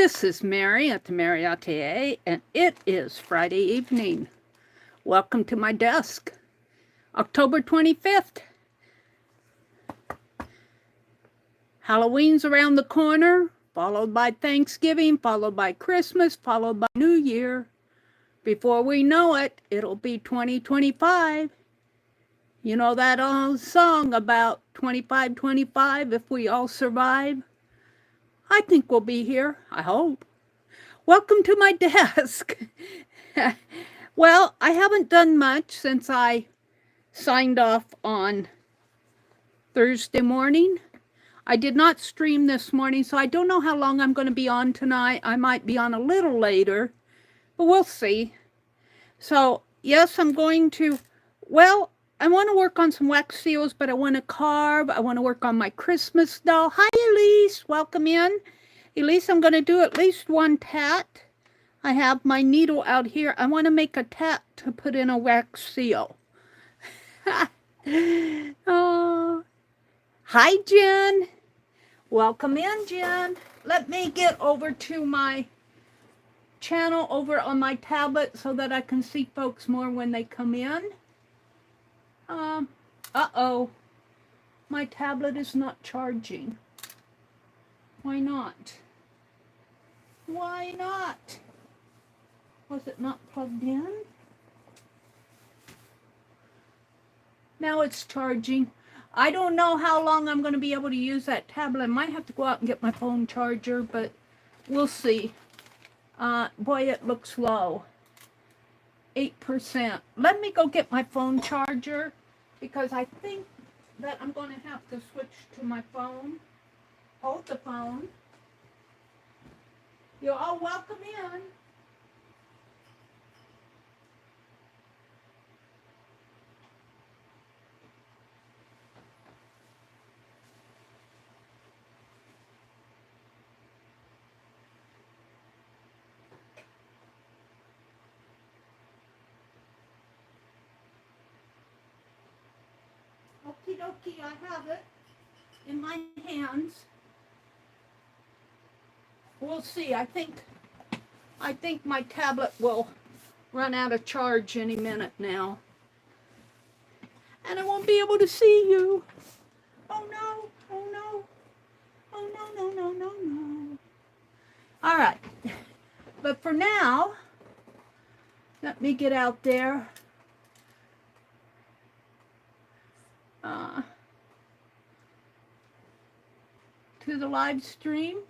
This is Meri at the Meri Atelier, and it is Friday evening. Welcome to my desk. October 25th. Halloween's around the corner, followed by Thanksgiving, followed by Christmas, followed by New Year. Before we know it, it'll be 2025. You know that old song about 25, if we all survive? I think we'll be here, I hope. Welcome to my desk. Well, I haven't done much since I signed off on Thursday morning. I did not stream this morning, so I don't know how long I'm going to be on tonight. I might be on a little later, but we'll see. So, yes, I'm going to, well, I want to work on some wax seals, but I want to carve. I want to work on my Christmas doll. Hi, Elise. Welcome in. Elise, I'm going to do at least one tat. I have my needle out here. I want to make a tat to put in a wax seal. Oh. Hi, Jen. Welcome in, Jen. Let me get over to my channel over on my tablet so that I can see folks more when they come in. Uh-oh. My tablet is not charging. Why not? Why not? Was it not plugged in? Now it's charging. I don't know how long I'm going to be able to use that tablet. I might have to go out and get my phone charger, but we'll see. Boy, it looks low. 8%. Let me go get my phone charger because I think that I'm going to have to switch to my phone. Hold the phone. You're all welcome in. Okie dokie, I have it in my hands. We'll see. I think my tablet will run out of charge any minute now. And I won't be able to see you. Oh no, oh no. Oh no, no, no, no, no. All right. But for now, let me get out there. To the live stream.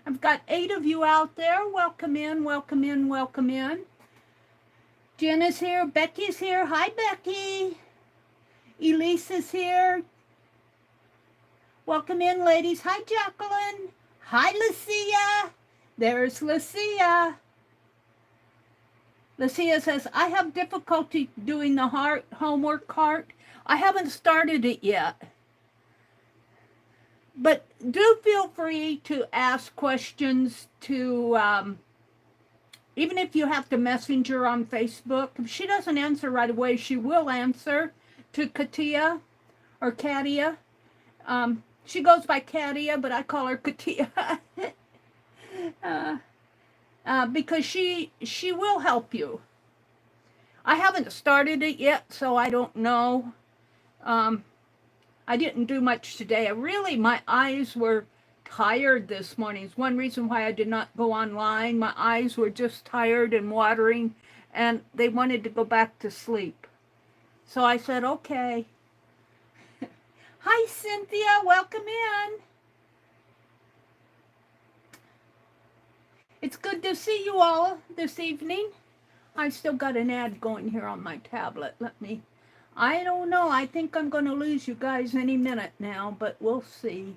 I've got 8 of you out there. Welcome in, welcome in, welcome in. Jen is here. Becky's here. Hi, Becky. Elise is here. Welcome in, ladies. Hi, Jacqueline. Hi, Lucia. There's Lucia. Lucia says, I have difficulty doing the homework cart. I haven't started it yet. But do feel free to ask questions to, even if you have to messenger on Facebook. If she doesn't answer right away, she will answer to Katia or Katia. She goes by Katia, but I call her Katia. Because she will help you. I haven't started it yet, so I don't know. I didn't do much today. My eyes were tired this morning. It's one reason why I did not go online. My eyes were just tired and watering, and they wanted to go back to sleep. So I said, okay. Hi, Cynthia. Welcome in. It's good to see you all this evening. I still got an ad going here on my tablet. I don't know. I think I'm going to lose you guys any minute now, but we'll see.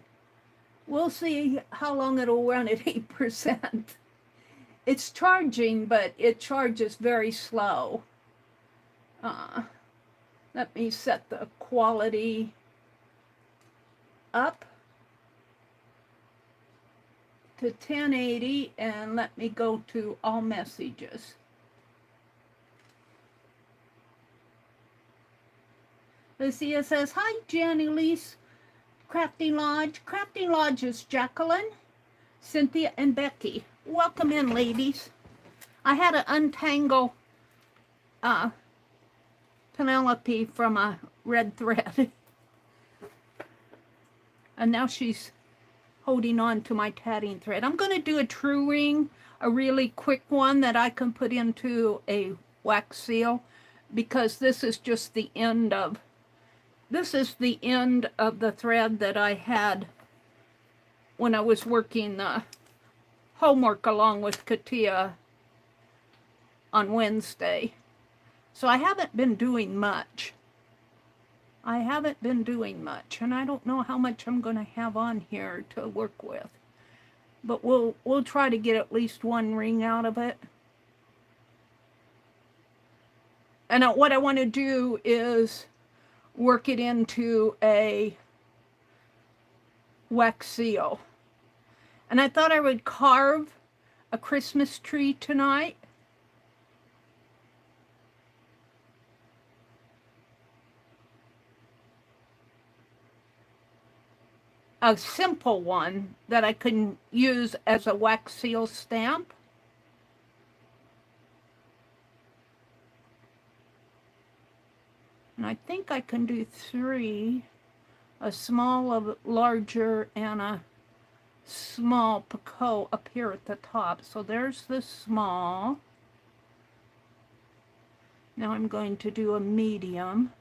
We'll see how long it'll run at 8%. It's charging, but it charges very slow. Let me set the quality up to 1080 and let me go to all messages. Lucia says, hi, Jen, Elise, Crafting Lodge. Crafting Lodge is Jacqueline. Cynthia and Becky. Welcome in, ladies. I had to untangle Penelope from a red thread. And now she's holding on to my tatting thread. I'm going to do a true ring, a really quick one that I can put into a wax seal, because this is just the end of, this is the end of the thread that I had when I was working the homework along with Katia on Wednesday. So I haven't been doing much. I haven't been doing much, and I don't know how much I'm going to have on here to work with. But we'll try to get at least one ring out of it. And what I want to do is work it into a wax seal. And I thought I would carve a Christmas tree tonight. A simple one that I can use as a wax seal stamp. And I think I can do 3, a small, a larger, and a small Picasso up here at the top. So there's the small. Now I'm going to do a medium.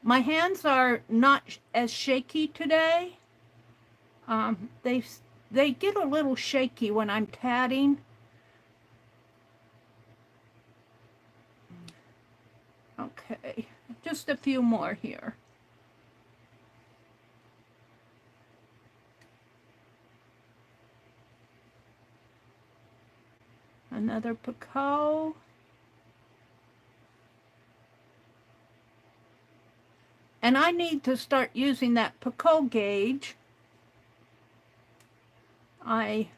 My hands are not as shaky today. They get a little shaky when I'm tatting. Okay, just a few more here. Another Picasso. And I need to start using that Picasso gauge. I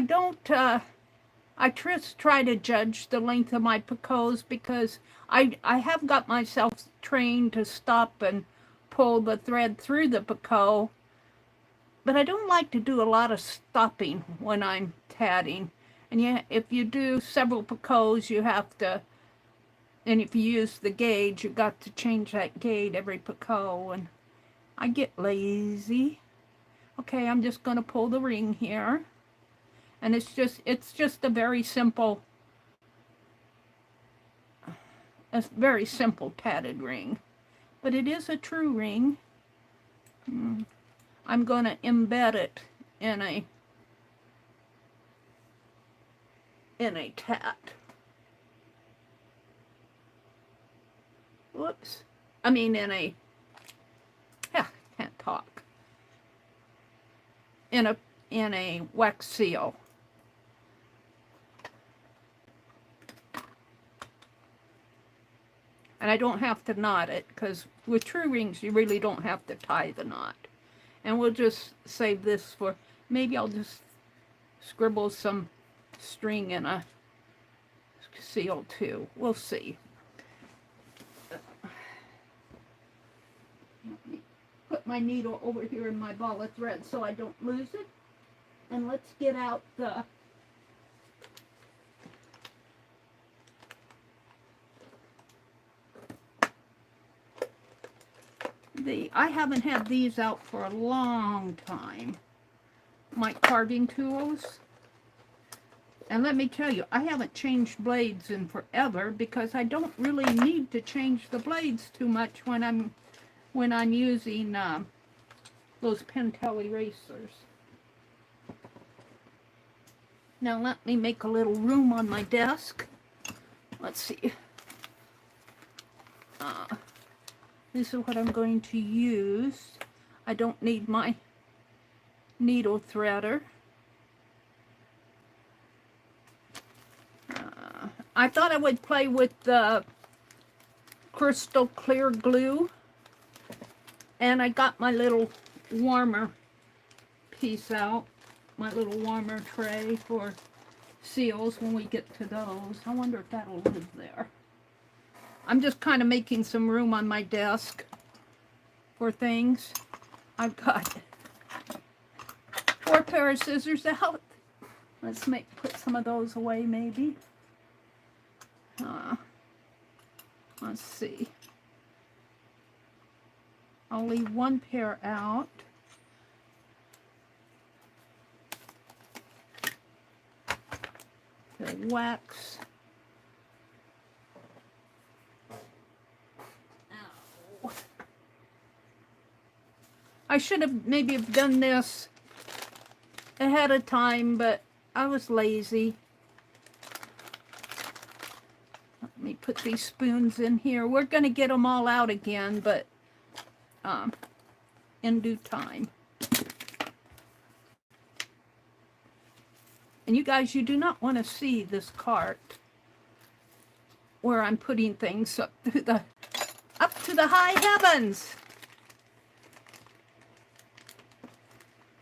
don't, I just try to judge the length of my Picassos, because I have got myself trained to stop and pull the thread through the Picasso, but I don't like to do a lot of stopping when I'm tatting. And yeah, if you do several Picassos, you have to, and if you use the gauge, you got to change that gauge every Picasso, and I get lazy. Okay, I'm just going to pull the ring here. And it's just a very simple tatted ring. But it is a true ring. I'm going to embed it in a tat. Whoops. I mean can't talk. In a wax seal. And I don't have to knot it, because with true rings you really don't have to tie the knot. And we'll just save this for, maybe I'll just scribble some string in a seal too. We'll see. Let me put my needle over here in my ball of thread so I don't lose it. And let's get out I haven't had these out for a long time, my carving tools. And let me tell you, I haven't changed blades in forever, because I don't really need to change the blades too much when I'm using those Pentel erasers. Now let me make a little room on my desk. Let's see. This is what I'm going to use. I don't need my needle threader. I thought I would play with the crystal clear glue. And I got my little warmer piece out. My little warmer tray for seals when we get to those. I wonder if that'll live there. I'm just kind of making some room on my desk for things. I've got 4 pair of scissors out. Let's put some of those away maybe. Let's see. I'll leave 1 pair out. The wax. Ow. I should have maybe done this ahead of time, but I was lazy. Let me put these spoons in here. We're going to get them all out again, but in due time. And you guys, you do not want to see this cart where I'm putting things up to the high heavens.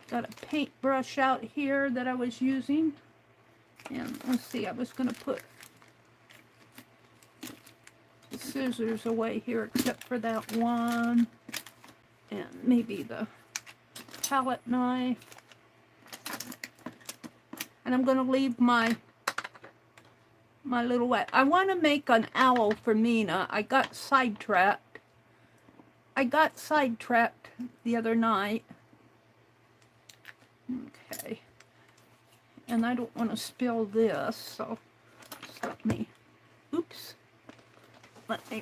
Got a paintbrush out here that I was using. And let's see, I was going to put the scissors away here except for that one. And maybe the palette knife. And I'm going to leave my little wet. I want to make an owl for Mina. I got sidetracked. The other night. Okay. And I don't want to spill this, so just let me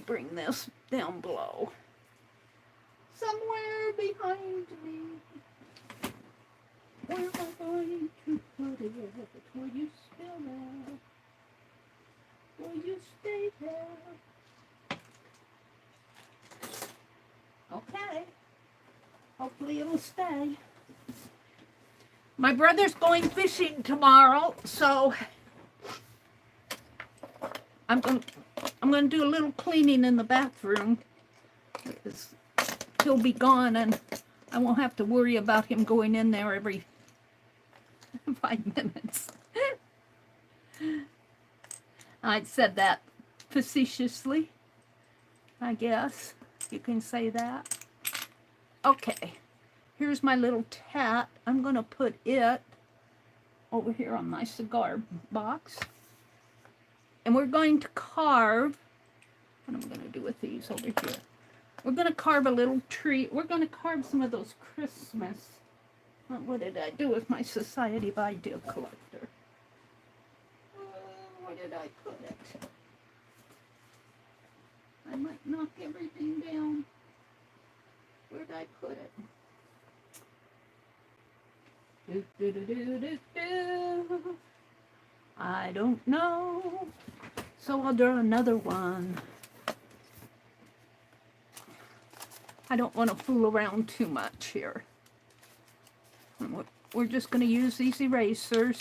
bring this down below. Somewhere behind me. Where am I going to put it? Will you spill there? Will you stay there? Okay. Hopefully it'll stay. My brother's going fishing tomorrow, so I'm gonna do a little cleaning in the bathroom. He'll be gone, and I won't have to worry about him going in there every 5 minutes. I said that facetiously, I guess you can say that. Okay, here's my little tat. I'm going to put it over here on my cigar box. And we're going to carve. What am I going to do with these over here? We're going to carve a little tree. We're going to carve some of those Christmas. What did I do with my Society of Idea Collector? Where did I put it? I might knock everything down. Where did I put it? I don't know. So I'll draw another one. I don't want to fool around too much here. We're just going to use these erasers.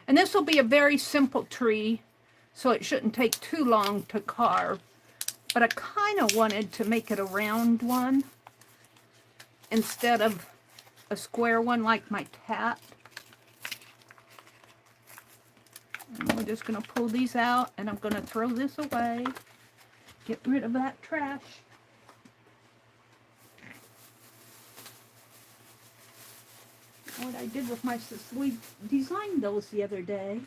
And this will be a very simple tree, so it shouldn't take too long to carve. But I kind of wanted to make it a round one instead of a square one like my tat. And we're just going to pull these out, and I'm going to throw this away. Get rid of that trash. What I did with my, we designed those the other day.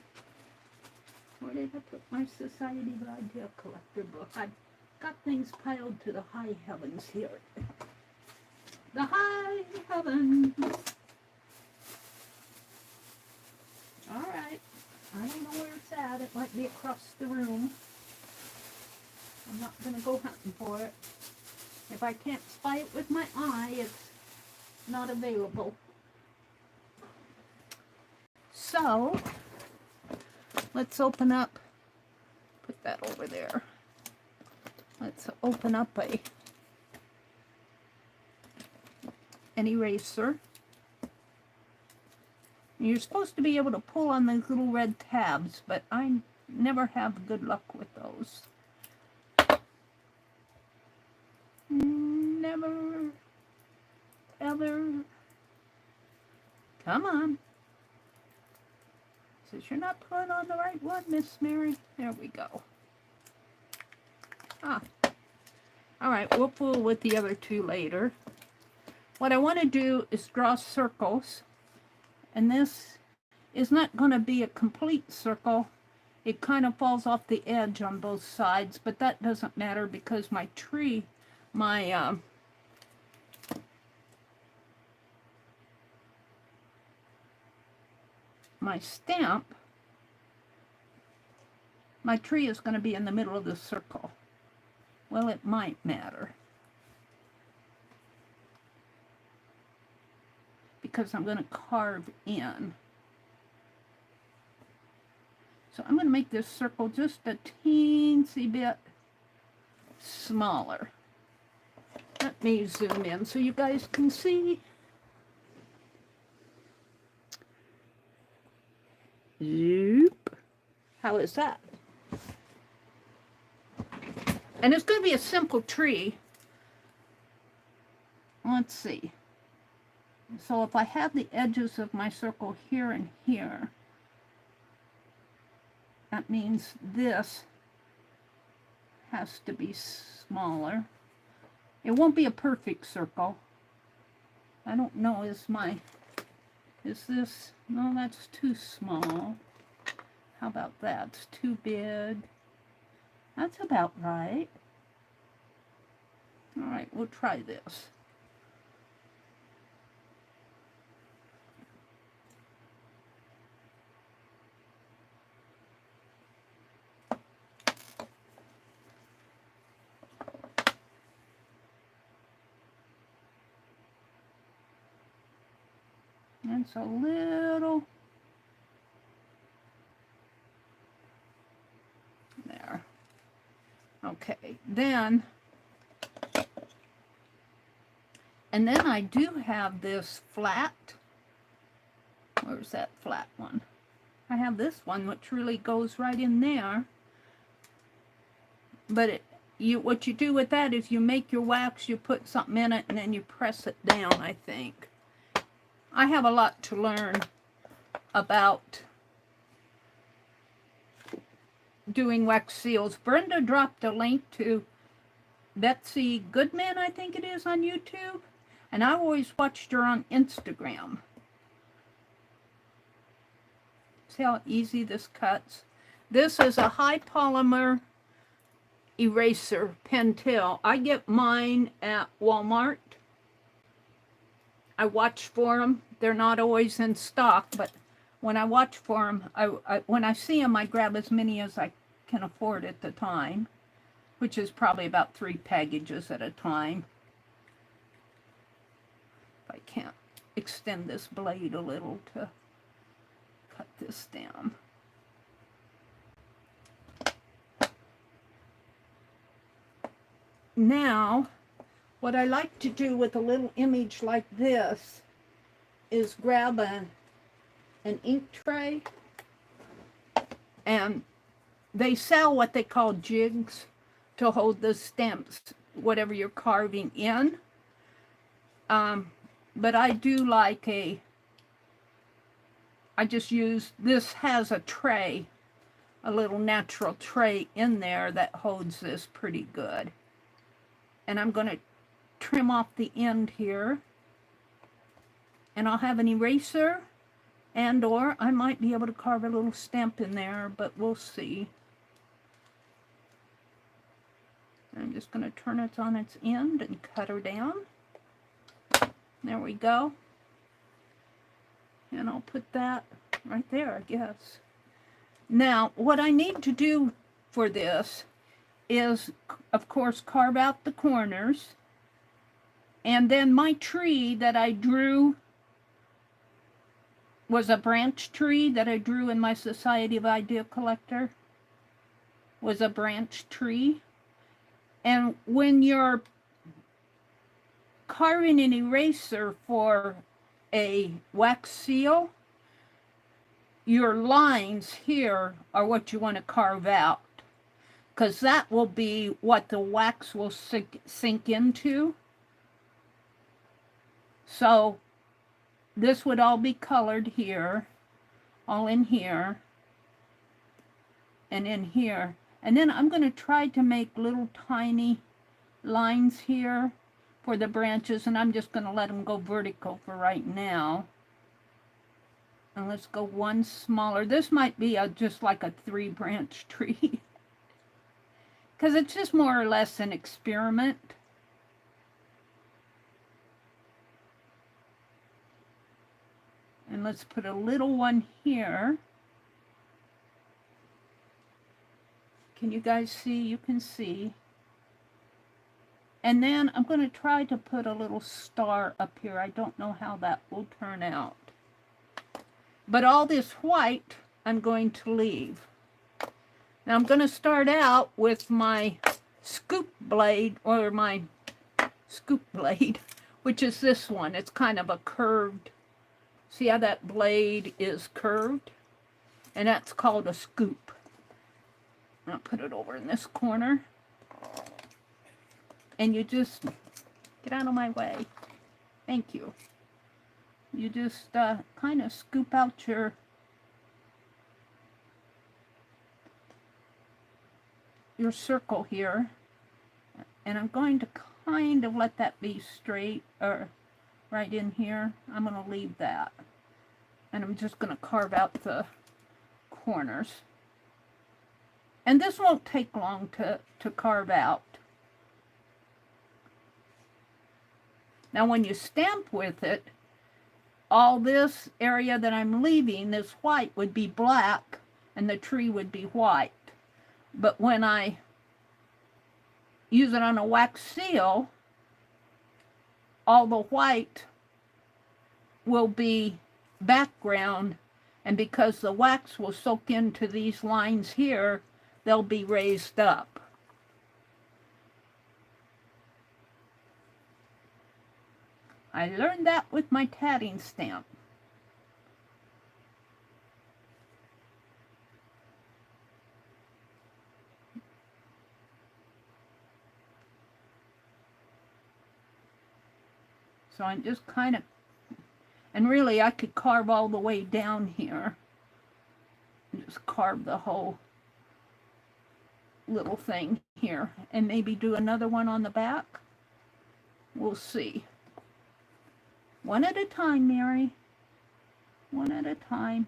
Where did I put my Society of Idea Collector book? I've got things piled to the high heavens here. The high heavens. All right. I don't know where it's at. It might be across the room. I'm not going to go hunting for it. If I can't spy it with my eye, it's not available. So, let's open up, put that over there. Let's open up an eraser. You're supposed to be able to pull on these little red tabs, but I never have good luck with those. Never, ever. Come on. Says you're not putting on the right one, Miss Mary. There we go. Ah. All right, we'll fool with the other two later. What I want to do is draw circles, and this is not going to be a complete circle. It kind of falls off the edge on both sides, but that doesn't matter because my tree, my stamp, my tree is going to be in the middle of the circle. Well, it might matter, because I'm going to carve in. So I'm going to make this circle just a teensy bit smaller. Let me zoom in so you guys can see. Zoop. How is that? And it's going to be a simple tree. Let's see. So if I have the edges of my circle here and here, that means this has to be smaller. It won't be a perfect circle. I don't know, is this, no, that's too small. How about that? It's too big. That's about right. All right, we'll try this. It's a little there. Okay, then, and then I do have this flat. Where's that flat one? I have this one which really goes right in there. But what you do with that is you make your wax, you put something in it, and then you press it down, I think. I have a lot to learn about doing wax seals. Brenda dropped a link to Betsy Goodman, I think it is, on YouTube. And I always watched her on Instagram. See how easy this cuts? This is a high polymer eraser Pentel. I get mine at Walmart. I watch for them. They're not always in stock, but when I watch for them, when I see them, I grab as many as I can afford at the time, which is probably about 3 packages at a time. If I can't extend this blade a little to cut this down. Now, what I like to do with a little image like this is grab an ink tray, and they sell what they call jigs to hold the stamps, whatever you're carving in. But I do like I just use, this has a tray, a little natural tray in there that holds this pretty good. And I'm going to trim off the end here, and I'll have an eraser, and or I might be able to carve a little stamp in there, but we'll see. I'm just going to turn it on its end and cut her down. There we go. And I'll put that right there, I guess. Now, what I need to do for this is, of course, carve out the corners. And then my tree that I drew was a branch tree that I drew in my Society of Idea Collector. Was a branch tree. And when you're carving an eraser for a wax seal, your lines here are what you want to carve out, because that will be what the wax will sink into. So this would all be colored here, all in here, and in here. And then I'm going to try to make little tiny lines here for the branches, and I'm just going to let them go vertical for right now. And let's go one smaller. This might be just like a 3-branch tree because it's just more or less an experiment. And let's put a little one here. Can you guys see? You can see. And then I'm going to try to put a little star up here. I don't know how that will turn out. But all this white I'm going to leave. Now I'm going to start out with my scoop blade, or my scoop blade, which is this one. It's kind of a curved, see how that blade is curved? And that's called a scoop. I'll put it over in this corner. And you just, get out of my way. Thank you. You just kind of scoop out your circle here. And I'm going to kind of let that be straight, or right in here. I'm going to leave that. And I'm just going to carve out the corners. And this won't take long to carve out. Now when you stamp with it, all this area that I'm leaving, this white, would be black and the tree would be white. But when I use it on a wax seal, all the white will be background, and because the wax will soak into these lines here, they'll be raised up. I learned that with my tatting stamp. So I'm just kind of, and really I could carve all the way down here. And just carve the whole little thing here. And maybe do another one on the back. We'll see. One at a time, Mary. One at a time.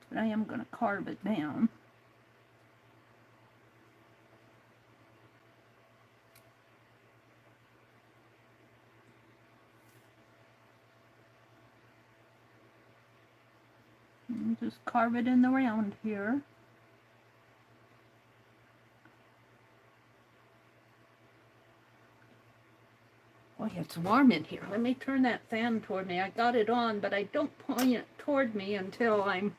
But I am going to carve it down. And just carve it in the round here. Boy, it's warm in here. Let me turn that fan toward me. I got it on, but I don't point it toward me until I'm...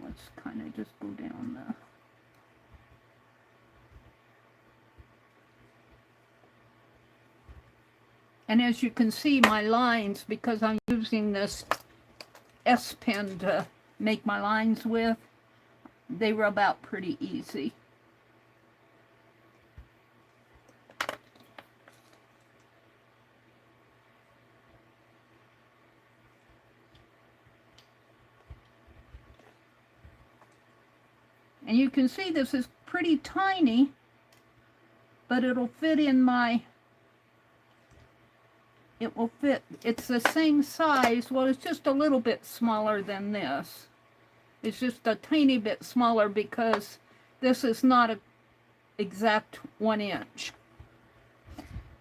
let's kind of just go down the... And as you can see, my lines, because I'm using this S pen to make my lines with, they rub out pretty easy. And you can see this is pretty tiny, but it'll fit in my... It will fit, it's the same size, well it's just a little bit smaller than this. It's just a tiny bit smaller because this is not an exact 1 inch.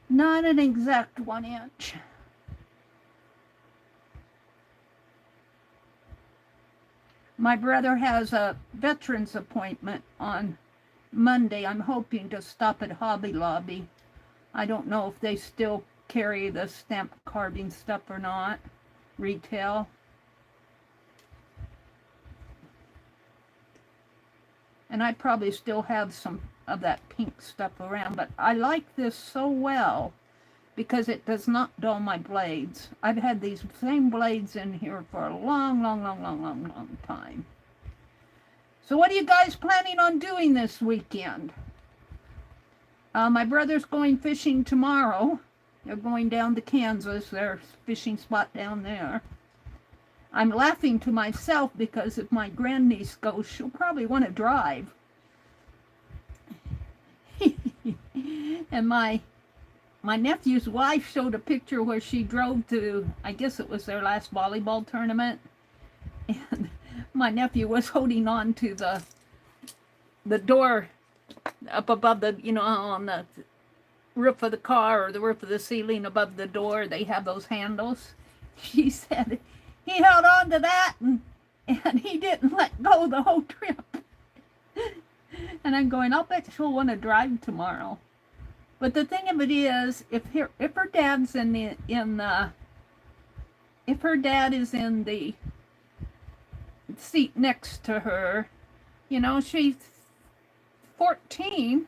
Not an exact 1 inch. My brother has a veterans appointment on Monday. I'm hoping to stop at Hobby Lobby. I don't know if they still carry the stamp carving stuff or not, retail. And I probably still have some of that pink stuff around, but I like this so well because it does not dull my blades. I've had these same blades in here for a long time. So what are you guys planning on doing this weekend? My brother's going fishing tomorrow. They're going down to Kansas, their fishing spot down there. I'm laughing to myself because if my grandniece goes, she'll probably want to drive. And my nephew's wife showed a picture where she drove to, I guess it was their last volleyball tournament. And my nephew was holding on to the door up above the, you know, on the roof of the car or the roof of the ceiling above the door. They have those handles. She said he held on to that and he didn't let go the whole trip. And I'm going, I'll bet she'll want to drive tomorrow. But the thing of it is, if her dad's if her dad is in the seat next to her, you know, she's 14.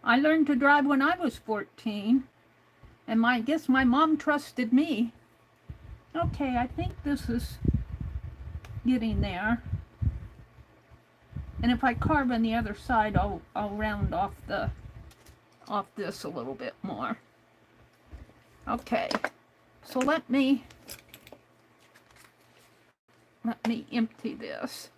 I learned to drive when I was 14, and I guess my mom trusted me. Okay, I think this is getting there. And if I carve on the other side, I'll round off this a little bit more. Okay, so let me empty this.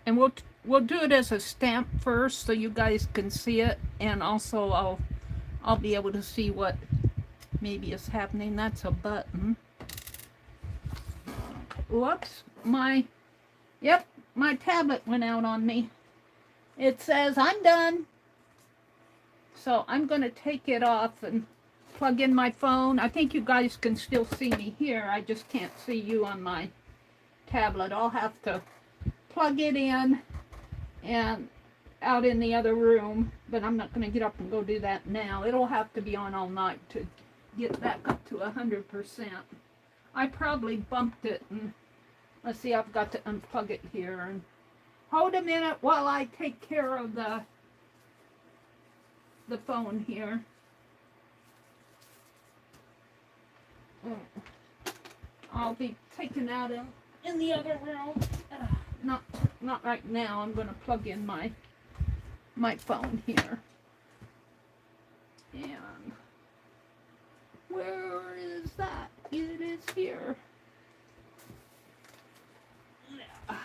And we'll do it as a stamp first so you guys can see it, and also I'll be able to see what maybe is happening. That's a button. Whoops, my tablet went out on me. It says I'm done. So I'm going to take it off and plug in my phone. I think you guys can still see me here. I just can't see you on my tablet. I'll have to plug it in and out in the other room, but I'm not going to get up and go do that now. It'll have to be on all night to get back up to 100%. I probably bumped it, and let's see, I've got to unplug it here. And hold a minute while I take care of the phone here. I'll be taking out in the other room. Not right now. I'm going to plug in my phone here. And where is that? It is here. Yeah.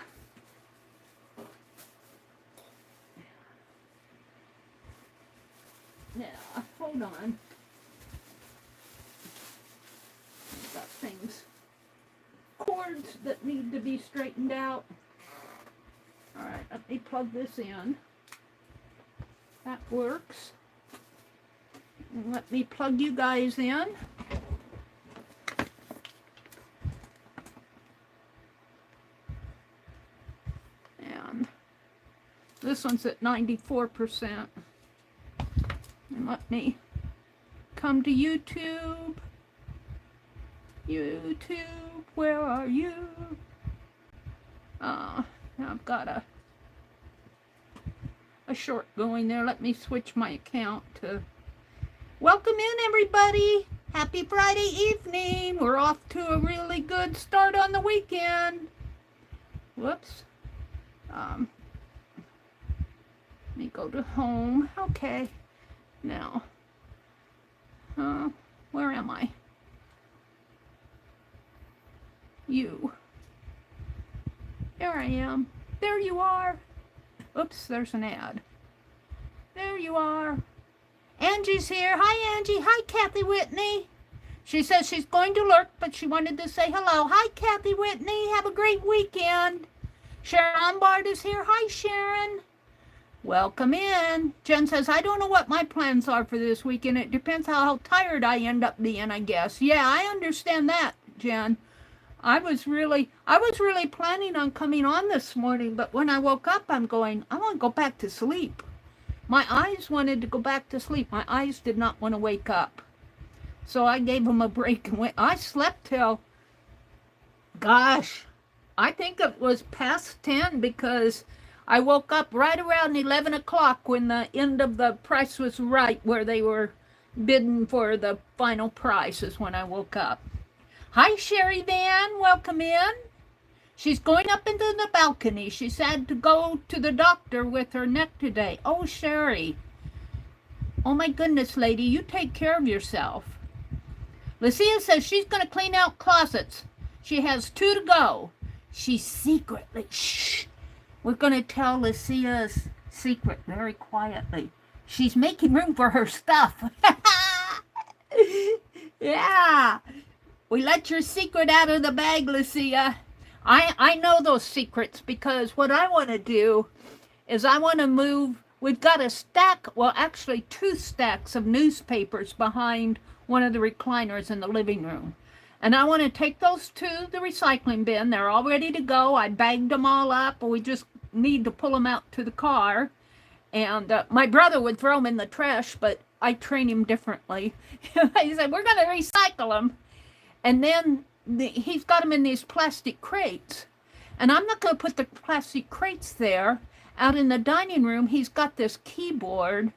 Yeah, hold on. I've got things, cords that need to be straightened out. All right, let me plug this in. That works. And let me plug you guys in. And this one's at 94%. And let me come to YouTube. YouTube, where are you? I've got a short going there. Let me switch my account to... Welcome in, everybody. Happy Friday evening. We're off to a really good start on the weekend. Whoops. Let me go to home. Okay. Now, where am I? You. Here I am. There you are. Oops, there's an ad. There you are. Angie's here. Hi, Angie. Hi, Kathy Whitney. She says she's going to lurk, but she wanted to say hello. Hi, Kathy Whitney. Have a great weekend. Sharon Lombard is here. Hi, Sharon. Welcome in. Jen says, I don't know what my plans are for this weekend. It depends how tired I end up being, I guess. Yeah, I understand that, Jen. I was really planning on coming on this morning, but when I woke up, I'm going, I want to go back to sleep. My eyes wanted to go back to sleep. My eyes did not want to wake up. So I gave them a break and went. I slept till, gosh, I think it was past 10 because I woke up right around 11 o'clock when the end of the Price was Right, where they were bidding for the final price is when I woke up. Hi, Sherry Van. Welcome in. She's going up into the balcony. She said to go to the doctor with her neck today. Oh, Sherry. Oh, my goodness, lady, you take care of yourself. Lucia says she's going to clean out closets. She has 2 to go. She's secretly, shh. We're going to tell Lucia's secret very quietly. She's making room for her stuff. Yeah. We let your secret out of the bag, Lucia. I know those secrets because what I want to do is I want to move. We've got a stack, well, actually 2 stacks of newspapers behind one of the recliners in the living room. And I want to take those to the recycling bin. They're all ready to go. I bagged them all up. We just need to pull them out to the car. And my brother would throw them in the trash, but I train him differently. He said, we're going to recycle them. And then he's got them in these plastic crates. And I'm not going to put the plastic crates there. Out in the dining room, he's got this keyboard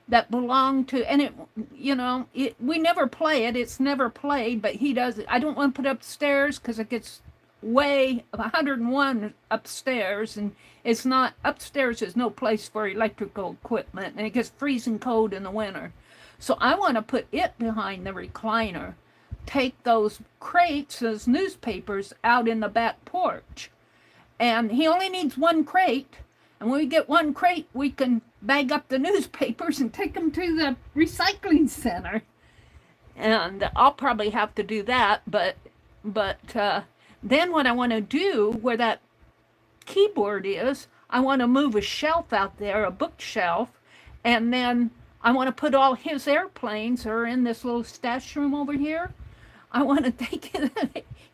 that belonged to, and it, you know, we never play it. It's never played, but he does it. I don't want to put it upstairs because it gets way 101 upstairs, and it's not, upstairs is no place for electrical equipment, and it gets freezing cold in the winter. So I want to put it behind the recliner. Take those crates, those newspapers, out in the back porch. And he only needs 1 crate. And when we get 1 crate, we can bag up the newspapers and take them to the recycling center. And I'll probably have to do that. But then what I want to do, where that keyboard is, I want to move a shelf out there, a bookshelf. And then I want to put all his airplanes are in this little stash room over here. I want to take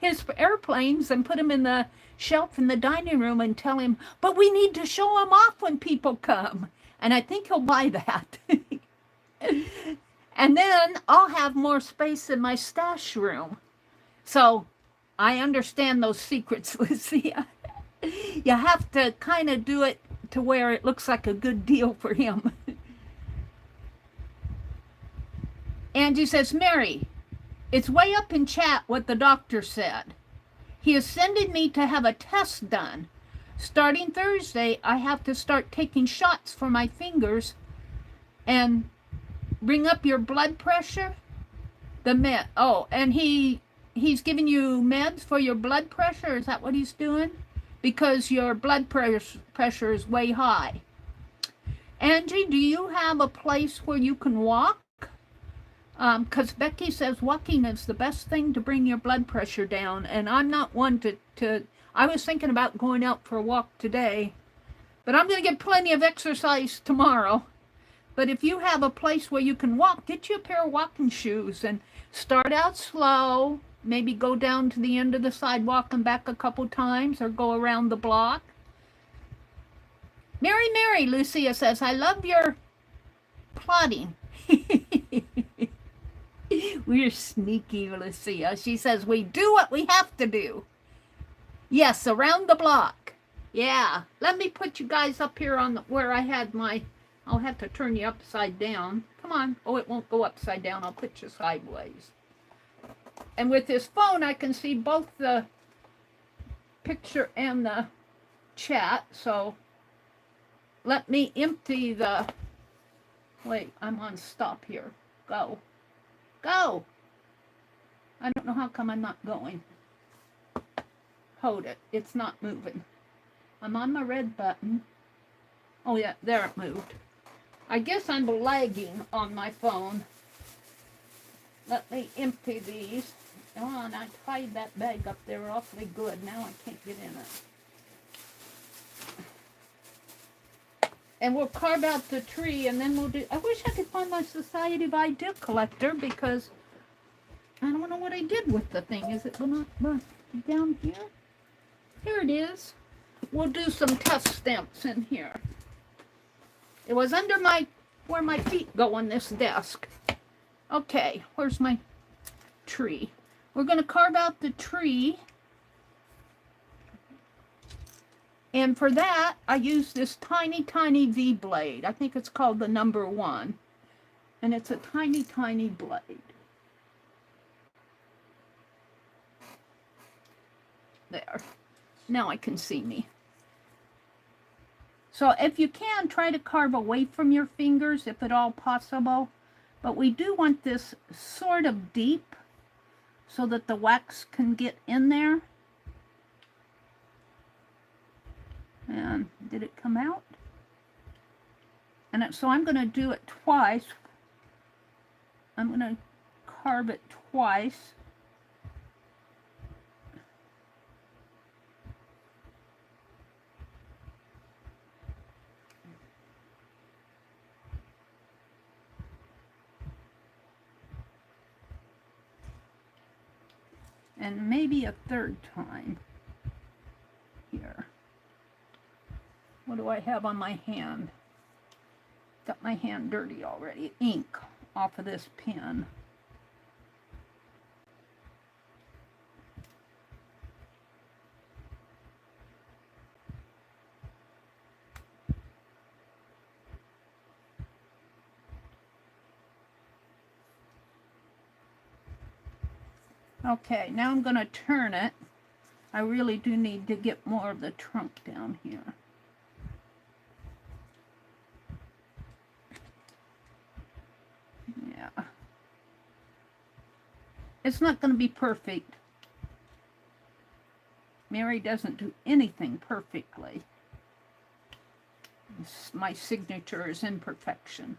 his airplanes and put them in the shelf in the dining room and tell him, but we need to show them off when people come. And I think he'll buy that. And then I'll have more space in my stash room. So I understand those secrets, Lucia. You have to kind of do it to where it looks like a good deal for him. Angie says, Mary, it's way up in chat what the doctor said. He is sending me to have a test done. Starting Thursday, I have to start taking shots for my fingers and bring up your blood pressure. And he's giving you meds for your blood pressure. Is that what he's doing? Because your blood pressure is way high. Angie, do you have a place where you can walk? Because Becky says walking is the best thing to bring your blood pressure down, and I'm not one to I was thinking about going out for a walk today, but I'm going to get plenty of exercise tomorrow. But if you have a place where you can walk, get you a pair of walking shoes and start out slow, maybe go down to the end of the sidewalk and back a couple times, or go around the block. Mary, Lucia says, I love your plotting. We're sneaky, Lucia. She says, we do what we have to do. Yes, around the block. Yeah. Let me put you guys up here on where I had my, I'll have to turn you upside down. Come on. Oh, it won't go upside down. I'll put you sideways. And with this phone, I can see both the picture and the chat. So let me empty the, wait, I'm on stop here. Go. Go! I don't know how come I'm not going. Hold it. It's not moving. I'm on my red button. Oh yeah, there it moved. I guess I'm lagging on my phone. Let me empty these. Oh, and I tied that bag up there awfully good. Now I can't get in it. And we'll carve out the tree, and then we'll do... I wish I could find my Society of Idea collector, because I don't know what I did with the thing. Is it not down here? Here it is. We'll do some test stamps in here. It was under where my feet go on this desk. Okay, where's my tree? We're going to carve out the tree. And for that, I use this tiny, tiny V blade. I think it's called the number 1. And it's a tiny, tiny blade. There. Now I can see me. So if you can, try to carve away from your fingers if at all possible. But we do want this sort of deep so that the wax can get in there. And did it come out? And so I'm going to do it twice. I'm going to carve it twice. And maybe a third time here. What do I have on my hand? Got my hand dirty already. Ink off of this pen. Okay, now I'm going to turn it. I really do need to get more of the trunk down here. Yeah. It's not going to be perfect. Meri doesn't do anything perfectly. My signature is imperfection.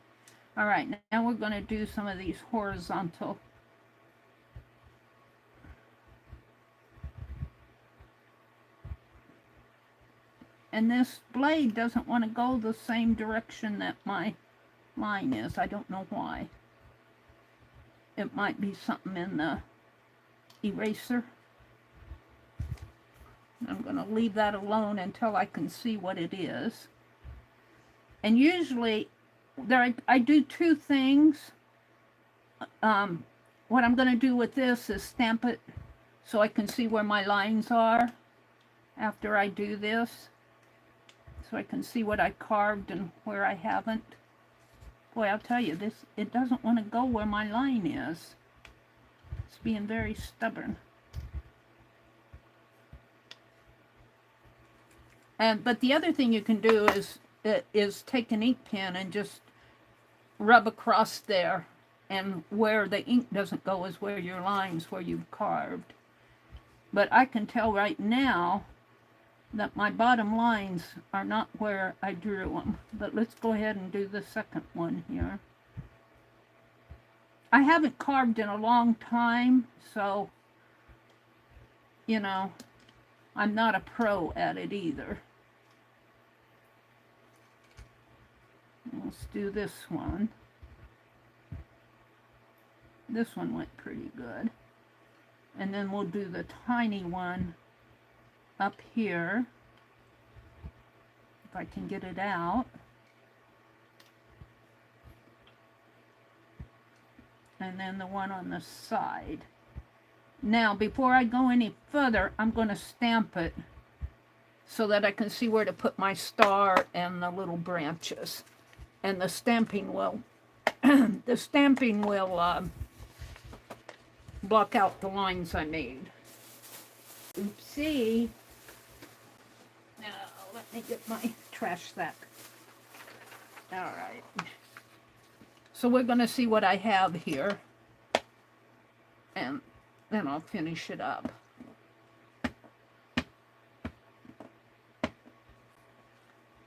All right, now we're going to do some of these horizontal. And this blade doesn't want to go the same direction that my line is. I don't know why. It might be something in the eraser. I'm going to leave that alone until I can see what it is. And usually, I do two things. What I'm going to do with this is stamp it so I can see where my lines are after I do this. So I can see what I carved and where I haven't. Boy, I'll tell you, it doesn't want to go where my line is. It's being very stubborn. But the other thing you can do is take an ink pen and just rub across there. And where the ink doesn't go is where your lines, where you've carved. But I can tell right now that my bottom lines are not where I drew them. But let's go ahead and do the second one here. I haven't carved in a long time, so, you know, I'm not a pro at it either. Let's do this one. This one went pretty good. And then we'll do the tiny one up here, if I can get it out. And then the one on the side. Now, before I go any further, I'm going to stamp it so that I can see where to put my star and the little branches. And the stamping will, block out the lines I made. Oopsie. Now, let me get my trash sack. All right. So we're going to see what I have here. And then I'll finish it up.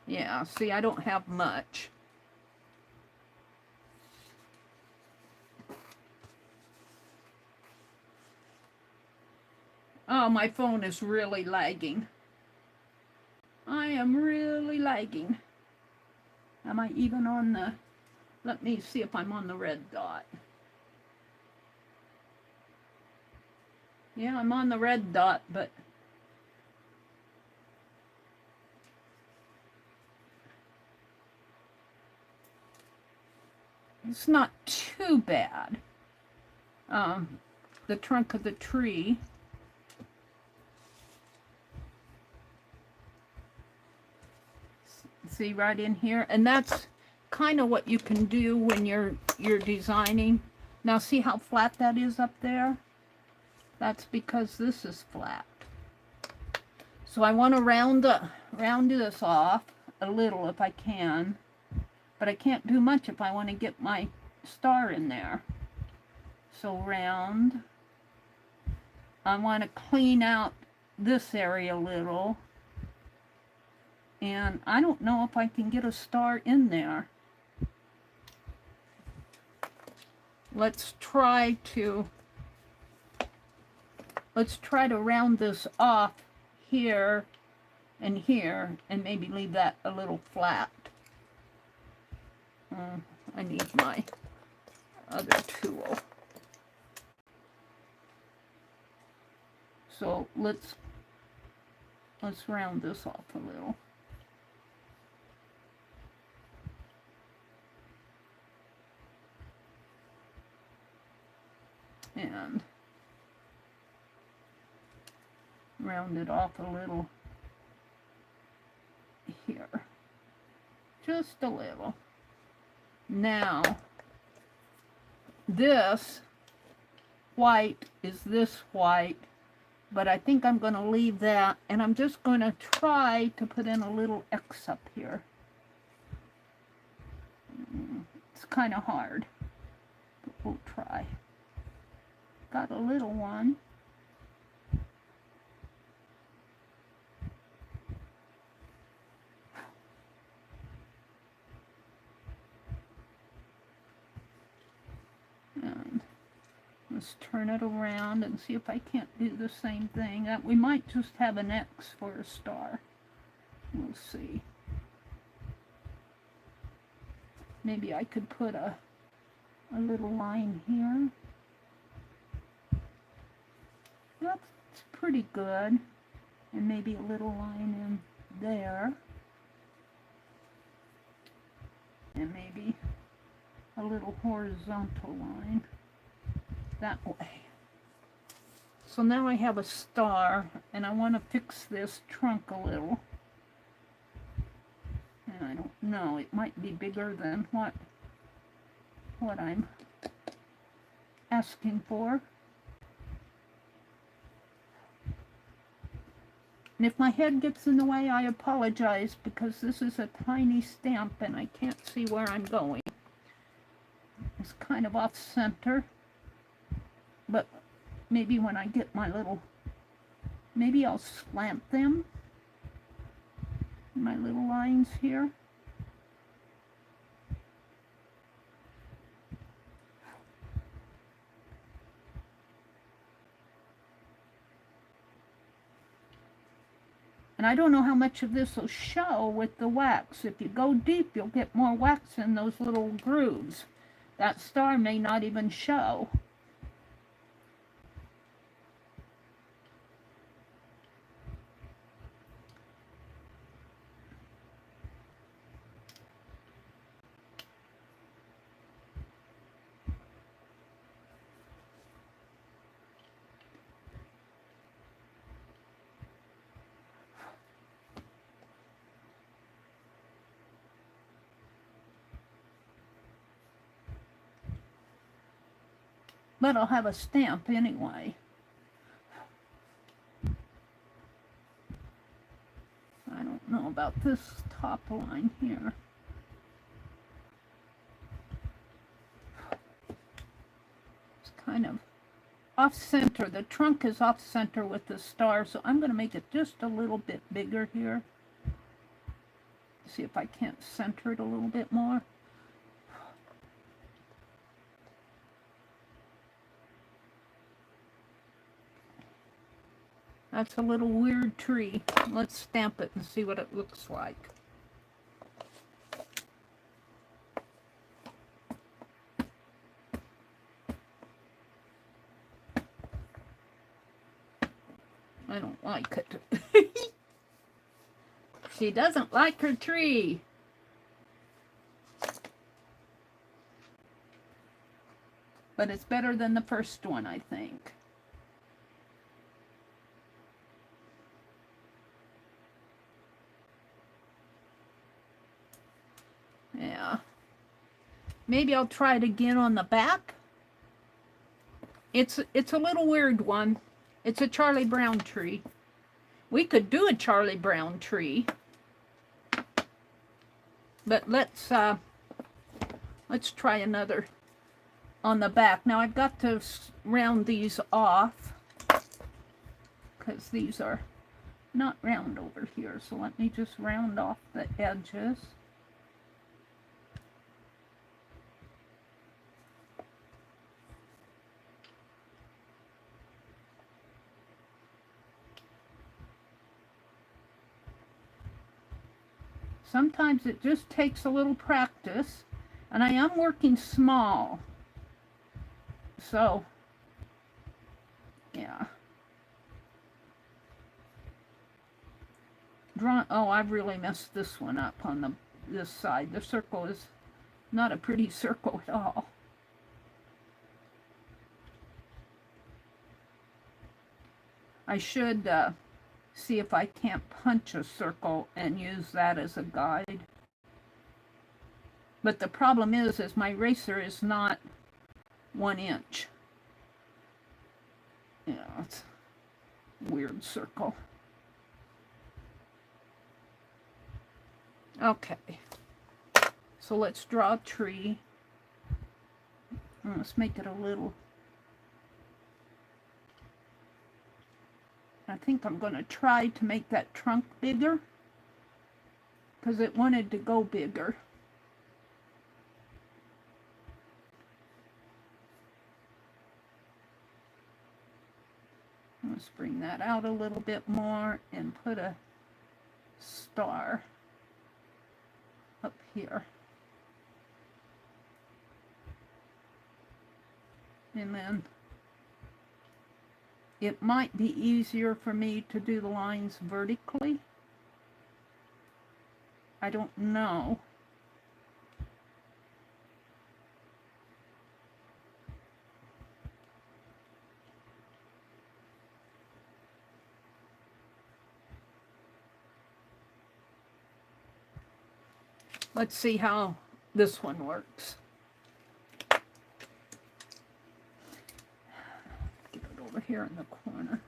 Yeah, see, I don't have much. Oh, my phone is really lagging. I am really lagging. Am I even on the... Let me see if I'm on the red dot. Yeah, I'm on the red dot, but... it's not too bad. The trunk of the tree... see right in here, and that's kind of what you can do when you're designing. Now see how flat that is up there? That's because this is flat. So I want to round this off a little if I can, but I can't do much if I want to get my star in there. So round. I want to clean out this area a little, and I don't know if I can get a star in there. Let's try to round this off here and here, and maybe leave that a little flat. I need my other tool. So let's round this off a little. And round it off a little here. Just a little. Now, this white is this white, but I think I'm going to leave that, and I'm just going to try to put in a little X up here. It's kind of hard, but we'll try. Got a little one. And let's turn it around and see if I can't do the same thing. We might just have an X for a star. We'll see. Maybe I could put a little line here. That's pretty good. And maybe a little line in there. And maybe a little horizontal line that way. So now I have a star, and I want to fix this trunk a little. And I don't know, it might be bigger than what I'm asking for. And if my head gets in the way, I apologize, because this is a tiny stamp and I can't see where I'm going. It's kind of off center, but maybe when I get my little, maybe I'll slant them, my little lines here. And I don't know how much of this will show with the wax. If you go deep, you'll get more wax in those little grooves. That star may not even show. But I'll have a stamp anyway. I don't know about this top line here. It's kind of off center. The trunk is off center with the star, so I'm going to make it just a little bit bigger here. See if I can't center it a little bit more. That's a little weird tree. Let's stamp it and see what it looks like. I don't like it. She doesn't like her tree. But it's better than the first one, I think. Yeah. Maybe I'll try it again on the back. It's a little weird one. It's a Charlie Brown tree. We could do a Charlie Brown tree. But let's try another on the back. Now I've got to round these off because these are not round over here. So let me just round off the edges. Sometimes it just takes a little practice, and I am working small, so yeah. Oh, I've really messed this one up on this side. The circle is not a pretty circle at all. I should see if I can't punch a circle and use that as a guide. But the problem is my eraser is not 1 inch. Yeah, it's a weird circle. Okay, so let's draw a tree. Let's make it a little. I think I'm going to try to make that trunk bigger because it wanted to go bigger. Let's bring that out a little bit more and put a star up here. And then it might be easier for me to do the lines vertically. I don't know. Let's see how this one works. Get it over here in the corner.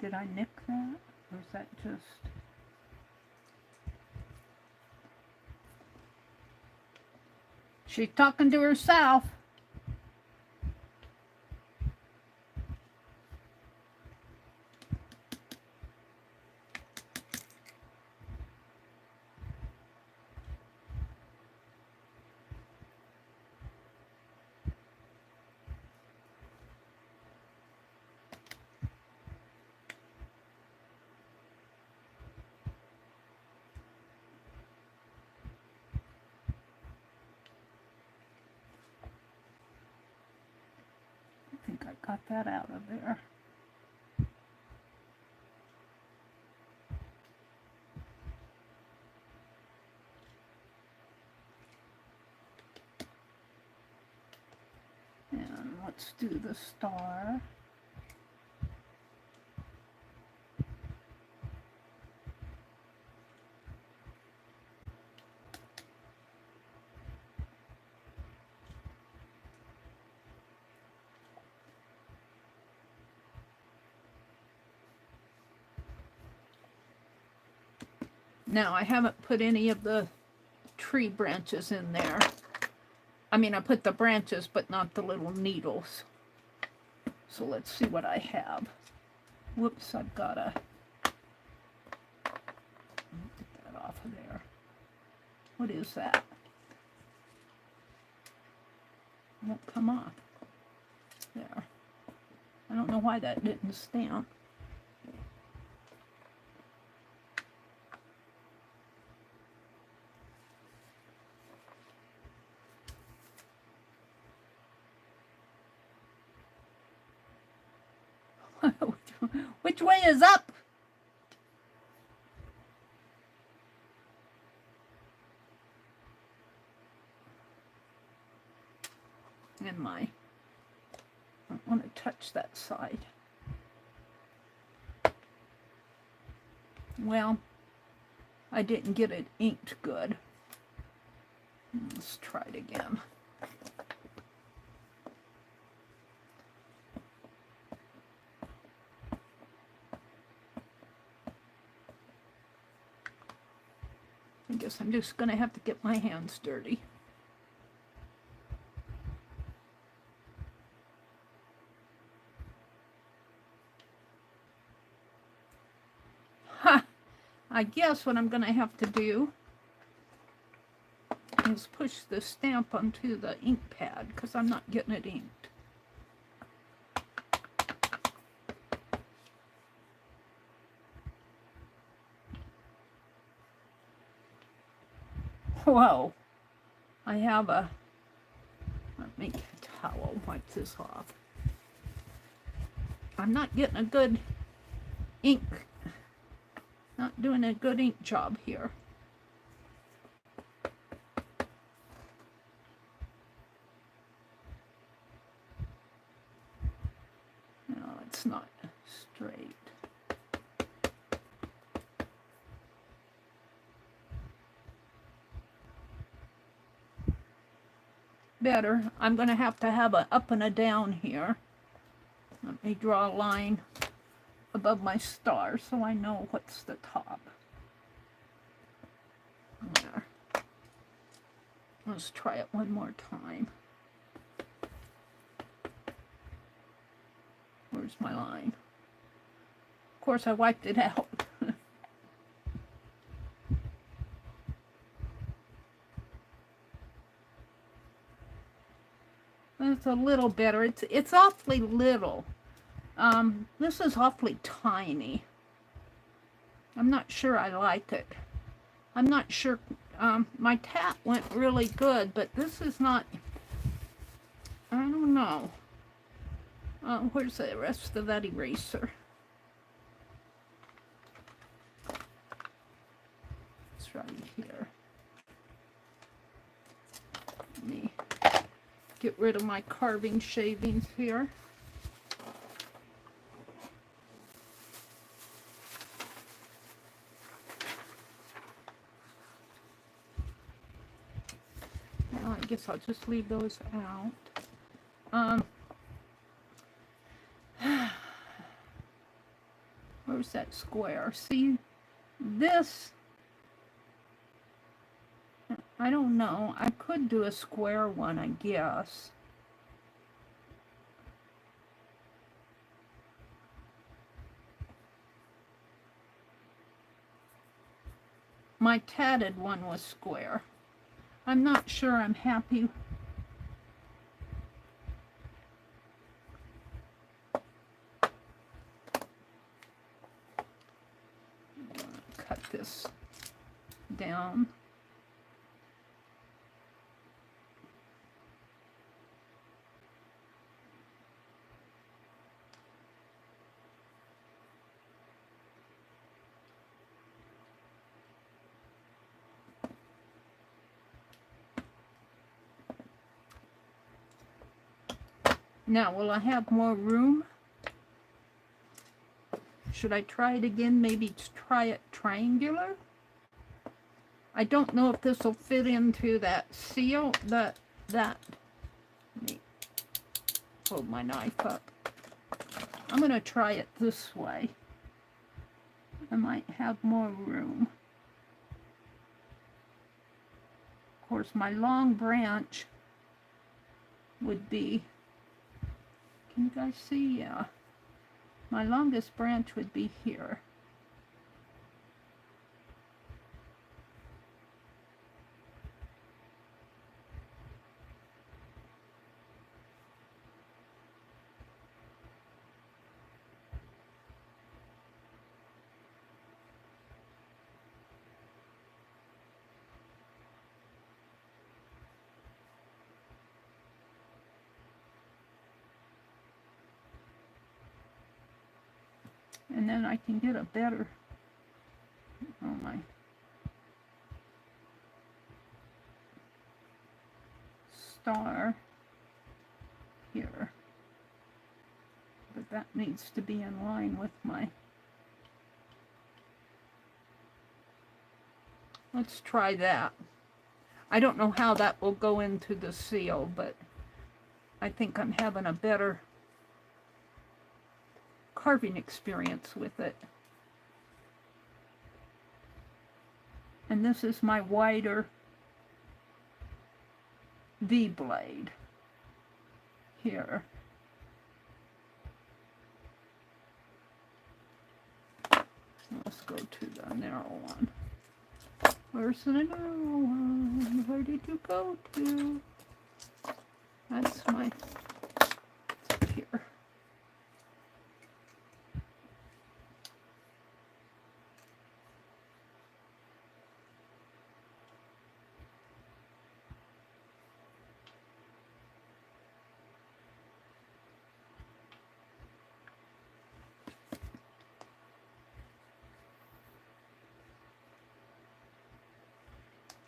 Did I nick that? Or is that just... She's talking to herself. I think I got that out of there. And let's do the star. Now, I haven't put any of the tree branches in there. I mean, I put the branches, but not the little needles. So let's see what I have. Whoops, I've got to get that off of there. What is that? It won't come off. There. I don't know why that didn't stamp. Which way is up? And I don't want to touch that side. Well, I didn't get it inked good. Let's try it again. I guess I'm just going to have to get my hands dirty. Ha! I guess what I'm going to have to do is push the stamp onto the ink pad because I'm not getting it inked. Whoa, I have a, let me get a towel, wipe this off. I'm not getting a good ink, not doing a good ink job here. No, it's not straight. Better. I'm going to have an up and a down here. Let me draw a line above my star so I know what's the top. There. Let's try it one more time. Where's my line? Of course, I wiped it out. It's a little better. It's awfully little. This is awfully tiny. I'm not sure I like it. I'm not sure. My tat went really good, but this is not. I don't know. Where's the rest of that eraser? It's right here. Let me get rid of my carving shavings here. Now I guess I'll just leave those out. Where's that square? See, this, I don't know. I could do a square one, I guess. My tatted one was square. I'm not sure I'm happy. Cut this down. Now, will I have more room? Should I try it again? Maybe try it triangular? I don't know if this will fit into that seal, let me hold my knife up. I'm going to try it this way. I might have more room. Of course, my long branch would be, can you guys see? Yeah. My longest branch would be here. And then I can get a better, oh my, star. that needs to be in line with my... Let's try that. I don't know how that will go into the seal, but I think I'm having a better carving experience with it. And this is my wider V blade here. Let's go to the narrow one. Where's the narrow one? Where did you go to? That's my... It's here.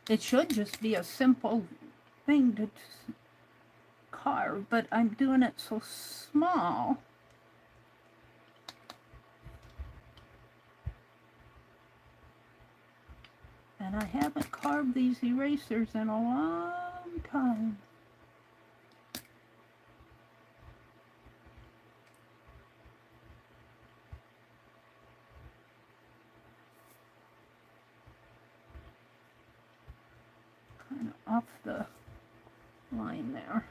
It should just be a simple thing to carve, but I'm doing it so small. And I haven't carved these erasers in a long time. Kind of off the line there.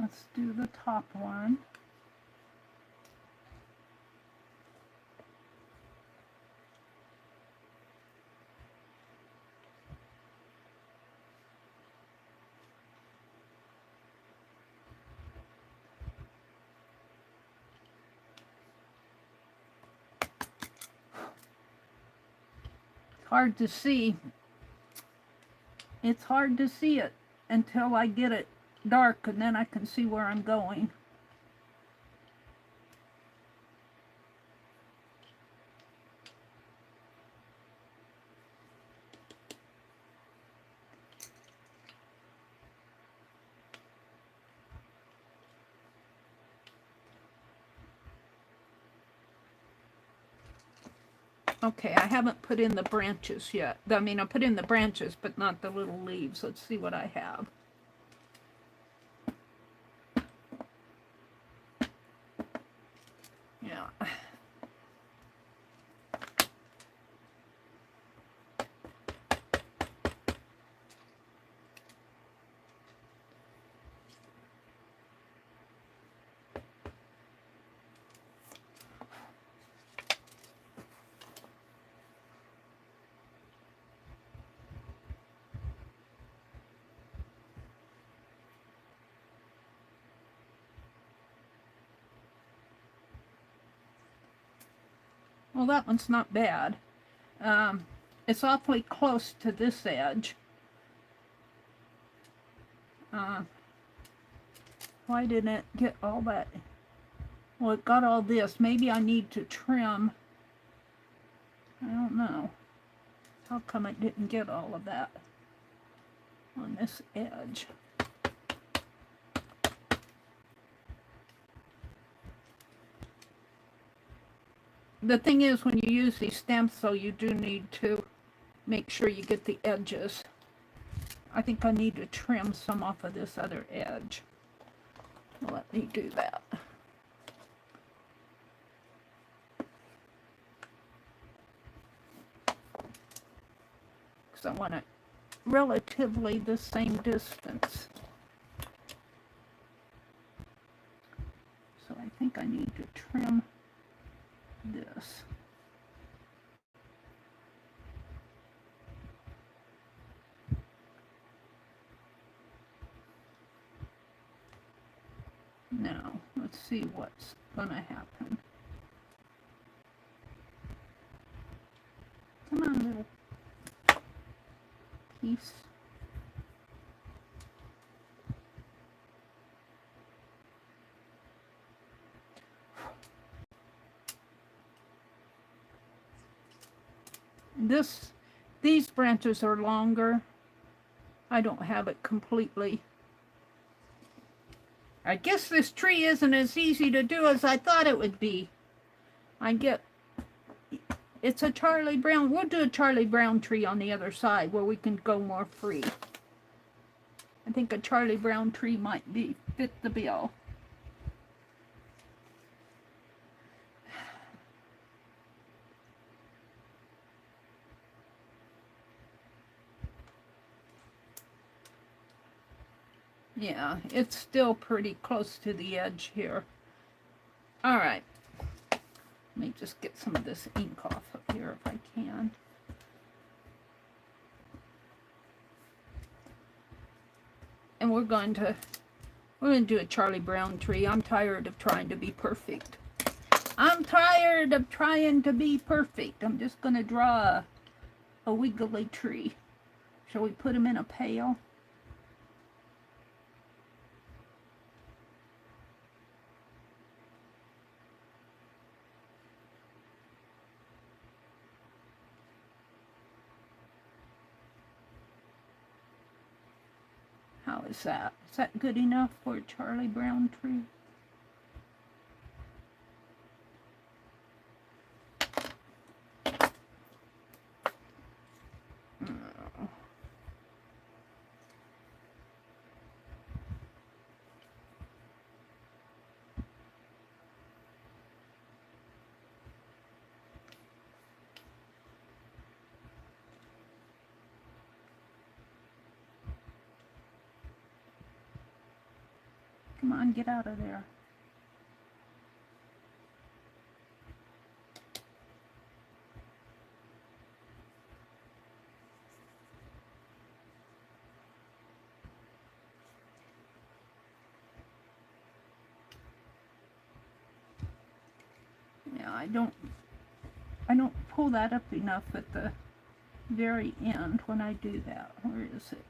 Let's do the top one. Hard to see. It's hard to see it until I get it dark, and then I can see where I'm going. Okay, I haven't put in the branches yet. I mean, I put in the branches, but not the little leaves. Let's see what I have. Yeah. Well, that one's not bad. It's awfully close to this edge. Why didn't it get all that? Well, it got all this. Maybe I need to trim. I don't know. How come it didn't get all of that on this edge? The thing is, when you use these stamps, though, you do need to make sure you get the edges. I think I need to trim some off of this other edge. Let me do that. Because I want it relatively the same distance. So I think I need to trim this. Now, let's see what's gonna happen. Come on, little piece. these branches are longer. I don't have it completely. I guess this tree isn't as easy to do as I thought it would be. It's a Charlie Brown. We'll do a Charlie Brown tree on the other side where we can go more free. I think a Charlie Brown tree might fit the bill. Yeah, it's still pretty close to the edge here. All right. Let me just get some of this ink off up here if I can. And we're going to do a Charlie Brown tree. I'm tired of trying to be perfect. I'm tired of trying to be perfect. I'm just going to draw a wiggly tree. Shall we put him in a pail? How is that? Is that good enough for a Charlie Brown tree? Come on, get out of there. Yeah, I don't pull that up enough at the very end when I do that. Where is it?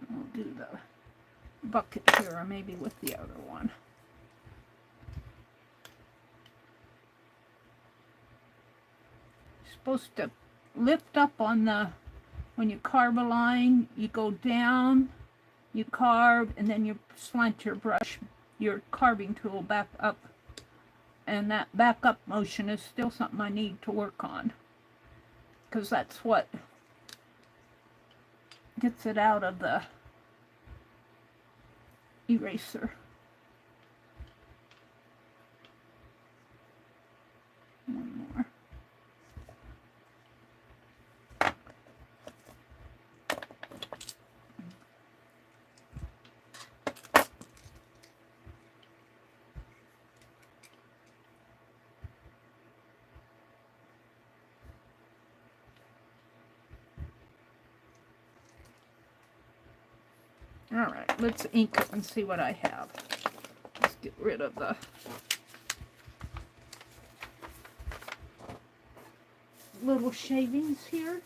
We'll do the bucket here, or maybe with the other one. You're supposed to lift up on when you carve a line, you go down, you carve, and then you slant your brush, your carving tool back up. And that back up motion is still something I need to work on, because that's what gets it out of the eraser. One more. All right, let's ink it and see what I have. Let's get rid of the little shavings here.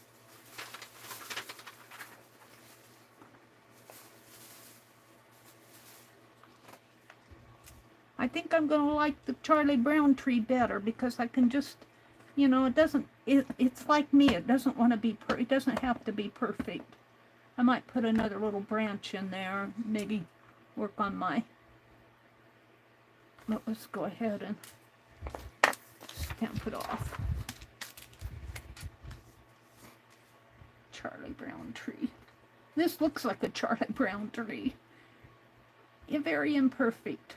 I think I'm going to like the Charlie Brown tree better because I can just, you know, it's like me. It doesn't want to be, it doesn't have to be perfect. I might put another little branch in there, maybe work on but let's go ahead and stamp it off. Charlie Brown tree. This looks like a Charlie Brown tree. You're very imperfect.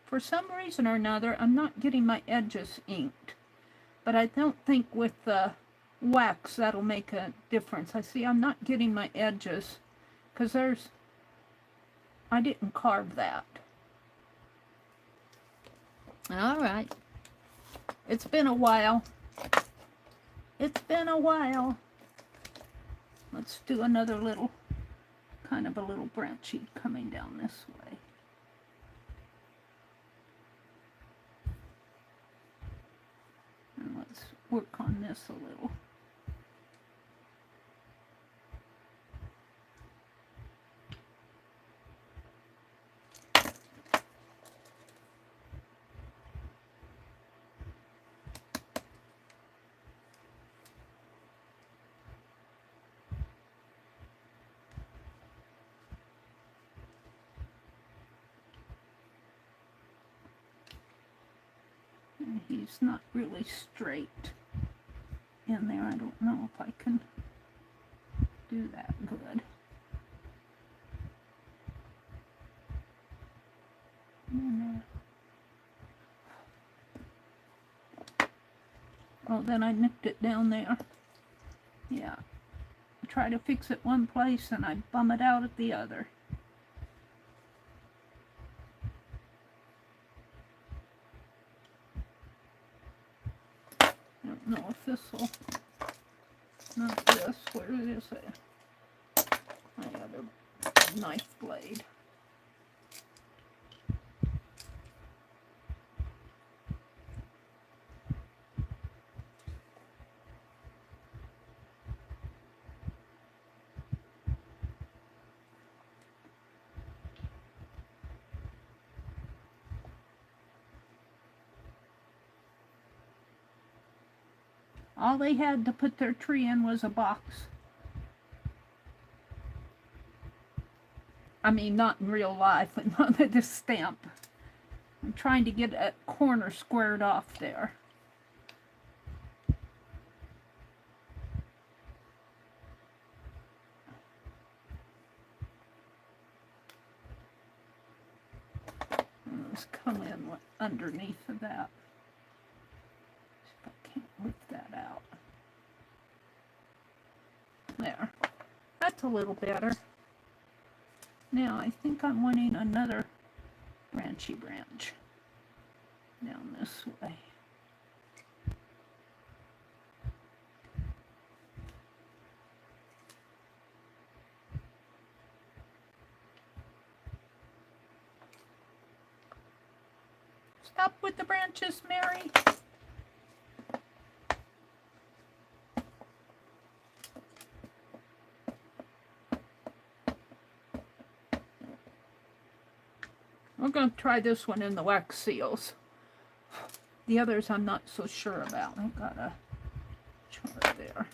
For some reason or another, I'm not getting my edges inked. But I don't think with the wax that'll make a difference. I see I'm not getting my edges because I didn't carve that. All right. It's been a while. It's been a while. Let's do another little, kind of a little branchy coming down this way. And let's work on this a little. And he's not really straight in there. I don't know if I can do that good. Oh, then I nicked it down there. Yeah. I try to fix it one place and I bum it out at the other. I don't know if this will, not this, where is it? My other knife blade. All they had to put their tree in was a box. I mean, not in real life, but not this stamp. I'm trying to get that corner squared off there. Let's come in underneath of that. Lift that out. There. That's a little better. Now I think I'm wanting another branchy branch down this way. Stop with the branches, Mary. We're going to try this one in the wax seals. The others I'm not so sure about. I've got a chart there.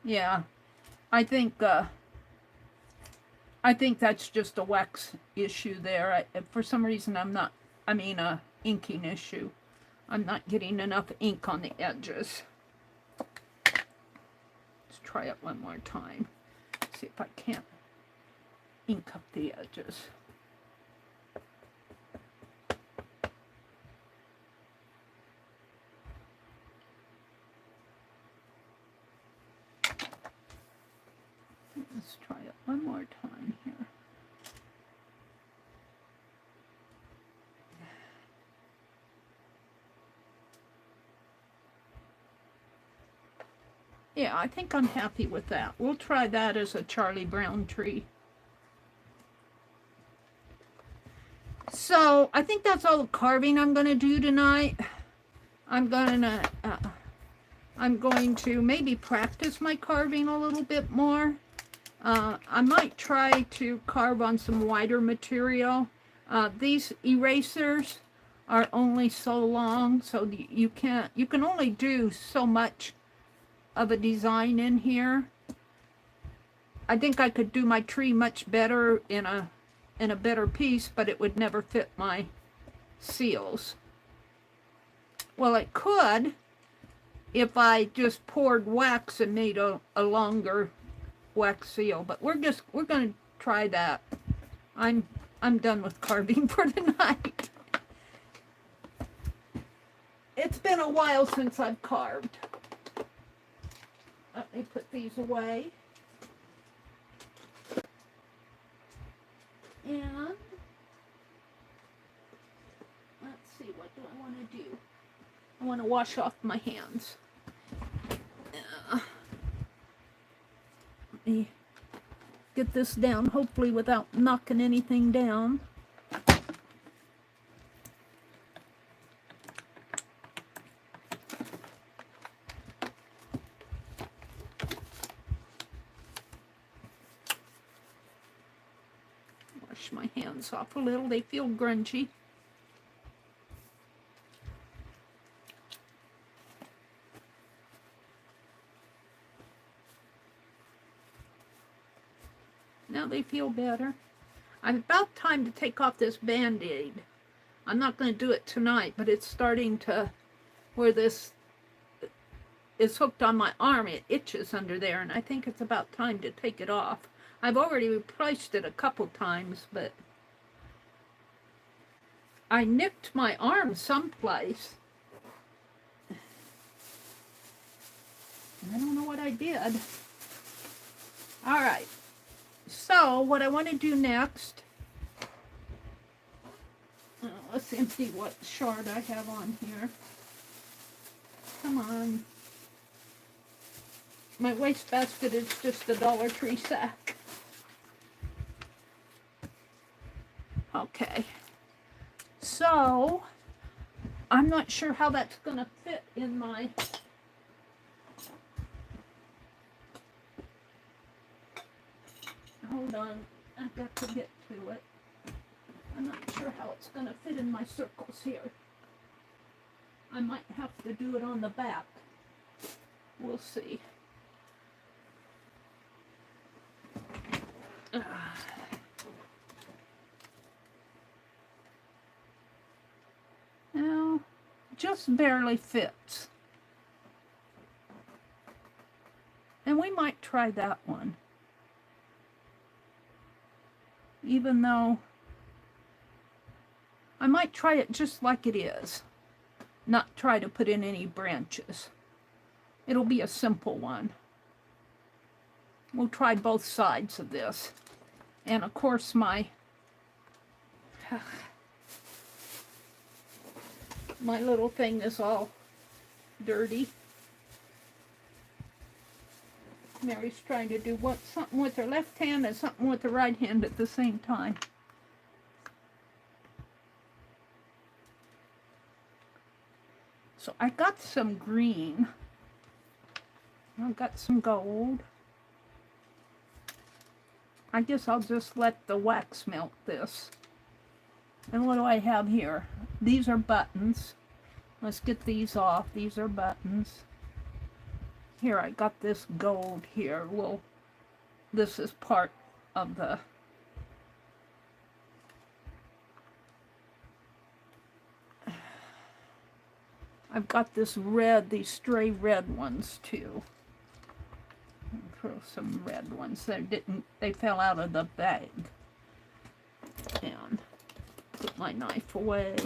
Yeah, I think that's just a wax issue there. For some reason inking issue. I'm not getting enough ink on the edges. Let's try it one more time. See if I can't ink up the edges. Let's try it one more time here. Yeah, I think I'm happy with that. We'll try that as a Charlie Brown tree. So, I think that's all the carving I'm going to do tonight. I'm going to maybe practice my carving a little bit more. I might try to carve on some wider material. These erasers are only so long, so you can only do so much of a design in here. I think I could do my tree much better in a better piece, but it would never fit my seals. Well, it could if I just poured wax and made a longer wax seal, but we're going to try that. I'm I'm done with carving for the night. It's been a while since I've carved. Let me put these away. And let's see, what do I want to do? I want to wash off my hands. Let me get this down, hopefully without knocking anything down. Wash my hands off a little, they feel grungy. Now they feel better. I'm about time to take off this Band-Aid. I'm not going to do it tonight, but it's starting to, where this is hooked on my arm, it itches under there, and I think it's about time to take it off. I've already replaced it a couple times, but I nicked my arm someplace. I don't know what I did. All right. So, what I want to do next, let's empty what shard I have on here. Come on. My wastebasket is just a Dollar Tree sack. Okay. So, I'm not sure how that's going to fit in my... Hold on, I've got to get to it. I'm not sure how it's going to fit in my circles here. I might have to do it on the back. We'll see. Now, just barely fits. And we might try that one. Even though I might try it just like it is, not try to put in any branches. It'll be a simple one. We'll try both sides of this. And of course my little thing is all dirty. Mary's trying to do something with her left hand and something with her right hand at the same time. So I got some green. I've got some gold. I guess I'll just let the wax melt this. And what do I have here? These are buttons. Let's get these off. These are buttons. Here, I got this gold here. Well, this is part of the... I've got this red, these stray red ones too. I'll throw some red ones. They fell out of the bag. And put my knife away.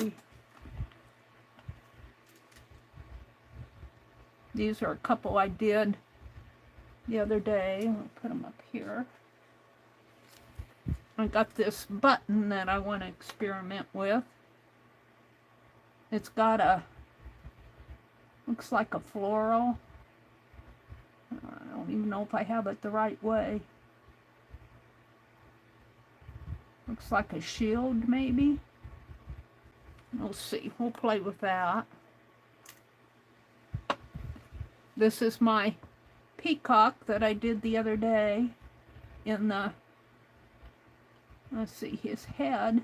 These are a couple I did the other day. I'll put them up here. I got this button that I want to experiment with. It's got a, looks like a floral. I don't even know if I have it the right way. Looks like a shield, maybe. We'll see. We'll play with that. This is my peacock that I did the other day in the, let's see, his head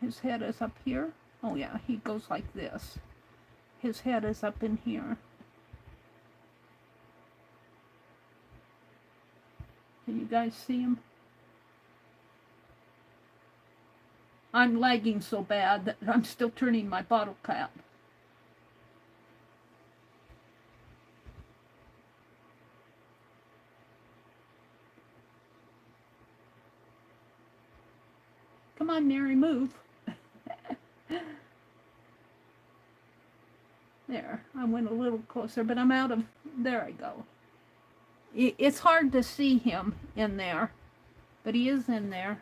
is up here. Oh yeah, he goes like this. His head is up in here. Can you guys see him? I'm lagging so bad that I'm still turning my bottle cap. Come on, Meri, move. There, I went a little closer, but I'm out of, there I go. It's hard to see him in there, but he is in there.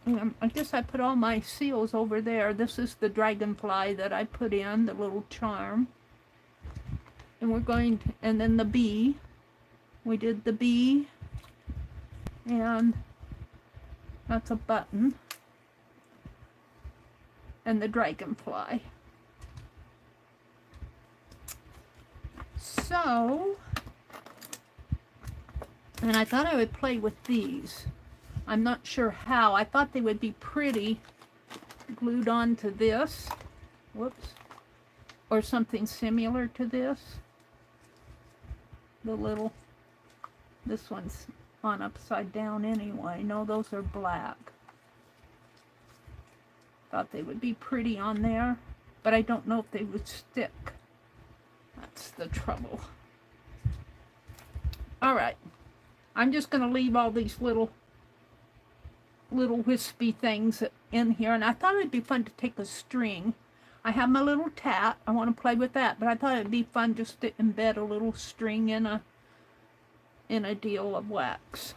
I guess I put all my seals over there. This is the dragonfly that I put in, the little charm. And we're going to, and then the bee. We did the bee, and that's a button. And the dragonfly. So, and I thought I would play with these. I'm not sure how. I thought they would be pretty glued onto this. Whoops. Or something similar to this. The little, this one's on upside down anyway. No, those are black. Thought they would be pretty on there, but I don't know if they would stick. That's the trouble. All right. I'm just going to leave all these little wispy things in here, and I thought it'd be fun to take a string. I have my little tat. I want to play with that, but I thought it'd be fun just to embed a little string in a deal of wax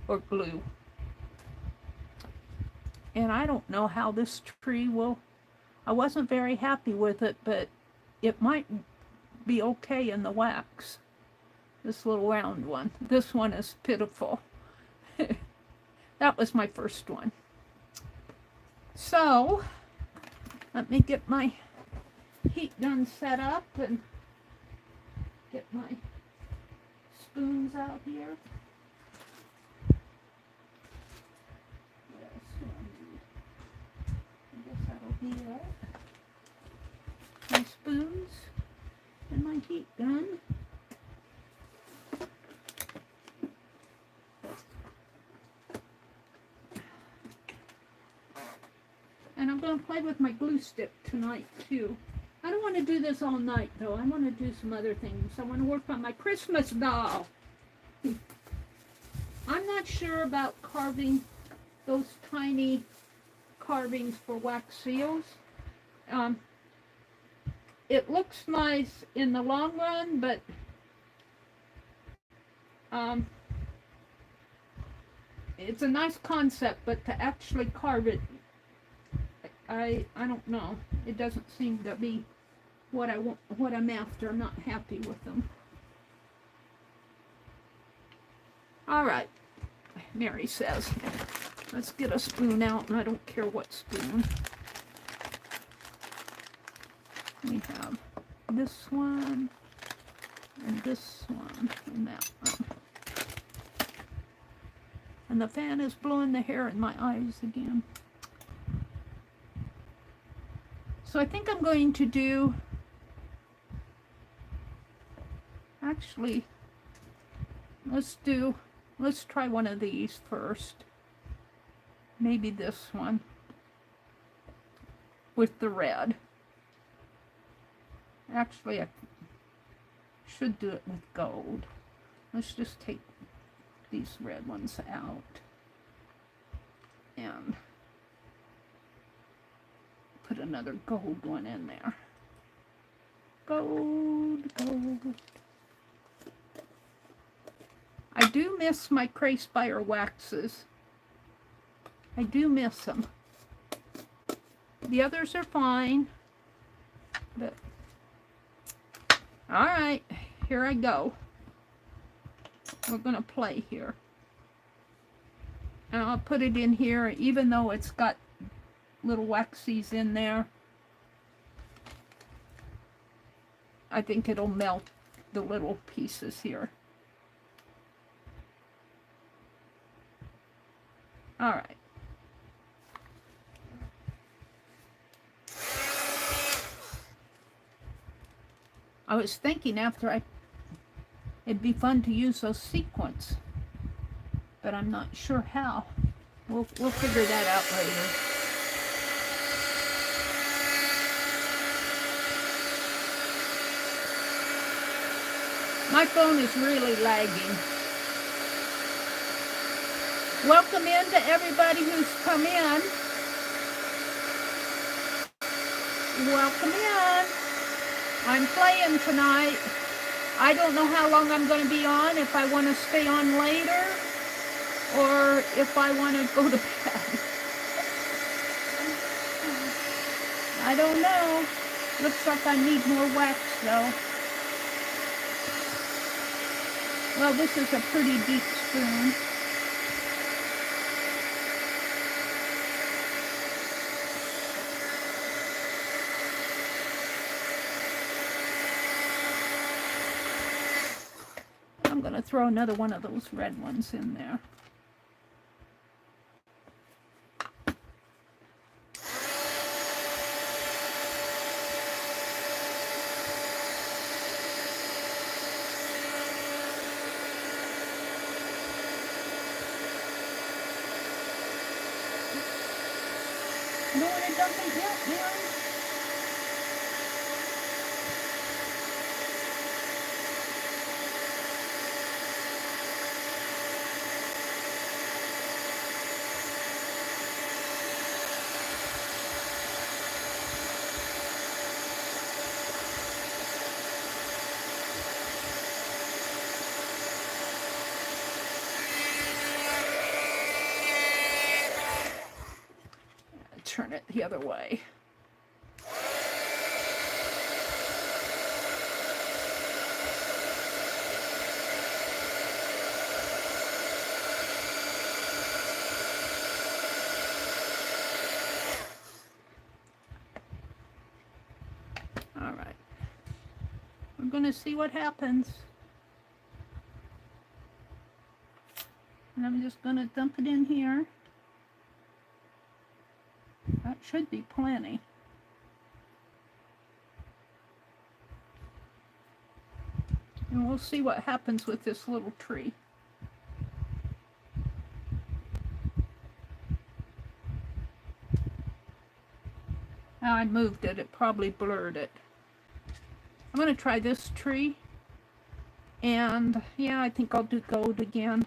or glue. And I don't know how this tree will, I wasn't very happy with it, but it might be okay in the wax. This little round one. This one is pitiful. That was my first one. So, let me get my heat gun set up and get my spoons out here. What else do I need? I guess that'll be it. My spoons and my heat gun. And I'm going to play with my glue stick tonight, too. I don't want to do this all night, though. I want to do some other things. I want to work on my Christmas doll. I'm not sure about carving those tiny carvings for wax seals. It looks nice in the long run, but it's a nice concept, but to actually carve it, I don't know. It doesn't seem to be what I want, what I'm after. I'm not happy with them. All right, Meri says, let's get a spoon out, and I don't care what spoon. We have this one, and this one, and that one. And the fan is blowing the hair in my eyes again. So I think I'm going to do, actually, let's try one of these first. Maybe this one with the red. Actually, I should do it with gold. Let's just take these red ones out and put another gold one in there. Gold, gold. I do miss my Crayspire waxes. I do miss them. The others are fine, but all right, here I go. We're going to play here. And I'll put it in here, even though it's got little waxies in there. I think it'll melt the little pieces here. All right. I was thinking after it'd be fun to use those sequins, but I'm not sure how. We'll figure that out later. My phone is really lagging. Welcome in to everybody who's come in. Welcome in. I'm playing tonight. I don't know how long I'm going to be on, if I want to stay on later or if I want to go to bed. I don't know. Looks like I need more wax though. Well, this is a pretty deep spoon. I'm going to throw another one of those red ones in there. You don't want to dump it yet, Mary? Turn it the other way. All right. We're going to see what happens. And I'm just going to dump it in here. That should be plenty. And we'll see what happens with this little tree. Now I moved it, it probably blurred it. I'm going to try this tree. And yeah, I think I'll do gold again.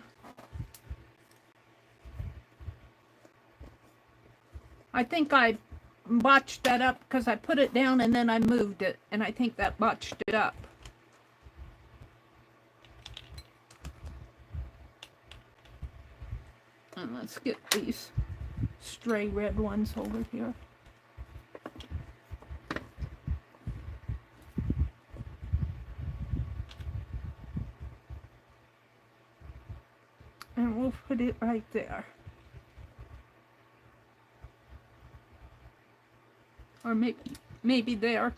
I think I botched that up because I put it down and then I moved it, and I think that botched it up. And let's get these stray red ones over here. And we'll put it right there. Or maybe there.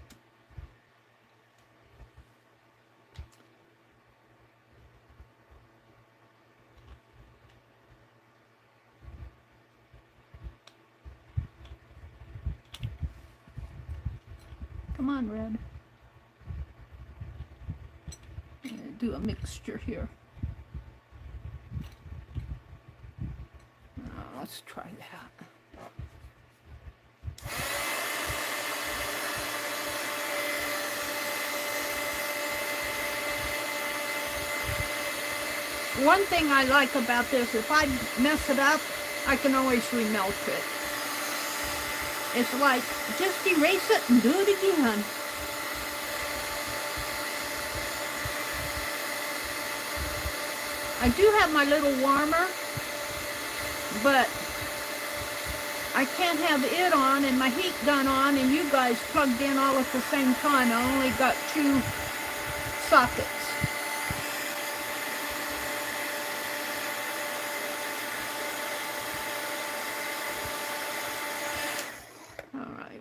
Come on, red. I'm gonna do a mixture here. Let's try that. One thing I like about this, if I mess it up, I can always remelt it. It's like, just erase it and do it again. I do have my little warmer, but I can't have it on and my heat gun on and you guys plugged in all at the same time. I only got 2 sockets.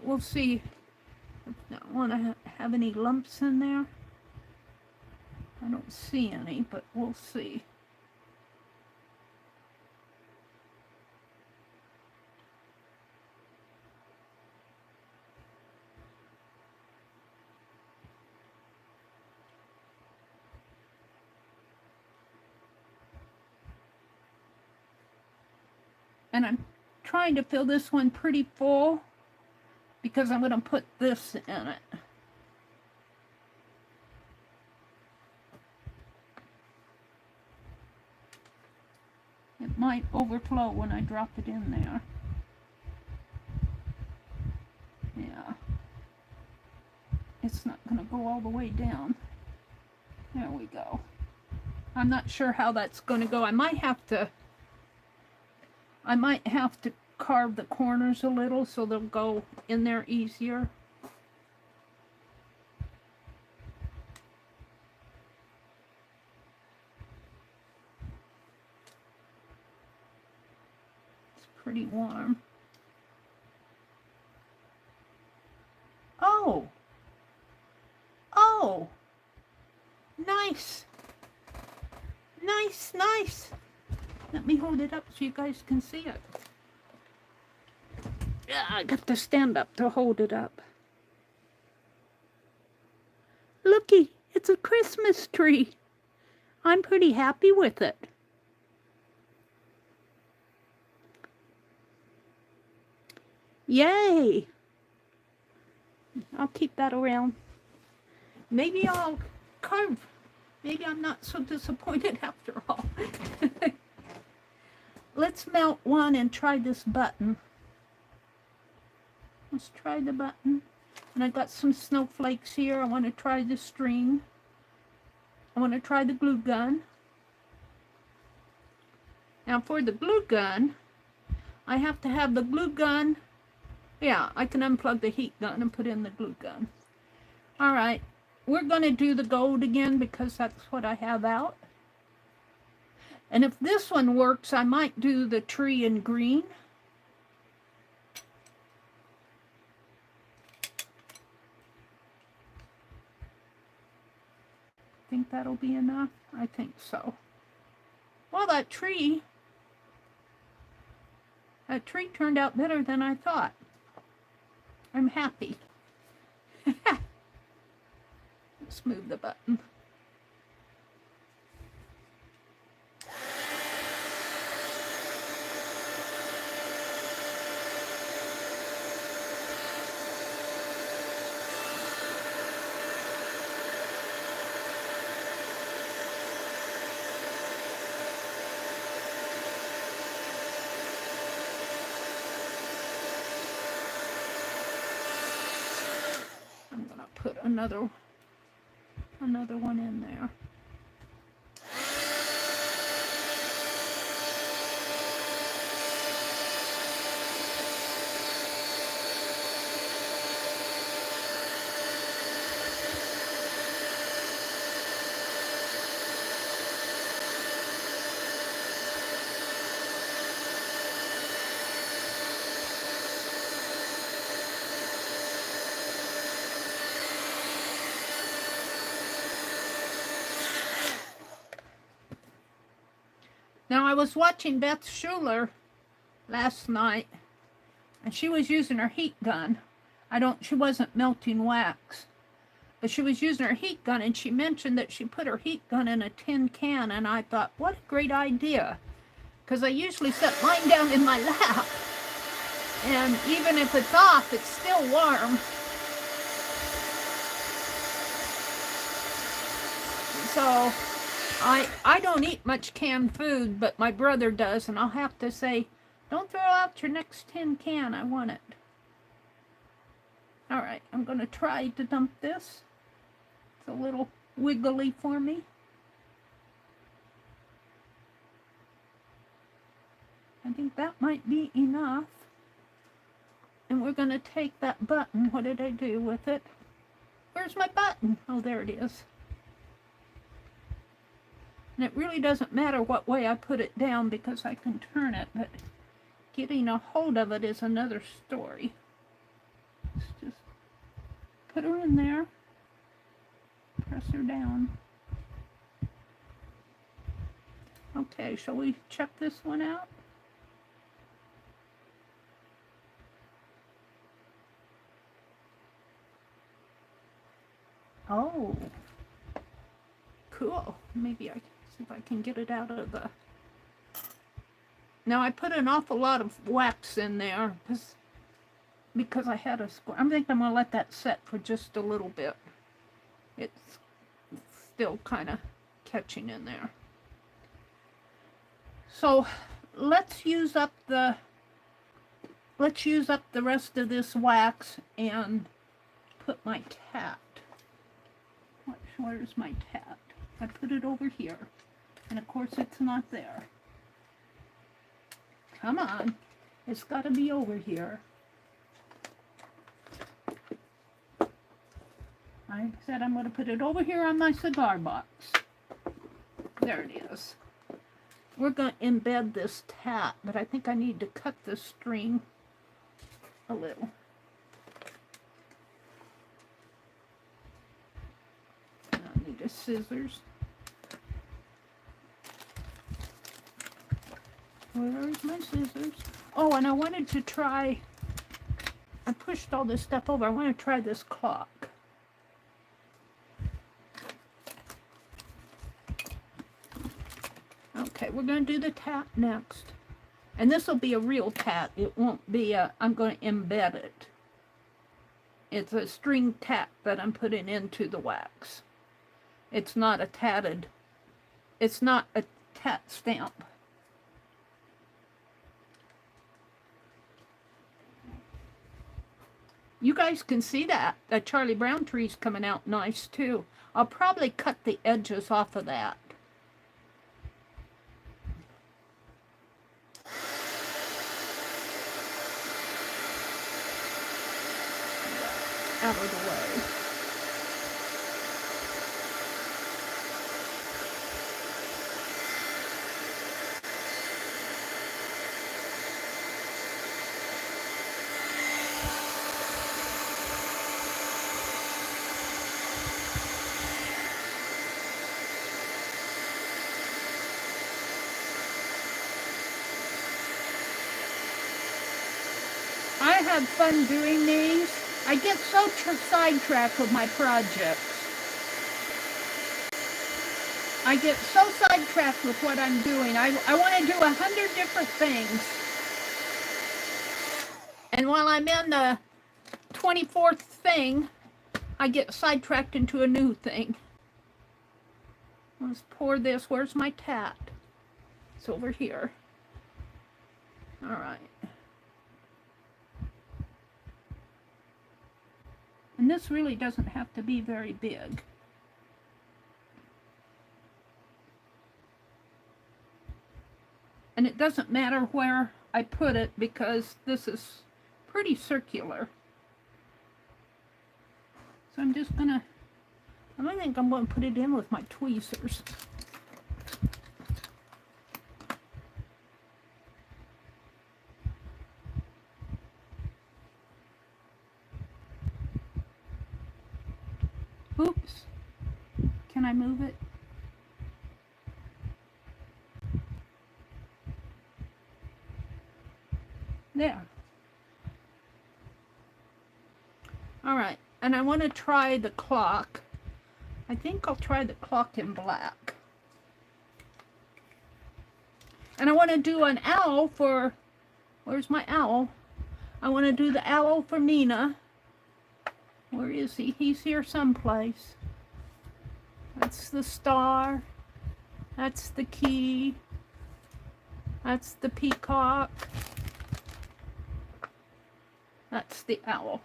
We'll see. I don't want to have any lumps in there. I don't see any, but we'll see. And I'm trying to fill this one pretty full, because I'm going to put this in it. And might overflow when I drop it in there. Yeah. It's not going to go all the way down. There we go. I'm not sure how that's going to go. I might have to carve the corners a little so they'll go in there easier. It's pretty warm. Oh! Oh! Nice! Nice, nice! Let me hold it up so you guys can see it. Yeah, I got to stand up to hold it up. Looky, it's a Christmas tree. I'm pretty happy with it. Yay! I'll keep that around. Maybe I'll carve. Maybe I'm not so disappointed after all. Let's melt one and try this button. Let's try the button. And I got some snowflakes here. I want to try the string. I want to try the glue gun. Now for the glue gun, I have to have the glue gun. Yeah, I can unplug the heat gun and put in the glue gun. All right, we're going to do the gold again because that's what I have out. And if this one works, I might do the tree in green. Think that'll be enough? I think so. Well, that tree turned out better than I thought. I'm happy. Let's move the button. Put another one in there. Now, I was watching Beth Schuler last night, and she was using her heat gun. She wasn't melting wax, but she was using her heat gun, and she mentioned that she put her heat gun in a tin can, and I thought, what a great idea, because I usually set mine down in my lap, and even if it's off, it's still warm. So I don't eat much canned food, but my brother does, and I'll have to say, don't throw out your next tin can. I want it. All right, I'm going to try to dump this. It's a little wiggly for me. I think that might be enough. And we're going to take that button. What did I do with it? Where's my button? Oh, there it is. And it really doesn't matter what way I put it down because I can turn it, but getting a hold of it is another story. Let's just put her in there, press her down. Okay, shall we check this one out? Oh, cool. Maybe I can see if I can get it out of the... Now, I put an awful lot of wax in there because I had a square. I think I'm going to let that set for just a little bit. It's still kind of catching in there. So, let's use up the rest of this wax and put my tat. Where's my tat? I put it over here. And of course it's not there. Come on. It's got to be over here. I said I'm going to put it over here on my cigar box. There it is. We're going to embed this tat, but I think I need to cut the string a little. I need a scissors. Where's my scissors? Oh, and I wanted to try, I pushed all this stuff over. I want to try this clock. Okay, we're going to do the tat next. And this will be a real tat. It won't be a, I'm going to embed it. It's a string tat that I'm putting into the wax. It's not a tatted, it's not a tat stamp. You guys can see that. That Charlie Brown tree's coming out nice too. I'll probably cut the edges off of that. Out of the way. I have fun doing these. I get so sidetracked with my projects. I get so sidetracked with what I'm doing. I want to do 100 different things. And while I'm in the 24th thing, I get sidetracked into a new thing. Let's pour this. Where's my tat? It's over here. All right. And this really doesn't have to be very big. And it doesn't matter where I put it because this is pretty circular. So I'm just gonna, I think I'm gonna put it in with my tweezers. Oops. Can I move it? There. All right. And I want to try the clock. I think I'll try the clock in black. And I want to do an owl for, where's my owl? I want to do the owl for Nina. Where is he? He's here someplace. That's the star. That's the key. That's the peacock. That's the owl.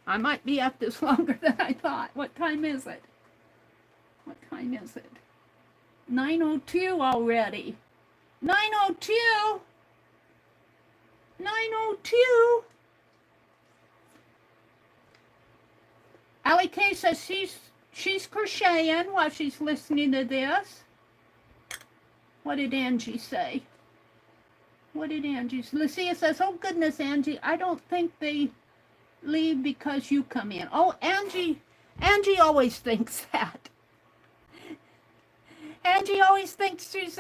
I might be at this longer than I thought. What time is it? What time is it? 9:02 already. 9:02? 9:02? Allie Kay says she's crocheting while she's listening to this. What did Angie say? What did Angie say? Lucia says, oh goodness, Angie, I don't think they leave because you come in. Oh, Angie always thinks that. Angie always thinks she's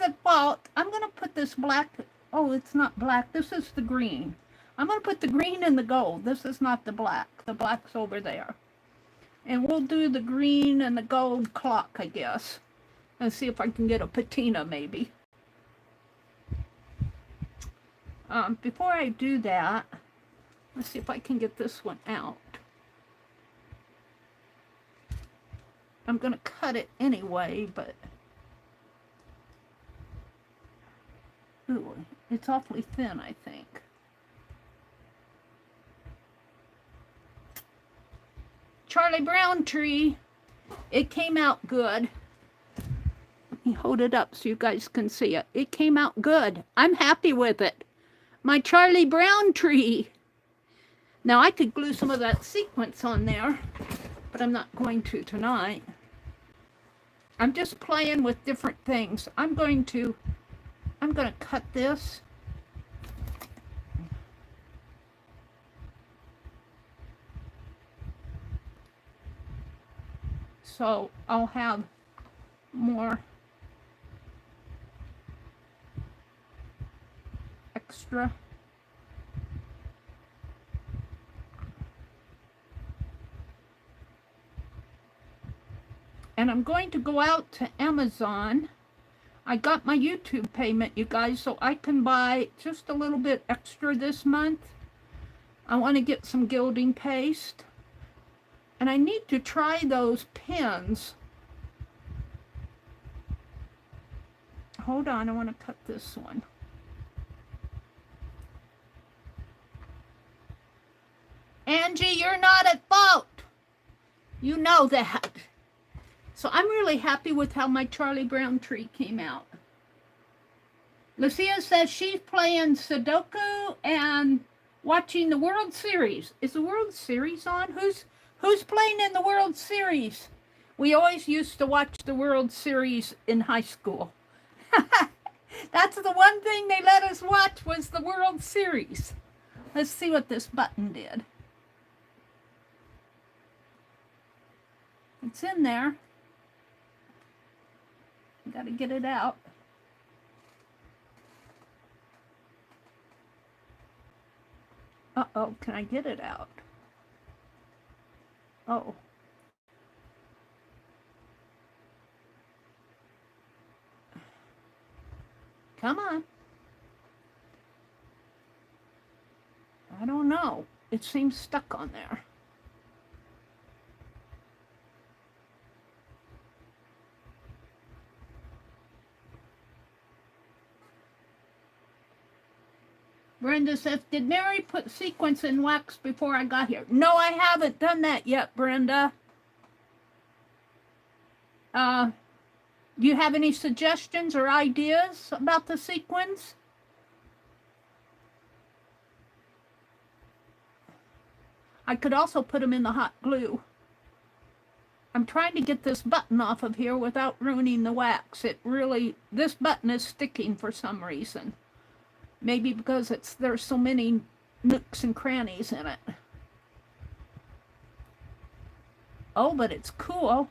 at fault. I'm going to put this black, oh, it's not black. This is the green. I'm going to put the green in the gold. This is not the black. The black's over there. And we'll do the green and the gold clock, I guess. And see if I can get a patina, maybe. Before I do that, let's see if I can get this one out. I'm going to cut it anyway, but It's awfully thin, I think. Charlie Brown tree. It came out good. Let me hold it up so you guys can see it. It came out good. I'm happy with it. My Charlie Brown tree. Now I could glue some of that sequence on there, but I'm not going to tonight. I'm just playing with different things. I'm going to cut this. So I'll have more extra. And I'm going to go out to Amazon. I got my YouTube payment, you guys, so I can buy just a little bit extra this month. I want to get some gilding paste. And I need to try those pins. Hold on, I want to cut this one. Angie, you're not at fault. You know that. So I'm really happy with how my Charlie Brown tree came out. Lucia says she's playing Sudoku and watching the World Series. Is the World Series on? Who's playing in the World Series? We always used to watch the World Series in high school. That's the one thing they let us watch was the World Series. Let's see what this button did. It's in there. Got to get it out. Uh-oh, can I get it out? Oh. Come on. I don't know. It seems stuck on there. Brenda says, did Meri put sequins in wax before I got here? No, I haven't done that yet, Brenda. Do you have any suggestions or ideas about the sequins? I could also put them in the hot glue. I'm trying to get this button off of here without ruining the wax. This button is sticking for some reason. Maybe because there's so many nooks and crannies in it. Oh, but it's cool.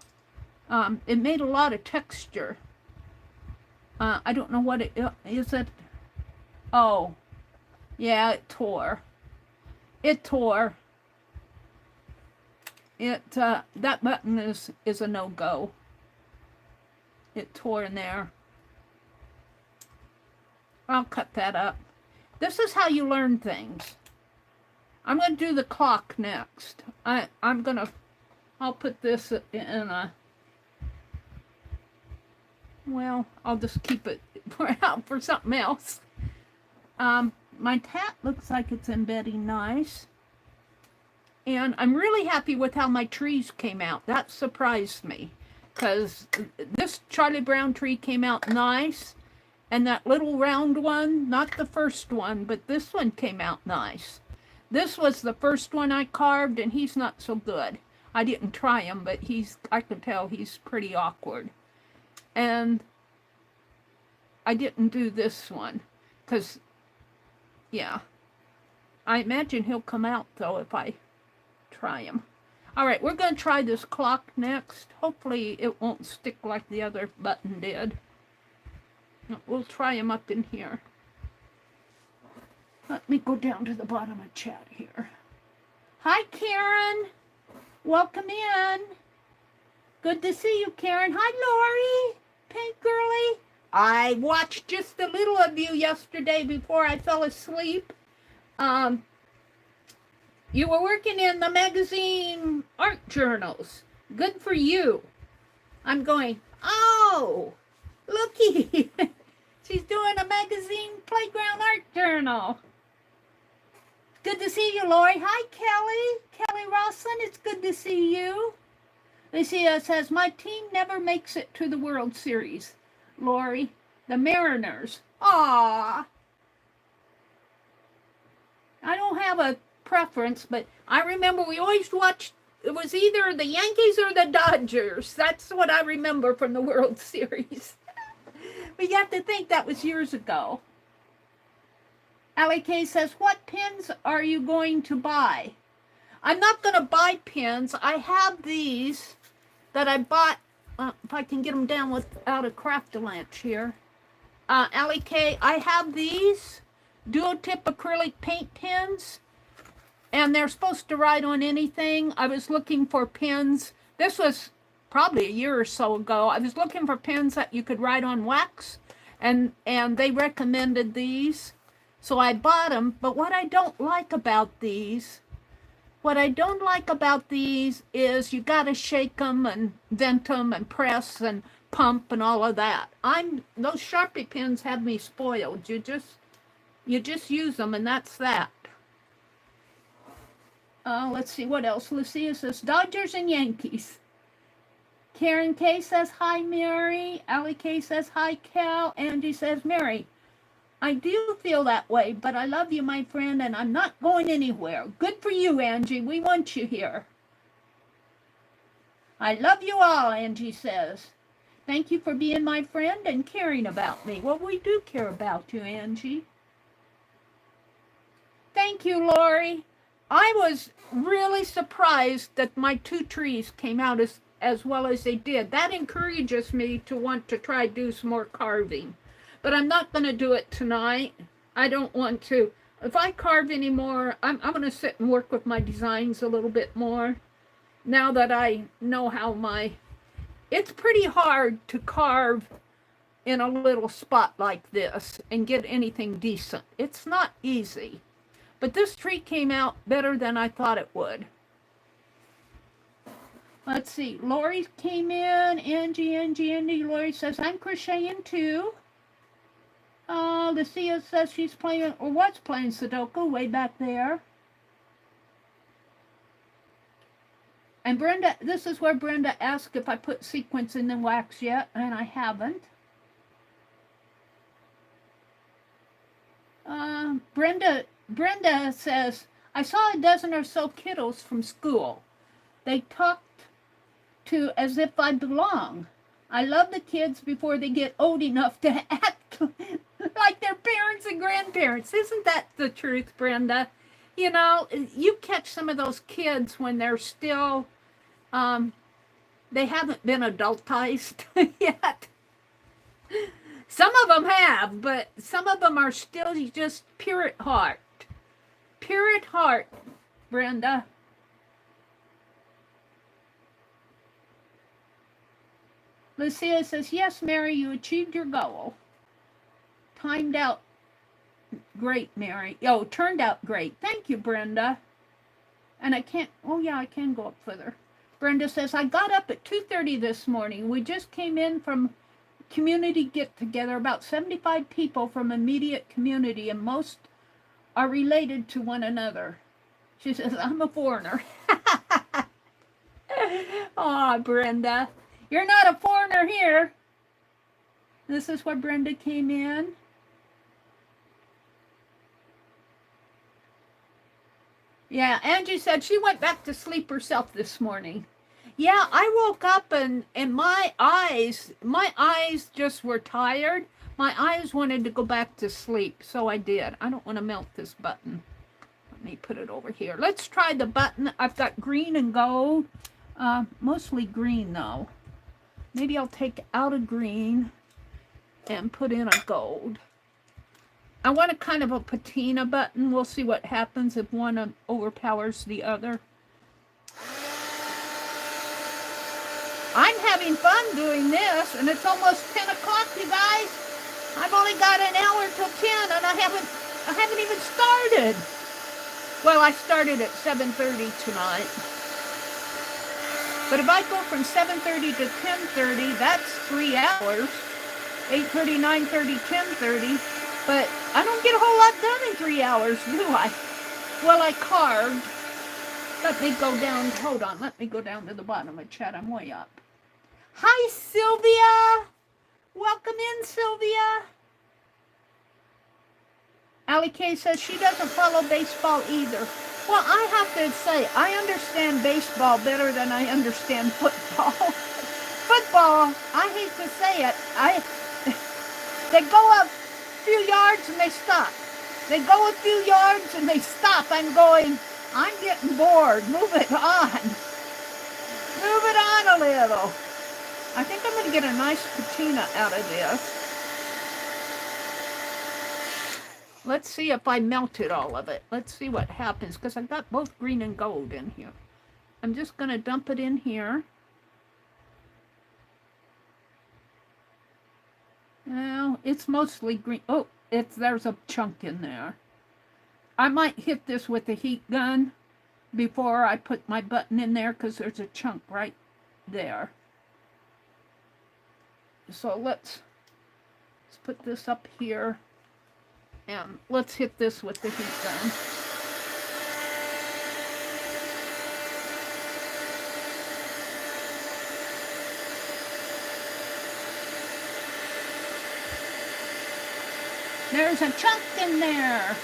It made a lot of texture. I don't know what it is. It. Oh, yeah, it tore. It tore. That button is a no-go. It tore in there. I'll cut that up. This is how you learn things. I'm going to do the clock next. I'll put this in a, well, I'll just keep it for something else. My hat looks like it's embedding nice. And I'm really happy with how my trees came out. That surprised me. Because this Charlie Brown tree came out nice. And that little round one, not the first one, but this one came out nice. This was the first one I carved, and he's not so good. I didn't try him, but I could tell he's pretty awkward. And I didn't do this one, because, yeah. I imagine he'll come out, though, if I try him. All right, we're going to try this clock next. Hopefully it won't stick like the other button did. We'll try them up in here. Let me go down to the bottom of chat here. Hi, Karen. Welcome in. Good to see you, Karen. Hi, Lori. Pink Girly. I watched just a little of you yesterday before I fell asleep. You were working in the magazine art journals. Good for you. I'm going, oh, looky. She's doing a magazine playground art journal. Good to see you, Lori. Hi, Kelly. Kelly Rawson, it's good to see you. Lucia says, my team never makes it to the World Series. Lori, the Mariners. Aww. I don't have a preference, but I remember we always watched, it was either the Yankees or the Dodgers. That's what I remember from the World Series. But you have to think that was years ago. Allie K says, what pins are you going to buy? I'm not going to buy pins. I have these that I bought, if I can get them down without a craft-a-lanch here. Allie K, I have these dual-tip acrylic paint pins, and they're supposed to write on anything. I was looking for pins. This was probably a year or so ago. I was looking for pins that you could write on wax, and they recommended these. So I bought them, but what I don't like about these is you got to shake them and vent them and press and pump and all of that. Those Sharpie pins have me spoiled. You just use them, and that's that. Let's see what else. Lucia says Dodgers and Yankees. Karen K says hi, Mary. Allie K says hi, Cal. Angie says Mary, I do feel that way, but I love you, my friend, and I'm not going anywhere. Good for you, Angie. We want you here. I love you all, Angie says. Thank you for being my friend and caring about me. Well, we do care about you, Angie. Thank you, Lori. I was really surprised that my 2 trees came out as well as they did. That encourages me to want to try do some more carving. But I'm not going to do it tonight. I don't want to. If I carve anymore, I'm going to sit and work with my designs a little bit more. Now that I know how it's pretty hard to carve in a little spot like this and get anything decent. It's not easy. But this tree came out better than I thought it would. Let's see. Lori came in. Angie. Lori says, I'm crocheting too. Lucia says she's playing, or was playing Sudoku way back there. And Brenda, this is where Brenda asked if I put sequins in the wax yet, and I haven't. Brenda says, I saw a dozen or so kiddos from school. They talked to as if I belong. I love the kids before they get old enough to act like their parents and grandparents. Isn't that the truth, Brenda? You know, you catch some of those kids when they're still, they haven't been adultized yet. Some of them have, but some of them are still just pure at heart. Pure at heart, Brenda. Lucia says, yes, Mary, you achieved your goal. Timed out great, Mary. Oh, turned out great. Thank you, Brenda. And I can't, oh yeah, I can go up further. Brenda says, I got up at 2:30 this morning. We just came in from community get-together, about 75 people from immediate community, and most are related to one another. She says, I'm a foreigner. Aw, Brenda. You're not a foreigner here. This is where Brenda came in. Yeah, Angie said she went back to sleep herself this morning. Yeah, I woke up and my eyes just were tired. My eyes wanted to go back to sleep, so I did. I don't want to melt this button. Let me put it over here. Let's try the button. I've got green and gold. Mostly green, though. Maybe I'll take out a green and put in a gold. I want a kind of a patina button. We'll see what happens if one overpowers the other. I'm having fun doing this, and it's almost 10 o'clock, you guys. I've only got an hour till 10, and I haven't even started. Well, I started at 7:30 tonight. But if I go from 7:30 to 10:30, that's 3 hours. 8:30, 9:30, 10:30. But I don't get a whole lot done in 3 hours, do I? Well, I carved. Let me go down. Hold on. Let me go down to the bottom of chat. I'm way up. Hi, Sylvia. Welcome in, Sylvia. Allie Kay says she doesn't follow baseball either. Well, I have to say, I understand baseball better than I understand football. Football, I hate to say it, they go a few yards and they stop. They go a few yards and they stop. I'm getting bored. Move it on. Move it on a little. I think I'm going to get a nice patina out of this. Let's see if I melted all of it. Let's see what happens, because I've got both green and gold in here. I'm just going to dump it in here. Now, it's mostly green. Oh, there's a chunk in there. I might hit this with the heat gun before I put my button in there, because there's a chunk right there. So let's put this up here. And let's hit this with the heat gun. There's a chunk in there.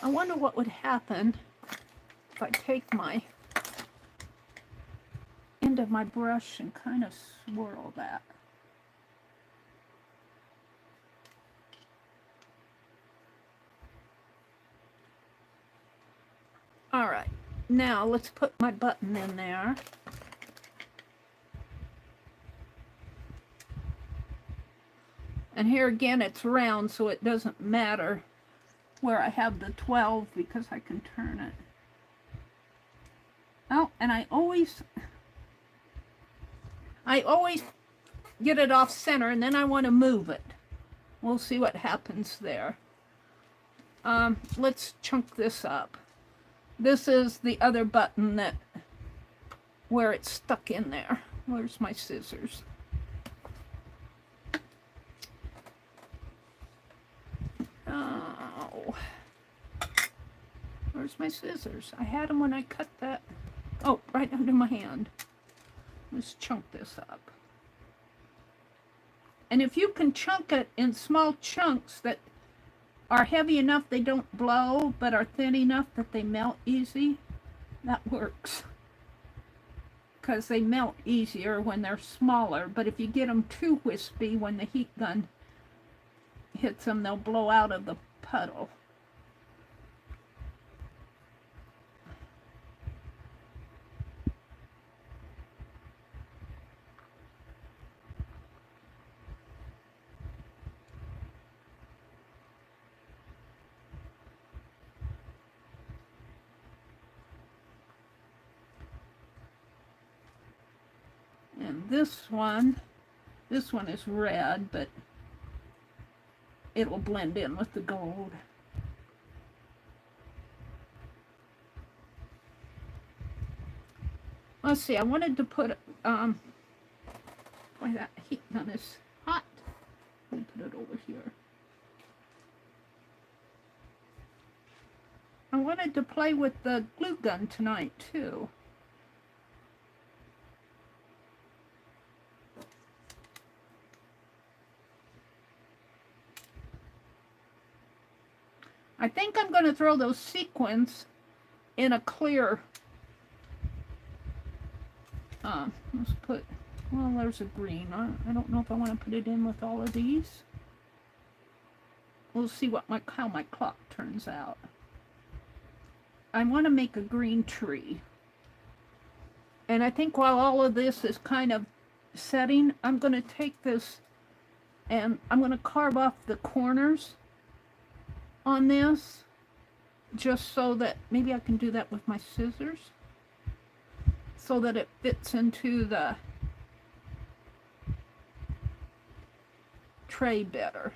I wonder what would happen if I take my end of my brush and kind of swirl that. All right, now let's put my button in there. And here again, it's round, so it doesn't matter where I have the 12 because I can turn it. Oh, and I always get it off center, and then I want to move it. We'll see what happens there. Let's chunk this up. This is the other button where it's stuck in there. Where's my scissors? Oh, where's my scissors? I had them when I cut that. Oh, right under my hand. Let's chunk this up. And if you can chunk it in small chunks that are heavy enough they don't blow, but are thin enough that they melt easy, that works. Because they melt easier when they're smaller. But if you get them too wispy, when the heat gun hits them, they'll blow out of the puddle. And this one is red, but it will blend in with the gold. Let's see, I wanted to put, boy, that heat gun is hot. Let me put it over here. I wanted to play with the glue gun tonight, too. I think I'm going to throw those sequins in a clear, let's put, well, there's a green. I don't know if I want to put it in with all of these. We'll see how my clock turns out. I want to make a green tree. And I think while all of this is kind of setting, I'm going to take this and I'm going to carve off the corners on this, just so that maybe I can do that with my scissors, so that it fits into the tray better.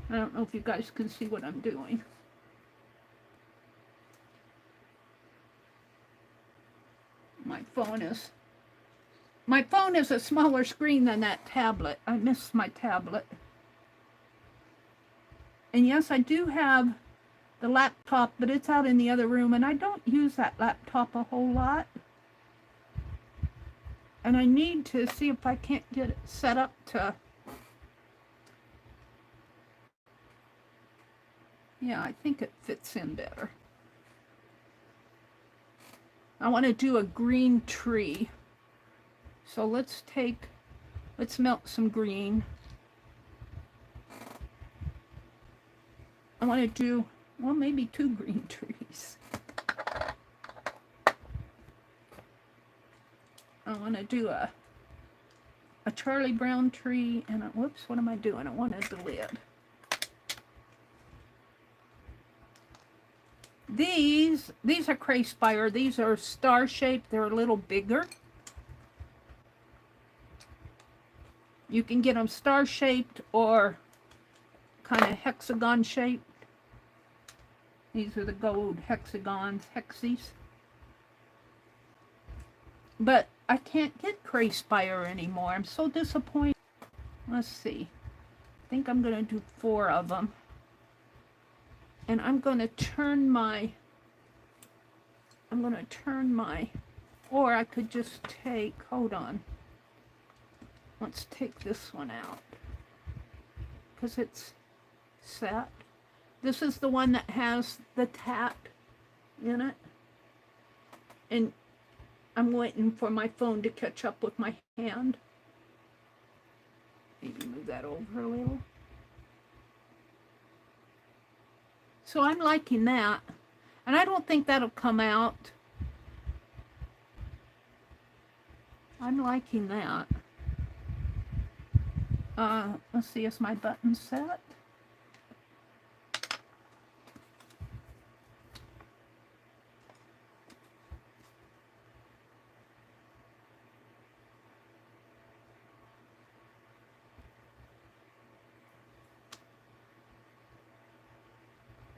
I don't know if you guys can see what I'm doing. phone is a smaller screen than that tablet. I miss my tablet. And yes, I do have the laptop, but it's out in the other room, and I don't use that laptop a whole lot. And I need to see if I can't get it set up to... Yeah, I think it fits in better. I want to do a green tree. So let's melt some green. I want to do, well, maybe 2 green trees. I want to do a Charlie Brown tree and a, whoops, what am I doing? I wanted the lid. These are Cray Spire. These are star shaped. They're a little bigger. You can get them star shaped or kind of hexagon shaped. These are the gold hexagons, hexies. But I can't get Cray Spire anymore. I'm so disappointed. Let's see. I think I'm going to do 4 of them. And I'm going to turn my, or I could just take, hold on. Let's take this one out. Because it's set. This is the one that has the tat in it. And I'm waiting for my phone to catch up with my hand. Maybe move that over a little. So I'm liking that. And I don't think that'll come out. I'm liking that. Let's see, is my button set?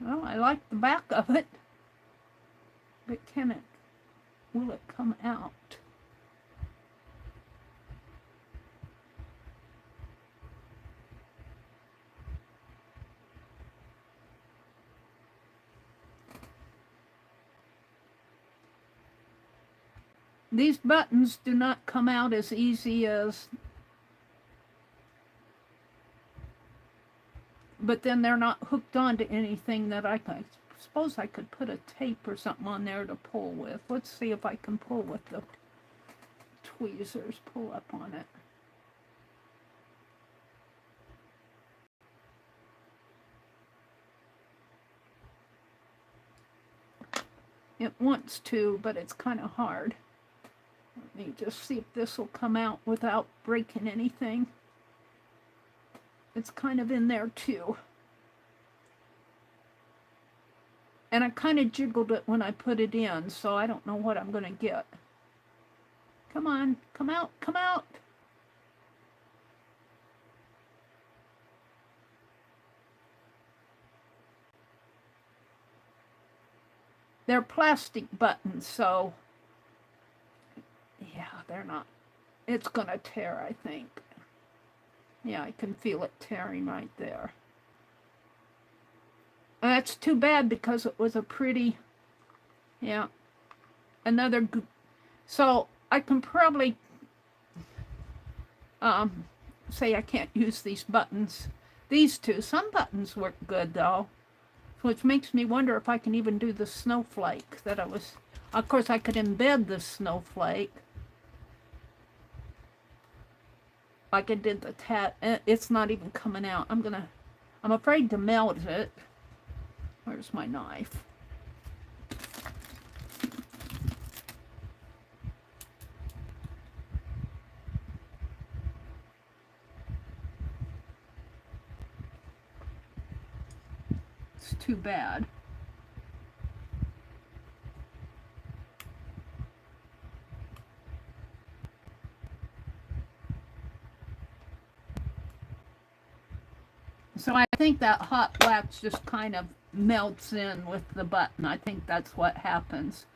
Well, I like the back of it, but will it come out? These buttons do not come out as easy as, but then they're not hooked onto anything that I suppose I could put a tape or something on there to pull with. Let's see if I can pull with the tweezers, pull up on it. It wants to, but it's kind of hard. Let me just see if this will come out without breaking anything. It's kind of in there too. And I kind of jiggled it when I put it in, so I don't know what I'm going to get. Come on, come out, come out. They're plastic buttons, so yeah, they're not. It's going to tear, I think. Yeah, I can feel it tearing right there. And that's too bad because it was a pretty, yeah, another, so I can probably say I can't use these buttons. These two, some buttons work good though, which makes me wonder if I can even do the snowflake that I was, of course I could embed the snowflake. Like I did the tat, it's not even coming out. I'm afraid to melt it. Where's my knife? It's too bad. So I think that hot wax just kind of melts in with the button. I think that's what happens.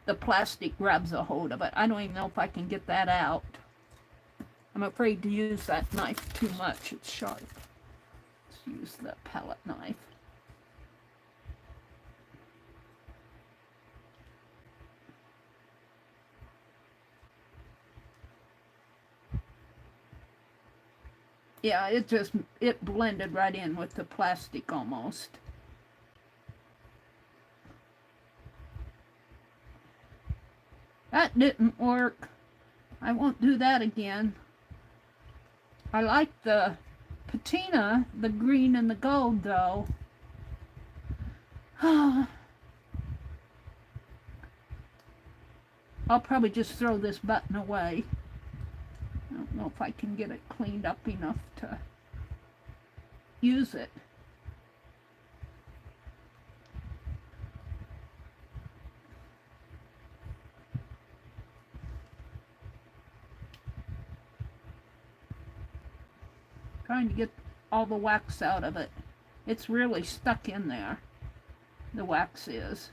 the plastic grabs a hold of it. I don't even know if I can get that out. I'm afraid to use that knife too much. It's sharp. Let's use the palette knife. Yeah, it blended right in with the plastic almost. That didn't work. I won't do that again. I like the patina, the green and the gold though. I'll probably just throw this button away. I don't know if I can get it cleaned up enough to use it. Trying to get all the wax out of it. It's really stuck in there. The wax is.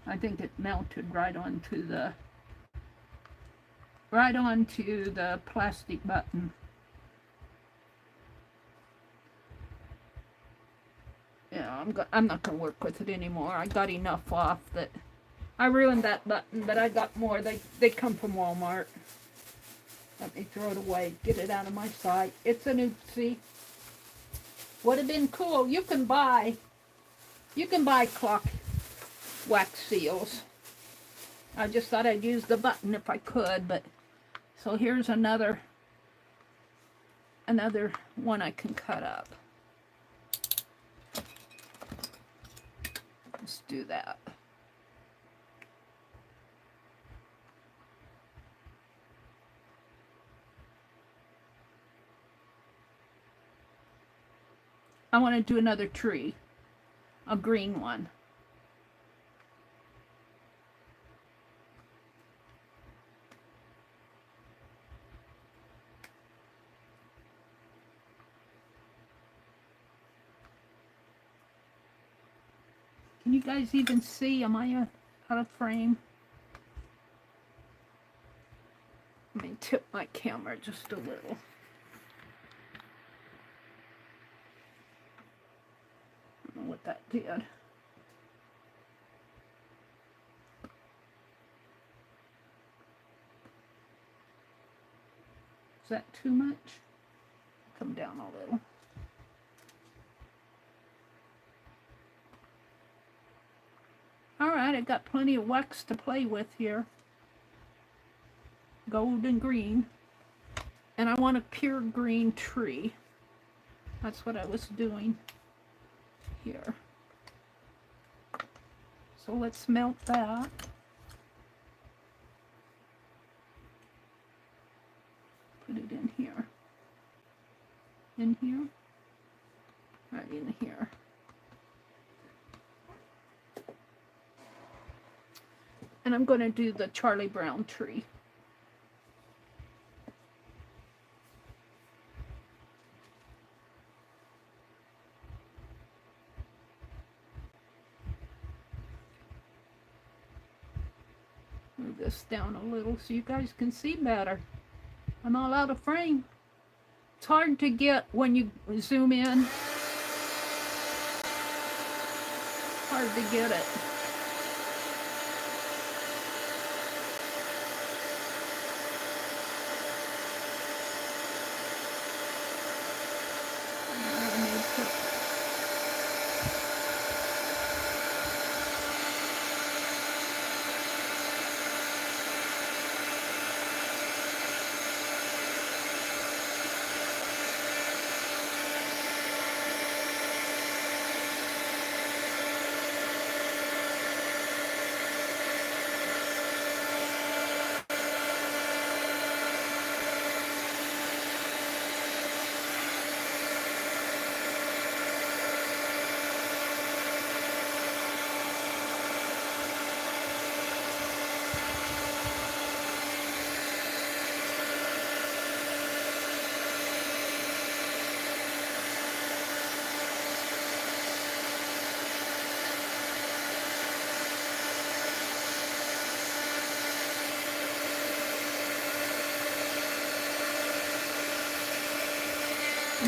I think it melted right onto the plastic button. Yeah, I'm not gonna work with it anymore. I got enough off that I ruined that button, but I got more. They come from Walmart. Let me throw it away. Get it out of my sight. It's an oopsie. Would have been cool. You can buy clock wax seals. I just thought I'd use the button if I could, but so here's another one I can cut up. Let's do that. I want to do another tree, a green one. Can you guys even see? Am I out of frame? Let me tip my camera just a little. I don't know what that did. Is that too much? Come down a little. Alright, I got plenty of wax to play with here. Gold and green. And I want a pure green tree. That's what I was doing here. So let's melt that. Put it in here. In here. Right in here. And I'm going to do the Charlie Brown tree. Move this down a little so you guys can see better. I'm all out of frame. It's hard to get when you zoom in. Hard to get it.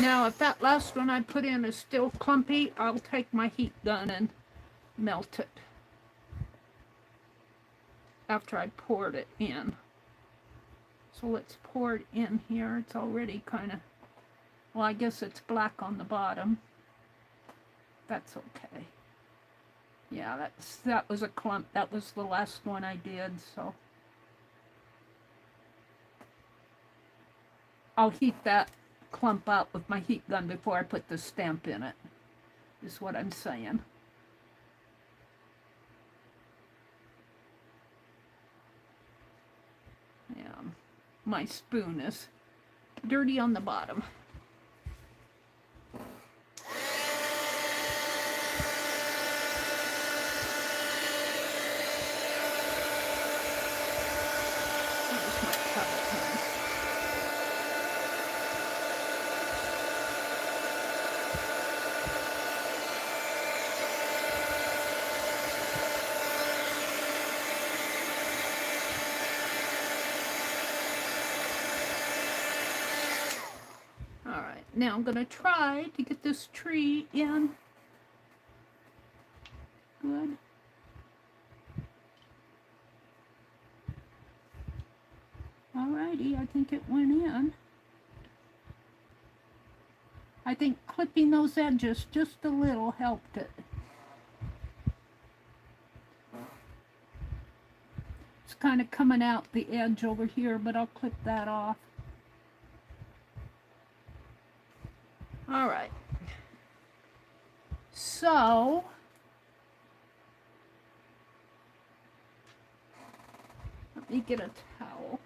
Now, if that last one I put in is still clumpy, I'll take my heat gun and melt it after I poured it in. So let's pour it in here. It's already kind of, well, I guess it's black on the bottom. That's okay. Yeah, that was a clump. That was the last one I did, so I'll heat that clump up with my heat gun before I put the stamp in it, is what I'm saying. Yeah, my spoon is dirty on the bottom. Now I'm going to try to get this tree in good. Alrighty, I think it went in. I think clipping those edges just a little helped it. It's kind of coming out the edge over here, but I'll clip that off. All right. So, let me get a towel.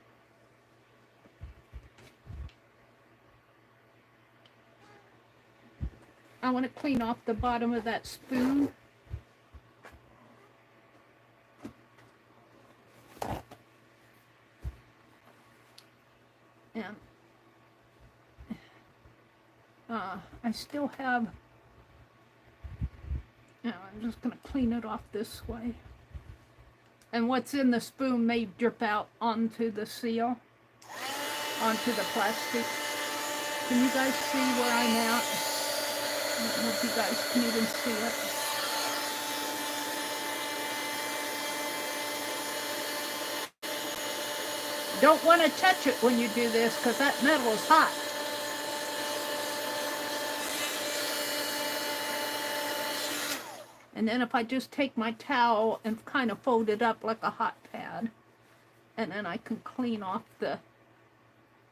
I want to clean off the bottom of that spoon. And I still have, I'm just going to clean it off this way. And what's in the spoon may drip out onto the seal, onto the plastic. Can you guys see where I'm at? I don't know if you guys can even see it. Don't want to touch it when you do this because that metal is hot. And then if I just take my towel and kind of fold it up like a hot pad, and then I can clean off the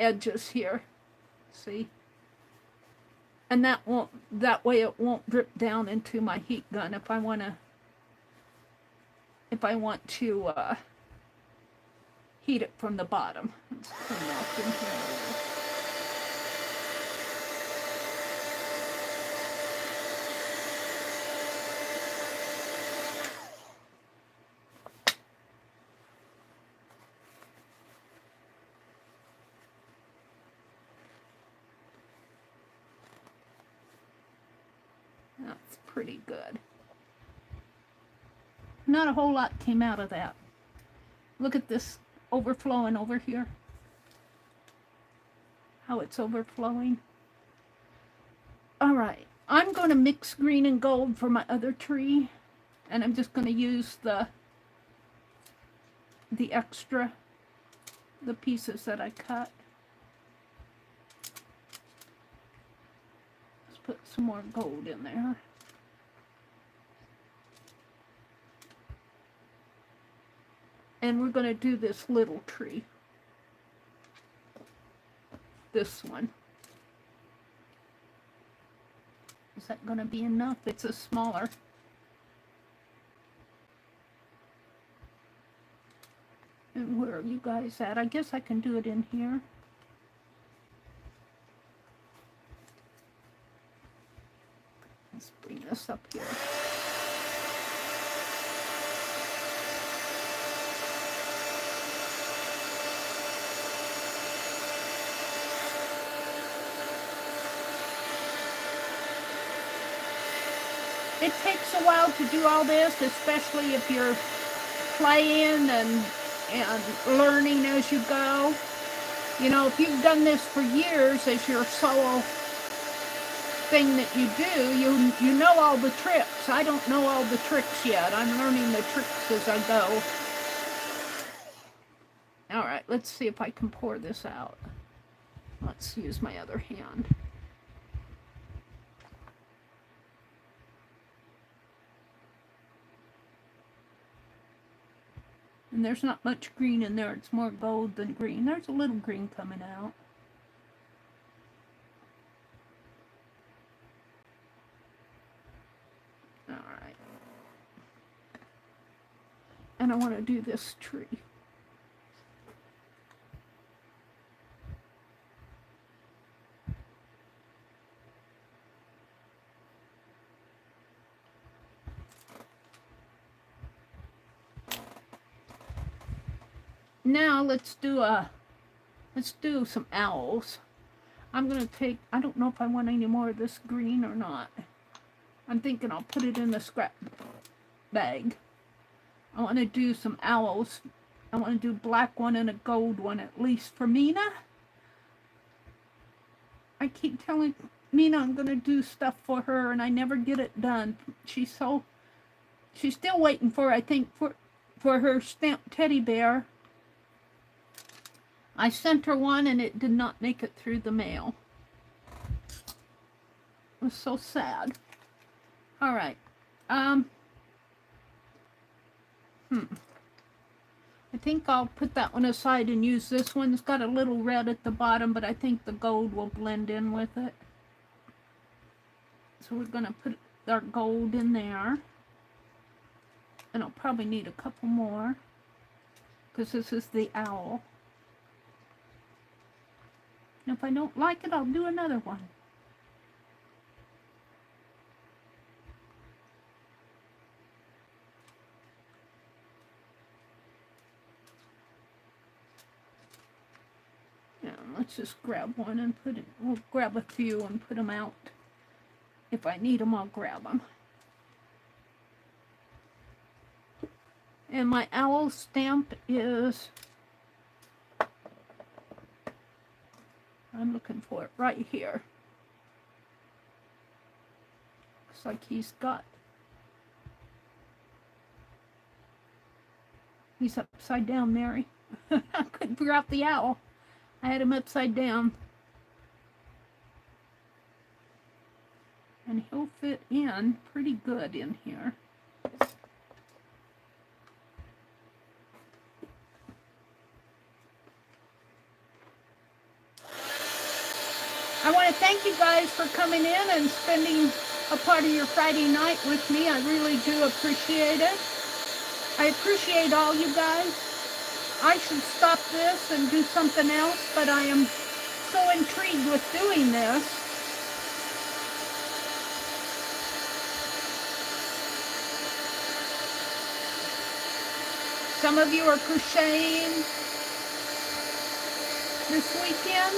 edges here. See? And that way it won't drip down into my heat gun if I want to heat it from the bottom. Let's clean off in here. That's pretty good. Not a whole lot came out of that. Look at this overflowing over here. How it's overflowing. All right, I'm going to mix green and gold for my other tree, and I'm just going to use the extra, the pieces that I cut. Let's put some more gold in there. And we're going to do this little tree. This one. Is that going to be enough? It's a smaller. And where are you guys at? I guess I can do it in here. Let's bring this up here. It takes a while to do all this, especially if you're playing and learning as you go. You know, if you've done this for years as your solo thing that you do, you know all the tricks. I don't know all the tricks yet. I'm learning the tricks as I go. All right, let's see if I can pour this out. Let's use my other hand. And there's not much green in there. It's more gold than green. There's a little green coming out. All right. And I want to do this tree. Now let's do some owls. I'm gonna take, I don't know if I want any more of this green or not. I'm thinking I'll put it in the scrap bag. I want to do some owls. I want to do a black one and a gold one at least for Mina. I keep telling Mina I'm gonna do stuff for her and I never get it done. She's still waiting for, I think, for her stamped teddy bear. I sent her one and it did not make it through the mail. It was so sad. All right. I think I'll put that one aside and use this one. It's got a little red at the bottom, but I think the gold will blend in with it. So we're going to put our gold in there. And I'll probably need a couple more because this is the owl. And if I don't like it, I'll do another one. Yeah, let's just grab one and put it, we'll grab a few and put them out. If I need them, I'll grab them. And my owl stamp is, I'm looking for it right here. Looks like he's upside down, Mary. I couldn't figure out the owl. I had him upside down. And he'll fit in pretty good in here. I want to thank you guys for coming in and spending a part of your Friday night with me. I really do appreciate it. I appreciate all you guys. I should stop this and do something else, but I am so intrigued with doing this. Some of you are crocheting this weekend,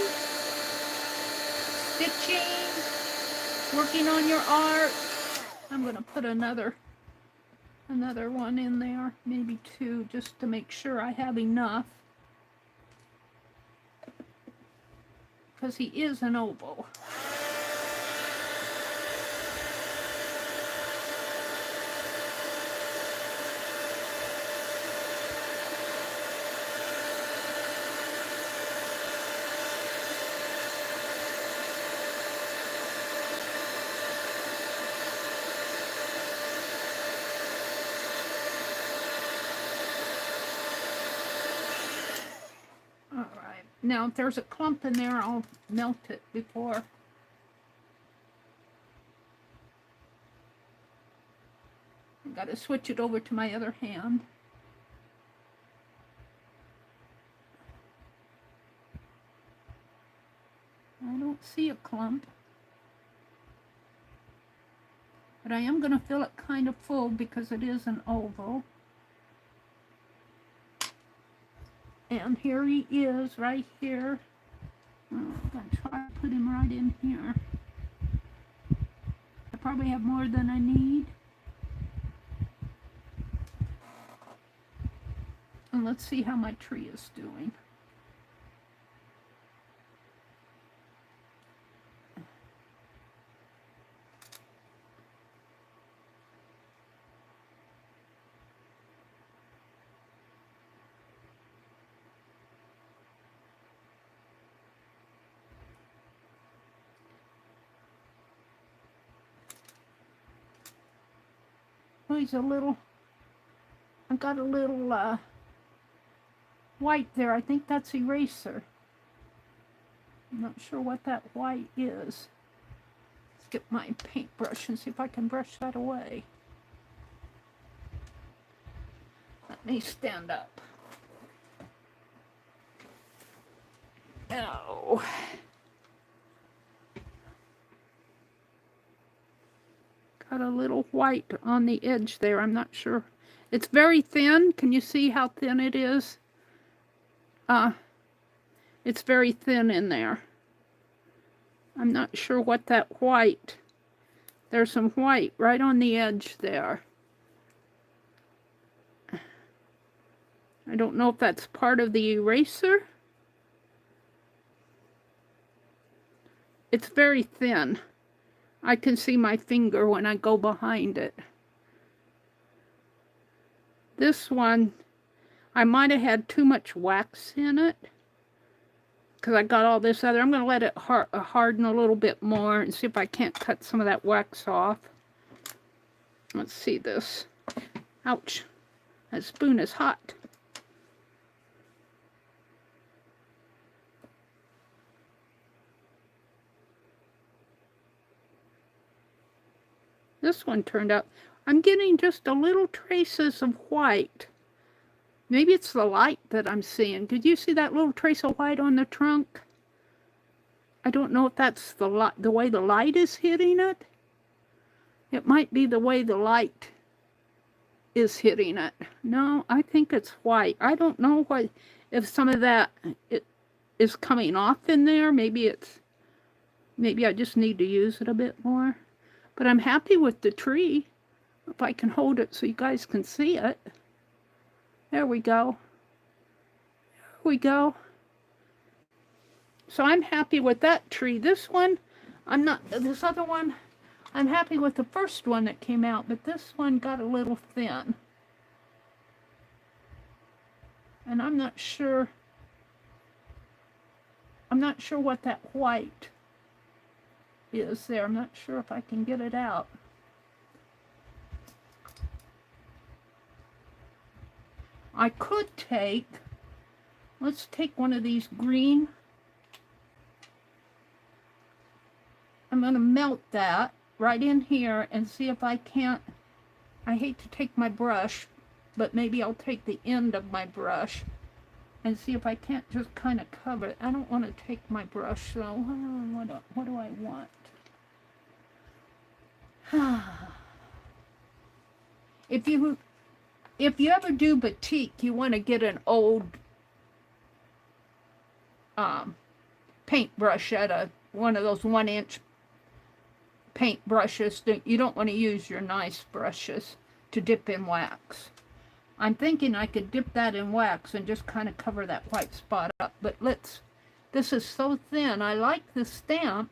stitching, working on your art. I'm going to put another one in there, maybe two, just to make sure I have enough. Because he is an oval. Now, if there's a clump in there, I'll melt it before. I've got to switch it over to my other hand. I don't see a clump. But I am going to fill it kind of full because it is an oval. And here he is, right here. I'm going to try to put him right in here. I probably have more than I need. And let's see how my tree is doing. Oh, he's a little, I got a little white there. I think that's eraser. I'm not sure what that white is. Let's get my paintbrush and see if I can brush that away. Let me stand up. Oh. Got a little white on the edge there. I'm not sure. It's very thin. Can you see how thin it is? It's very thin in there. I'm not sure what that white. There's some white right on the edge there. I don't know if that's part of the eraser. It's very thin. I can see my finger when I go behind it. This one, I might have had too much wax in it because I got all this other. I'm going to let it harden a little bit more and see if I can't cut some of that wax off. Let's see this. Ouch. That spoon is hot. This one turned out, I'm getting just a little traces of white. Maybe it's the light that I'm seeing. Did you see that little trace of white on the trunk? I don't know if that's the way the light is hitting it. It might be the way the light is hitting it. No, I think it's white. I don't know if some of that is coming off in there. Maybe I just need to use it a bit more. But I'm happy with the tree. If I can hold it so you guys can see it. There we go. There we go. So I'm happy with that tree. This one, this other one, I'm happy with the first one that came out, but this one got a little thin. And I'm not sure what that white is there. I'm not sure if I can get it out. I could let's take one of these green. I'm going to melt that right in here and see if I can't. I hate to take my brush, but maybe I'll take the end of my brush and see if I can't just kind of cover it. I don't want to take my brush, so what do I want? If you ever do batik, you want to get an old paintbrush at one of those 1-inch paint brushes. You don't want to use your nice brushes to dip in wax. I'm thinking I could dip that in wax and just kind of cover that white spot up. But this is so thin. I like the stamp.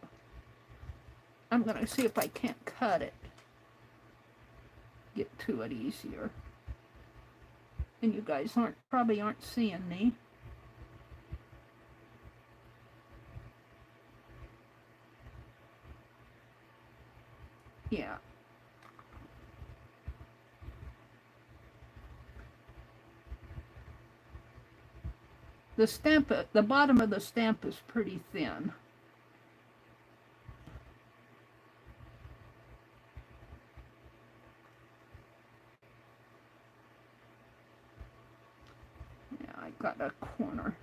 I'm going to see if I can't cut it. Get to it easier. And you guys probably aren't seeing me. Yeah. The stamp, the bottom of the stamp is pretty thin. Yeah, I got a corner.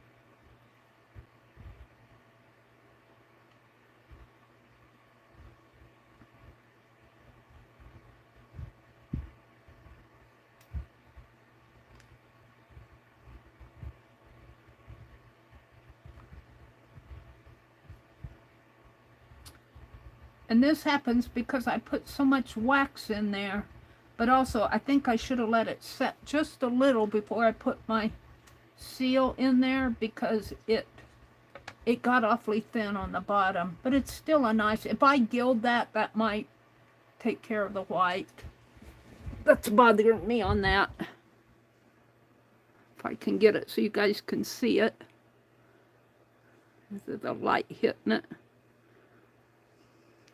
And this happens because I put so much wax in there. But also, I think I should have let it set just a little before I put my seal in there, because it got awfully thin on the bottom. But it's still a nice, if I gild that, that might take care of the white. That's bothering me on that. If I can get it so you guys can see it. This is the light hitting it.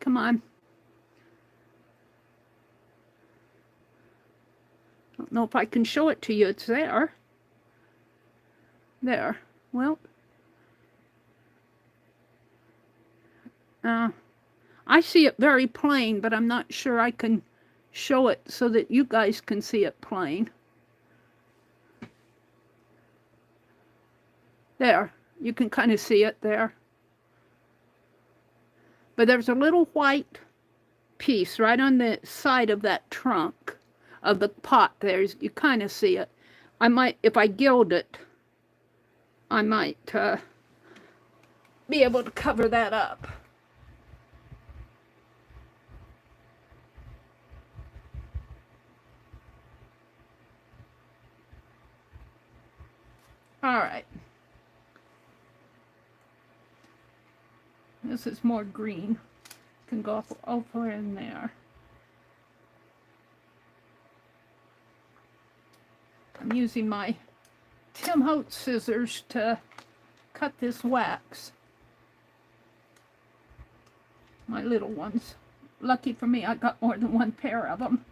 Come on. Don't know if I can show it to you. It's there. There. Well, I see it very plain, but I'm not sure I can show it so that you guys can see it plain. There. You can kind of see it there. But there's a little white piece right on the side of that trunk of the pot. There's, you kind of see it. I might, if I gild it, I might be able to cover that up. All right. This is more green. Can go over in there. I'm using my Tim Holtz scissors to cut this wax. My little ones. Lucky for me, I got more than one pair of them,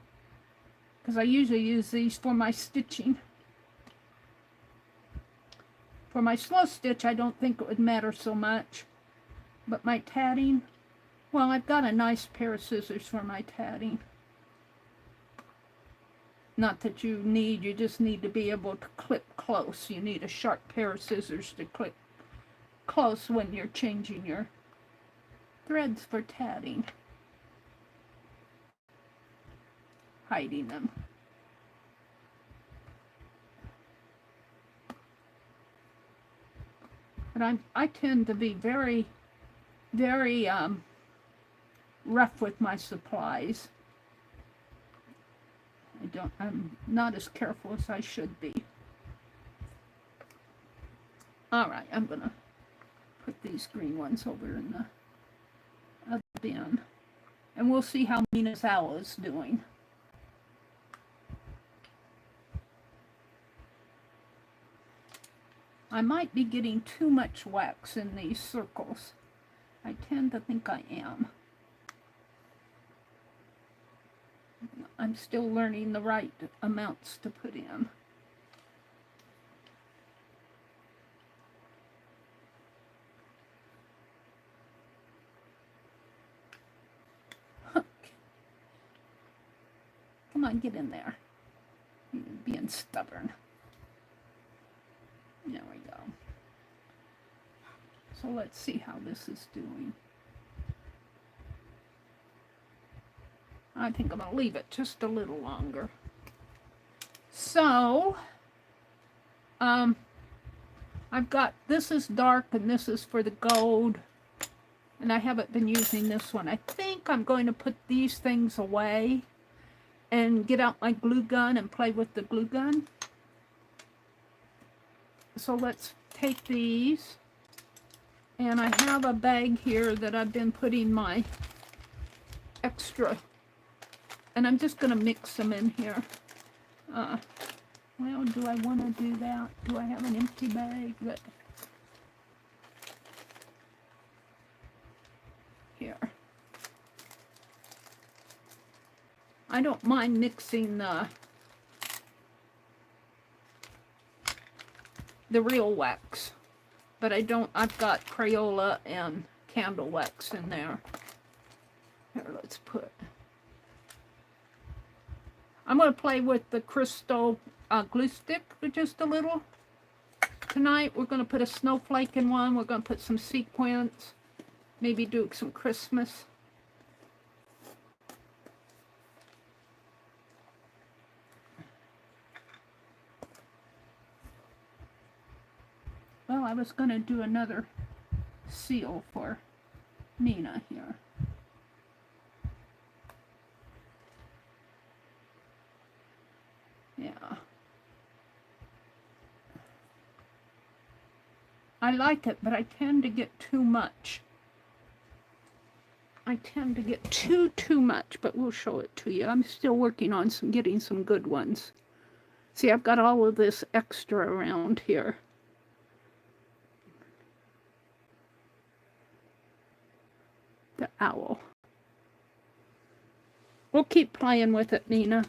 because I usually use these for my stitching. For my slow stitch, I don't think it would matter so much. But my tatting, well, I've got a nice pair of scissors for my tatting. Not that you need, you just need to be able to clip close. You need a sharp pair of scissors to clip close when you're changing your threads for tatting. Hiding them. But I tend to be very rough with my supplies. I'm not as careful as I should be. All right, I'm gonna put these green ones over in the other bin, and we'll see how Mina's owl is doing. I might be getting too much wax in these circles. I tend to think I am. I'm still learning the right amounts to put in. Okay. Come on, get in there. You're being stubborn. There we go. So let's see how this is doing. I think I'm going to leave it just a little longer. So, I've got, this is dark and this is for the gold. And I haven't been using this one. I think I'm going to put these things away and get out my glue gun and play with the glue gun. So let's take these, and I have a bag here that I've been putting my extra, and I'm just going to mix them in here. Well, do I want to do that? Do I have an empty bag? But here. I don't mind mixing the real wax, but I don't, I've got Crayola and candle wax in there. Here, let's put, I'm going to play with the crystal glue stick just a little. Tonight we're going to put a snowflake in one, we're going to put some sequins, maybe do some Christmas. Well, I was going to do another seal for Mina here. Yeah. I like it, but I tend to get too much. I tend to get too much, but we'll show it to you. I'm still working on getting some good ones. See, I've got all of this extra around here. The owl. We'll keep playing with it, Nina.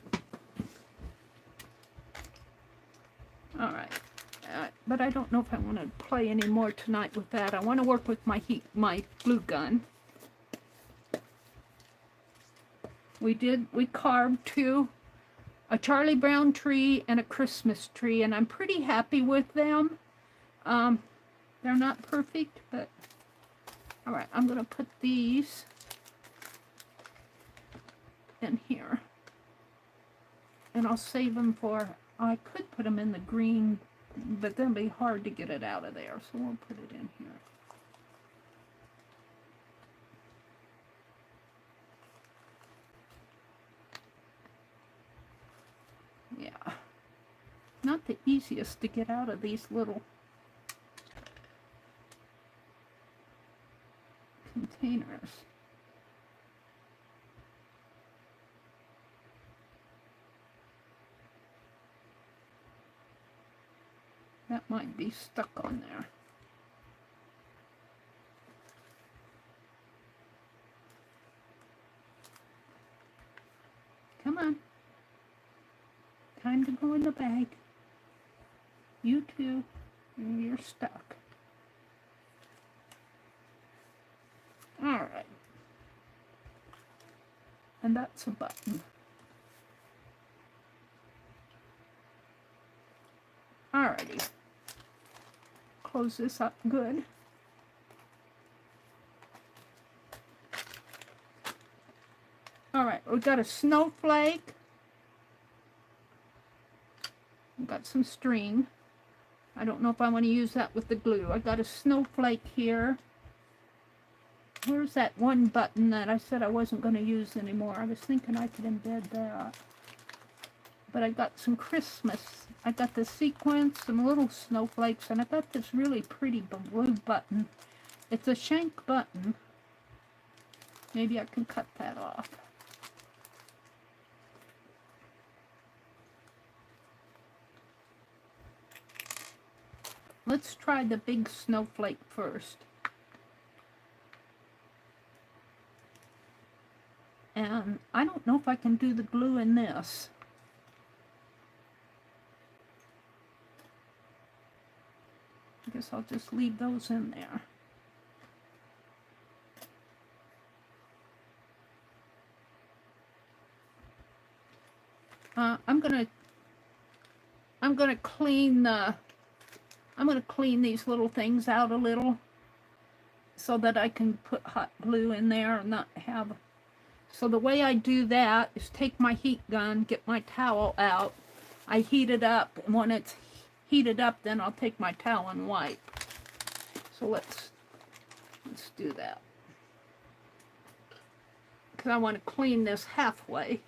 but I don't know if I want to play any more tonight with that. I want to work with my glue gun. We carved two, a Charlie Brown tree and a Christmas tree, and I'm pretty happy with them. They're not perfect, but all right, I'm going to put these in here, and I'll save them for, I could put them in the green, but then it'll be hard to get it out of there, so we'll put it in here. Yeah, not the easiest to get out of these little containers. That might be stuck on there. Come on. Time to go in the bag. You too. You're stuck. Alright. And that's a button. Alrighty. Close this up good. Alright, we got a snowflake. We've got some string. I don't know if I want to use that with the glue. I got a snowflake here. Where's that one button that I said I wasn't going to use anymore? I was thinking I could embed that. But I got some Christmas. I got the sequins, some little snowflakes, and I got this really pretty blue button. It's a shank button. Maybe I can cut that off. Let's try the big snowflake first. And I don't know if I can do the glue in this. I guess I'll just leave those in there. I'm gonna clean these little things out a little so that I can put hot glue in there and not have. So the way I do that is take my heat gun, get my towel out, I heat it up, and when it's heated up, then I'll take my towel and wipe. So let's do that. Because I want to clean this halfway.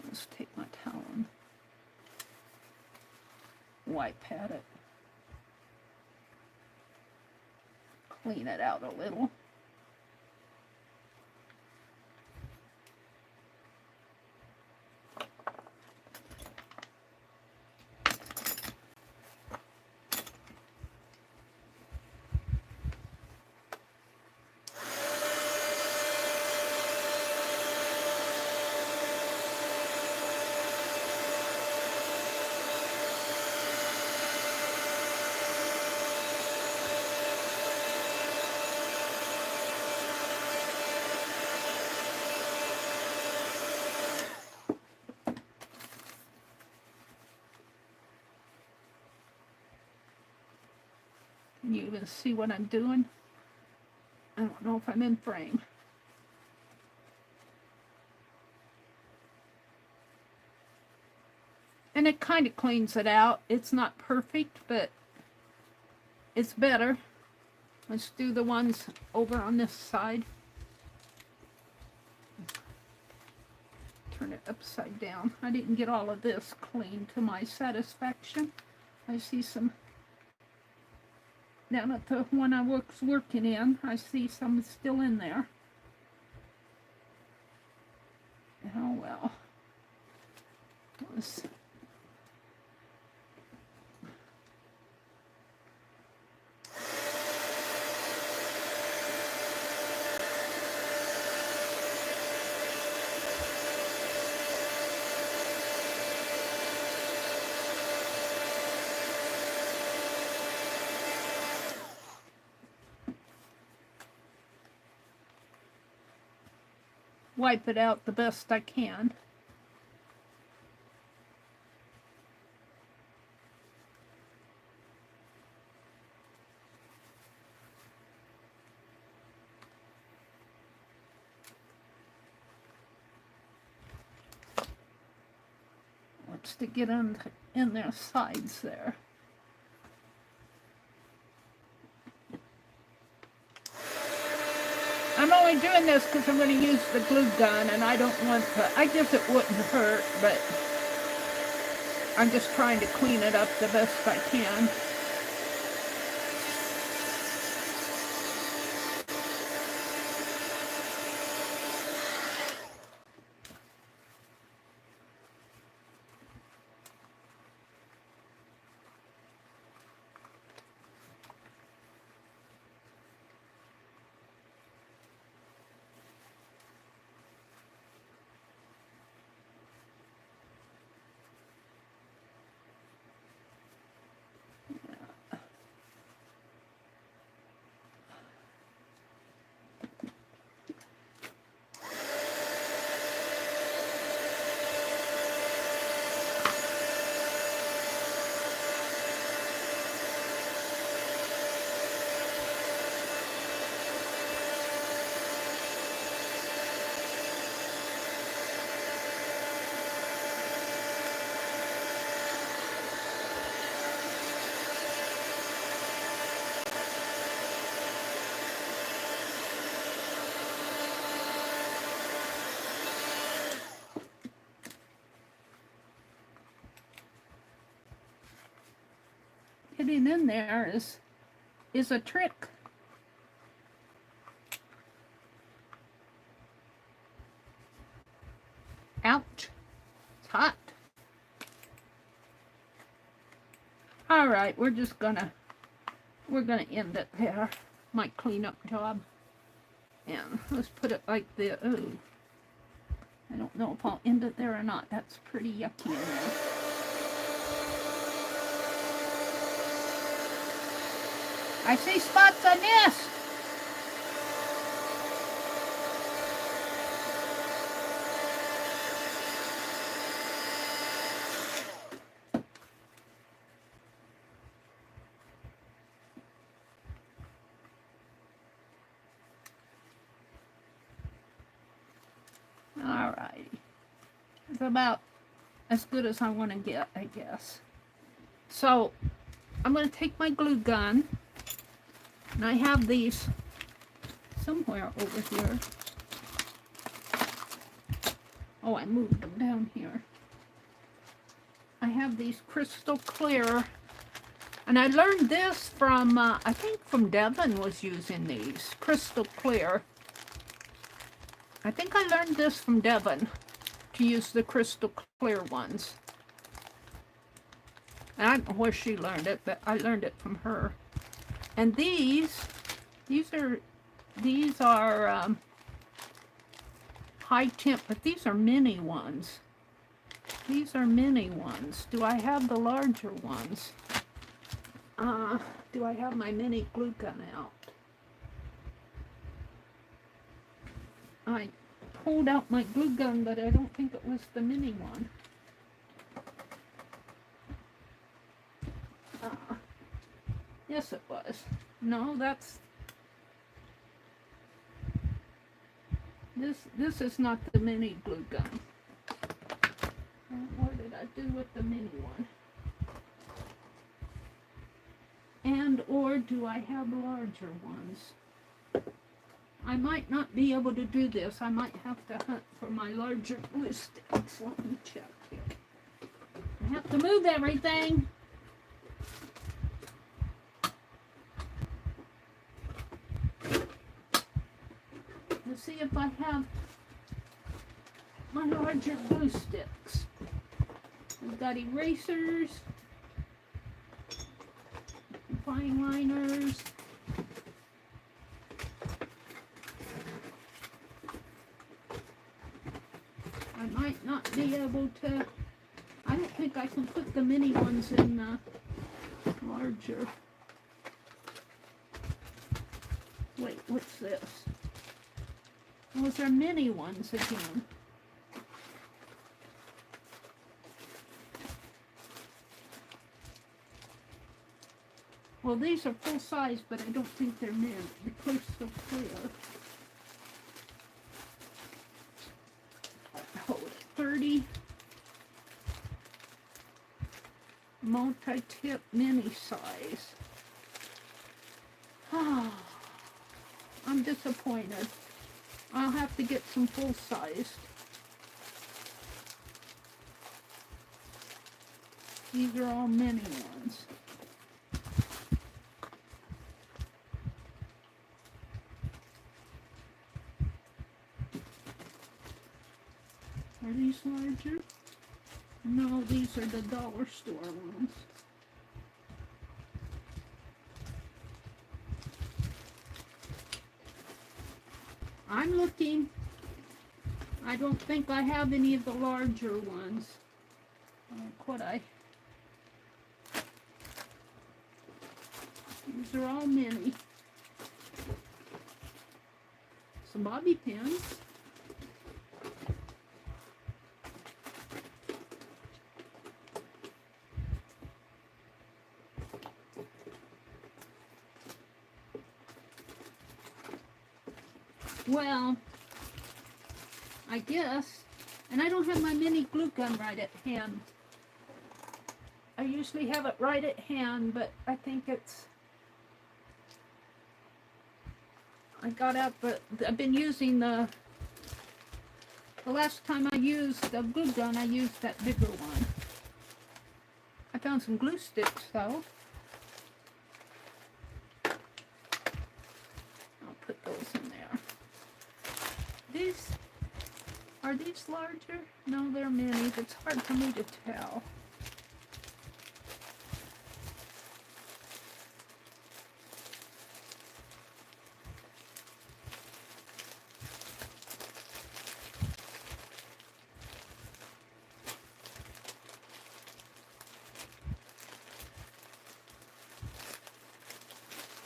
Let's take my towel and wipe at it. Clean it out a little. Can you even see what I'm doing? I don't know if I'm in frame. And it kind of cleans it out. It's not perfect, but it's better. Let's do the ones over on this side. Turn it upside down. I didn't get all of this clean to my satisfaction. I see some down at the one I was working in. I see some still in there. Oh well. is. Wipe it out the best I can. Wants to get in their sides there. I'm only doing this because I'm going to use the glue gun, and I don't want to, I guess it wouldn't hurt, but I'm just trying to clean it up the best I can. Getting in there is a trick. Ouch. It's hot. All right, we're gonna end it there. My cleanup job. And let's put it like this. Ooh. I don't know if I'll end it there or not. That's pretty yucky in there. I see spots on this. All right. It's about as good as I want to get, I guess. So I'm going to take my glue gun. And I have these somewhere over here. Oh, I moved them down here. I have these crystal clear. And I learned this from, I think from Devin was using these. Crystal clear. I think I learned this from Devin to use the crystal clear ones. And I don't know where she learned it, but I learned it from her. And these are high temp, but these are mini ones. These are mini ones. Do I have the larger ones? Do I have my mini glue gun out? I pulled out my glue gun, but I don't think it was the mini one. Yes, it was. No, that's... This is not the mini glue gun. What did I do with the mini one? And or do I have larger ones? I might not be able to do this. I might have to hunt for my larger glue sticks. Let me check here. I have to move everything. Let's see if I have my larger glue sticks. We've got erasers, fine liners, I might not be able to, I don't think I can put the mini ones in the larger. Wait, what's this? Those are mini ones again. Well, these are full size, but I don't think they're mint. The coast's so clear. Hold it. 30. Multi-tip mini size. Ah, I'm disappointed. I'll have to get some full sized. These are all mini ones. Are these larger? No, these are the dollar store ones. I'm looking. I don't think I have any of the larger ones. Could I? These are all mini. Some bobby pins. Well, I guess, and I don't have my mini glue gun right at hand. I usually have it right at hand, but I think it's, I got up, but I've been using the last time I used the glue gun, I used that bigger one. I found some glue sticks though. I'll put those in there. Are these larger? No, they're mini. It's hard for me to tell.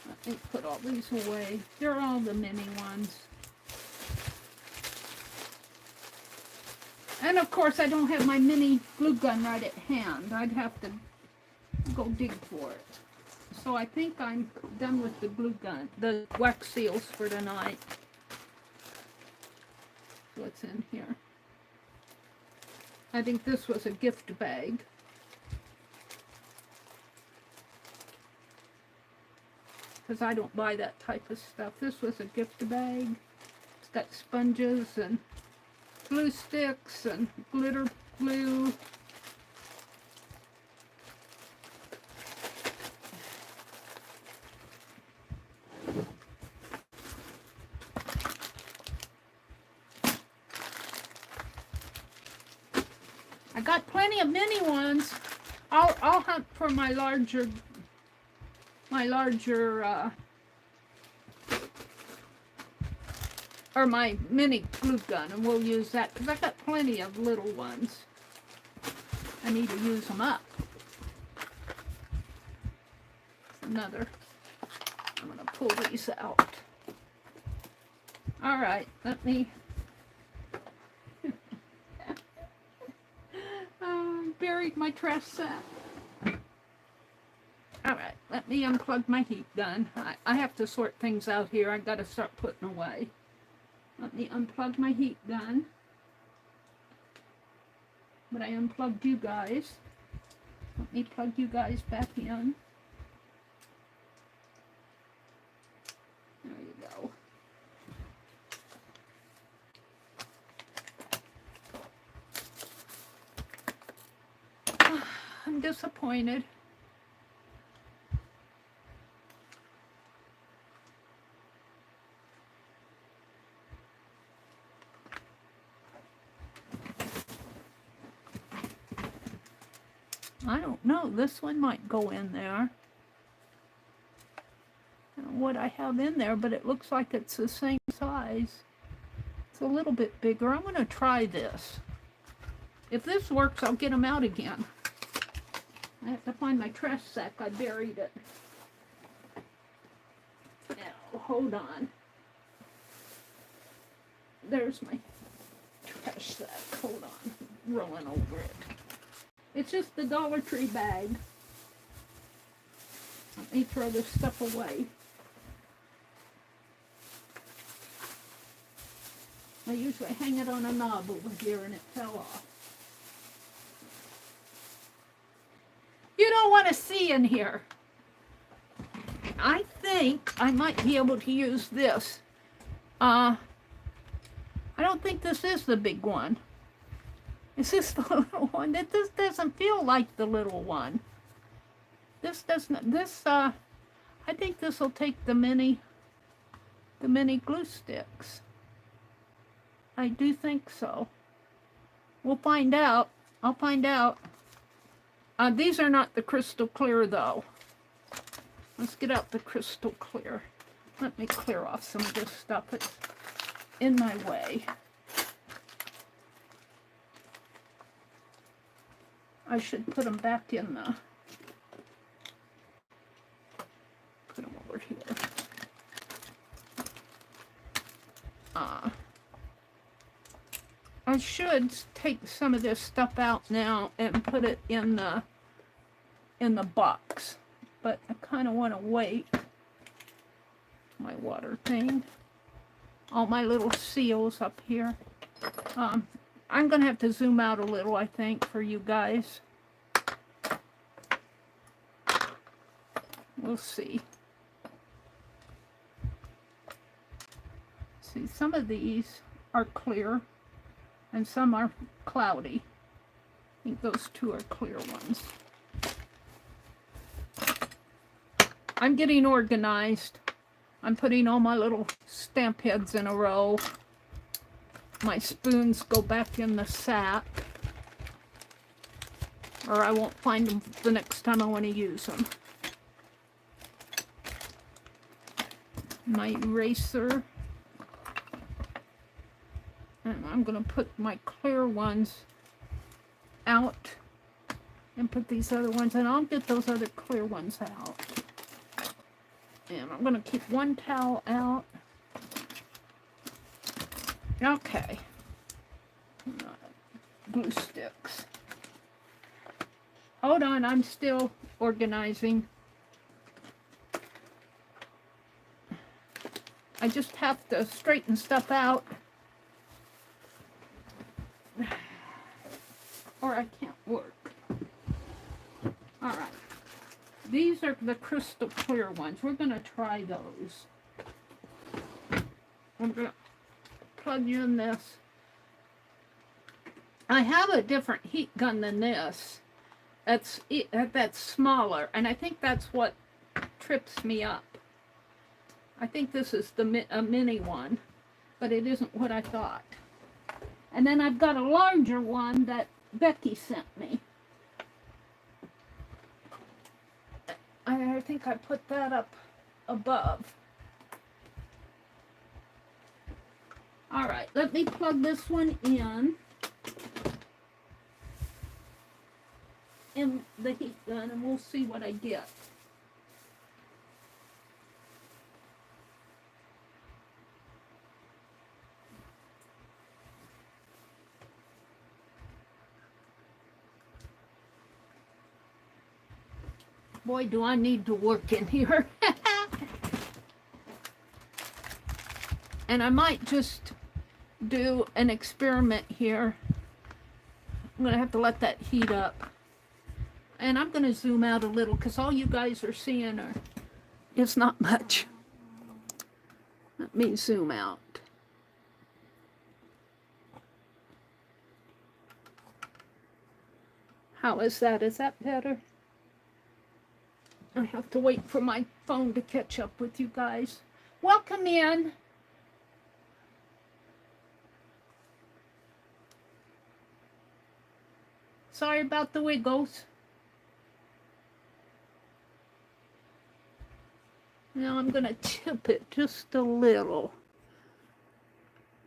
Let me put all these away. They're all the mini ones. And of course, I don't have my mini glue gun right at hand. I'd have to go dig for it. So I think I'm done with the glue gun, the wax seals for tonight. What's in here? I think this was a gift bag. Because I don't buy that type of stuff. This was a gift bag. It's got sponges and glue sticks and glitter glue. I got plenty of mini ones. I'll hunt for my larger or my mini glue gun, and we'll use that because I got plenty of little ones. I need to use them up. Another. I'm going to pull these out. All right, let me. Buried my trash sack. All right, let me unplug my heat gun. I have to sort things out here. I got to start putting away. Let me unplug my heat gun. But I unplugged you guys. Let me plug you guys back in. There you go. I'm disappointed. I don't know. This one might go in there. I don't know what I have in there, but it looks like it's the same size. It's a little bit bigger. I'm going to try this. If this works, I'll get them out again. I have to find my trash sack. I buried it. Now, hold on. There's my trash sack. Hold on. I'm rolling over it. It's just the Dollar Tree bag. Let me throw this stuff away. I usually hang it on a knob over here and it fell off. You don't want to see in here. I think I might be able to use this. I don't think this is the big one. Is this the little one? This doesn't feel like the little one. This doesn't. I think this will take the mini glue sticks. I do think so. We'll find out. I'll find out. These are not the crystal clear though. Let's get out the crystal clear. Let me clear off some of this stuff that's in my way. I should put them back in the... Put them over here. I should take some of this stuff out now and put it in the box, but I kind of want to wait. My water thing, all my little seals up here. I'm gonna have to zoom out a little, I think, for you guys. We'll see. See, some of these are clear and some are cloudy. I think those two are clear ones. I'm getting organized. I'm putting all my little stamp heads in a row. My spoons go back in the sack, or I won't find them the next time I want to use them. My eraser. And I'm going to put my clear ones out and put these other ones, and I'll get those other clear ones out. And I'm going to keep one towel out. Okay. Glue sticks. Hold on, I'm still organizing. I just have to straighten stuff out, or I can't work. All right. These are the crystal clear ones. We're going to try those. I'm going to plug in this. I have a different heat gun than this. That's smaller, and I think that's what trips me up. I think this is a mini one, but it isn't what I thought. And then I've got a larger one that Becky sent me. I think I put that up above. All right, let me plug this one in the heat gun, and we'll see what I get. Boy, do I need to work in here. And I might just do an experiment here. I'm going to have to let that heat up. And I'm going to zoom out a little because all you guys are seeing is not much. Let me zoom out. How is that? Is that better? I have to wait for my phone to catch up with you guys. Welcome in. Sorry about the wiggles. Now I'm going to tip it just a little.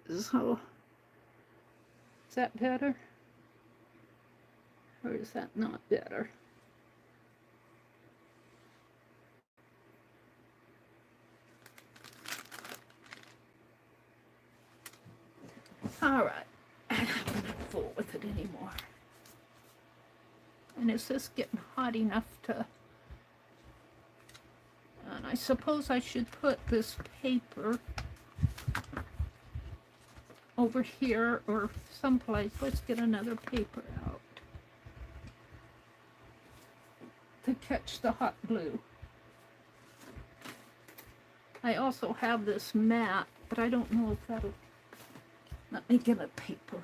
So, is that better? Or is that not better? All right. I'm not full with it anymore. And is this getting hot enough to... And I suppose I should put this paper over here or someplace. Let's get another paper out to catch the hot glue. I also have this mat, but I don't know if that'll... Let me get a paper out.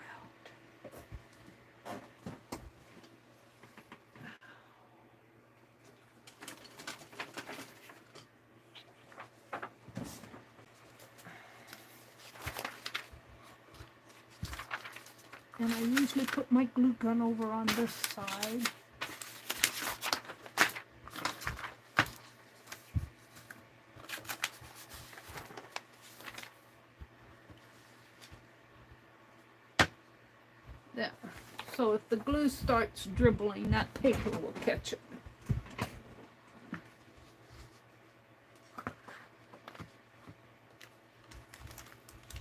And I usually put my glue gun over on this side. There. So if the glue starts dribbling, that paper will catch it.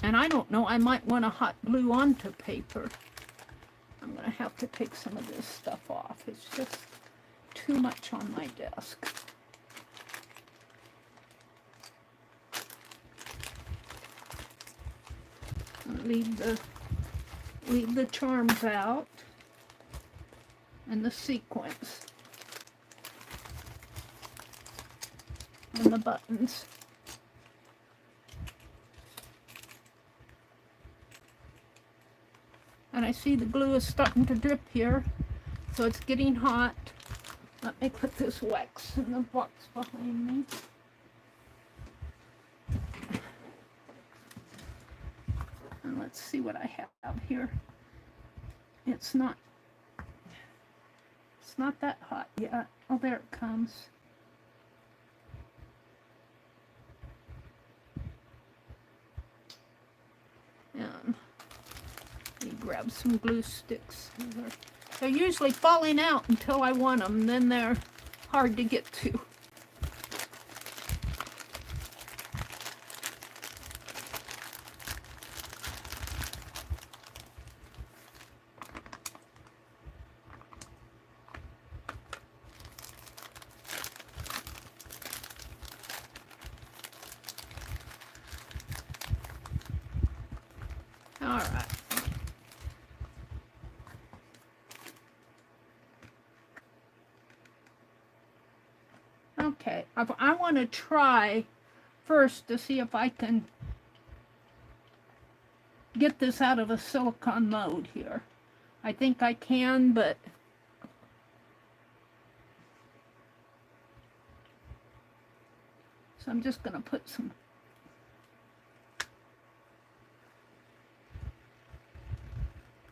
And I don't know, I might want to hot glue onto paper. I'm going to have to take some of this stuff off. It's just too much on my desk. Leave the charms out and the sequins and the buttons. And I see the glue is starting to drip here, so it's getting hot. Let me put this wax in the box behind me. And let's see what I have here. It's not that hot yet. Oh, there it comes. And grab some glue sticks. They're usually falling out until I want them, then they're hard to get to. All right. Okay, I want to try first to see if I can get this out of a silicone mode here. I think I can, but so I'm just going to put some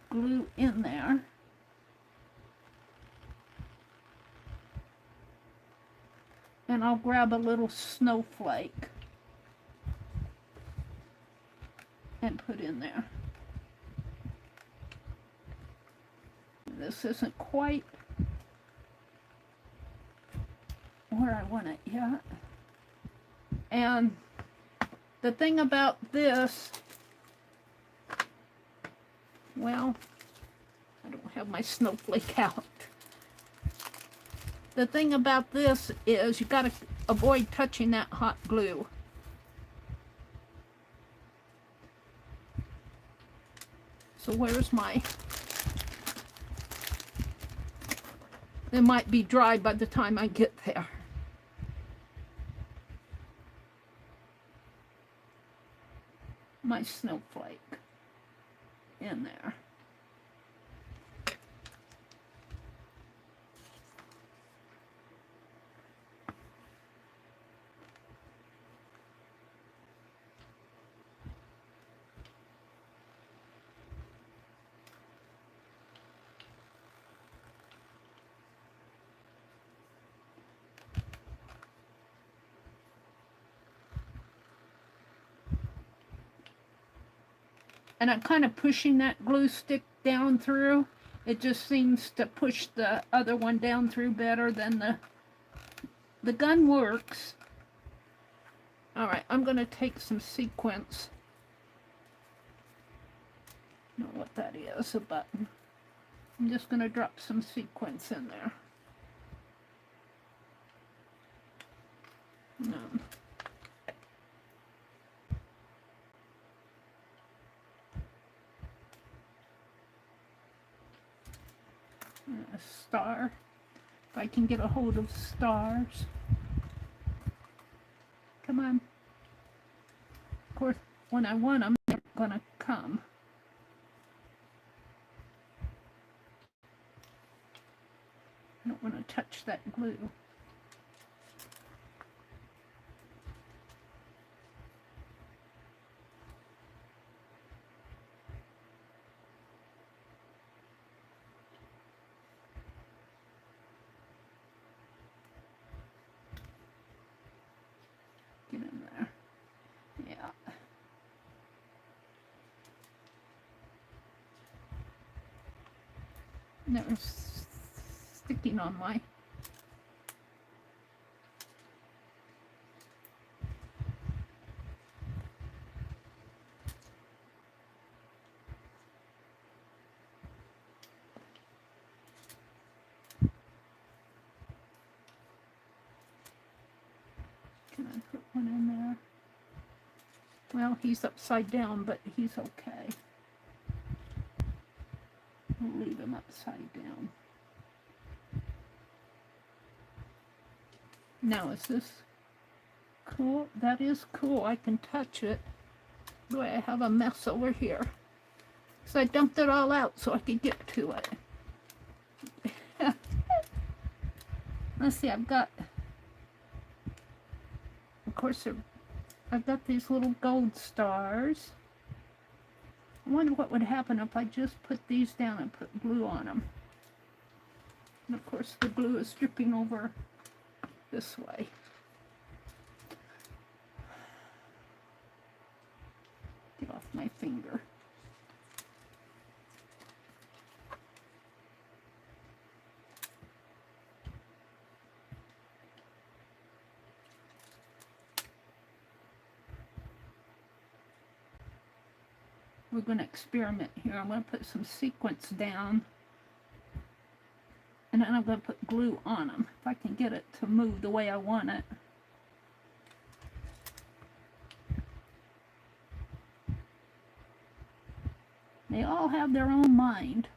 glue in there. And I'll grab a little snowflake and put in there. This isn't quite where I want it yet. And the thing about this, well, I don't have my snowflake out. The thing about this is you got to avoid touching that hot glue. So where's my... It might be dry by the time I get there. My snowflake in there. and I'm kind of pushing that glue stick down through. It just seems to push the other one down through better than the gun works. Alright, I'm going to take some sequins. I don't know what that is, a button. I'm just going to drop some sequins in there. A star. If I can get a hold of stars. Come on. Of course, when I want them, they're going to come. I don't want to touch that glue. Get in there. Yeah. Never sticking on my Can I put one in there? Well, he's upside down, but he's okay. We'll leave him upside down. Now, is this cool? That is cool. I can touch it. Boy, I have a mess over here. So I dumped it all out so I could get to it. Let's see, I've got, of course, I've got these little gold stars. I wonder what would happen if I just put these down and put glue on them. And of course the glue is dripping over this way. Get off my finger. We're going to experiment here. I'm going to put some sequins down, and then I'm going to put glue on them if I can get it to move the way I want it. They all have their own mind.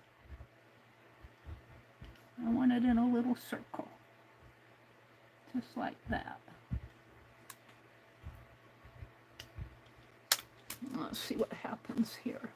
I want it in a little circle, just like that. Let's see what happens here.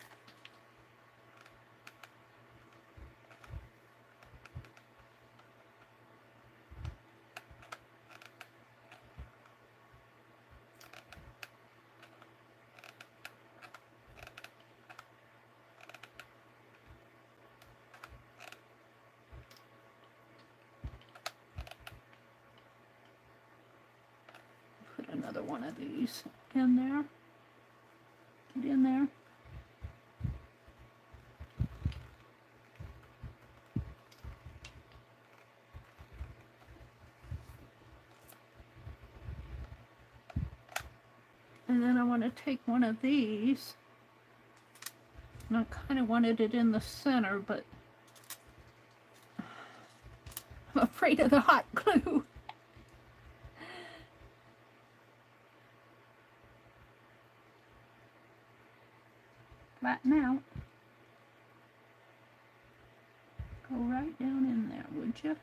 Put another one of these in there. Get in there. And then I want to take one of these, and I kind of wanted it in the center, but I'm afraid of the hot glue. Flatten out. Go right down in there, would you?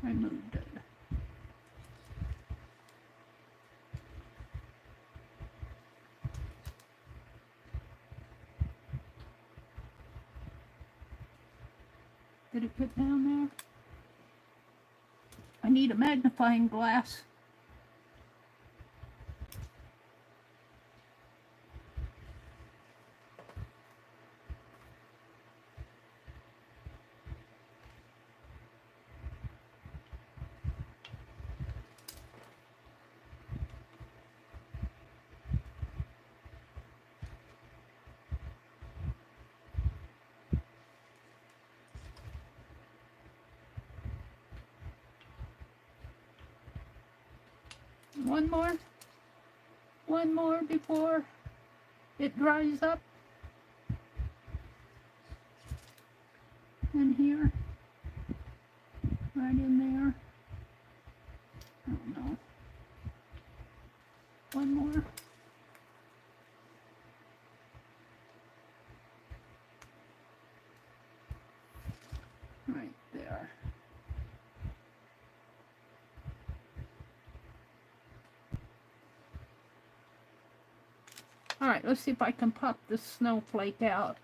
I moved it. Did it get down there? I need a magnifying glass. One more before it dries up. In here, right in there. I don't know. One more. Right there. All right, let's see if I can pop this snowflake out.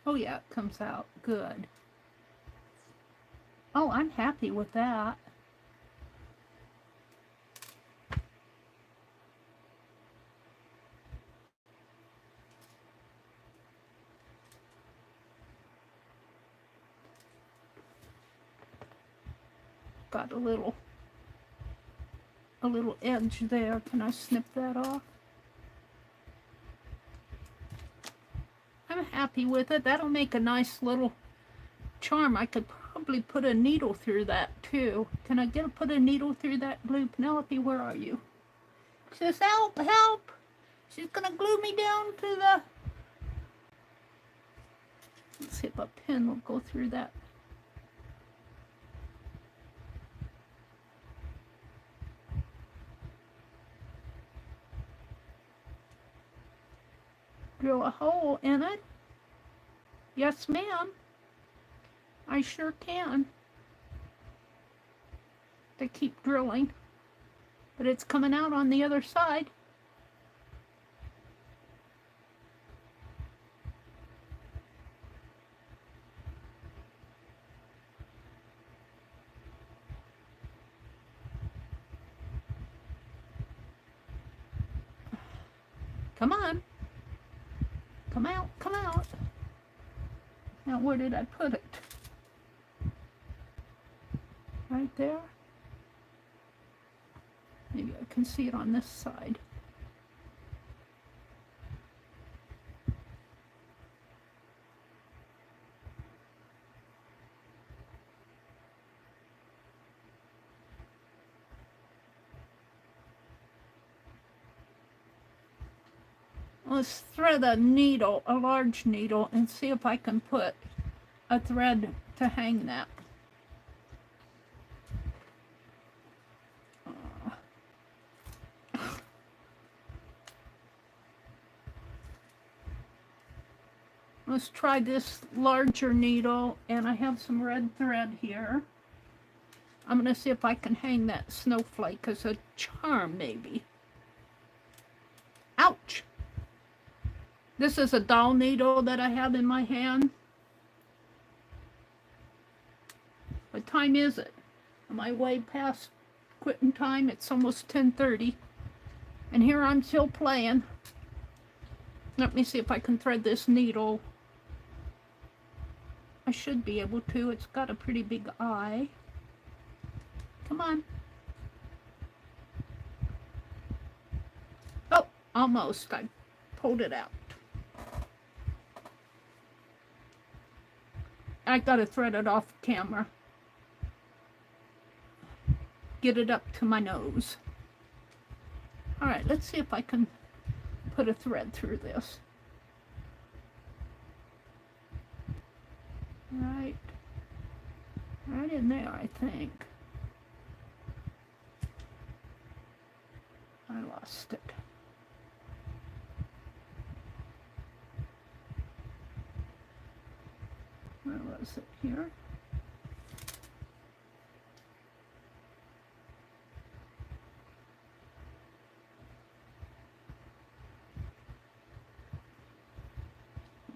Oh yeah, it comes out good. Oh, I'm happy with that. Got a little edge there. Can I snip that off? I'm happy with it. That'll make a nice little charm. I could probably put a needle through that too. Can I put a needle through that glue? Penelope, where are you? She says, help, help. She's gonna glue me down to the... Let's see if a pin will go through that. Drill a hole in it. Yes, ma'am. I sure can. They keep drilling, but it's coming out on the other side. Come on. Come out, come out. Now, where did I put it? Right there. Maybe I can see it on this side. Let's thread a needle, a large needle, and see if I can put a thread to hang that. Let's try this larger needle, and I have some red thread here. I'm going to see if I can hang that snowflake as a charm, maybe. Ouch! This is a doll needle that I have in my hand. What time is it? Am I way past quitting time? It's almost 10:30. And here I'm still playing. Let me see if I can thread this needle. I should be able to. It's got a pretty big eye. Come on. Oh, almost. I pulled it out. I gotta thread it off camera. Get it up to my nose. All right, let's see if I can put a thread through this. Right in there, I think. I lost it. Where was it? Here?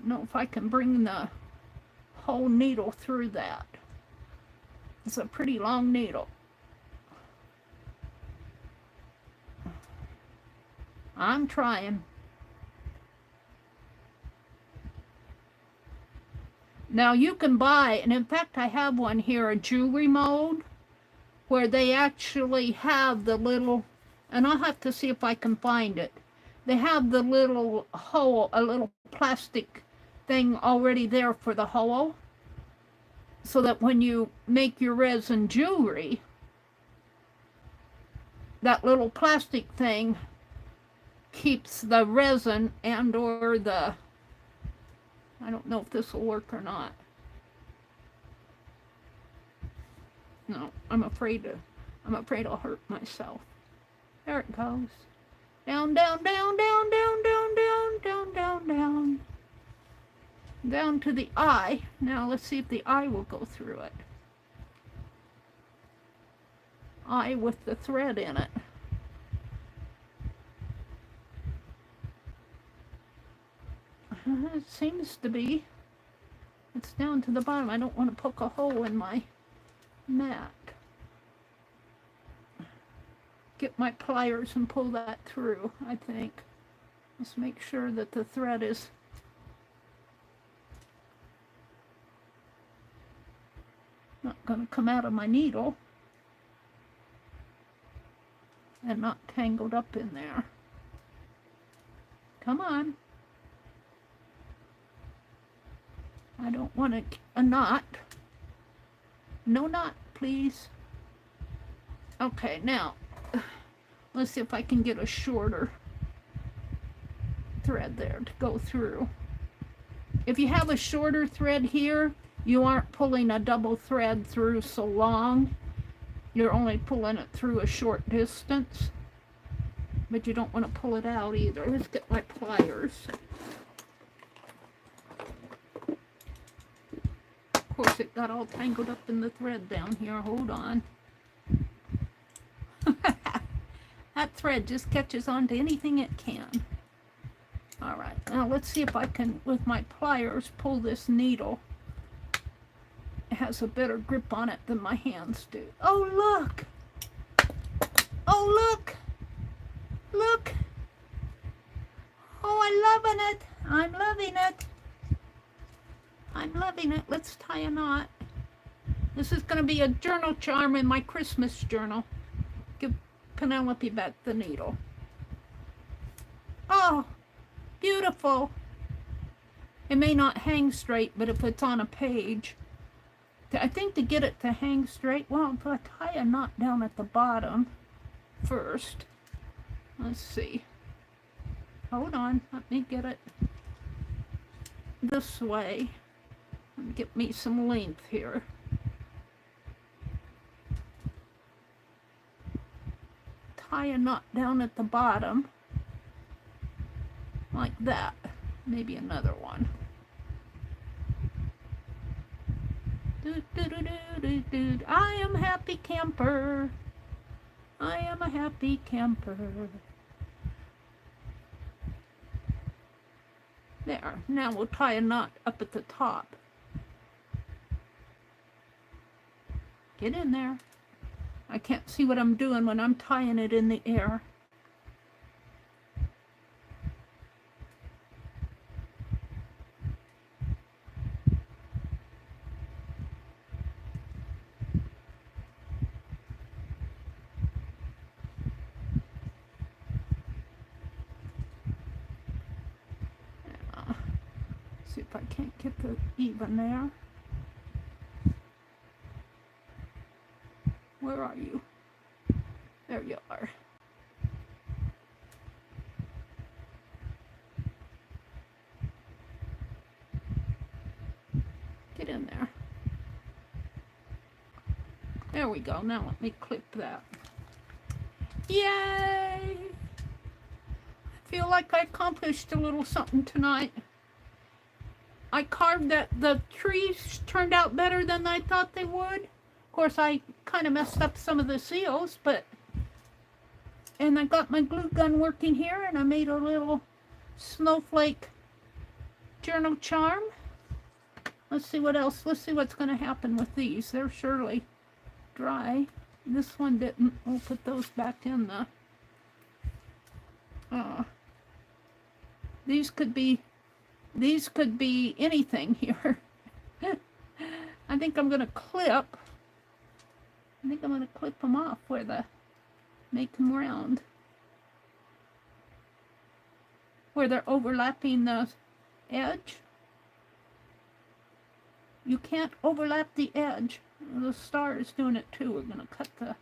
know if I can bring the whole needle through that. It's a pretty long needle. I'm trying. Now you can buy, and in fact I have one here, a jewelry mold, where they actually have the little, and I'll have to see if I can find it. They have the little hole, a little plastic thing already there for the hole, so that when you make your resin jewelry, that little plastic thing keeps the resin and or the, I don't know if this will work or not. No, I'm afraid I'll hurt myself. There it goes. Down, down, down, down, down, down, down, down, down, down. Down to the eye. Now let's see if the eye will go through it. Eye with the thread in it. It seems to be. It's down to the bottom. I don't want to poke a hole in my mat. Get my pliers and pull that through, I think. Let's make sure that the thread is not going to come out of my needle and not tangled up in there. Come on. I don't want a knot. No knot, please. Okay, now, let's see if I can get a shorter thread there to go through. If you have a shorter thread here, you aren't pulling a double thread through so long. You're only pulling it through a short distance. But you don't want to pull it out either. Let's get my pliers. Of course, it got all tangled up in the thread down here. Hold on. That thread just catches on to anything it can. All right, now let's see if I can, with my pliers, pull this needle. It has a better grip on it than my hands do. Oh, look! Oh, look! Look! Oh, I'm loving it! I'm loving it! I'm loving it. Let's tie a knot. This is going to be a journal charm in my Christmas journal. Give Penelope back the needle. Oh, beautiful. It may not hang straight, but if it's on a page, I think to get it to hang straight, well, if I tie a knot down at the bottom first, let's see. Hold on, let me get it this way. Get me some length here. Tie a knot down at the bottom, like that. Maybe another one. I am a happy camper. I am a happy camper. There. Now we'll tie a knot up at the top. Get in there. I can't see what I'm doing when I'm tying it in the air. See if I can't get the even there. Where are you? There you are. Get in there. There we go. Now let me clip that. Yay! I feel like I accomplished a little something tonight. I carved that. The trees turned out better than I thought they would. Of course, I kind of messed up some of the seals, and I got my glue gun working here, and I made a little snowflake journal charm. Let's see what else. Let's see what's going to happen with these. They're surely dry. This one didn't. We'll put those back in the... these could be anything here. I think I'm going to clip. I think I'm going to clip them off where the... Make them round. Where they're overlapping the edge. You can't overlap the edge. The star is doing it too. We're going to cut the...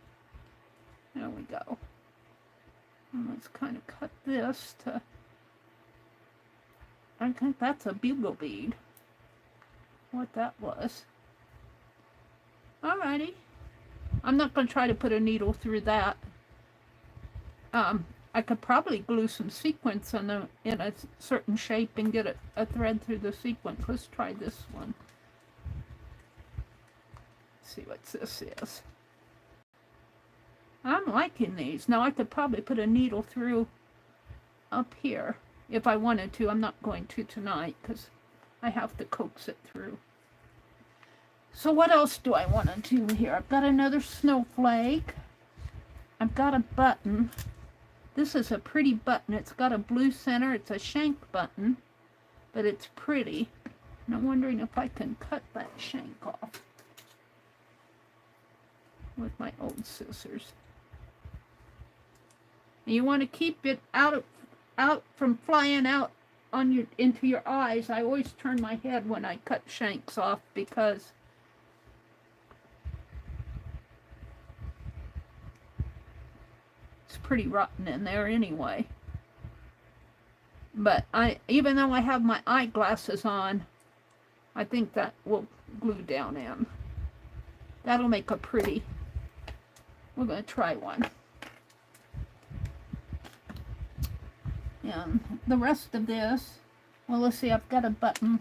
There we go. And let's kind of cut this to... I think that's a bugle bead. What that was. Alrighty. I'm not going to try to put a needle through that. I could probably glue some sequins in a certain shape and get a thread through the sequence. Let's try this one. Let's see what this is. I'm liking these. Now I could probably put a needle through up here if I wanted to. I'm not going to tonight because I have to coax it through. So what else do I want to do here? I've got another snowflake. I've got a button. This is a pretty button. It's got a blue center. It's a shank button, but it's pretty. And I'm wondering if I can cut that shank off with my old scissors. And you want to keep it out from flying out on into your eyes. I always turn my head when I cut shanks off because it's pretty rotten in there anyway. But even though I have my eyeglasses on, I think that will glue down in. That'll make a pretty... We're going to try one. And the rest of this, well, let's see, I've got a button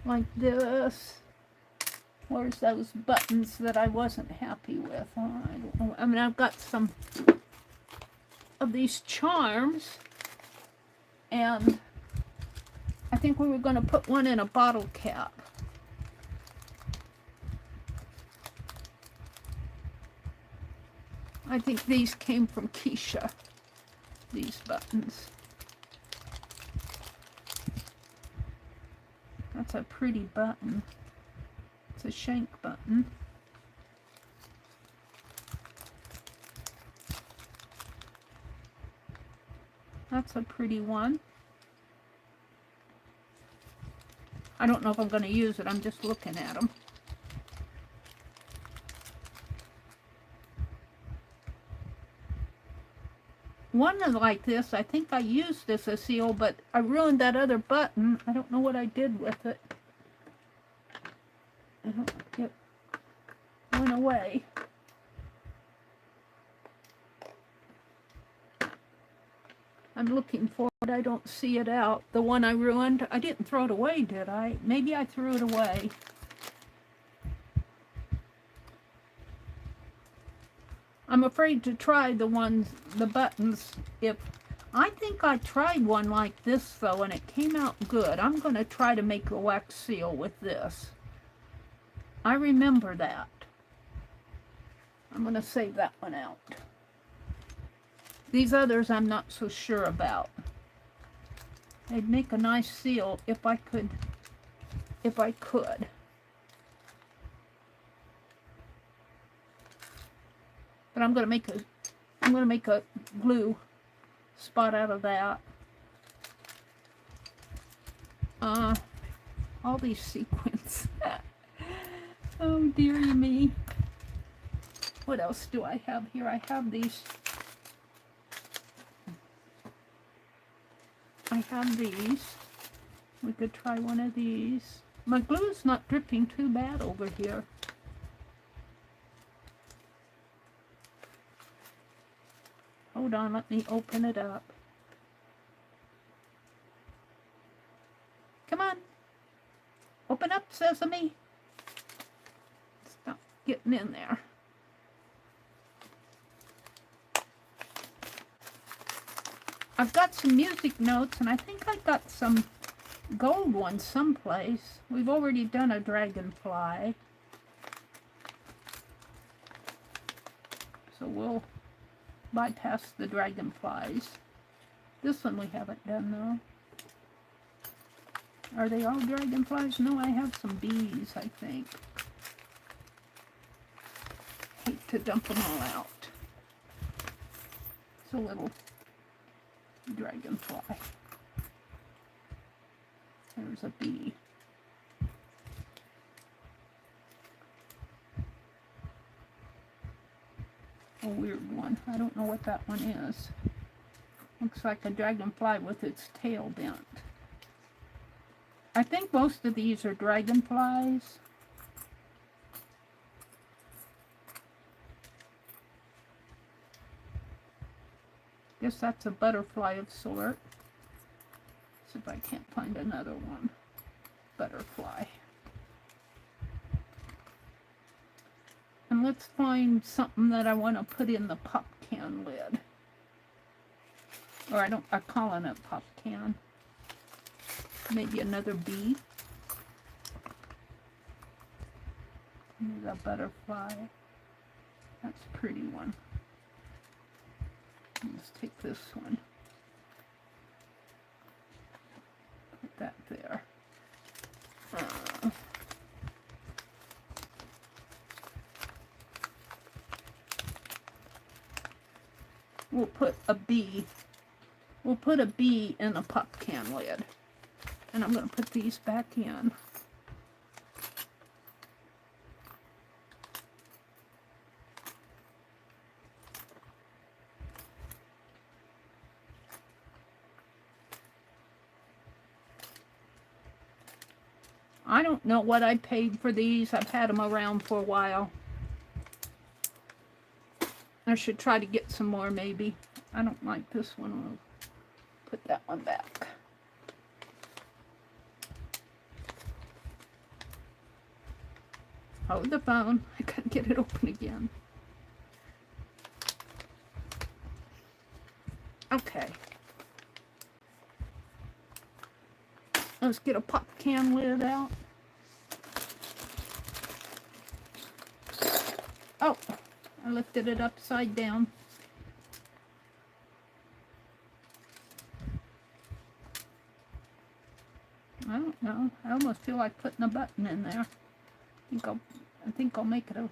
like this. Where's those buttons that I wasn't happy with? Oh, I don't know. I mean, I've got some of these charms, and I think we were going to put one in a bottle cap. I think these came from Keisha, these buttons. That's a pretty button. It's a shank button. That's a pretty one. I don't know if I'm going to use it. I'm just looking at them. One like this, I think I used this as seal, but I ruined that other button. I don't know what I did with it. It went away. I'm looking for it. I don't see it out. The one I ruined, I didn't throw it away, did I? Maybe I threw it away. I'm afraid to try the buttons. I think I tried one like this though, and it came out good. I'm going to try to make a wax seal with this. I remember that. I'm going to save that one out. These others I'm not so sure about. They'd make a nice seal if I could. But I'm going to make a glue spot out of that. All these sequins. Oh dearie me. What else do I have here? I have these. We could try one of these. My glue's not dripping too bad over here. Hold on, let me open it up. Come on. Open up, Sesame. Stop getting in there. I've got some music notes, and I think I got some gold one someplace. We've already done a dragonfly. So we'll bypass the dragonflies. This one we haven't done though. Are they all dragonflies? No, I have some bees, I think. Hate to dump them all out. It's a little dragonfly. There's a bee. A weird one. I don't know what that one is. Looks like a dragonfly with its tail bent. I think most of these are dragonflies. Guess that's a butterfly of sort. See if I can't find another one. Butterfly. And let's find something that I want to put in the pop can lid. Or I'm calling it pop can. Maybe another bee. There's a butterfly. That's a pretty one. Let's take this one. Put that there. We'll put a bee. We'll put a bee in a pop can lid. And I'm going to put these back in. I don't know what I paid for these. I've had them around for a while. I should try to get some more maybe. I don't like this one. We'll put that one back. Hold the phone. I gotta get it open again. Okay. Let's get a pop can lid out. Oh, I lifted it upside down. I don't know. I almost feel like putting a button in there. I think I'll make it a...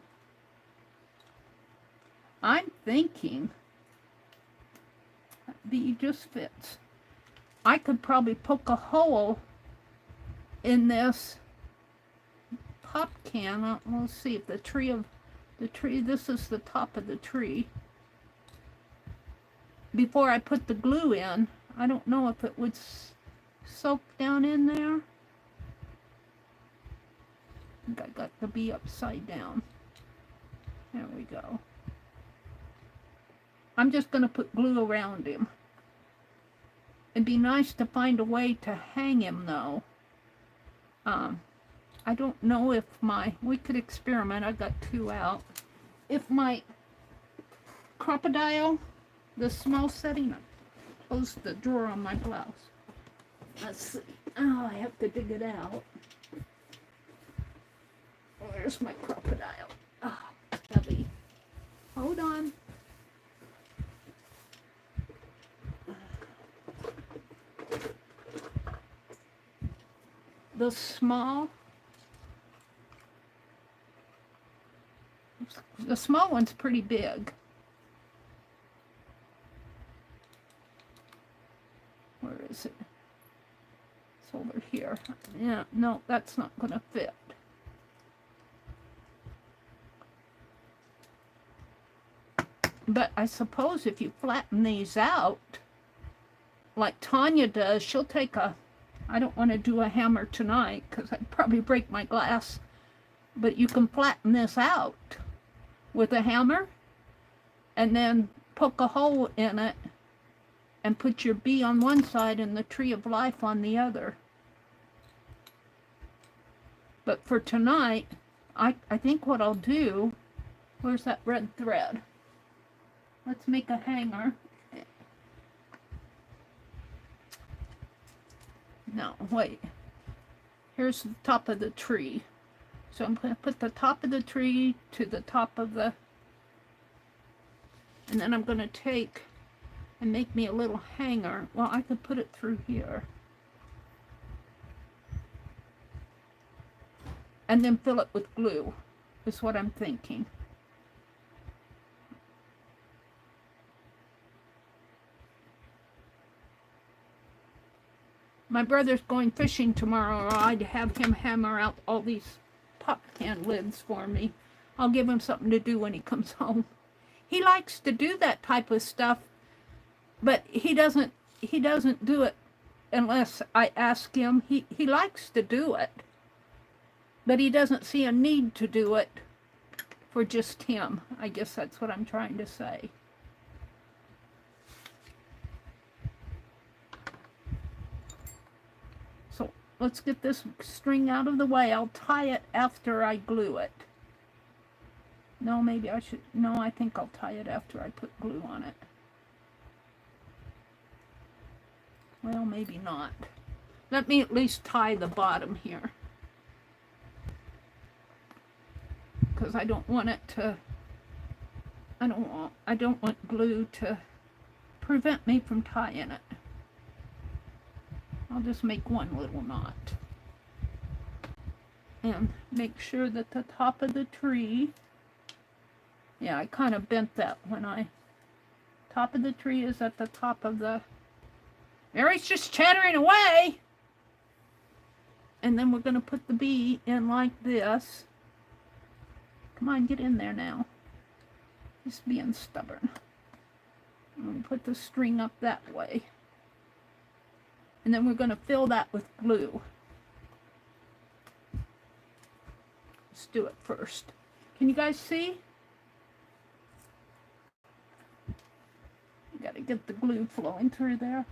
I'm thinking that bee just fits. I could probably poke a hole in this pop can. Let's see if the tree, this is the top of the tree. Before I put the glue in, I don't know if it would soak down in there. I think I got the bee upside down. There we go. I'm just going to put glue around him. It'd be nice to find a way to hang him though. I don't know if we could experiment. I got two out. If my crocodile, the small setting, I closed the drawer on my blouse. Let's see. Oh, I have to dig it out. Where's my crocodile? Oh, heavy. Hold on. The small one's pretty big. Where is it? It's over here. Yeah, no, that's not going to fit. But I suppose if you flatten these out, like Tanya does, she'll take a... I don't want to do a hammer tonight because I'd probably break my glass. But you can flatten this out with a hammer and then poke a hole in it and put your bee on one side and the tree of life on the other. But for tonight, I think what I'll do... Where's that red thread? Let's make a hanger. No, wait. Here's the top of the tree. So I'm going to put the top of the tree to the top of the... And then I'm going to take and make me a little hanger. Well, I could put it through here. And then fill it with glue, is what I'm thinking. My brother's going fishing tomorrow, or I'd have him hammer out all these pop can lids for me. I'll give him something to do when he comes home. He likes to do that type of stuff, but he doesn't do it unless I ask him. He likes to do it, but he doesn't see a need to do it for just him. I guess that's what I'm trying to say. So let's get this string out of the way. I'll tie it after I glue it. No, maybe I should. No, I think I'll tie it after I put glue on it. Well, maybe not. Let me at least tie the bottom here, because I don't want it to, I don't want glue to prevent me from tying it. I'll just make one little knot. And make sure that the top of the tree, yeah, I kind of bent that when top of the tree is at the top of the, Mary's just chattering away. And then we're going to put the bee in like this. Come on, get in there now. Just being stubborn. I'm going to put the string up that way. And then we're going to fill that with glue. Let's do it first. Can you guys see? You got to get the glue flowing through there.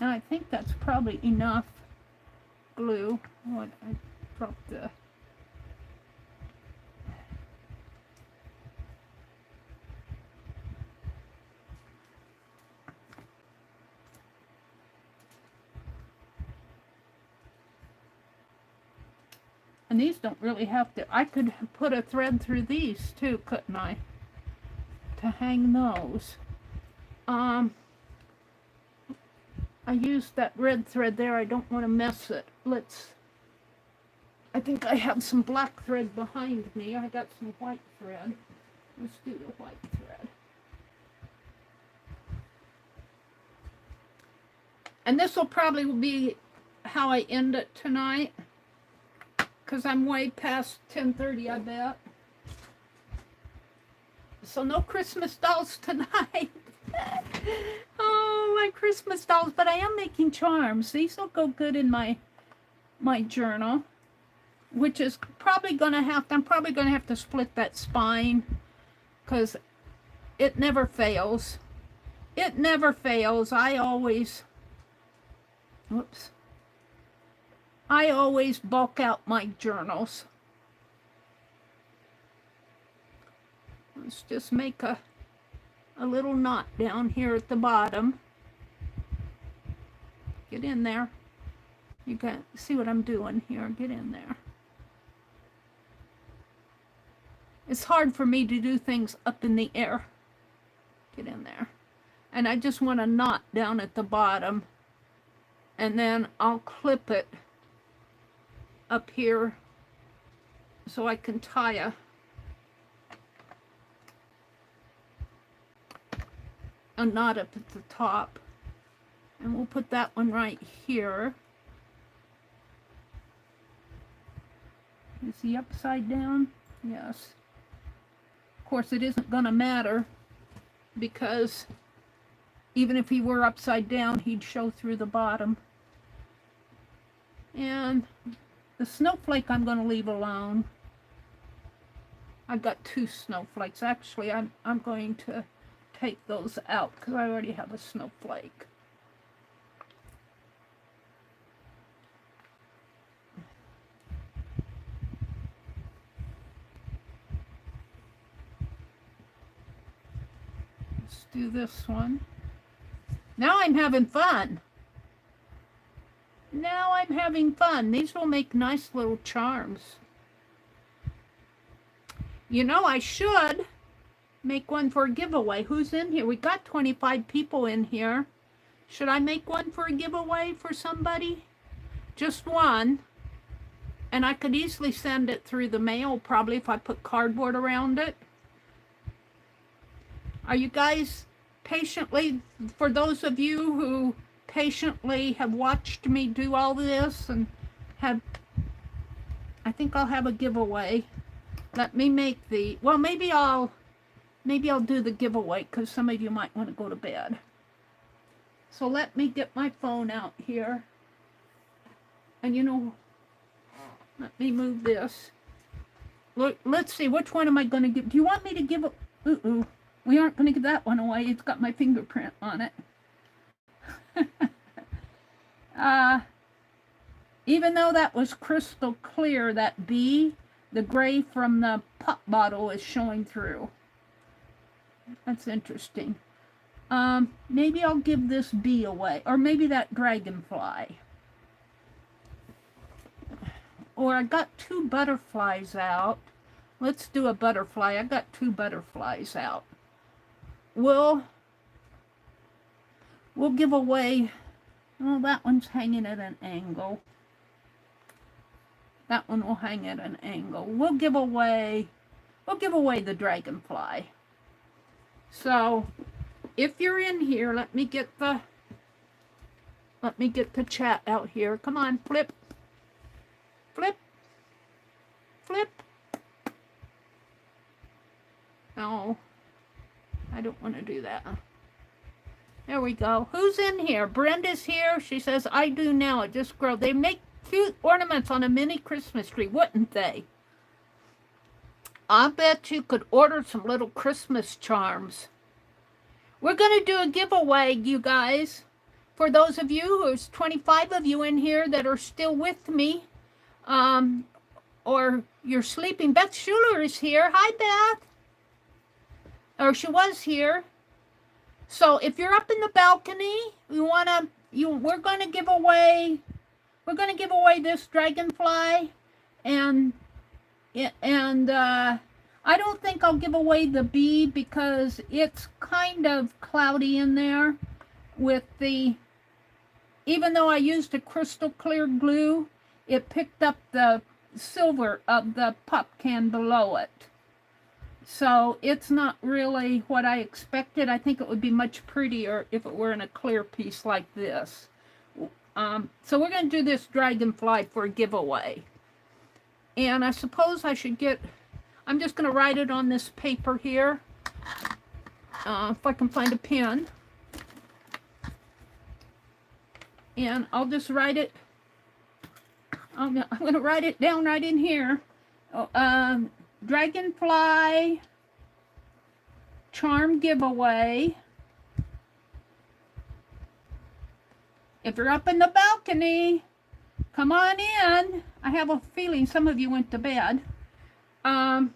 And I think that's probably enough glue. What I dropped the... And these don't really have to... I could put a thread through these too, couldn't I? To hang those. I used that red thread there. I don't want to mess it. I think I have some black thread behind me. I got some white thread. Let's do the white thread. And this will probably be how I end it tonight, because I'm way past 10:30, I bet. So no Christmas dolls tonight. Oh, my Christmas dolls. But I am making charms. These will go good in my journal, which is probably going to have to, I'm probably going to have to split that spine, because it never fails. It never fails. I always bulk out my journals. Let's just make a little knot down here at the bottom. Get in there. You can see what I'm doing here. Get in there. It's hard for me to do things up in the air. Get in there. And I just want a knot down at the bottom. And then I'll clip it up here so I can tie a knot up at the top. And we'll put that one right here. Is he upside down? Yes. Of course, it isn't going to matter, because even if he were upside down, he'd show through the bottom. And The snowflake I'm going to leave alone. I've got 2 snowflakes. Actually, I'm going to take those out because I already have a snowflake. Let's do this one. Now I'm having fun. Now I'm having fun. These will make nice little charms. You know, I should make one for a giveaway. Who's in here? We got 25 people in here. Should I make one for a giveaway for somebody? Just one. And I could easily send it through the mail, probably, if I put cardboard around it. Are you guys patiently, for those of you who patiently have watched me do all this and have, I think I'll have a giveaway. Let me make the, well, maybe I'll do the giveaway because some of you might want to go to bed. So let me get my phone out here. And you know, let me move this. Look, let's see, which one am I going to give? Do you want me to give a, we aren't going to give that one away. It's got my fingerprint on it. Even though that was crystal clear, that B, the gray from the pop bottle is showing through. That's interesting. Maybe I'll give this bee away, or maybe that dragonfly. Or I got 2 butterflies out. Let's do a butterfly. I got 2 butterflies out. We'll give away, well, that one's hanging at an angle. That one will hang at an angle. We'll give away the dragonfly. So, if you're in here, let me get the chat out here. Come on, flip. Flip. Flip. No. I don't want to do that. There we go. Who's in here? Brenda's here. She says, I do now. It just grows. They make cute ornaments on a mini Christmas tree, wouldn't they? I bet you could order some little Christmas charms. We're going to do a giveaway, you guys. For those of you, there's 25 of you in here that are still with me. Or you're sleeping. Beth Schuler is here. Hi, Beth. Or she was here. So if you're up in the balcony, we're going to give away this dragonfly, and I don't think I'll give away the bee because it's kind of cloudy in there with the, even though I used a crystal clear glue, it picked up the silver of the pop can below it. So it's not really what I expected. I think it would be much prettier if it were in a clear piece like this. So we're going to do this dragonfly for a giveaway. And I suppose I should get, I'm just going to write it on this paper here. If I can find a pen. And I'll just write it. I'm going to write it down right in here. Dragonfly charm giveaway. If you're up in the balcony, come on in. I have a feeling some of you went to bed. And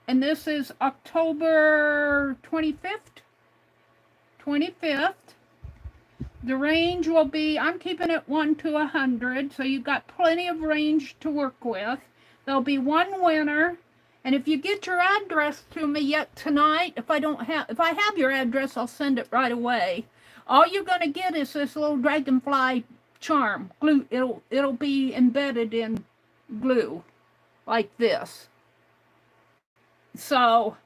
this is October 25th. 25th. The range will be, I'm keeping it 1 to 100, so you've got plenty of range to work with. There'll be one winner, and if you get your address to me yet tonight, if I have your address, I'll send it right away. All you're going to get is this little dragonfly charm. Glue. It'll be embedded in glue, like this. So,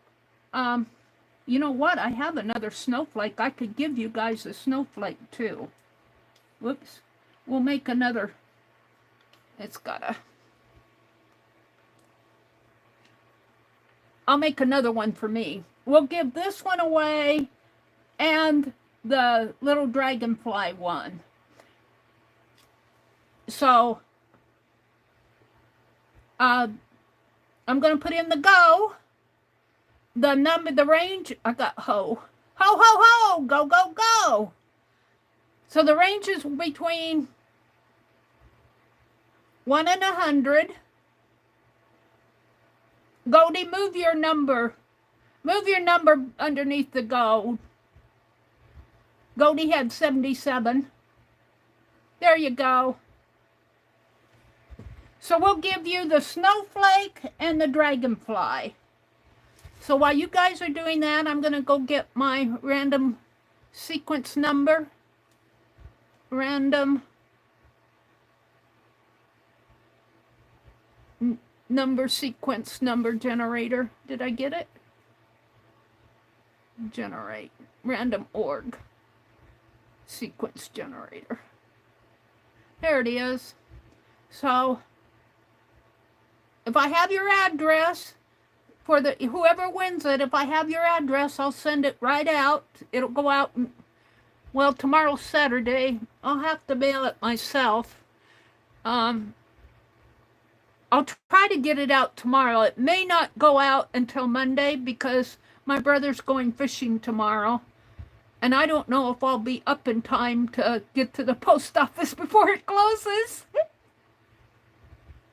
you know what? I have another snowflake. I could give you guys a snowflake too. Whoops. We'll make another. I'll make another one for me. We'll give this one away and the little dragonfly one. So I'm going to put in the go. The number, the range, I got ho. Ho, ho, ho, go, go, go. So the range is between 1 and 100. Goldie, move your number. Move your number underneath the gold. Goldie had 77. There you go. So we'll give you the snowflake and the dragonfly. So while you guys are doing that, I'm going to go get my random sequence number. Random number sequence number generator. Did I get it? Generate. Random org. Sequence generator. There it is. So if I have your address for the whoever wins it, if I have your address, I'll send it right out. It'll go out, well, tomorrow's Saturday. I'll have to mail it myself. I'll try to get it out tomorrow. It may not go out until Monday because my brother's going fishing tomorrow. And I don't know if I'll be up in time to get to the post office before it closes.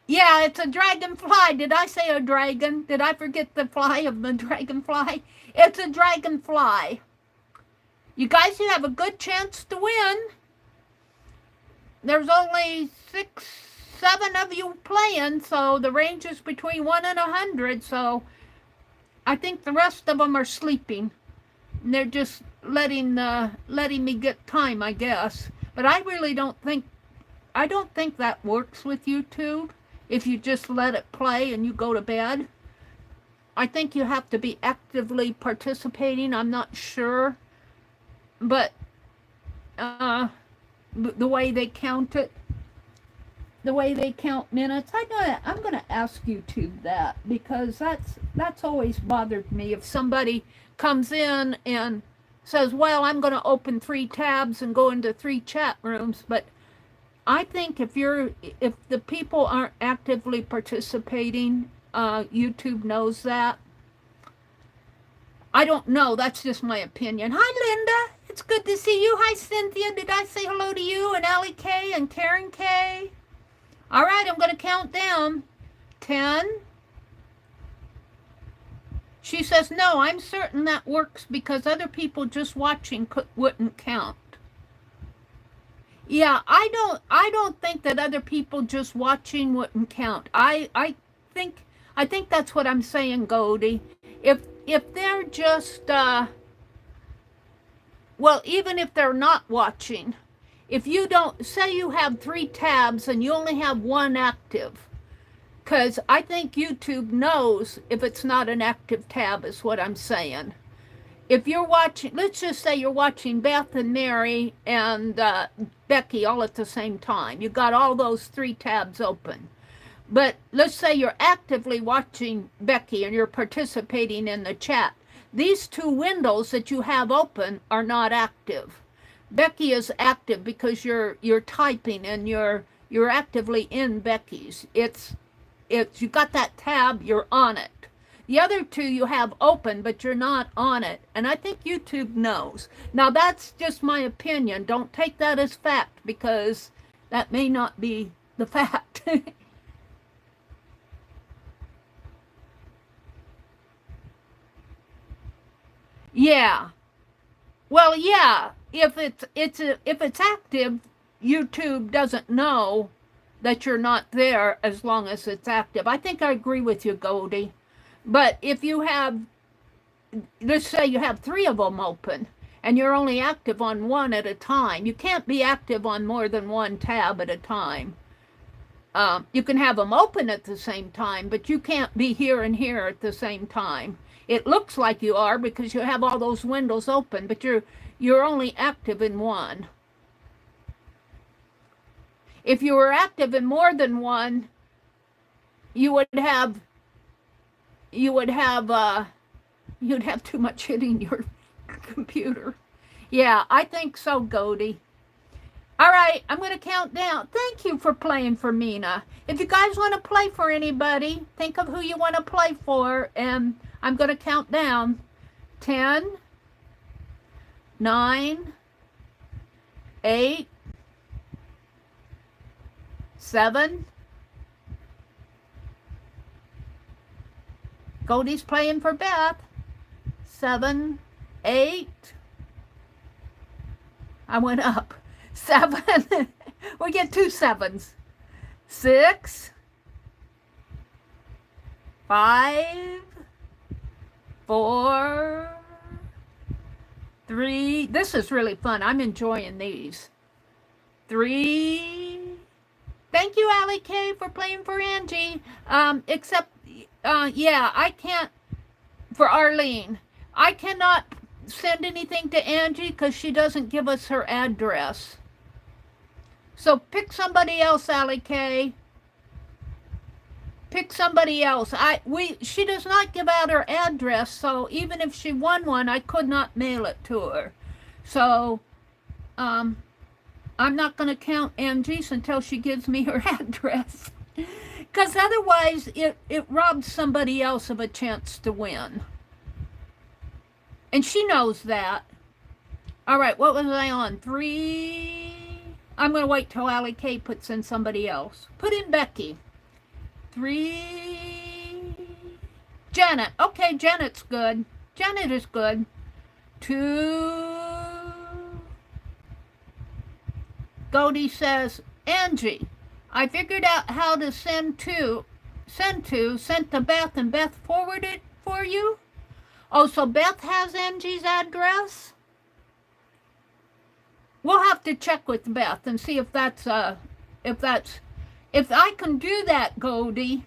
Yeah, it's a dragonfly. Did I say a dragon? Did I forget the fly of the dragonfly? It's a dragonfly. You guys, you have a good chance to win. There's only 6, 7 of you playing, so the range is between 1 and 100. So I think the rest of them are sleeping. They're just letting me get time, I guess. But I really don't think that works with YouTube. If you just let it play and you go to bed, I think you have to be actively participating. I'm not sure, but the way they count it, the way they count minutes, I'm gonna ask YouTube that, because that's always bothered me. If somebody comes in and says, well, I'm going to open 3 tabs and go into 3 chat rooms, but I think if the people aren't actively participating, YouTube knows that. I don't know. That's just my opinion. Hi, Linda. It's good to see you. Hi, Cynthia. Did I say hello to you? And Allie K and Karen K. All right, I'm going to count down. 10. She says, no, I'm certain that works because other people just watching wouldn't count. Yeah, I don't think that other people just watching wouldn't count. I think that's what I'm saying, Goldie. If they're just well, even if they're not watching, if you don't, say you have 3 tabs and you only have 1 active, because I think YouTube knows if it's not an active tab, is what I'm saying. If you're watching, let's just say you're watching Beth and Mary and Becky all at the same time. You got all those 3 tabs open. But let's say you're actively watching Becky and you're participating in the chat. These 2 windows that you have open are not active. Becky is active because you're typing and you're actively in Becky's. It's you got that tab, you're on it. The other 2 you have open, but you're not on it. And I think YouTube knows. Now, that's just my opinion. Don't take that as fact, because that may not be the fact. Yeah. Well, yeah. If it's active, YouTube doesn't know that you're not there as long as it's active. I think I agree with you, Goldie. But if you have, let's say you have 3 of them open and you're only active on 1 at a time, you can't be active on more than 1 tab at a time. You can have them open at the same time, but you can't be here and here at the same time. It looks like you are because you have all those windows open, but you're only active in 1. If you were active in more than 1, you'd have too much hitting your computer. Yeah, I think so, Goldie. All right. right, I'm going to count down. Thank you for playing for Mina. If you guys want to play for anybody, think of who you want to play for, and I'm going to count down. 10, 9, 8, 7. Goldie's playing for Beth. 7, 8. I went up. 7. We get 2 7s. 6, 5, 4, 3. This is really fun. I'm enjoying these. 3. Thank you, Allie K, for playing for Angie. Except, yeah, I can't, for Arlene, I cannot send anything to Angie because she doesn't give us her address. So pick somebody else, Allie K. Pick somebody else. She does not give out her address, so even if she won one, I could not mail it to her. So, I'm not going to count Angie's until she gives me her address. Because otherwise, it robs somebody else of a chance to win. And she knows that. All right, what was I on? 3. I'm going to wait till Allie K puts in somebody else. Put in Becky. 3. Janet. Okay, Janet's good. Janet is good. 2. Goldie says, Angie, I figured out how to send to Beth, and Beth forwarded it for you. Oh, so Beth has Angie's address? We'll have to check with Beth and see if I can do that, Goldie.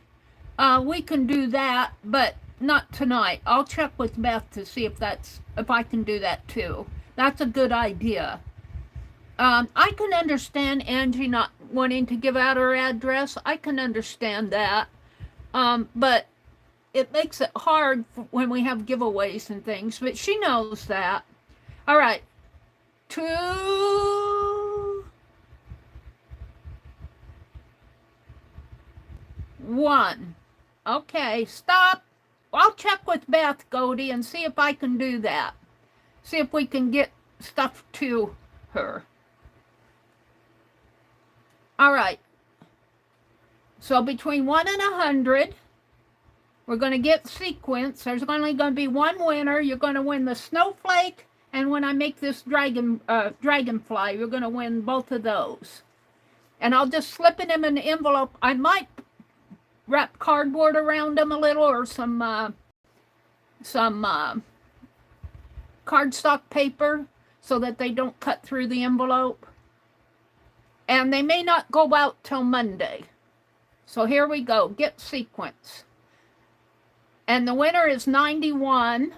We can do that, but not tonight. I'll check with Beth to see if I can do that too. That's a good idea. I can understand Angie not wanting to give out her address. I can understand that. But it makes it hard when we have giveaways and things. But she knows that. All right. 2, 1. Okay, stop. I'll check with Beth, Goldie, and see if I can do that. See if we can get stuff to her. All right. So between 1 and 100, we're going to get sequence. There's only going to be one winner. You're going to win the snowflake, and when I make this dragonfly, you're going to win both of those. And I'll just slip it in an envelope. I might wrap cardboard around them a little, or some cardstock paper so that they don't cut through the envelope. And they may not go out till Monday. So here we go. Get sequence. And the winner is 91.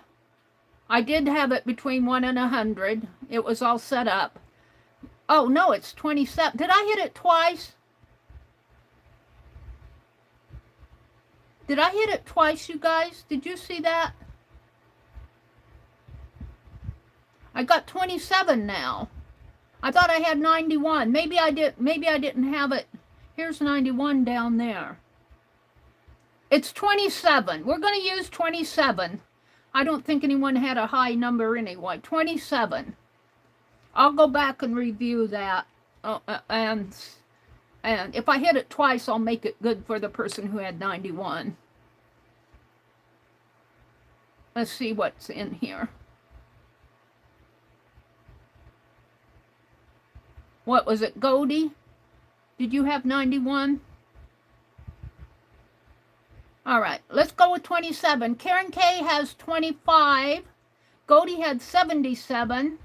I did have it between 1 and 100. It was all set up. Oh, no, it's 27. Did I hit it twice? Did I hit it twice, you guys? Did you see that? I got 27 now. I thought I had 91. Maybe I didn't have it. Here's 91 down there. It's 27. We're going to use 27. I don't think anyone had a high number anyway. 27. I'll go back and review that. And if I hit it twice, I'll make it good for the person who had 91. Let's see what's in here. What was it, Goldie? Did you have 91? All right, let's go with 27. Karen K has 25. Goldie had 77.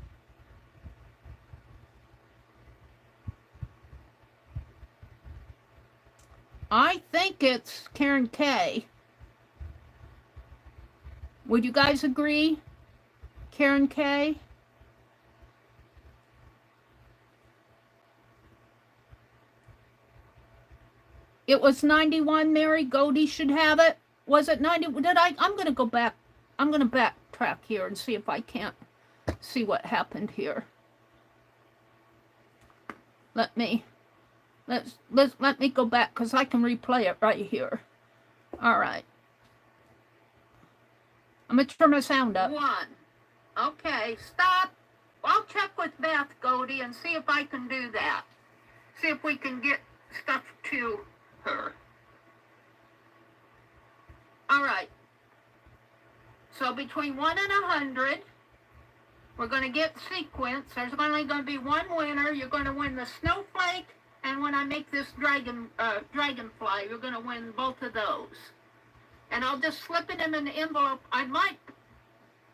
I think it's Karen K. Would you guys agree? Karen K? It was 91, Mary. Goldie should have it. Was it 90? I'm going to go back. I'm going to backtrack here and see if I can't see what happened here. let me go back because I can replay it right here. All right. I'm going to turn my sound up. 1. Okay, stop. I'll check with Beth, Goldie, and see if I can do that. See if we can get stuff to her. All right. So between 1 and 100, we're going to get sequence. There's only going to be one winner. You're going to win the snowflake, and when I make this dragonfly, you're going to win both of those. And I'll just slip it in an envelope. I might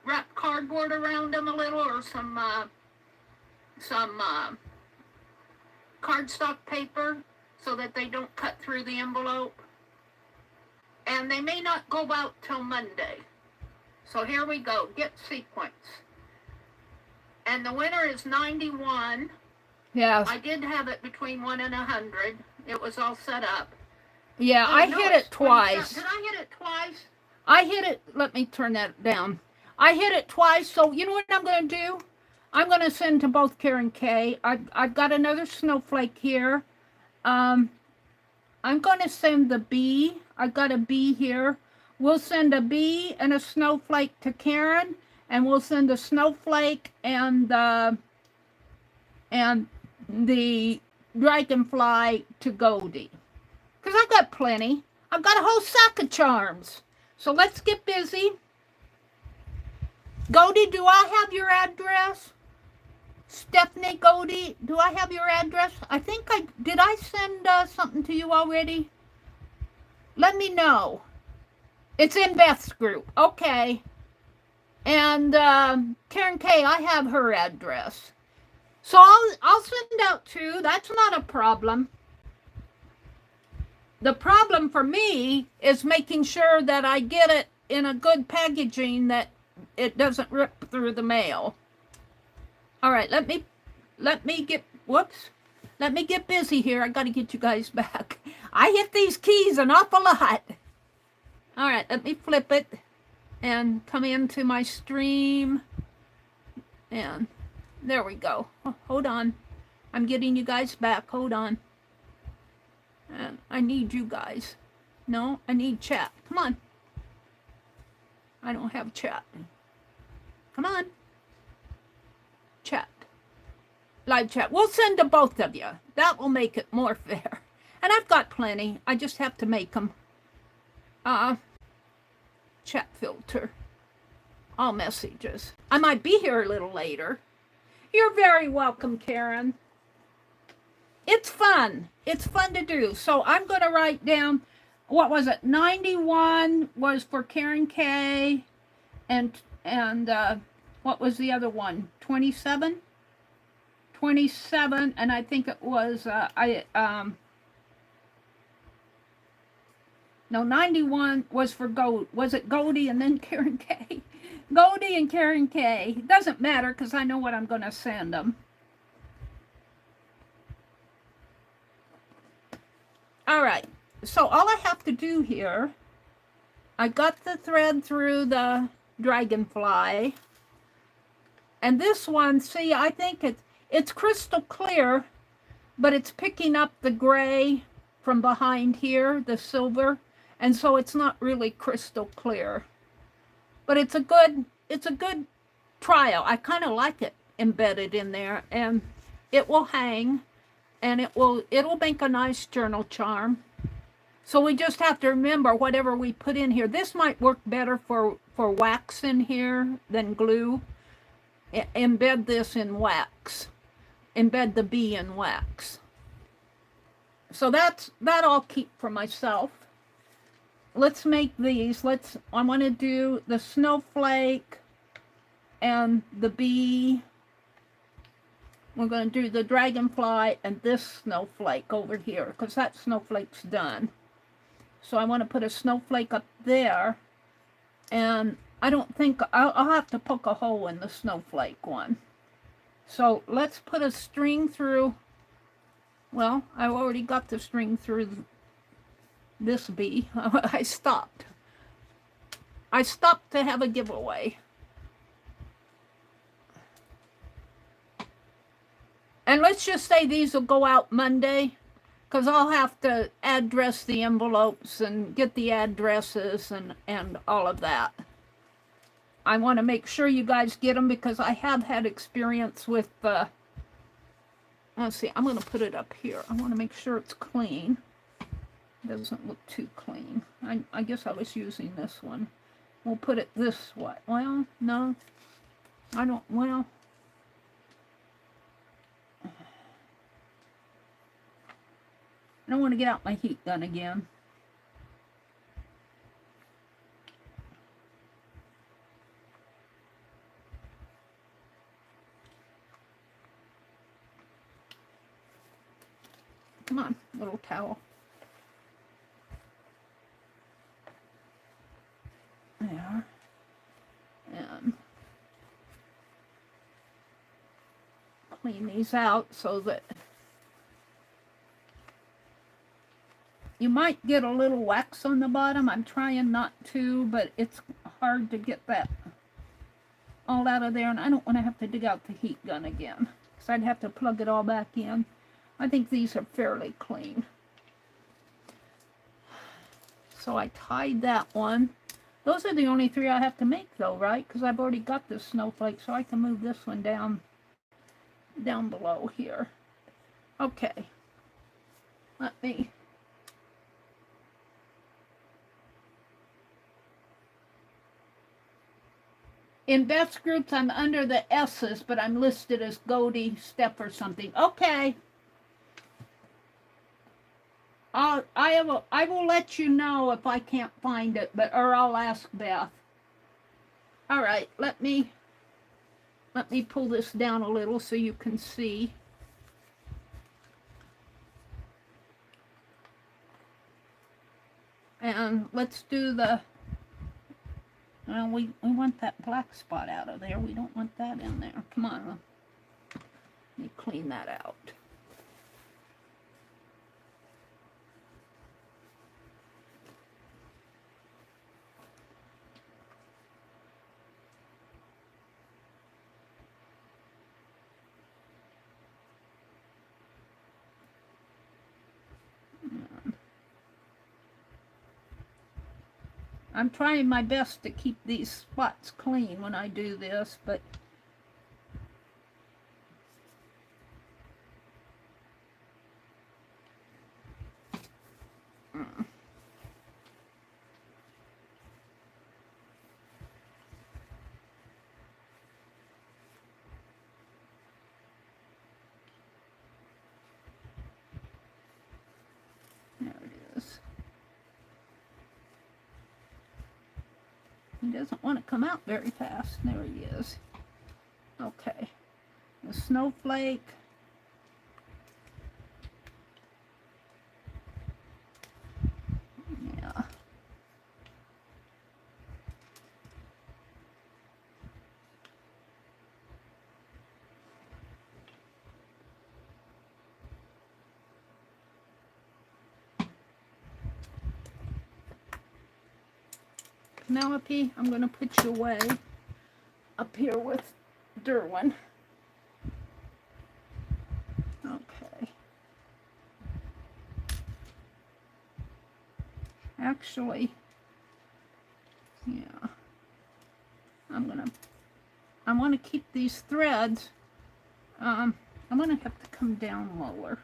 wrap cardboard around them a little, or some cardstock paper so that they don't cut through the envelope. And they may not go out till Monday. So here we go. Get sequence. And the winner is 91. Yeah. I did have it between 1 and 100. It was all set up. Yeah, I hit it twice. Did I hit it twice? I hit it. Let me turn that down. I hit it twice. So you know what I'm going to do? I'm going to send to both Karen K. I've got another snowflake here. I'm going to send the bee. I've got a bee here. We'll send a bee and a snowflake to Karen, and we'll send a snowflake and the dragonfly to Goldie. Because I've got plenty. I've got a whole sack of charms. So let's get busy. Goldie, do I have your address? Stephanie, Goldie, do I have your address? I think did I send something to you already? Let me know. It's in Beth's group. Okay. And Karen K, I have her address. So I'll send out 2. That's not a problem. The problem for me is making sure that I get it in a good packaging that it doesn't rip through the mail. All right, let me get busy here. I got to get you guys back. I hit these keys an awful lot. All right, let me flip it and come into my stream. And there we go. Hold on. I'm getting you guys back. Hold on. And I need you guys. No, I need chat. Come on. I don't have chat. Come on. Chat. Live chat. We'll send to both of you. That will make it more fair. And I've got plenty. I just have to make them. Chat filter. All messages. I might be here a little later. You're very welcome, Karen. It's fun. It's fun to do. So I'm going to write down, what was it? 91 was for Karen K. And what was the other one? 27? 27, and I think it was, no, 91 was for was it Goldie and then Karen K? Goldie and Karen K. It doesn't matter because I know what I'm going to send them. All right, so all I have to do here, I got the thread through the dragonfly, and this one, see, I think it's crystal clear, but it's picking up the gray from behind here, the silver, and so it's not really crystal clear. But it's a good trial. I kind of like it embedded in there, and it will hang. And it'll make a nice journal charm. So we just have to remember whatever we put in here. This might work better for wax in here than glue. Embed this in wax. Embed the bee in wax. So that I'll keep for myself. Let's make these. I want to do the snowflake and the bee. We're going to do the dragonfly and this snowflake over here because that snowflake's done. So I want to put a snowflake up there, and I don't think I'll have to poke a hole in the snowflake one. So let's put a string through. Well, I've already got the string through this bee. I stopped. I stopped to have a giveaway. And let's just say these will go out Monday, because I'll have to address the envelopes and get the addresses and all of that. I want to make sure you guys get them because I have had experience with let's see, I'm going to put it up here. I want to make sure it's clean. It doesn't look too clean. I guess I was using this one. We'll put it this way. Well, no. I don't, well. I don't want to get out my heat gun again. Come on, little towel. There. And clean these out so that you might get a little wax on the bottom. I'm trying not to, but it's hard to get that all out of there, and I don't want to have to dig out the heat gun again, because I'd have to plug it all back in. I think these are fairly clean. So I tied that one. Those are the only three I have to make though, right? Because I've already got this snowflake, so I can move this one down below here. Okay. Let me... In Beth's groups, I'm under the S's, but I'm listed as Goldie, Steph, or something. Okay. I will let you know if I can't find it, or I'll ask Beth. All right, let me pull this down a little so you can see. And let's do the... Well, we want that black spot out of there. We don't want that in there. Come on. Let me clean that out. I'm trying my best to keep these spots clean when I do this, but there it is. He doesn't want to come out very fast. There he is. Okay. The snowflake. Yeah. Penelope, I'm going to put you away up here with Derwin. Okay. Actually, yeah. I want to keep these threads. I'm going to have to come down lower.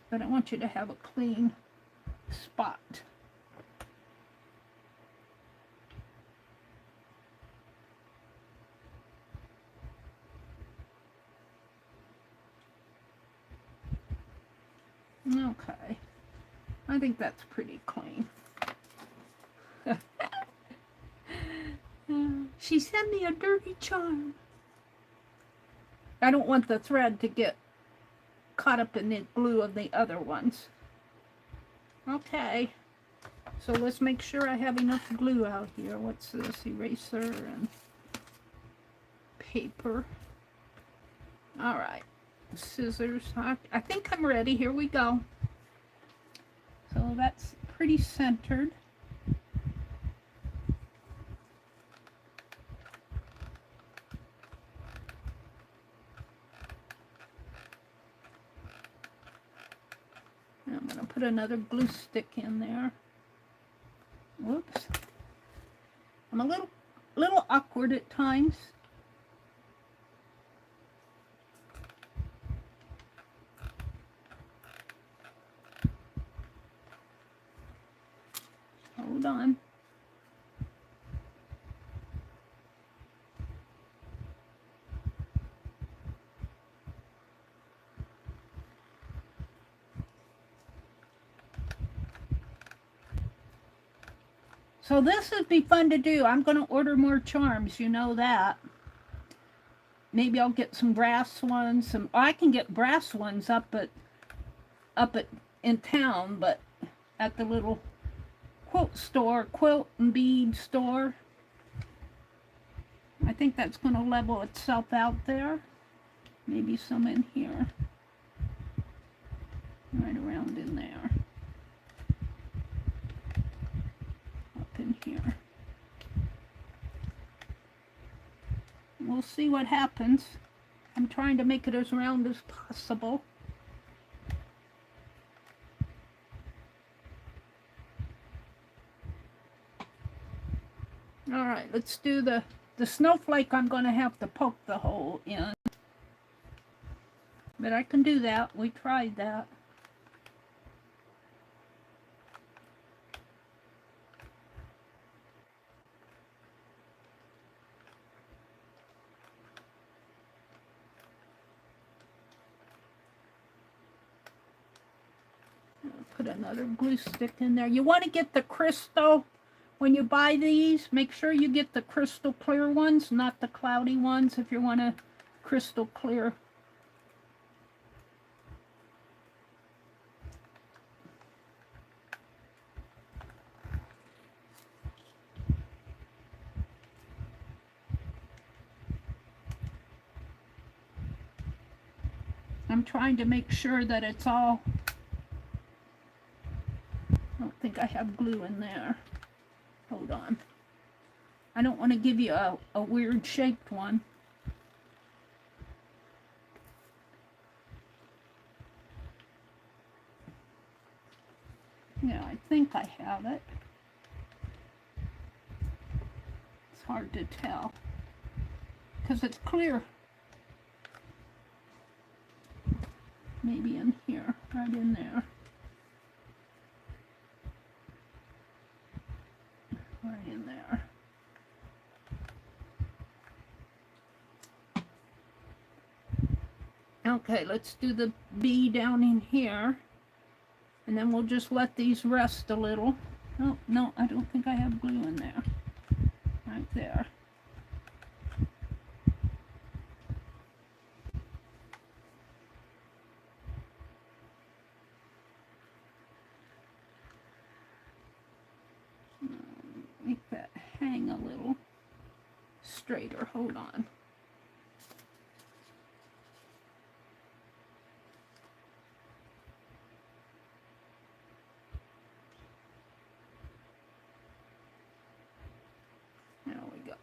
But I want you to have a clean spot. Okay, I think that's pretty clean. She sent me a dirty charm. I don't want the thread to get caught up in the glue of the other ones. Okay, so let's make sure I have enough glue out here. What's this? Eraser and paper. All right. Scissors. I think I'm ready. Here we go. So that's pretty centered. put another glue stick in there. Whoops. I'm a little awkward at times. Hold on. So this would be fun to do. I'm going to order more charms, you know that. Maybe I'll get some brass ones. I can get brass ones up in town, but at the little quilt and bead store. I think that's going to level itself out there. Maybe some in here. Right around in there. In here. We'll see what happens. I'm trying to make it as round as possible. All right, let's do the snowflake. I'm going to have to poke the hole in. But I can do that. We tried that. Put another glue stick in there. You want to get the crystal, when you buy these, make sure you get the crystal clear ones, not the cloudy ones, if you want a crystal clear. I'm trying to make sure that it's all... I don't think I have glue in there. Hold on. I don't want to give you a weird shaped one. Yeah, I think I have it. It's hard to tell because it's clear. Maybe in here, right in there. Right in there. Okay, let's do the bee down in here. And then we'll just let these rest a little. Oh, no, I don't think I have glue in there. Right there. Make that hang a little straighter. Hold on. There we go.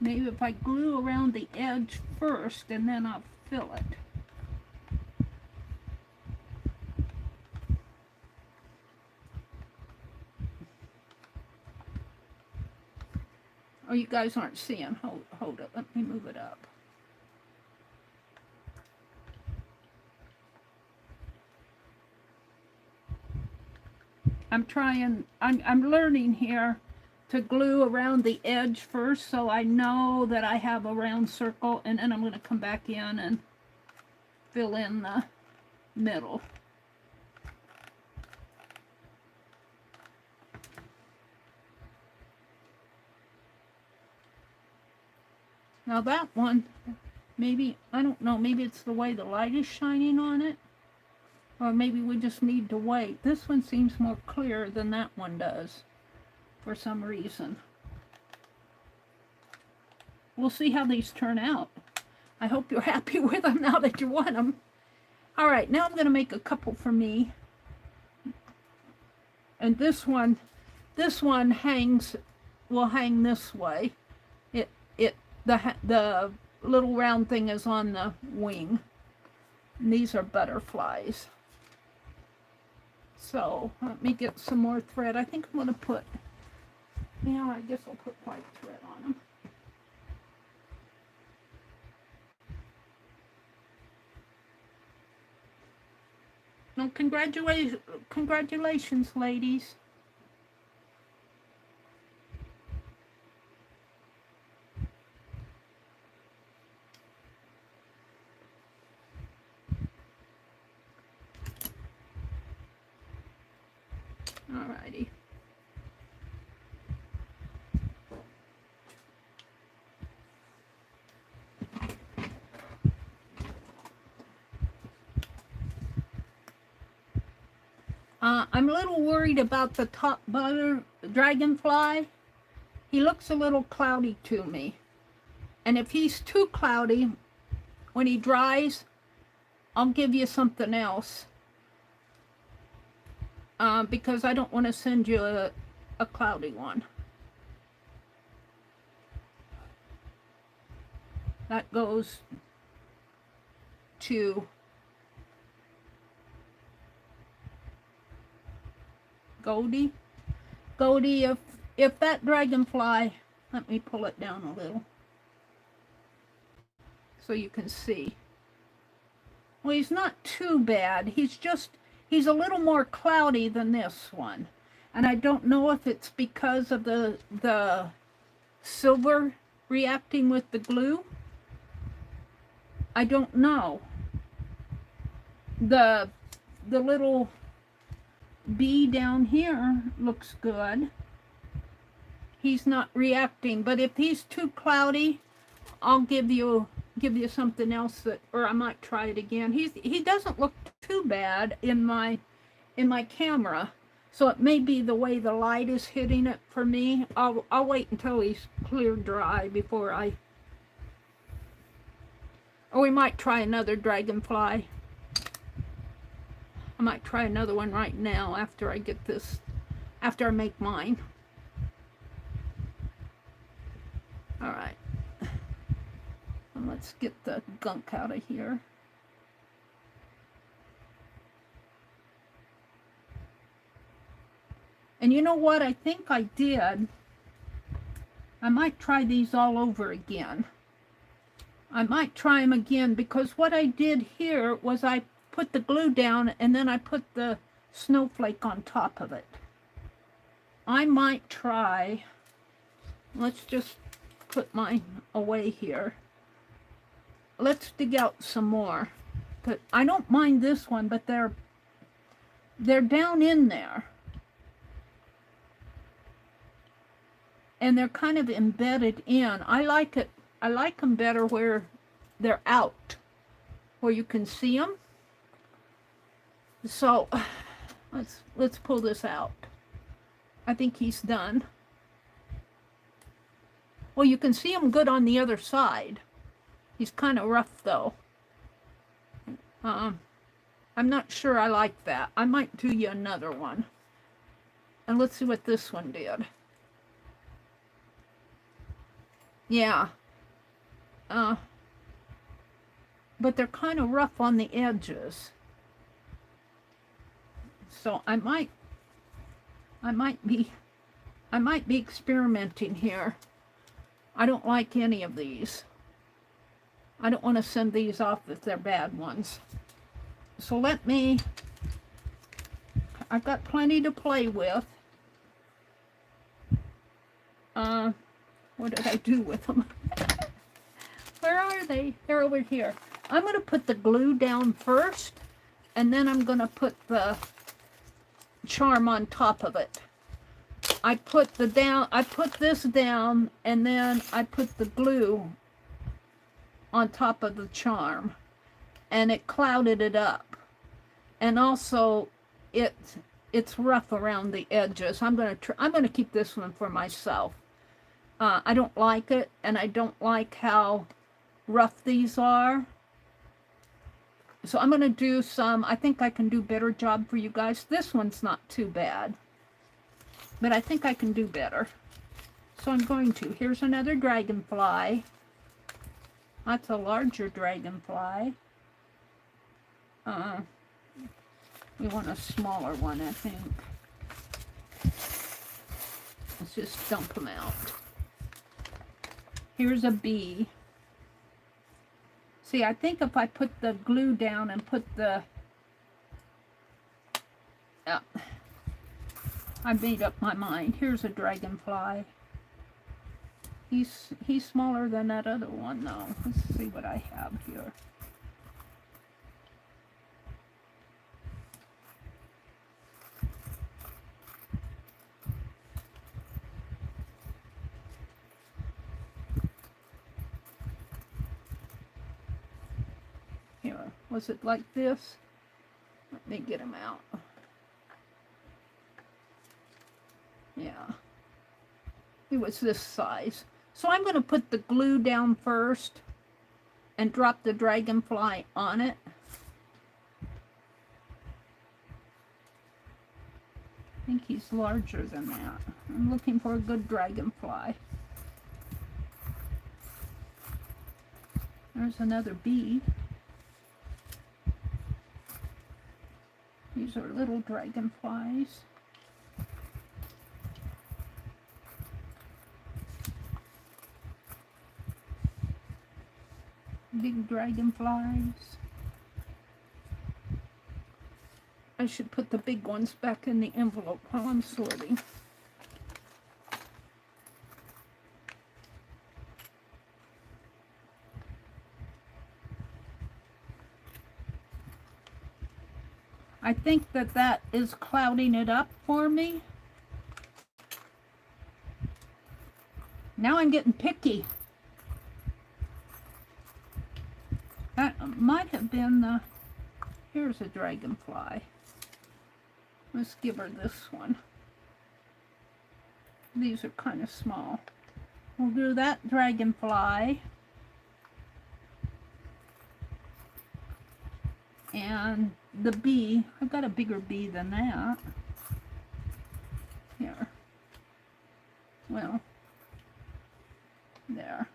Maybe if I glue around the edge first and then I'll fill it. Oh, you guys aren't seeing. Hold it. Let me move it up. I'm learning here to glue around the edge first so I know that I have a round circle, and then I'm going to come back in and fill in the middle. Now that one, maybe, I don't know, maybe it's the way the light is shining on it, or maybe we just need to wait. This one seems more clear than that one does for some reason. We'll see how these turn out. I hope you're happy with them now that you want them. All right, now I'm going to make a couple for me. And this one hangs, will hang this way. The little round thing is on the wing. And these are butterflies. So let me get some more thread. I think I'm going to put, yeah, I guess I'll put white thread on them. Well, congratulations, ladies. Alrighty. I'm a little worried about the top butter dragonfly. He looks a little cloudy to me. And if he's too cloudy, when he dries, I'll give you something else. Because I don't want to send you a cloudy one. That goes to Goldie. Goldie, if that dragonfly, let me pull it down a little so you can see. Well, he's not too bad. He's a little more cloudy than this one. And I don't know if it's because of the silver reacting with the glue. I don't know. The little bee down here looks good. He's not reacting, but if he's too cloudy, I'll give you something else that, or I might try it again. He doesn't look too bad in my camera, so it may be the way the light is hitting it for me. I'll wait until he's clear dry before or we might try another dragonfly. I might try another one right now after I get this, after I make mine. All right. And let's get the gunk out of here. And you know what? I think I did. I might try these all over again. I might try them again because what I did here was I put the glue down and then I put the snowflake on top of it. I might try, let's just put mine away here. Let's dig out some more. But I don't mind this one, but they're down in there. And they're kind of embedded in. I like it. I like them better where they're out, where you can see them. So let's pull this out. I think he's done. Well, you can see him good on the other side. He's kind of rough though. I'm not sure I like that. I might do you another one. And let's see what this one did. Yeah. But they're kind of rough on the edges. So I might be experimenting here. I don't like any of these. I don't want to send these off if they're bad ones. So I've got plenty to play with. What did I do with them? Where are they? They're over here. I'm going to put the glue down first, and then I'm going to put the charm on top of it. I put this down, and then I put the glue on top of the charm, and it clouded it up. And also, it's rough around the edges. I'm gonna keep this one for myself. I don't like it, and I don't like how rough these are. So I'm gonna do some. I think I can do a better job for you guys. This one's not too bad. but I think I can do better. So I'm going to. Here's another dragonfly. That's a larger dragonfly. We want a smaller one, I think. Let's just dump them out. Here's a bee. See, I think if I put the glue down and put the... I made up my mind. Here's a dragonfly. He's smaller than that other one, though. Let's see what I have here. Here, was it like this? Let me get him out. Yeah. It was this size. So I'm going to put the glue down first and drop the dragonfly on it. I think he's larger than that. I'm looking for a good dragonfly. There's another bee. These are little dragonflies. Big dragonflies. I should put the big ones back in the envelope while I'm sorting. I think that is clouding it up for me. Now I'm getting picky. That might have been the... Here's a dragonfly. Let's give her this one. These are kind of small. We'll do that dragonfly. And the bee. I've got a bigger bee than that. Here. Well. There.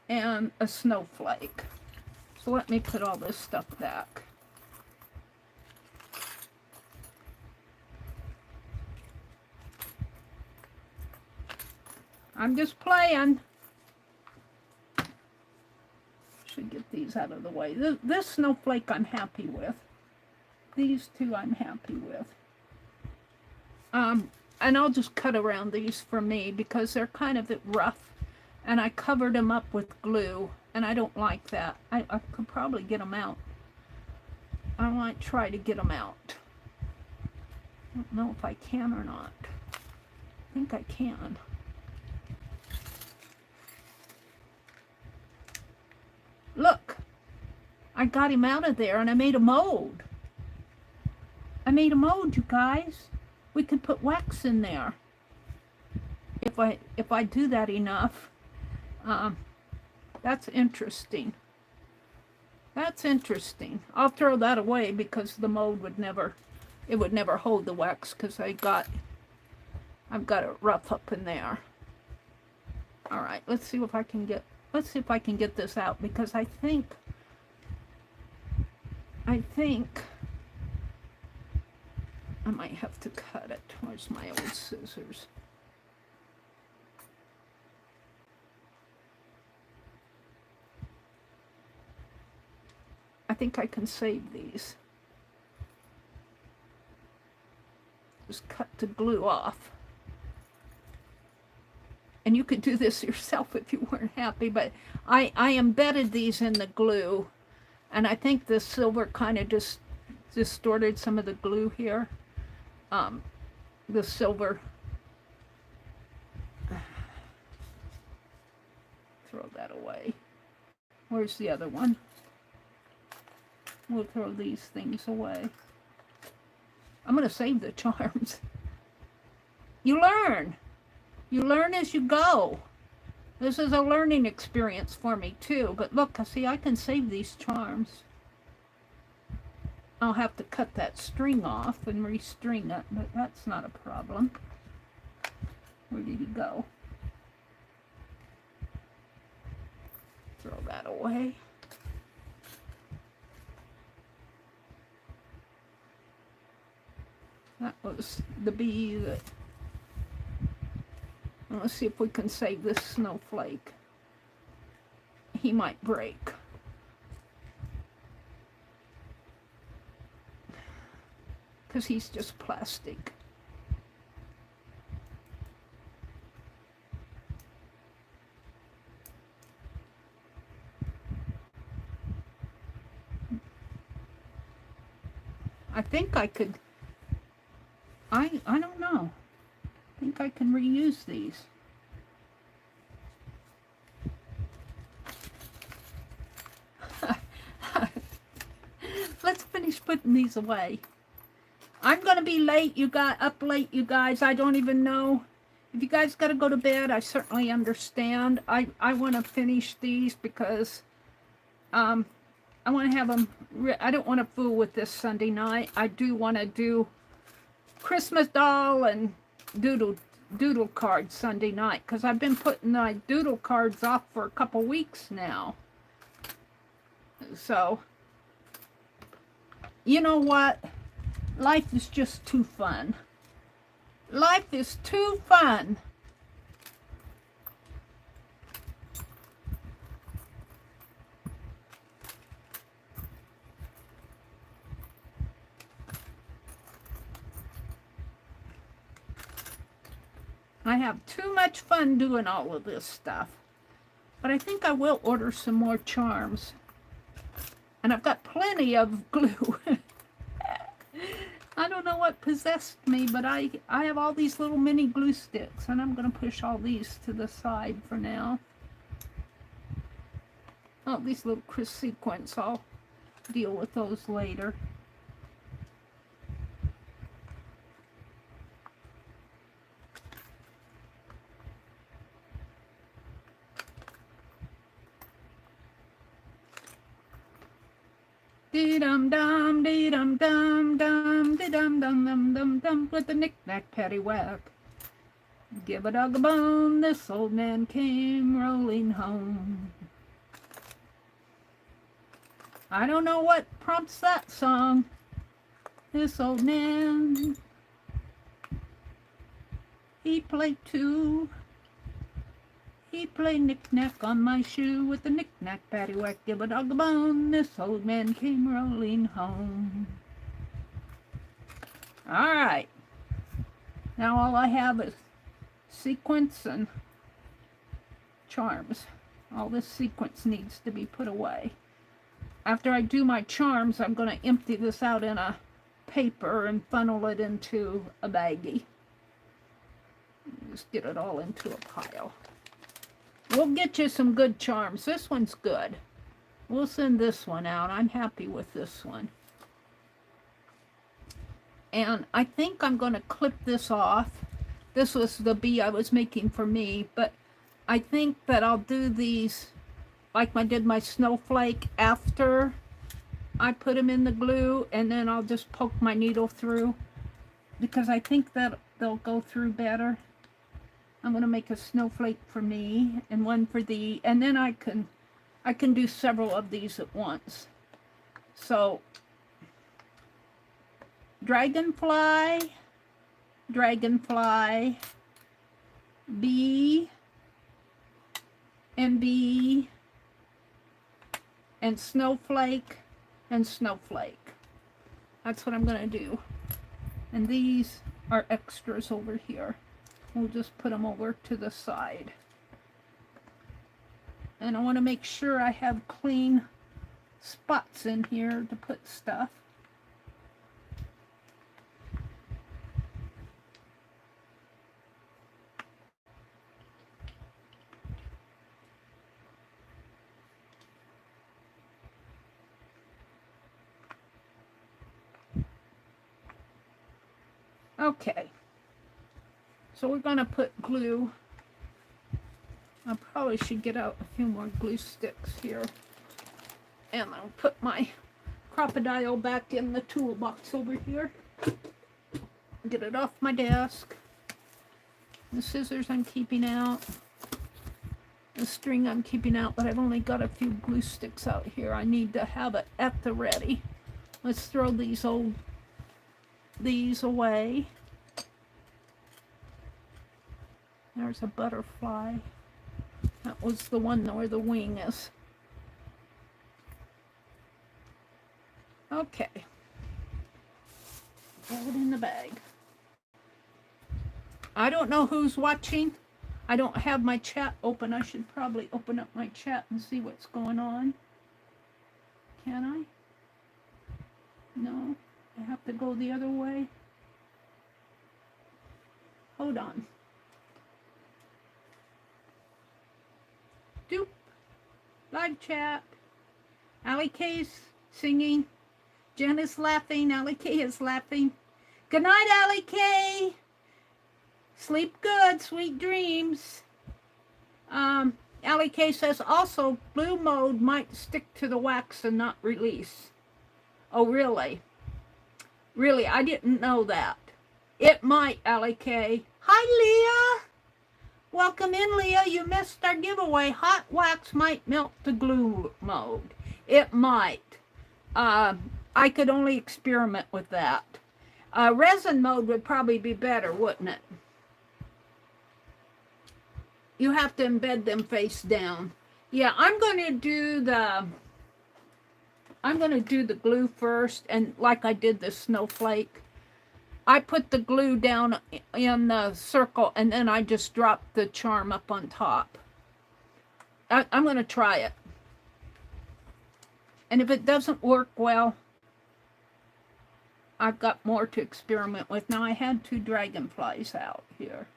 And a snowflake. So let me put all this stuff back. I'm just playing. Should get these out of the way. This snowflake I'm happy with. These two I'm happy with. And I'll just cut around these for me because they're kind of rough. And I covered them up with glue, and I don't like that. I could probably get them out. I might try to get them out. I don't know if I can or not. I think I can. Look, I got him out of there, and I made a mold. I made a mold, you guys. We could put wax in there if I do that enough. That's interesting. That's interesting. I'll throw that away because the mold would never hold the wax because I've got it rough up in there. All right, let's see if I can get this out because I think I might have to cut it. Where's my old scissors? I think I can save these. Just cut the glue off. And you could do this yourself if you weren't happy, but I embedded these in the glue, and I think the silver kind of just distorted some of the glue here. The silver. Throw that away. Where's the other one? We'll throw these things away. I'm going to save the charms. You learn. You learn as you go. This is a learning experience for me too. But look, see, I can save these charms. I'll have to cut that string off and restring it, but that's not a problem. Where did he go? Throw that away. That was the bee that... Let's see if we can save this snowflake. He might break. Because he's just plastic. I think I could, I don't know. I think I can reuse these. Let's finish putting these away. I'm going to be late, up late, you guys. I don't even know. If you guys got to go to bed, I certainly understand. I want to finish these because I want to have them. I don't want to fool with this Sunday night. I do want to do Christmas doll and doodle cards Sunday night because I've been putting my doodle cards off for a couple weeks now. So, you know what? Life is just too fun. Life is too fun. I have too much fun doing all of this stuff. But I think I will order some more charms. And I've got plenty of glue. I don't know what possessed me, but I have all these little mini glue sticks, and I'm going to push all these to the side for now. Oh, these little crisp sequins, I'll deal with those later. Dee-dum-dum, dee-dum-dum, dum, dee-dum-dum-dum-dum-dum, with the knick-knack paddywhack. Give a dog a bone, this old man came rolling home. I don't know what prompts that song. This old man, he played too. He played knick-knack on my shoe with the knick-knack paddywhack. Give a dog a bone, this old man came rolling home. All right. Now all I have is sequins and charms. All this sequence needs to be put away. After I do my charms, I'm going to empty this out in a paper and funnel it into a baggie. Just get it all into a pile. We'll get you some good charms. This one's good. We'll send this one out. I'm happy with this one. And I think I'm going to clip this off. This was the bee I was making for me, but I think that I'll do these like I did my snowflake after I put them in the glue, and then I'll just poke my needle through because I think that they'll go through better. I'm going to make a snowflake for me and one for thee, and then I can do several of these at once. So, dragonfly, dragonfly, bee, and bee, and snowflake, and snowflake. That's what I'm going to do. And these are extras over here. We'll just put them over to the side. And I want to make sure I have clean spots in here to put stuff. Okay. So we're going to put glue. I probably should get out a few more glue sticks here. And I'll put my crocodile back in the toolbox over here. Get it off my desk. The scissors I'm keeping out. The string I'm keeping out, but I've only got a few glue sticks out here. I need to have it at the ready. Let's throw these away. There's a butterfly. That was the one where the wing is. Okay. Throw it in the bag. I don't know who's watching. I don't have my chat open. I should probably open up my chat and see what's going on. Can I? No. I have to go the other way. Hold on. Doop. Live chat. Allie K's singing. Jen is laughing. Allie K is laughing. Good night, Allie K. Sleep good. Sweet dreams. Allie K says also glue mode might stick to the wax and not release. Oh, really? Really, I didn't know that. It might, Allie K. Hi, Leah. Welcome in, Leah. You missed our giveaway. Hot wax might melt the glue mode. It might. I could only experiment with that. Resin mode would probably be better, wouldn't it? You have to embed them face down. Yeah, I'm going to do the glue first, and like I did the snowflake, I put the glue down in the circle, and then I just dropped the charm up on top. I'm going to try it. And if it doesn't work well, I've got more to experiment with. Now, I had 2 dragonflies out here.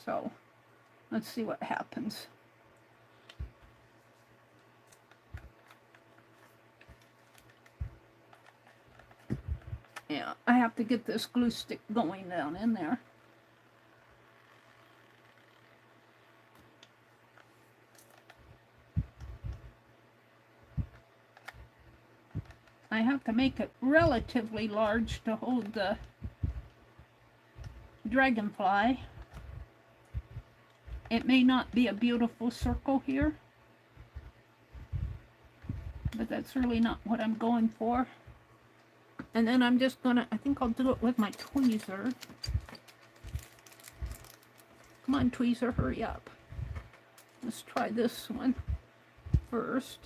So, let's see what happens. Yeah, I have to get this glue stick going down in there. I have to make it relatively large to hold the dragonfly. It may not be a beautiful circle here, but that's really not what I'm going for. And then I'm just gonna, I think I'll do it with my tweezer. Come on, tweezer, hurry up. Let's try this one first.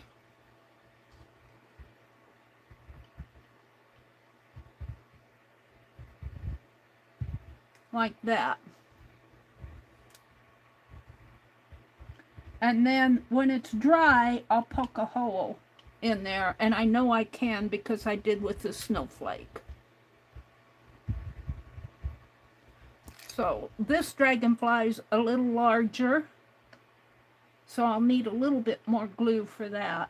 Like that. And then when it's dry, I'll poke a hole in there, and I know I can because I did with the snowflake. So this dragonfly's a little larger, so I'll need a little bit more glue for that.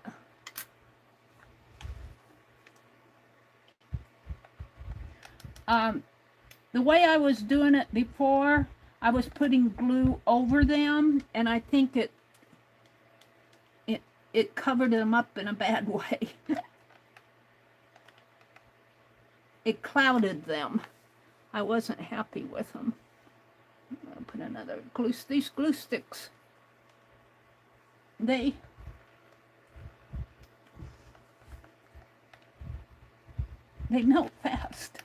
The way I was doing it before, I was putting glue over them, and I think it covered them up in a bad way. It clouded them. I wasn't happy with them. I'm going to put another glue. These glue sticks, they melt fast.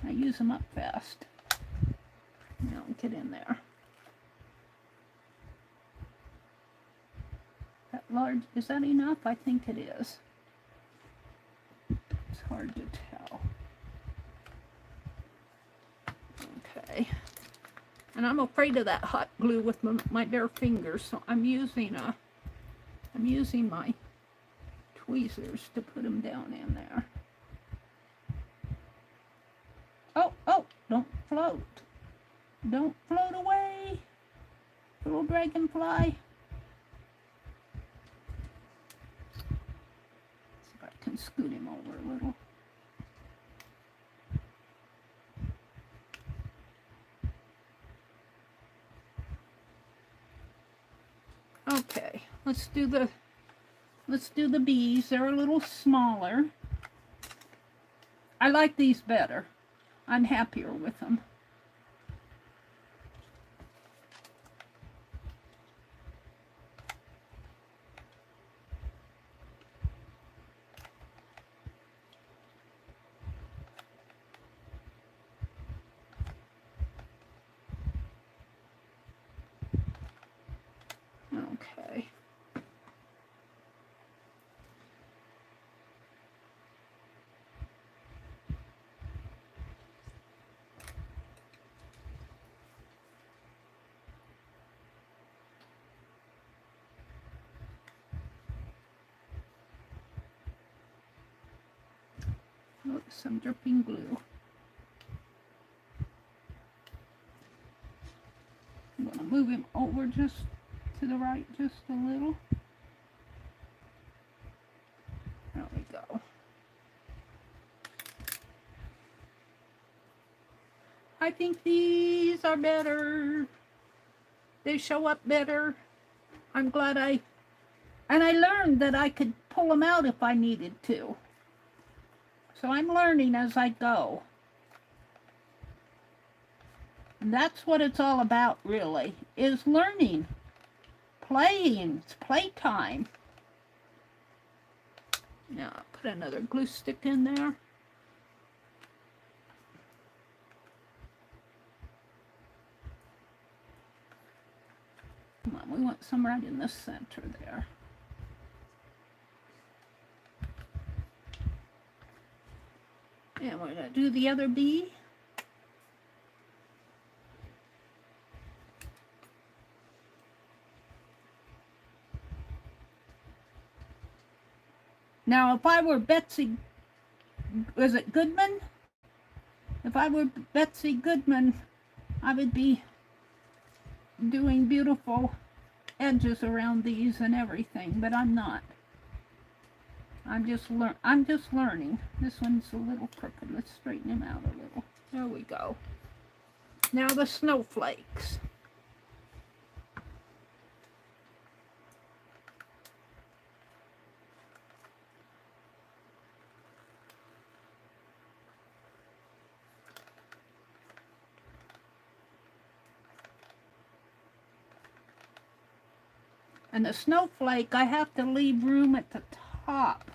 I use them up fast. Now get in there. That large, is that enough? I think it is. It's hard to tell. Okay. And I'm afraid of that hot glue with my bare fingers, so I'm using my tweezers to put them down in there. Oh, don't float. Don't float away, little dragonfly. See if I can scoot him over a little. Okay, let's do the Let's do the bees. They're a little smaller. I like these better. I'm happier with them. Okay. Oh, some dripping glue. I'm going to move him over just to the right, just a little. There we go. I think these are better. They show up better. I'm glad I learned that I could pull them out if I needed to. So I'm learning as I go. And that's what it's all about, really, is learning. Playing. It's playtime. Now, I'll put another glue stick in there. Come on, we want some right in the center there. And we're going to do the other bee. Now, if I were Betsy, was it Goodman? If I were Betsy Goodman, I would be doing beautiful edges around these and everything, but I'm not. I'm just learning. This one's a little crooked. Let's straighten him out a little. There we go. Now the snowflakes. And the snowflake, I have to leave room at the top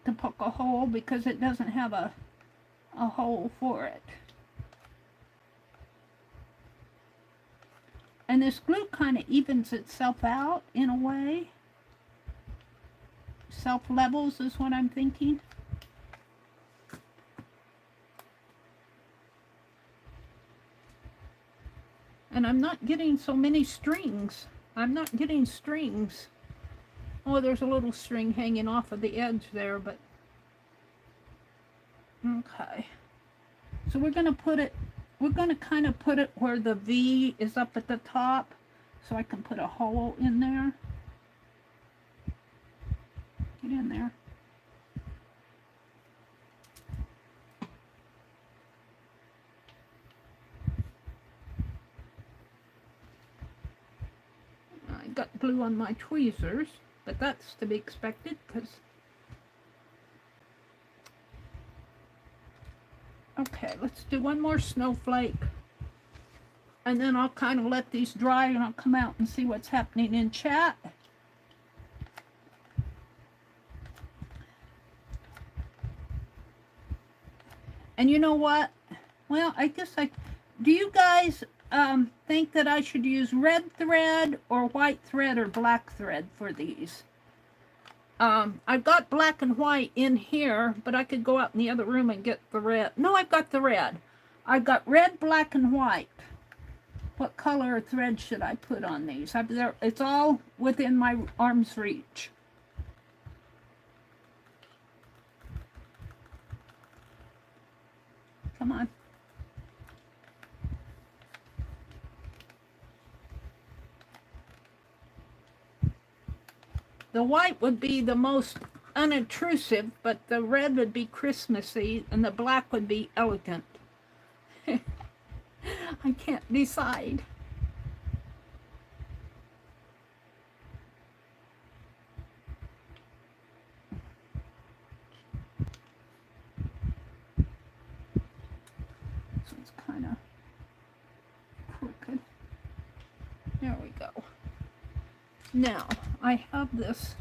to poke a hole because it doesn't have a hole for it. And this glue kind of evens itself out in a way. Self-levels is what I'm thinking. And I'm not getting so many strings. I'm not getting strings. Oh, there's a little string hanging off of the edge there, but okay. So we're going to put it, we're going to kind of put it where the V is up at the top, so I can put a hole in there. Get in there. I got glue on my tweezers, but that's to be expected because... Okay, let's do one more snowflake. And then I'll kind of let these dry and I'll come out and see what's happening in chat. And you know what? Well, I guess do you guys think that I should use red thread or white thread or black thread for these? I've got black and white in here, but I could go out in the other room and get the red. No, I've got the red. I've got red, black, and white. What color or thread should I put on these? It's all within my arm's reach. Come on. The white would be the most unobtrusive, but the red would be Christmassy, and the black would be elegant. I can't decide. Now, I have this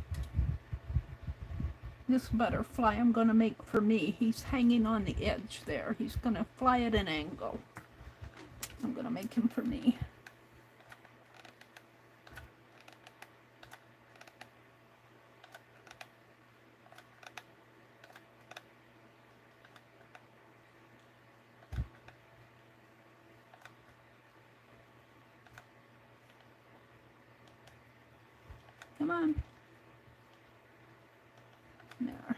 butterfly I'm going to make for me. He's hanging on the edge there. He's going to fly at an angle. I'm going to make him for me. Come on. There.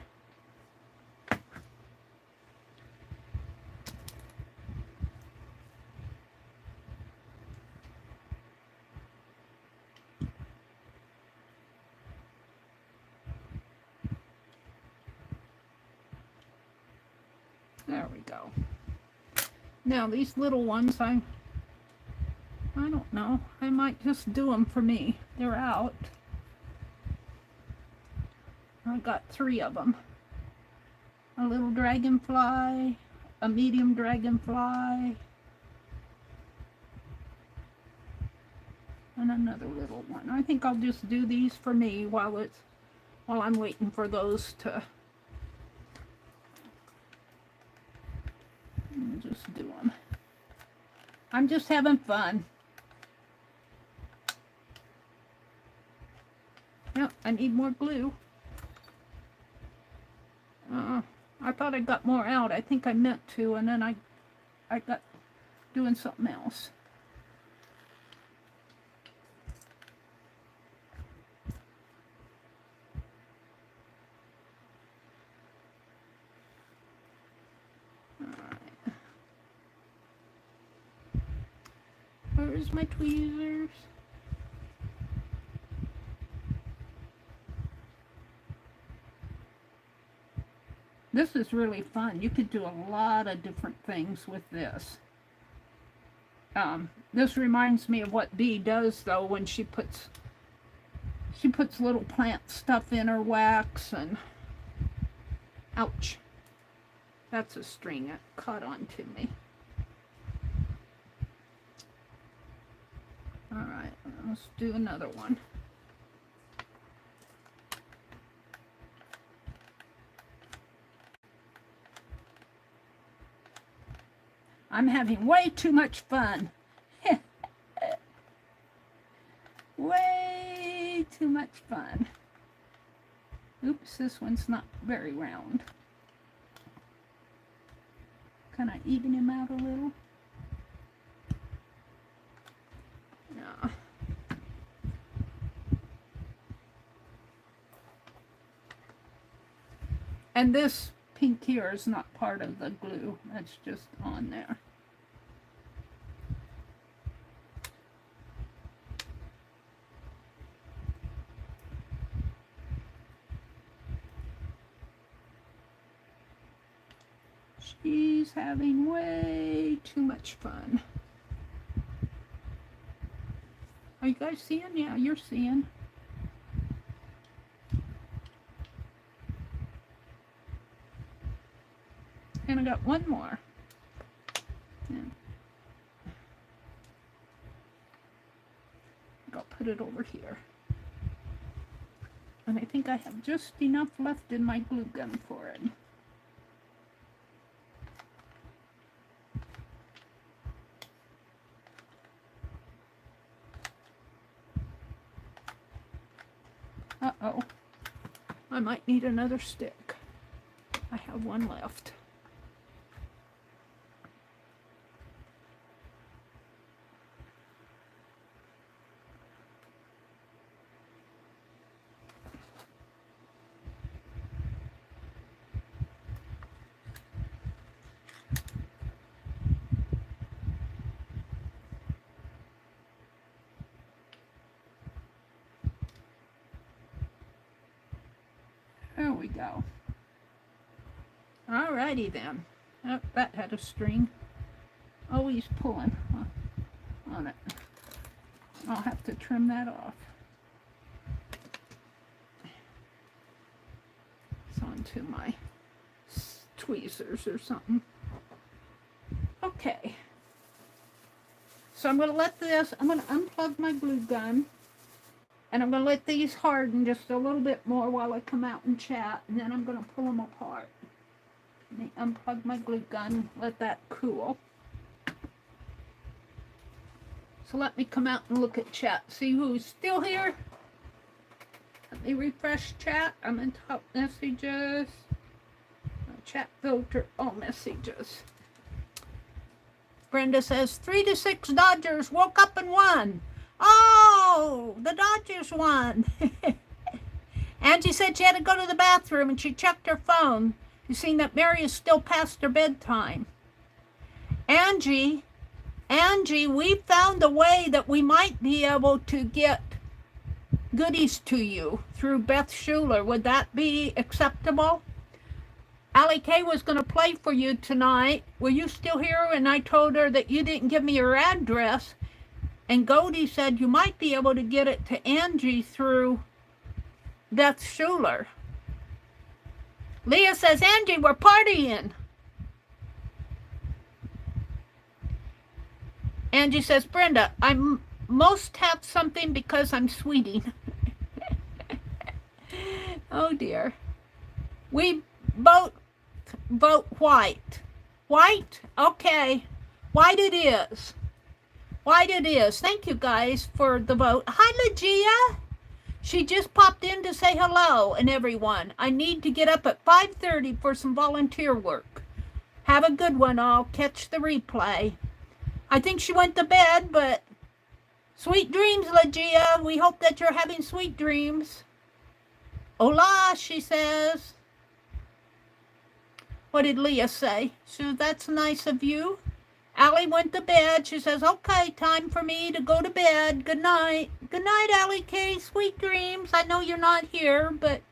There we go. Now these little ones, I don't know. I might just do them for me. They're out. I got 3 of them. A little dragonfly, a medium dragonfly, and another little one. I think I'll just do these for me while I'm waiting for those to just do them. I'm just having fun. Yep, I need more glue. I thought I got more out. I think I meant to, and then I got doing something else. Alright. Where's my tweezers? This is really fun. You could do a lot of different things with this. This reminds me of what Bee does though when she puts little plant stuff in her wax and ouch. That's a string that caught onto me. Alright, let's do another one. I'm having way too much fun. Way too much fun. Oops, this one's not very round. Can I even him out a little? No. And this pink here is not part of the glue. That's just on there. She's having way too much fun. Are you guys seeing? Yeah, you're seeing. And I got one more. Yeah. I'll put it over here. And I think I have just enough left in my glue gun for it. Uh-oh. I might need another stick. I have one left. There we go. Alrighty then. Oh, that had a string. Always pulling on it. I'll have to trim that off. It's onto my tweezers or something. Okay. So I'm going to let this, I'm going to unplug my glue gun. And I'm going to let these harden just a little bit more while I come out and chat, and then I'm going to pull them apart. Let me unplug my glue gun, let that cool. So let me come out and look at chat. See who's still here? Let me refresh chat. I'm in top messages. Chat filter, all messages. Brenda says, 3-6 Dodgers woke up and won. Oh, the Dodgers won. Angie said she had to go to the bathroom and she checked her phone. You seen that Meri is still past her bedtime. Angie, we found a way that we might be able to get goodies to you through Beth Schuler. Would that be acceptable? Allie K was going to play for you tonight. Were you still here? And I told her that you didn't give me your address. And Goldie said you might be able to get it to Angie through Beth Schuler. Leah says, Angie, we're partying. Angie says, Brenda, I most have something because I'm sweeting. Oh dear. We vote white. White? Okay. White it is. White it is. Thank you guys for the vote. Hi, Legia. She just popped in to say hello and everyone. I need to get up at 5:30 for some volunteer work. Have a good one all. Catch the replay. I think she went to bed, but sweet dreams, Legia. We hope that you're having sweet dreams. Hola, she says. What did Leah say? So that's nice of you. Allie went to bed. She says, okay, time for me to go to bed. Good night. Good night, Allie K. Sweet dreams. I know you're not here, but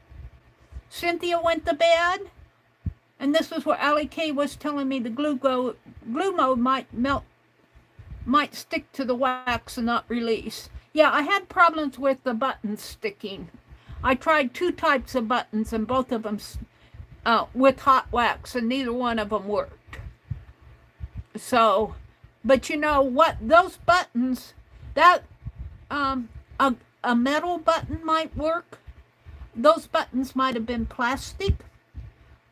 Cynthia went to bed. And this is where Allie K was telling me the glue mode might stick to the wax and not release. Yeah, I had problems with the buttons sticking. I tried 2 types of buttons and both of them with hot wax, and neither one of them worked. So, but you know what? Those buttons, that a metal button might work. Those buttons might have been plastic,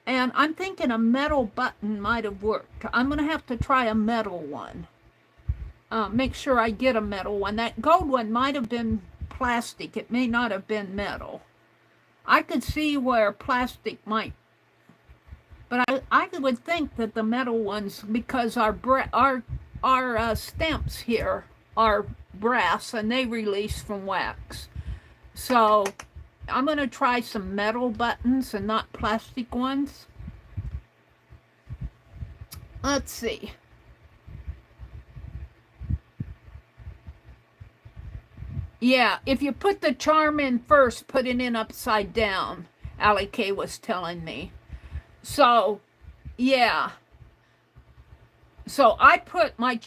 and I'm thinking a metal button might have worked. I'm going to have to try a metal one. Make sure I get a metal one. That gold one might have been plastic. It may not have been metal. I could see where plastic might, but I would think that the metal ones, because our stamps here are brass and they release from wax. So I'm going to try some metal buttons and not plastic ones. Let's see. Yeah, if you put the charm in first, put it in upside down, Allie K was telling me. So, yeah. So I put my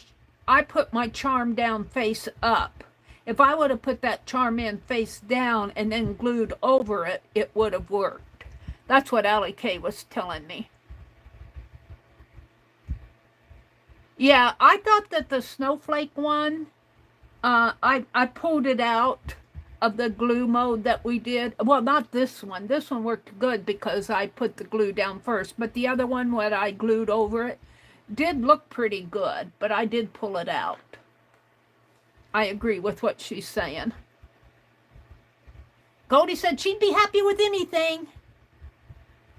charm down face up. If I would have put that charm in face down and then glued over it, it would have worked. That's what Allie K was telling me. Yeah, I thought that the snowflake one, I pulled it out of the glue mode that we did. Well, not this one. This one worked good because I put the glue down first. But the other one, when I glued over it, did look pretty good. But I did pull it out. I agree with what she's saying. Goldie said she'd be happy with anything.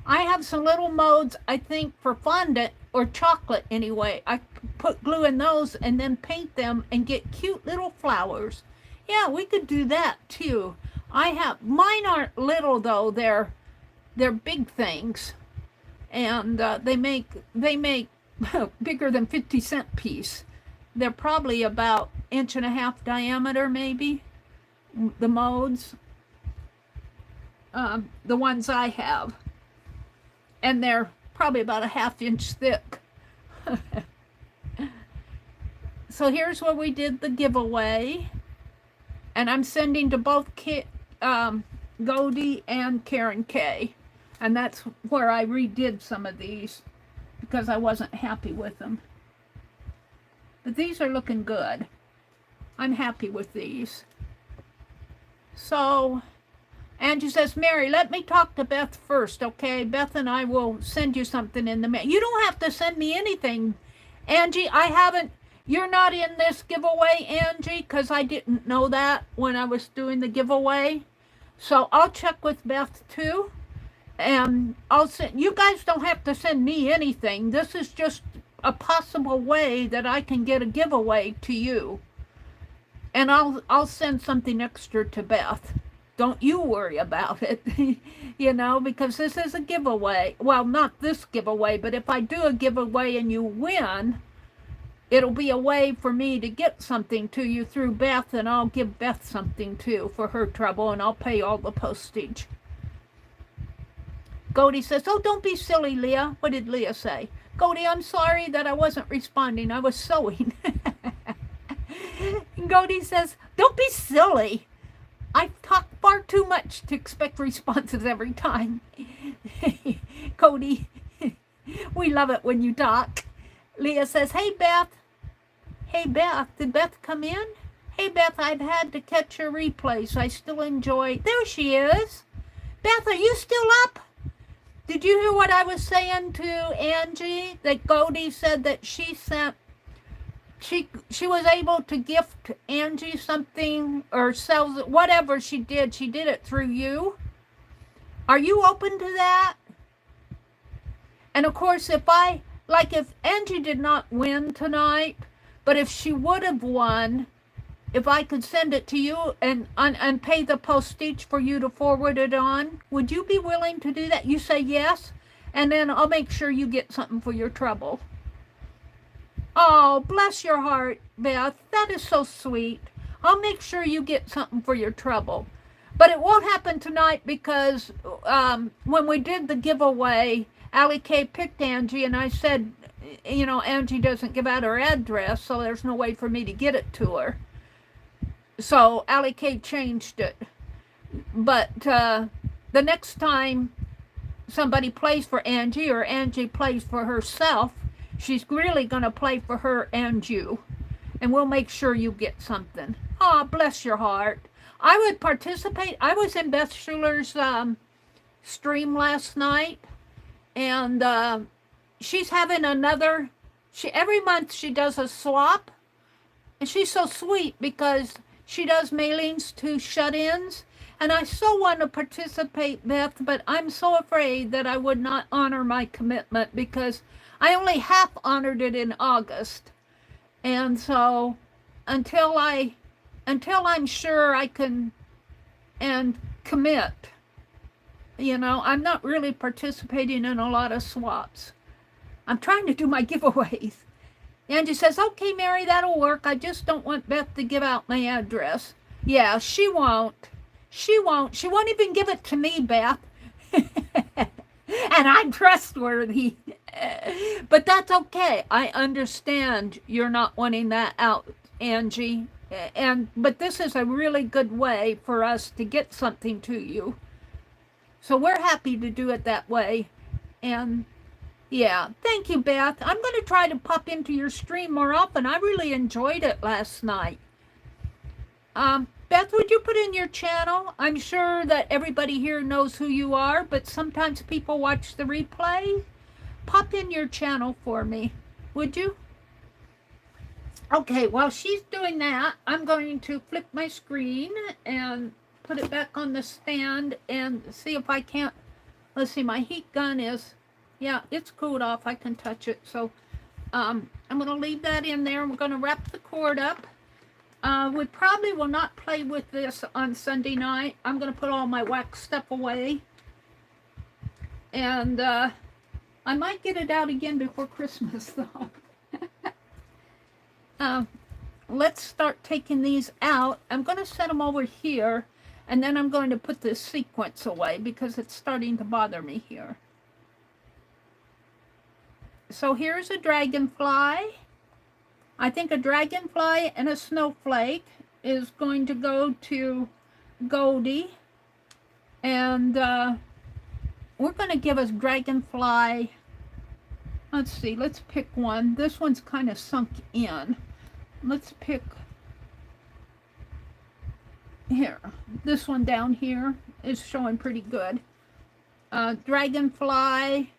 I have some little modes, I think, for fondant or chocolate anyway. I put glue in those and then paint them and get cute little flowers. Yeah, we could do that too. Mine aren't little though. They're big things, and they make bigger than 50-cent piece. They're probably about 1.5 inch diameter, maybe. The modes, the ones I have, and they're probably about 1/2 inch thick. So here's where we did the giveaway. And I'm sending to both Goldie and Karen K. And that's where I redid some of these because I wasn't happy with them. But these are looking good. I'm happy with these. So Angie says, Meri, let me talk to Beth first, okay? Beth and I will send you something in the mail. You don't have to send me anything, Angie. You're not in this giveaway, Angie, because I didn't know that when I was doing the giveaway. So I'll check with Beth too. And you guys don't have to send me anything. This is just a possible way that I can get a giveaway to you. And I'll send something extra to Beth. Don't you worry about it, because this is a giveaway. Well, not this giveaway, but if I do a giveaway and you win, it'll be a way for me to get something to you through Beth, and I'll give Beth something too for her trouble, and I'll pay all the postage. Goldie says, oh, don't be silly, Leah. What did Leah say? Goldie, I'm sorry that I wasn't responding. I was sewing. Goldie says, don't be silly. I talk far too much to expect responses every time. Cody, we love it when you talk. Leah says, hey, Beth. Hey, Beth, did Beth come in? Hey, Beth, I've had to catch your replays. I still enjoy. There she is. Beth, are you still up? Did you hear what I was saying to Angie? That Goldie said that she was able to gift Angie something or sell whatever she did it through you. Are you open to that? And of course, if Angie did not win tonight, but if she would have won, if I could send it to you and pay the postage for you to forward it on, would you be willing to do that? You say yes, and then I'll make sure you get something for your trouble. Oh, bless your heart, Beth. That is so sweet. I'll make sure you get something for your trouble. But it won't happen tonight because when we did the giveaway, Allie K picked Angie, and I said, Angie doesn't give out her address, so there's no way for me to get it to her. So Allie K changed it. But the next time somebody plays for Angie or Angie plays for herself, she's really going to play for her and you. And we'll make sure you get something. Oh, bless your heart. I would participate. I was in Beth Schuler's stream last night. And she's having every month she does a swap. And she's so sweet because she does mailings to shut-ins. And I so want to participate, Beth, but I'm so afraid that I would not honor my commitment because I only half honored it in August. And so until I'm sure I can and commit, I'm not really participating in a lot of swaps. I'm trying to do my giveaways. Angie says, okay, Meri, that'll work. I just don't want Beth to give out my address. Yeah, she won't. She won't even give it to me, Beth. And I'm trustworthy. But that's okay. I understand you're not wanting that out, Angie. But this is a really good way for us to get something to you. So we're happy to do it that way. And yeah, thank you, Beth. I'm going to try to pop into your stream more often. I really enjoyed it last night. Beth, would you put in your channel? I'm sure that everybody here knows who you are, but sometimes people watch the replay. Pop in your channel for me, would you? Okay, while she's doing that, I'm going to flip my screen and put it back on the stand and see if I can't. Let's see, my heat gun is, yeah, it's cooled off. I can touch it. So I'm going to leave that in there. We're going to wrap the cord up. We probably will not play with this on Sunday night. I'm going to put all my wax stuff away. And I might get it out again before Christmas, though. Let's start taking these out. I'm going to set them over here, and then I'm going to put this sequence away because it's starting to bother me here. So here's a dragonfly. I think a dragonfly and a snowflake is going to go to Goldie. And we're going to give us dragonfly. Let's see, let's pick one. This one's kind of sunk in. Let's pick Here, this one down here is showing pretty good. Dragonfly,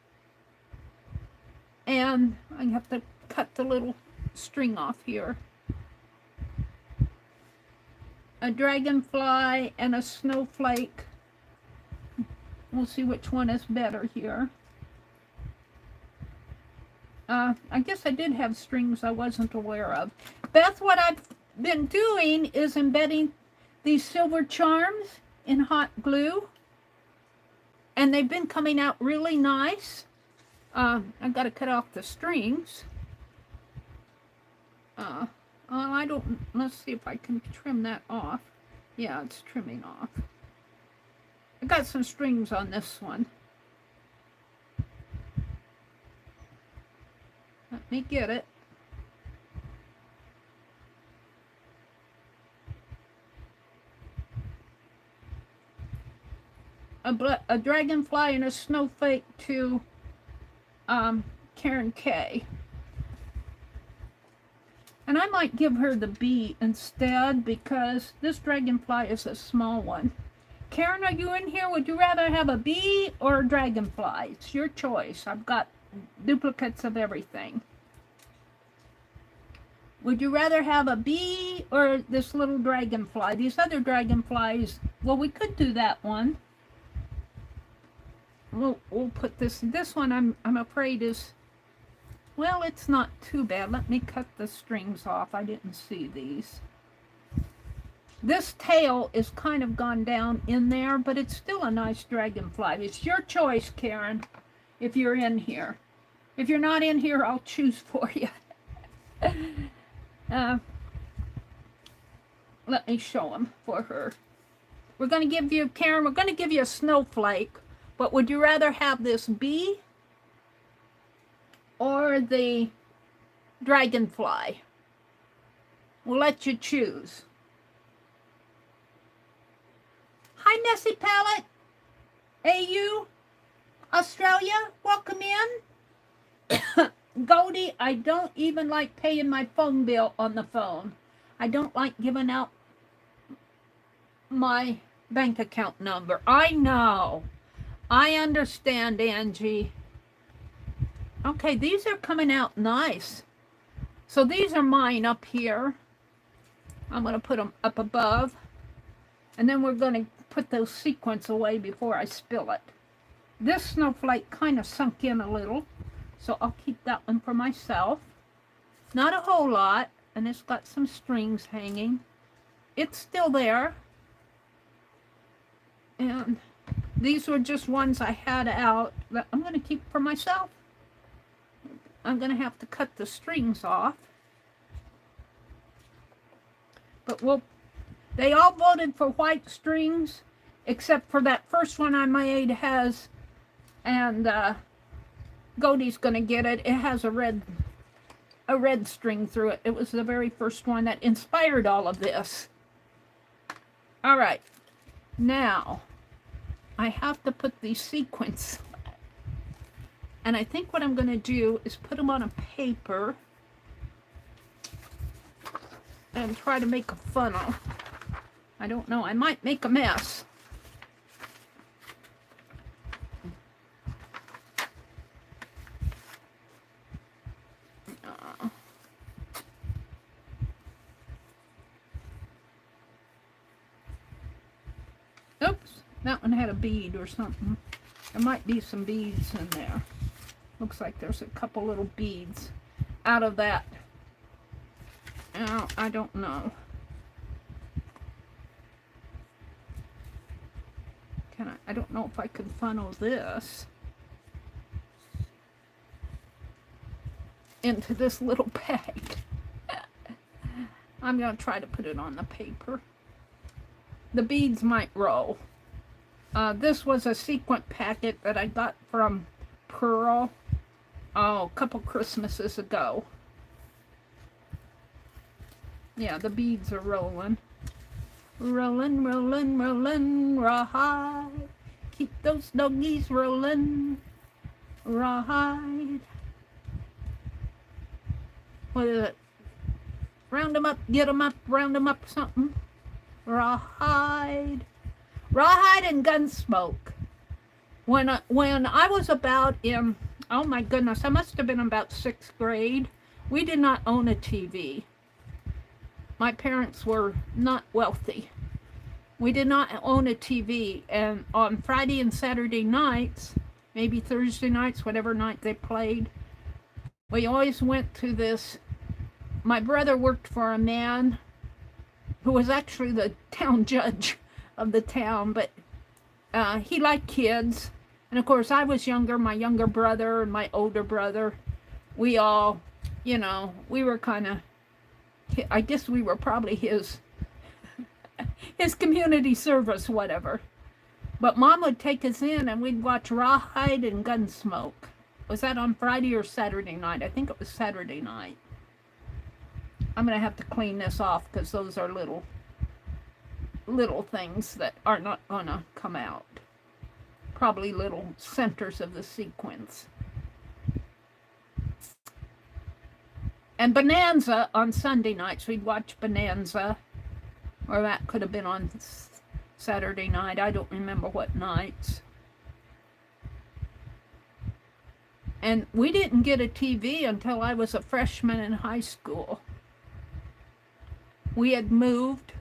and I have to cut the little string off here. A dragonfly and a snowflake. We'll see which one is better here. I guess I did have strings I wasn't aware of. Beth, what I've been doing is embedding these silver charms in hot glue. And they've been coming out really nice. I've got to cut off the strings. I don't, let's see if I can trim that off. Yeah, it's trimming off. I got some strings on this one. Let me get it. A dragonfly and a snowflake to Karen K. And I might give her the bee instead because this dragonfly is a small one. Karen, are you in here? Would you rather have a bee or a dragonfly? It's your choice. I've got duplicates of everything. Would you rather have a bee or this little dragonfly? These other dragonflies, well, we could do that one. We'll put this one I'm afraid is, well, it's not too bad. Let me cut the strings off. I didn't see these. This tail is kind of gone down in there, but it's still a nice dragonfly. It's your choice, Karen, if you're in here. If you're not in here, I'll choose for you. Let me show them for her. We're going to give you, Karen, we're going to give you a snowflake. But would you rather have this bee or the dragonfly? We'll let you choose. Hi, Nessie Palette. AU, Australia, welcome in. Goldie, I don't even like paying my phone bill on the phone. I don't like giving out my bank account number. I know. I understand, Angie. Okay, these are coming out nice. So these are mine up here. I'm going to put them up above. And then we're going to put those sequins away before I spill it. This snowflake kind of sunk in a little. So I'll keep that one for myself. Not a whole lot. And it's got some strings hanging. It's still there. And these were just ones I had out that I'm going to keep for myself. I'm going to have to cut the strings off. But they all voted for white strings, except for that first one I made has, and Godie's going to get it. It has a red string through it. It was the very first one that inspired all of this. All right. Now, I have to put these sequins. And I think what I'm going to do is put them on a paper and try to make a funnel. I don't know. I might make a mess. Oops. That one had a bead or something. There might be some beads in there. Looks like there's a couple little beads out of that. Oh, I don't know. I don't know if I can funnel this into this little bag. I'm going to try to put it on the paper. The beads might roll. This was a sequin packet that I got from Pearl, a couple Christmases ago. Yeah, the beads are rolling. Rolling, rolling, rolling, rawhide. Keep those doggies rolling, rawhide. What is it? Round them up, get them up, round them up, something. Rawhide. Rawhide and Gunsmoke. When I was about in, oh my goodness, I must have been about 6th grade, we did not own a TV. My parents were not wealthy. We did not own a TV, and on Friday and Saturday nights, maybe Thursday nights, whatever night they played, we always went to this. My brother worked for a man who was actually the town judge of the town, but he liked kids. And of course, I was younger, my younger brother and my older brother. We all, you know, we were kind of, I guess we were probably his community service, whatever. But Mom would take us in and we'd watch Rawhide and Gunsmoke. Was that on Friday or Saturday night? I think it was Saturday night. I'm going to have to clean this off because those are little things that are not going to come out. Probably little centers of the sequence. And Bonanza on Sunday nights. We'd watch Bonanza. Or that could have been on Saturday night. I don't remember what nights. And we didn't get a TV until I was a freshman in high school. We had moved.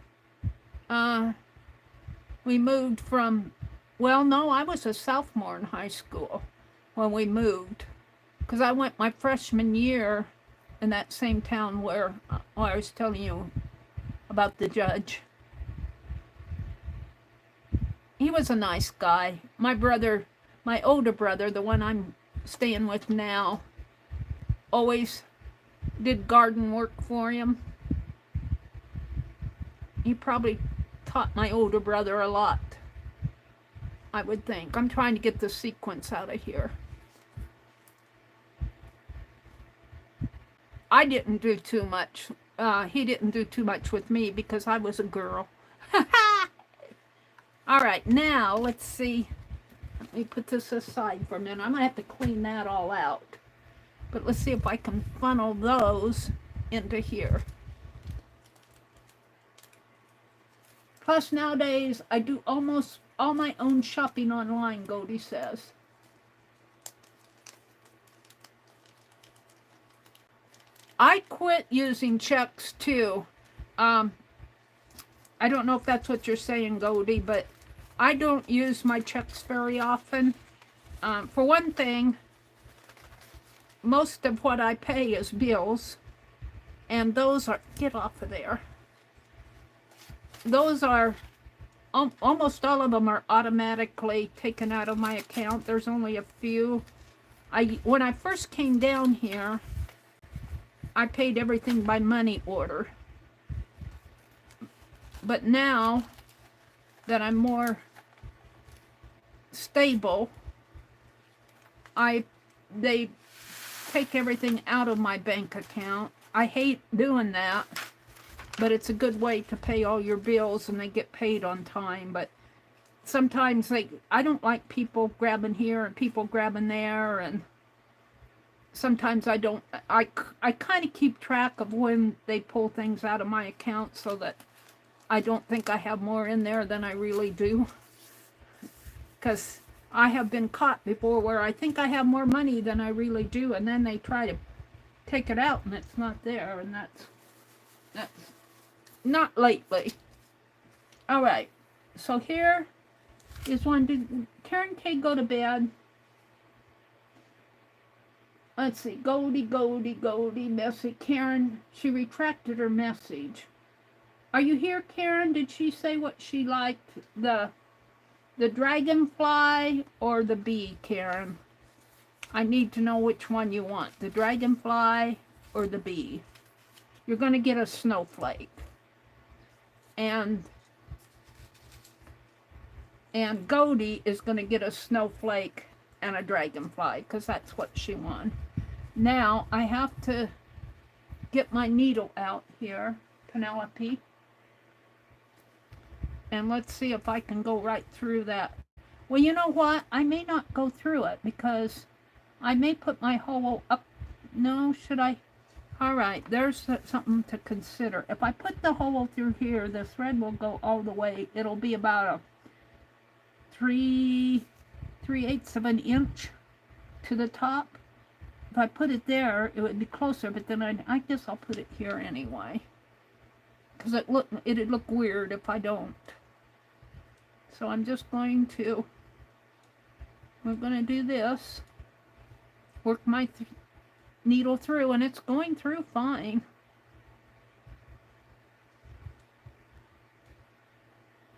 We moved from, well, no, I was a sophomore in high school when we moved. Because I went my freshman year in that same town where I was telling you about the judge. He was a nice guy. My brother, my older brother, the one I'm staying with now, always did garden work for him. He probably taught my older brother a lot, I would think. I'm trying to get the sequence out of here. I didn't do too much. He didn't do too much with me because I was a girl. All right, now let's see. Let me put this aside for a minute. I'm going to have to clean that all out. But let's see if I can funnel those into here. Plus, nowadays, I do almost all my own shopping online, Goldie says. I quit using checks, too. I don't know if that's what you're saying, Goldie, but I don't use my checks very often. For one thing, most of what I pay is bills, and those are, get off of there. Those are, almost all of them are automatically taken out of my account. There's only a few. When I first came down here, I paid everything by money order. But now that I'm more stable, they take everything out of my bank account. I hate doing that, but it's a good way to pay all your bills and they get paid on time. But sometimes I don't like people grabbing here and people grabbing there, and sometimes I don't. I kind of keep track of when they pull things out of my account so that I don't think I have more in there than I really do. Because I have been caught before where I think I have more money than I really do, and then they try to take it out and it's not there, and that's not lately. All right, so here is one. Did Karen K go to bed? Let's see, Goldie, message. Karen, she retracted her message. Are you here, Karen? Did she say what she liked? The dragonfly or the bee, Karen? I need to know which one you want. The dragonfly or the bee? You're going to get a snowflake. And Goldie is going to get a snowflake and a dragonfly because that's what she won. Now, I have to get my needle out here, Penelope. And let's see if I can go right through that. Well, you know what? I may not go through it because I may put my hole up. No, should I? All right, there's something to consider. If I put the hole through here, the thread will go all the way. It'll be about a 3/8 of an inch to the top. If I put it would be closer, but then I guess I'll put it here anyway. Because it'd look weird if I don't. So I'm just going to, we're going to do this. Work my needle through, and it's going through fine.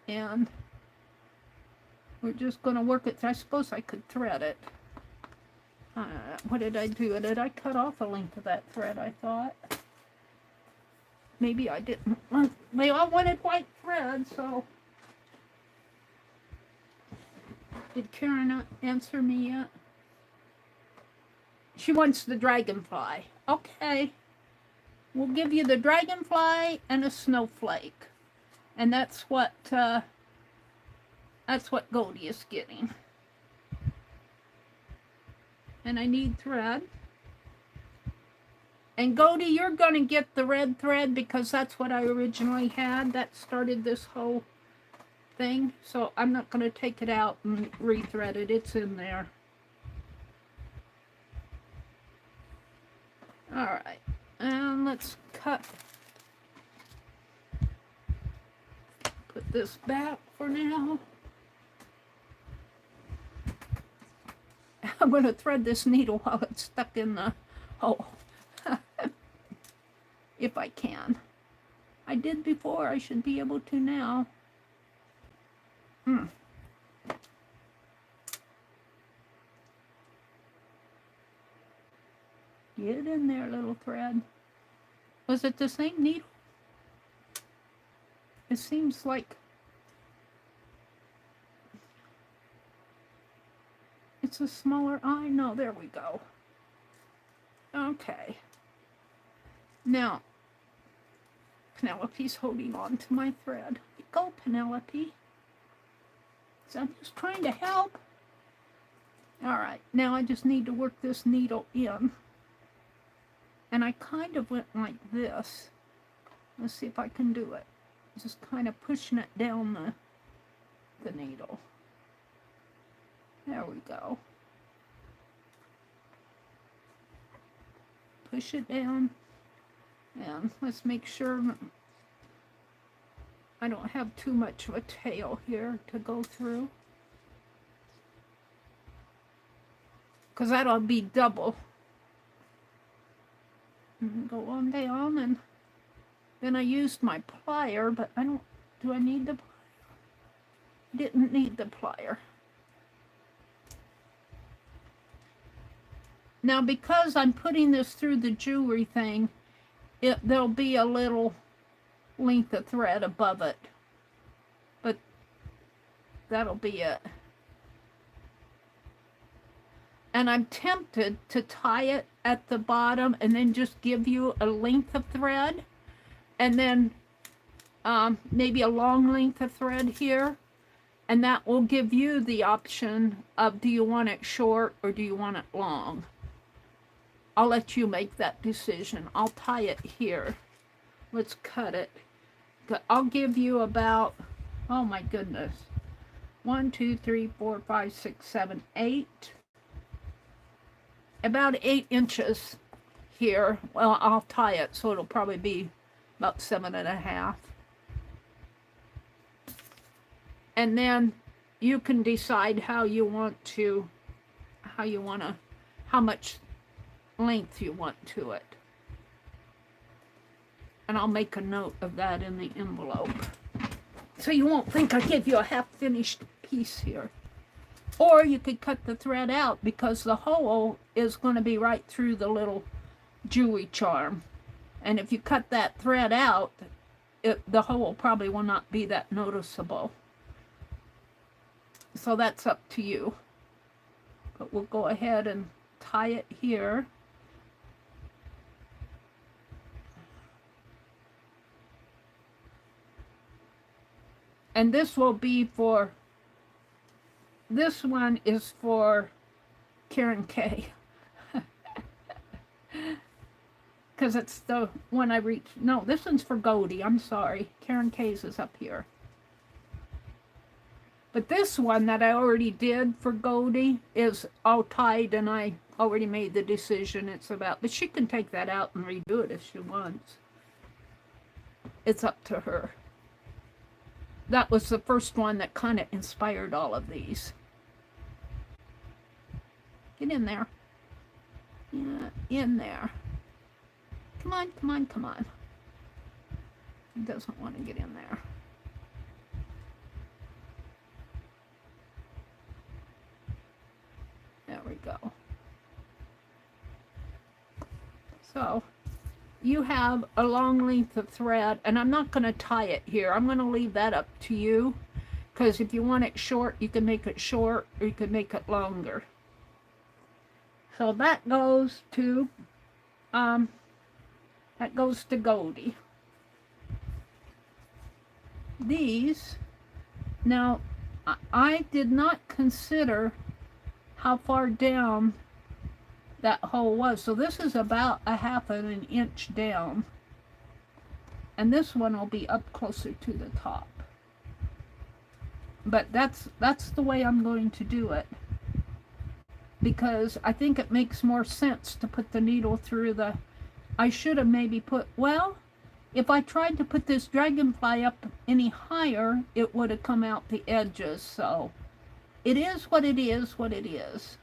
And we're just going to work it through. I suppose I could thread it. What did I do? Did I cut off a length of that thread, I thought? Maybe I didn't. They all wanted white thread, so. Did Karen not answer me yet? She wants the dragonfly. Okay. We'll give you the dragonfly and a snowflake. And that's what Goldie is getting. And I need thread. And Goldie, you're going to get the red thread because that's what I originally had. That started this whole thing. So I'm not going to take it out and rethread it. It's in there. All right. And let's cut. Put this back for now. I'm going to thread this needle while it's stuck in the hole. If I can. I did before, I should be able to now. Get in there, little thread. Was it the same needle? It seems like it's a smaller eye. No, there we go. Okay. Now, Penelope's holding on to my thread. Go, Penelope. So I'm just trying to help. All right, now I just need to work this needle in. And I kind of went like this. Let's see if I can do it. Just kind of pushing it down the needle. There we go. Push it down. And let's make sure I don't have too much of a tail here to go through. Because that'll be double. And go on down, and then I used my plier, but do I need the plier? Didn't need the plier. Now, because I'm putting this through the jewelry thing, there'll be a little length of thread above it. But that'll be it. And I'm tempted to tie it at the bottom and then just give you a length of thread. And then maybe a long length of thread here. And that will give you the option of, do you want it short or do you want it long? I'll let you make that decision. I'll tie it here. Let's cut it. I'll give you about, oh my goodness, 1, 2, 3, 4, 5, 6, 7, 8. About 8 inches here. Well, I'll tie it, so it'll probably be about 7.5. And then you can decide how much length you want to it. And I'll make a note of that in the envelope. So you won't think I gave you a half-finished piece here. Or you could cut the thread out because the hole is going to be right through the little jewelry charm. And if you cut that thread out, the hole probably will not be that noticeable. So that's up to you. But we'll go ahead and tie it here. And this will be for, this one is for Karen K. because it's the one I reached. No, this one's for Goldie. I'm sorry. Karen K's is up here. But this one that I already did for Goldie is all tied, and I already made the decision it's about. But she can take that out and redo it if she wants. It's up to her. That was the first one that kind of inspired all of these. Get in there. Yeah, in there. Come on, come on, come on. He doesn't want to get in there. There we go. So, you have a long length of thread, and I'm not going to tie it here. I'm going to leave that up to you, because if you want it short, you can make it short, or you can make it longer. So that goes to Goldie. These, now, I did not consider how far down that hole was. So this is about a half of an inch down. And this one will be up closer to the top. But that's the way I'm going to do it. Because I think it makes more sense to put the needle through the... I should have maybe put... Well, if I tried to put this dragonfly up any higher, it would have come out the edges. So it is what it is, what it is.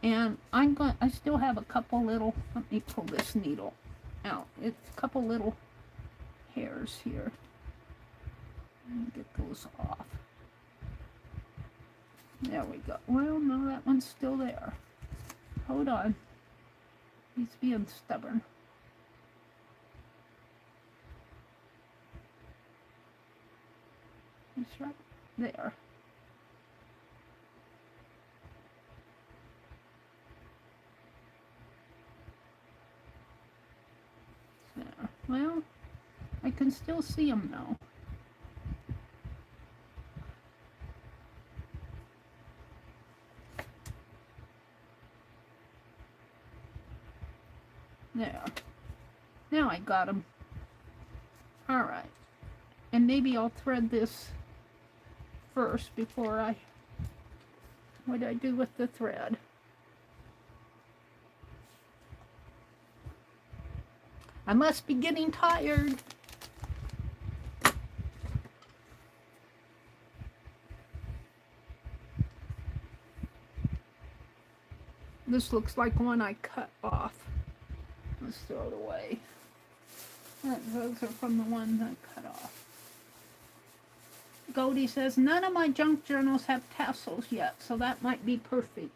And I still have a couple little... Let me pull this needle out. It's a couple little hairs here. Let me get those off. There we go. Well, no, that one's still there. Hold on. He's being stubborn. It's right there. There. Well, I can still see him now. There. Now I got him. Alright. And maybe I'll thread this first before I... What do I do with the thread? I must be getting tired. This looks like one I cut off. Let's throw it away. Those are from the ones I cut off. Goldie says, none of my junk journals have tassels yet, so that might be perfect.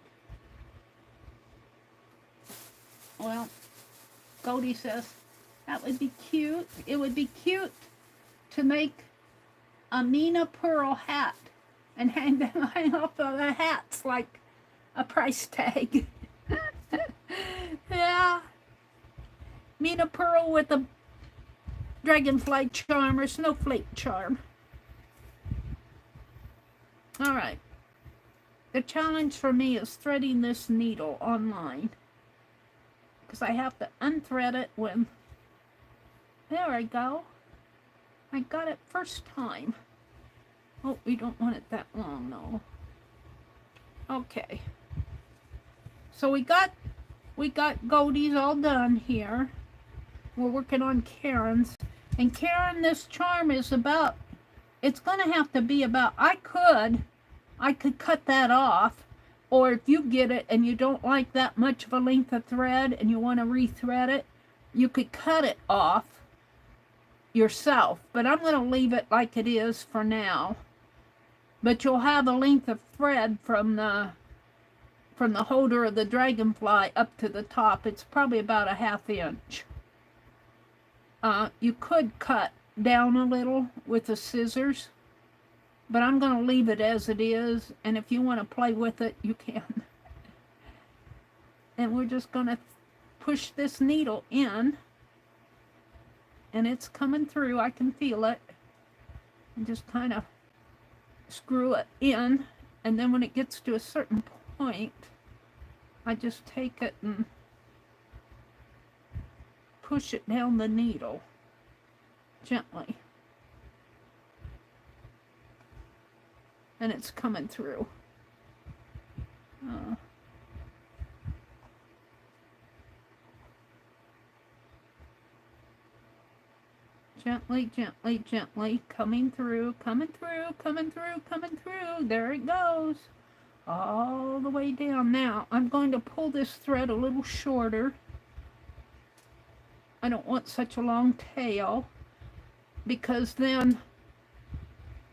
Well, Goldie says, that would be cute. It would be cute to make a Mina Pearl hat and hang them off of the hats like a price tag. Yeah. Mina Pearl with a dragonfly charm or snowflake charm. Alright. The challenge for me is threading this needle online. Because I have to unthread it when... There I go. I got it first time. Oh, we don't want it that long, no. Okay. So we got Goldie's all done here. We're working on Karen's. And Karen, this charm is about, it's going to have to be about, I could cut that off. Or if you get it and you don't like that much of a length of thread and you want to rethread it, you could cut it off yourself. But I'm going to leave it like it is for now. But you'll have a length of thread from the holder of the dragonfly up to the top. It's probably about a ½ inch. You could cut down a little with the scissors, but I'm going to leave it as it is, and if you want to play with it, you can. And we're just going to push this needle in, and it's coming through. I can feel it. And just kind of screw it in, and then when it gets to a certain point, I just take it and push it down the needle gently. And it's coming through. Gently, gently, gently, coming through, coming through, coming through, coming through. There it goes. All the way down. Now, I'm going to pull this thread a little shorter. I don't want such a long tail, because then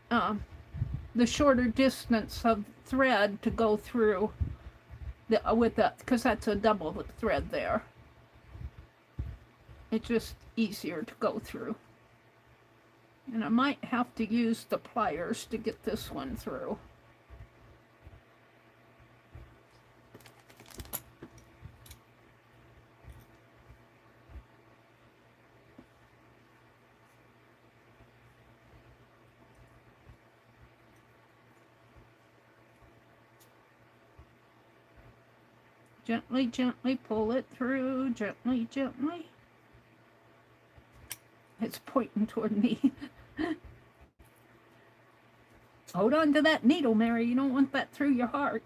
the shorter distance of thread to go through with that, because that's a double thread there. It's just easier to go through. And I might have to use the pliers to get this one through. Gently, gently pull it through. Gently, gently. It's pointing toward me. Hold on to that needle, Mary. You don't want that through your heart.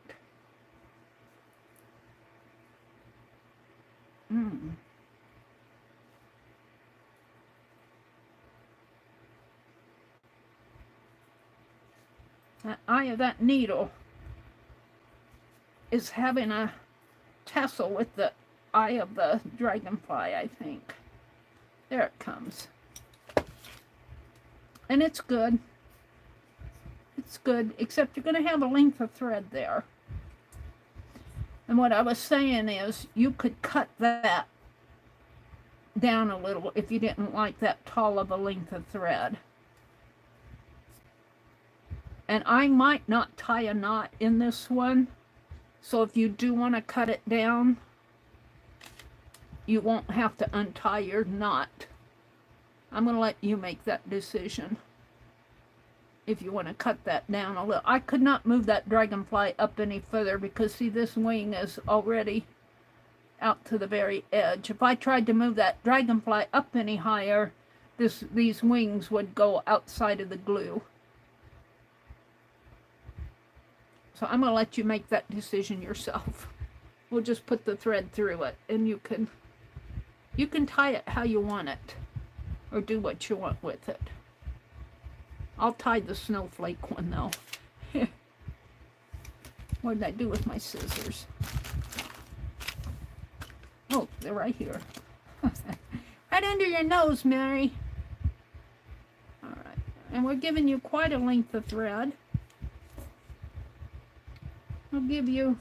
That eye of that needle is having a tussle with the eye of the dragonfly, I think. There it comes. And it's good. It's good, except you're going to have a length of thread there. And what I was saying is, you could cut that down a little if you didn't like that tall of a length of thread. And I might not tie a knot in this one, so if you do want to cut it down, you won't have to untie your knot. I'm going to let you make that decision if you want to cut that down a little. I could not move that dragonfly up any further because, see, this wing is already out to the very edge. If I tried to move that dragonfly up any higher, these wings would go outside of the glue. So I'm going to let you make that decision yourself. We'll just put the thread through it, and you can tie it how you want it, or do what you want with it. I'll tie the snowflake one though. What did I do with my scissors? Oh, they're right here. Right under your nose, Mary. All right, and we're giving you quite a length of thread. I'll give you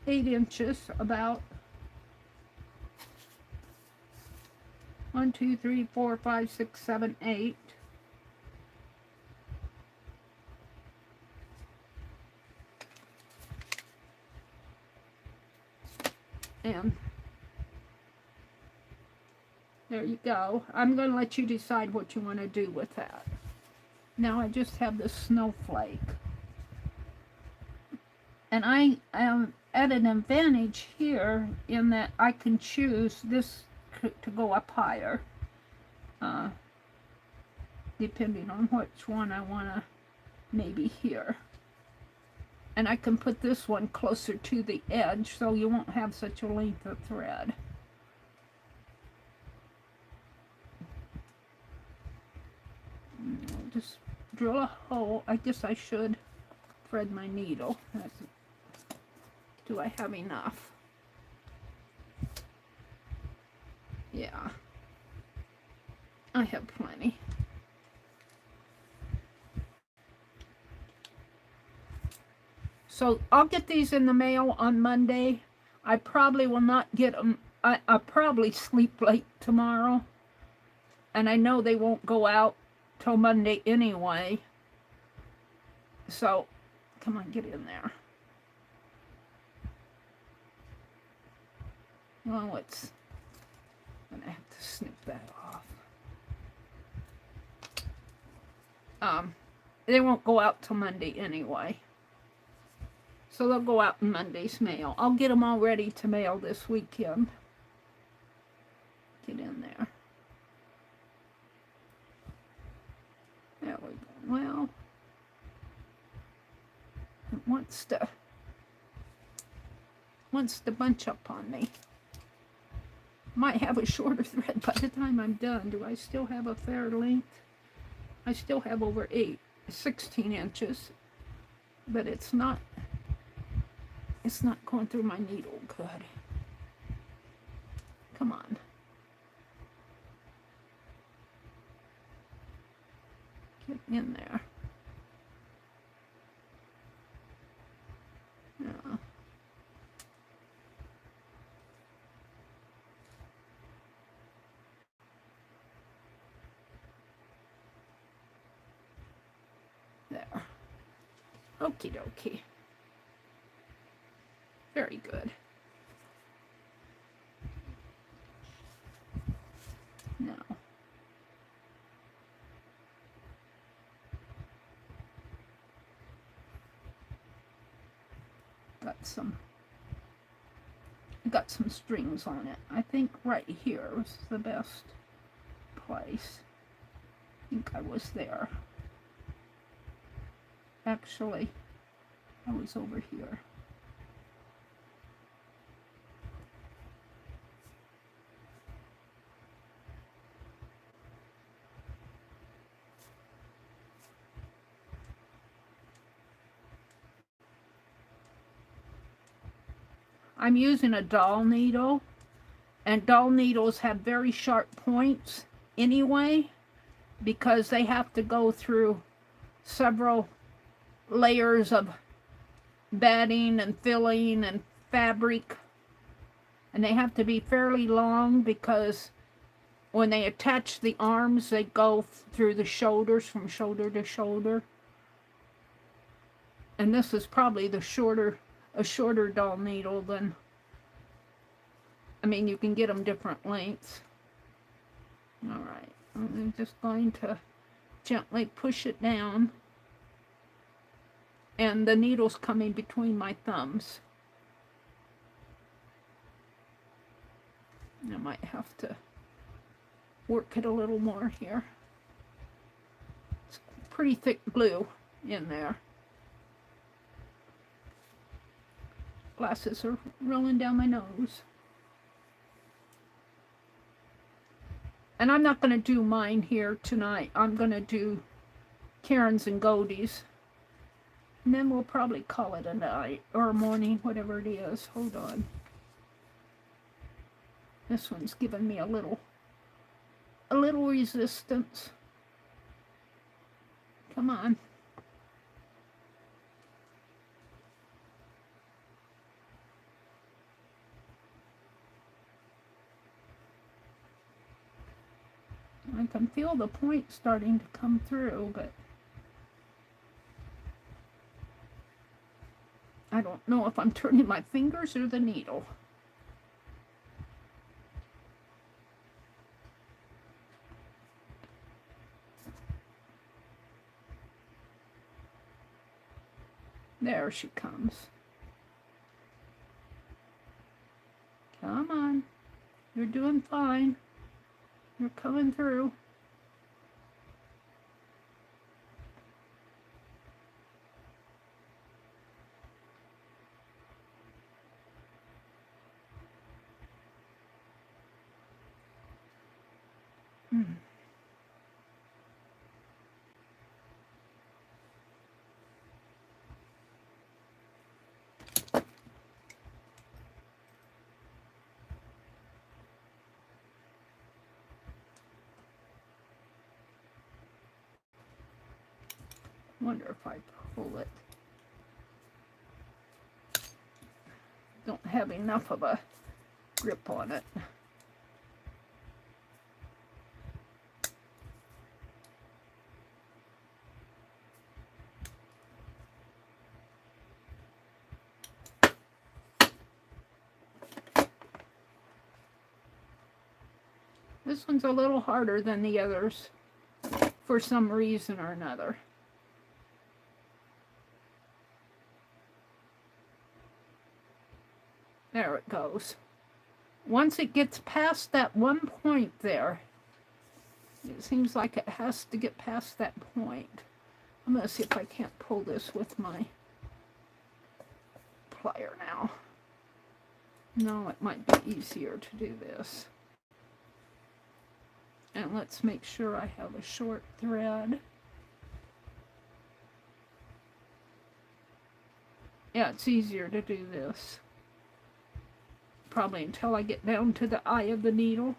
8 inches, about 1, 2, 3, 4, 5, 6, 7, 8. And there you go. I'm going to let you decide what you want to do with that. Now I just have this snowflake. And I am at an advantage here in that I can choose this to go up higher, depending on which one I want to maybe here. And I can put this one closer to the edge so you won't have such a length of thread. I'll just drill a hole. I guess I should thread my needle. Do I have enough? Yeah, I have plenty. So I'll get these in the mail on Monday. I probably will not get them. I'll probably sleep late tomorrow. And I know they won't go out till Monday anyway. So, come on, get in there. Well, I'm gonna have to snip that off. They won't go out till Monday anyway. So they'll go out in Monday's mail. I'll get them all ready to mail this weekend. Get in there. There we go. Well, it wants to bunch up on me. Might have a shorter thread by the time I'm done. Do I still have a fair length? I still have over 16 inches, but it's not going through my needle good. Come on. Get in there. Yeah. There. Okie dokie. Very good. Now, got some strings on it. I think right here was the best place. I think I was there. Actually, I was over here. I'm using a doll needle, and doll needles have very sharp points anyway, because they have to go through several layers of batting and filling and fabric, and they have to be fairly long because when they attach the arms, they go through the shoulders from shoulder to shoulder. And this is probably a shorter doll needle than, I mean, you can get them different lengths. All right, I'm just going to gently push it down, and the needle's coming between my thumbs. I might have to work it a little more here. It's pretty thick glue in there. Glasses are rolling down my nose. And I'm not going to do mine here tonight. I'm going to do Karen's and Goldie's. And then we'll probably call it a night or a morning, whatever it is. Hold on. This one's giving me a little resistance. Come on. I can feel the point starting to come through, but I don't know if I'm turning my fingers or the needle. There she comes. Come on. You're doing fine. You're coming through. Wonder if I pull it. Don't have enough of a grip on it. This one's a little harder than the others for some reason or another. There it goes. once it gets past that one point there, it seems like it has to get past that point. I'm going to see if I can't pull this with my plier now. No, it might be easier to do this. And let's make sure I have a short thread. Yeah, it's easier to do this. Probably until I get down to the eye of the needle.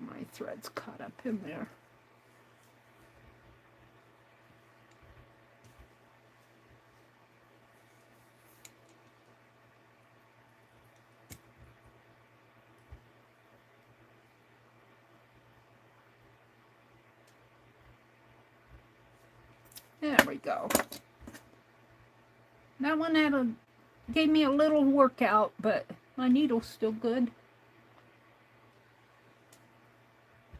My thread's caught up in there. There we go. That one gave me a little workout, but my needle's still good.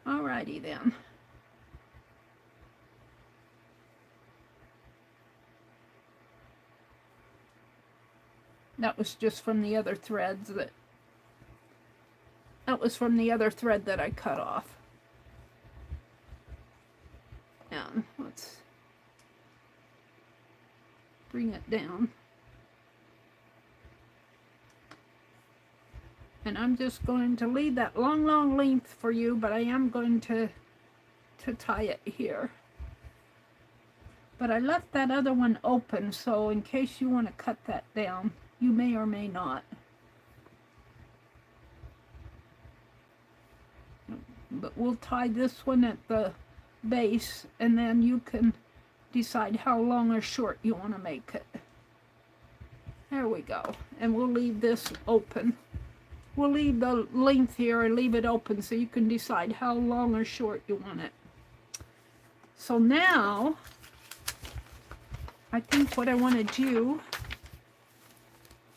Alrighty then. That was just from the other threads that was from the other thread that I cut off. And let's bring it down. And I'm just going to leave that long length for you, but I am going to tie it here. But I left that other one open, so in case you want to cut that down, you may or may not. But we'll tie this one at the base, and then you can decide how long or short you want to make it. There we go. And we'll leave this open. We'll leave the length here and leave it open so you can decide how long or short you want it. So now, I think what I want to do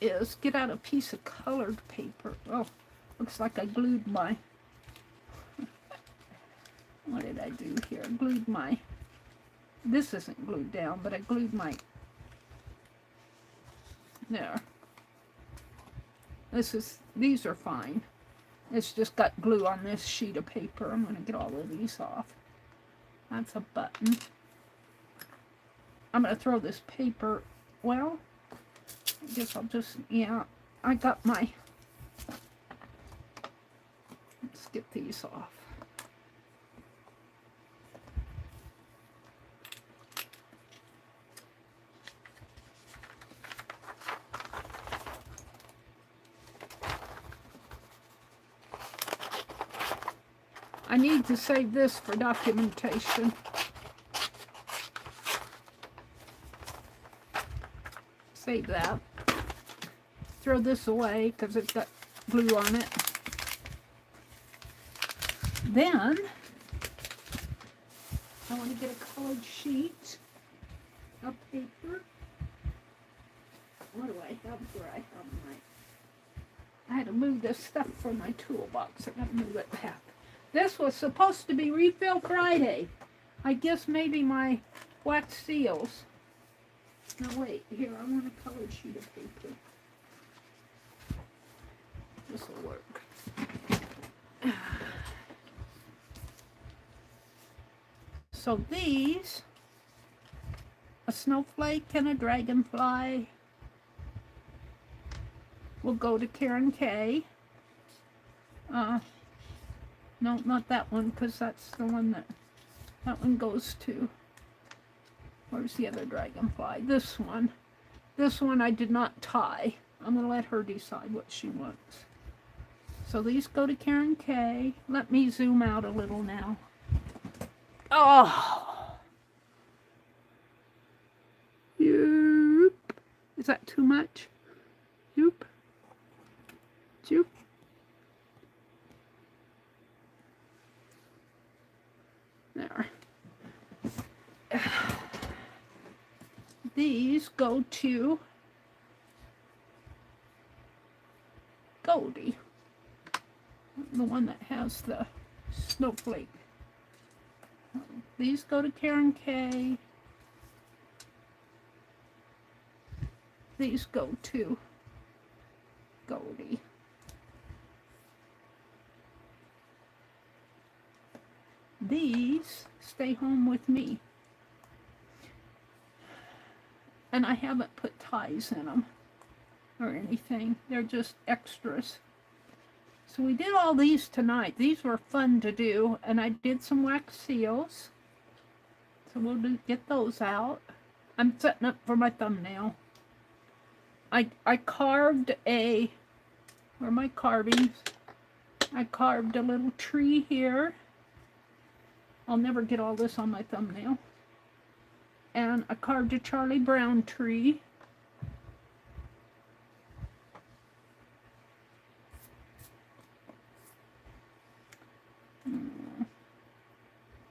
is get out a piece of colored paper. Oh, looks like I glued my... What did I do here? I glued my... This isn't glued down, but I glued my... There. These are fine. It's just got glue on this sheet of paper. I'm going to get all of these off. That's a button. I'm going to throw this paper, well, I guess I'll just, yeah, I got my, let's get these off. I need to save this for documentation. Save that. Throw this away because it's got glue on it. Then, I want to get a colored sheet of paper. What do I have where I have my... I had to move this stuff from my toolbox. I got to move it back. This was supposed to be Refill Friday. I guess maybe my wax seals. No, wait. Here, I want a colored sheet of paper. This will work. So these, a snowflake and a dragonfly, will go to Karen K. No, not that one, because that's the one that one goes to. Where's the other dragonfly? This one. This one I did not tie. I'm going to let her decide what she wants. So these go to Karen K. Let me zoom out a little now. Oh! Yoop. Is that too much? Yoop. Yoop. There. These go to Goldie, the one that has has the snowflake. These go to Karen K. These go to Goldie. These stay home with me. And I haven't put ties in them or anything. They're just extras. So we did all these tonight. These were fun to do. And I did some wax seals. So we'll get those out. I'm setting up for my thumbnail. I carved where are my carvings? I carved a little tree here. I'll never get all this on my thumbnail. And I carved a Charlie Brown tree.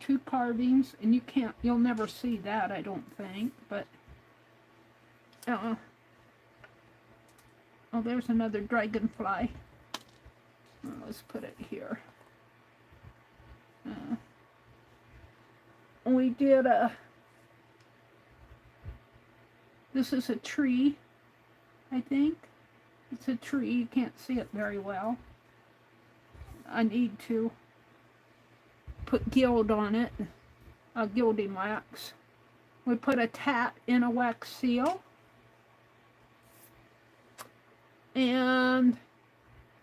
Two carvings, and you'll never see that, I don't think, but oh, there's another dragonfly. Let's put it here. We did this is a tree, I think. It's a tree, you can't see it very well. I need to put gild on it, gilding wax. We put a tat in a wax seal. And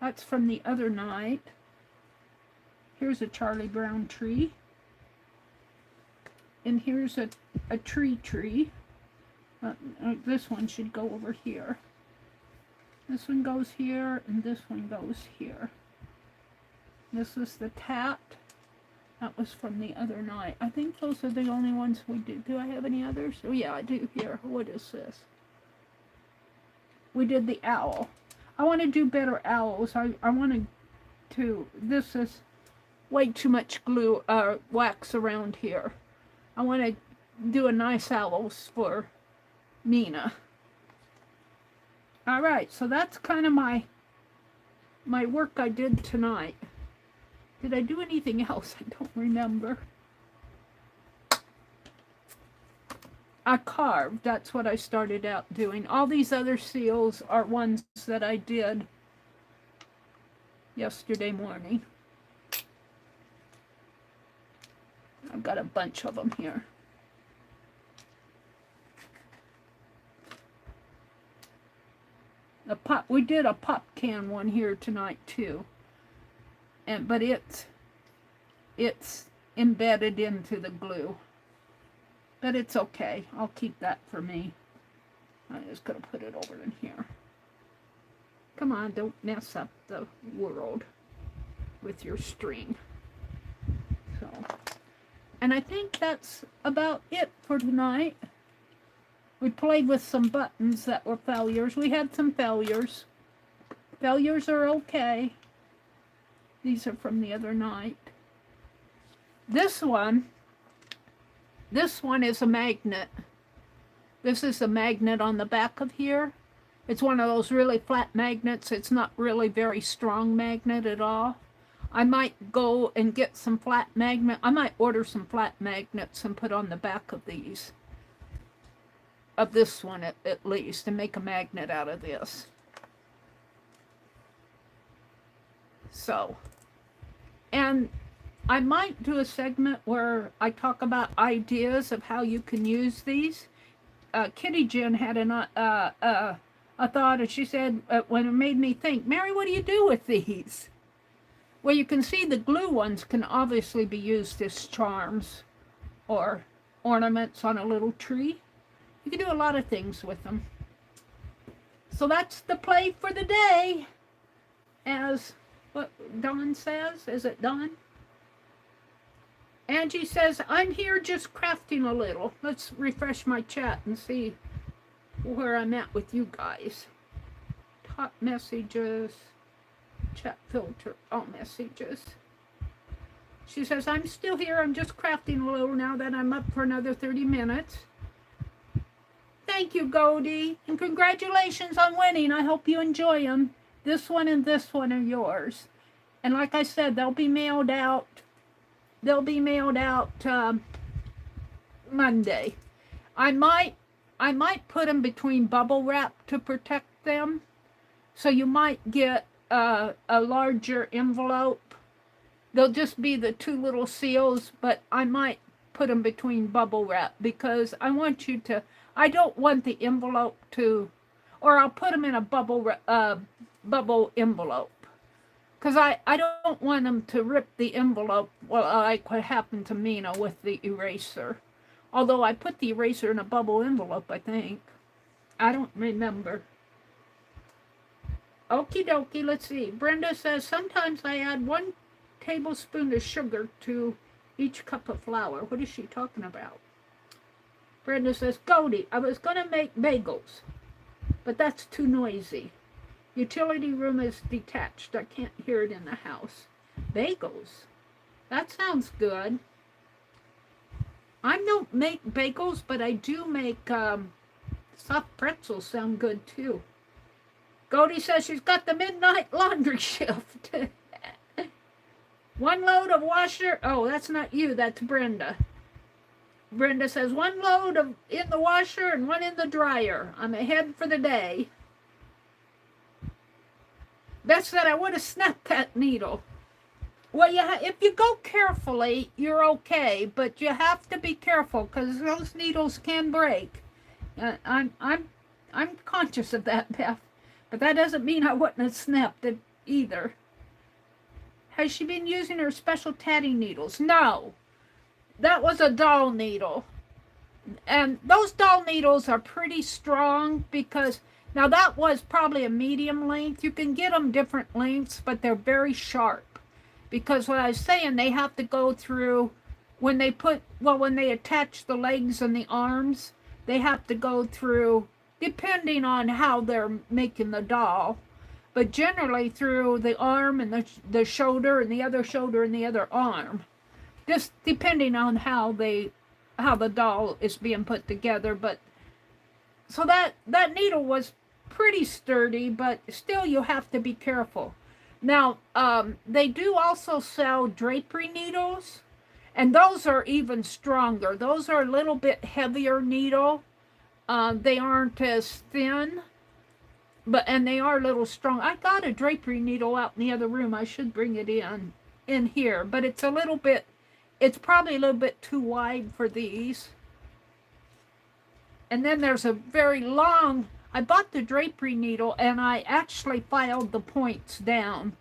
that's from the other night. Here's a Charlie Brown tree. And here's a tree. This one should go over here. This one goes here, and this one goes here. This is the tat. That was from the other night. I think those are the only ones we did. Do I have any others? Oh yeah, I do here. What is this? We did the owl. I want to do better owls. I wanted to, this is way too much glue, wax around here. I want to do a nice owls for Mina. All right, so that's kind of my work I did tonight. Did I do anything else? I don't remember. I carved. That's what I started out doing. All these other seals are ones that I did yesterday morning. I've got a bunch of them here. We did a pop can one here tonight too. But it's embedded into the glue. But it's okay. I'll keep that for me. I'm just going to put it over in here. Come on, don't mess up the world with your string. So, and I think that's about it for tonight. We played with some buttons that were failures. We had some failures. Failures are okay. These are from the other night. This one is a magnet. This is a magnet on the back of here. It's one of those really flat magnets. It's not really very strong magnet at all. I might go and get some flat magnet. I might order some flat magnets and put on the back of these. Of this one at least, and make a magnet out of this. So, and I might do a segment where I talk about ideas of how you can use these. Kitty Jen had a thought, and she said, when it made me think, Mary, what do you do with these? Well, you can see the glue ones can obviously be used as charms or ornaments on a little tree. You can do a lot of things with them. So that's the play for the day. As what Dawn says, is it Dawn? Angie says, I'm here just crafting a little. Let's refresh my chat and see where I'm at with you guys. Top messages, chat filter, all messages. She says, I'm still here. I'm just crafting a little now that I'm up for another 30 minutes. Thank you, Goldie. And congratulations on winning. I hope you enjoy them. This one and this one are yours. And like I said, they'll be mailed out. They'll be mailed out Monday. I might put them between bubble wrap to protect them. So you might get a larger envelope. They'll just be the 2 little seals, but I might put them between bubble wrap because I want you to, I don't want the envelope to, or I'll put them in a bubble envelope. Because I don't want them to rip the envelope, well, like what happened to Mina with the eraser. Although I put the eraser in a bubble envelope, I think. I don't remember. Okie dokie, let's see. Brenda says, sometimes I add 1 tablespoon of sugar to each cup of flour. What is she talking about? Brenda says, Goldie, I was going to make bagels, but that's too noisy. Utility room is detached. I can't hear it in the house. Bagels? That sounds good. I don't make bagels, but I do make soft pretzels sound good too. Goldie says she's got the midnight laundry shift. 1 load of washer. Oh, that's not you. That's Brenda. Brenda says 1 load in the washer and 1 in the dryer. I'm ahead for the day. Beth said I would have snapped that needle. Well, if you go carefully, you're okay, but you have to be careful because those needles can break. I'm conscious of that, Beth, but that doesn't mean I wouldn't have snapped it either. Has she been using her special tatting needles? No, that was a doll needle, and those doll needles are pretty strong because now that was probably a medium length. You can get them different lengths, but they're very sharp. Because what I was saying, they have to go through, when they attach the legs and the arms, they have to go through, depending on how they're making the doll, but generally through the arm and the shoulder and the other shoulder and the other arm. Just depending on how the doll is being put together. But so that needle was pretty sturdy, but still you have to be careful. Now, they do also sell drapery needles, and those are even stronger. Those are a little bit heavier needle. They aren't as thin, and they are a little strong. I got a drapery needle out in the other room. I should bring it in here, but it's probably a little bit too wide for these. And then there's a very long, I bought the drapery needle and I actually filed the points down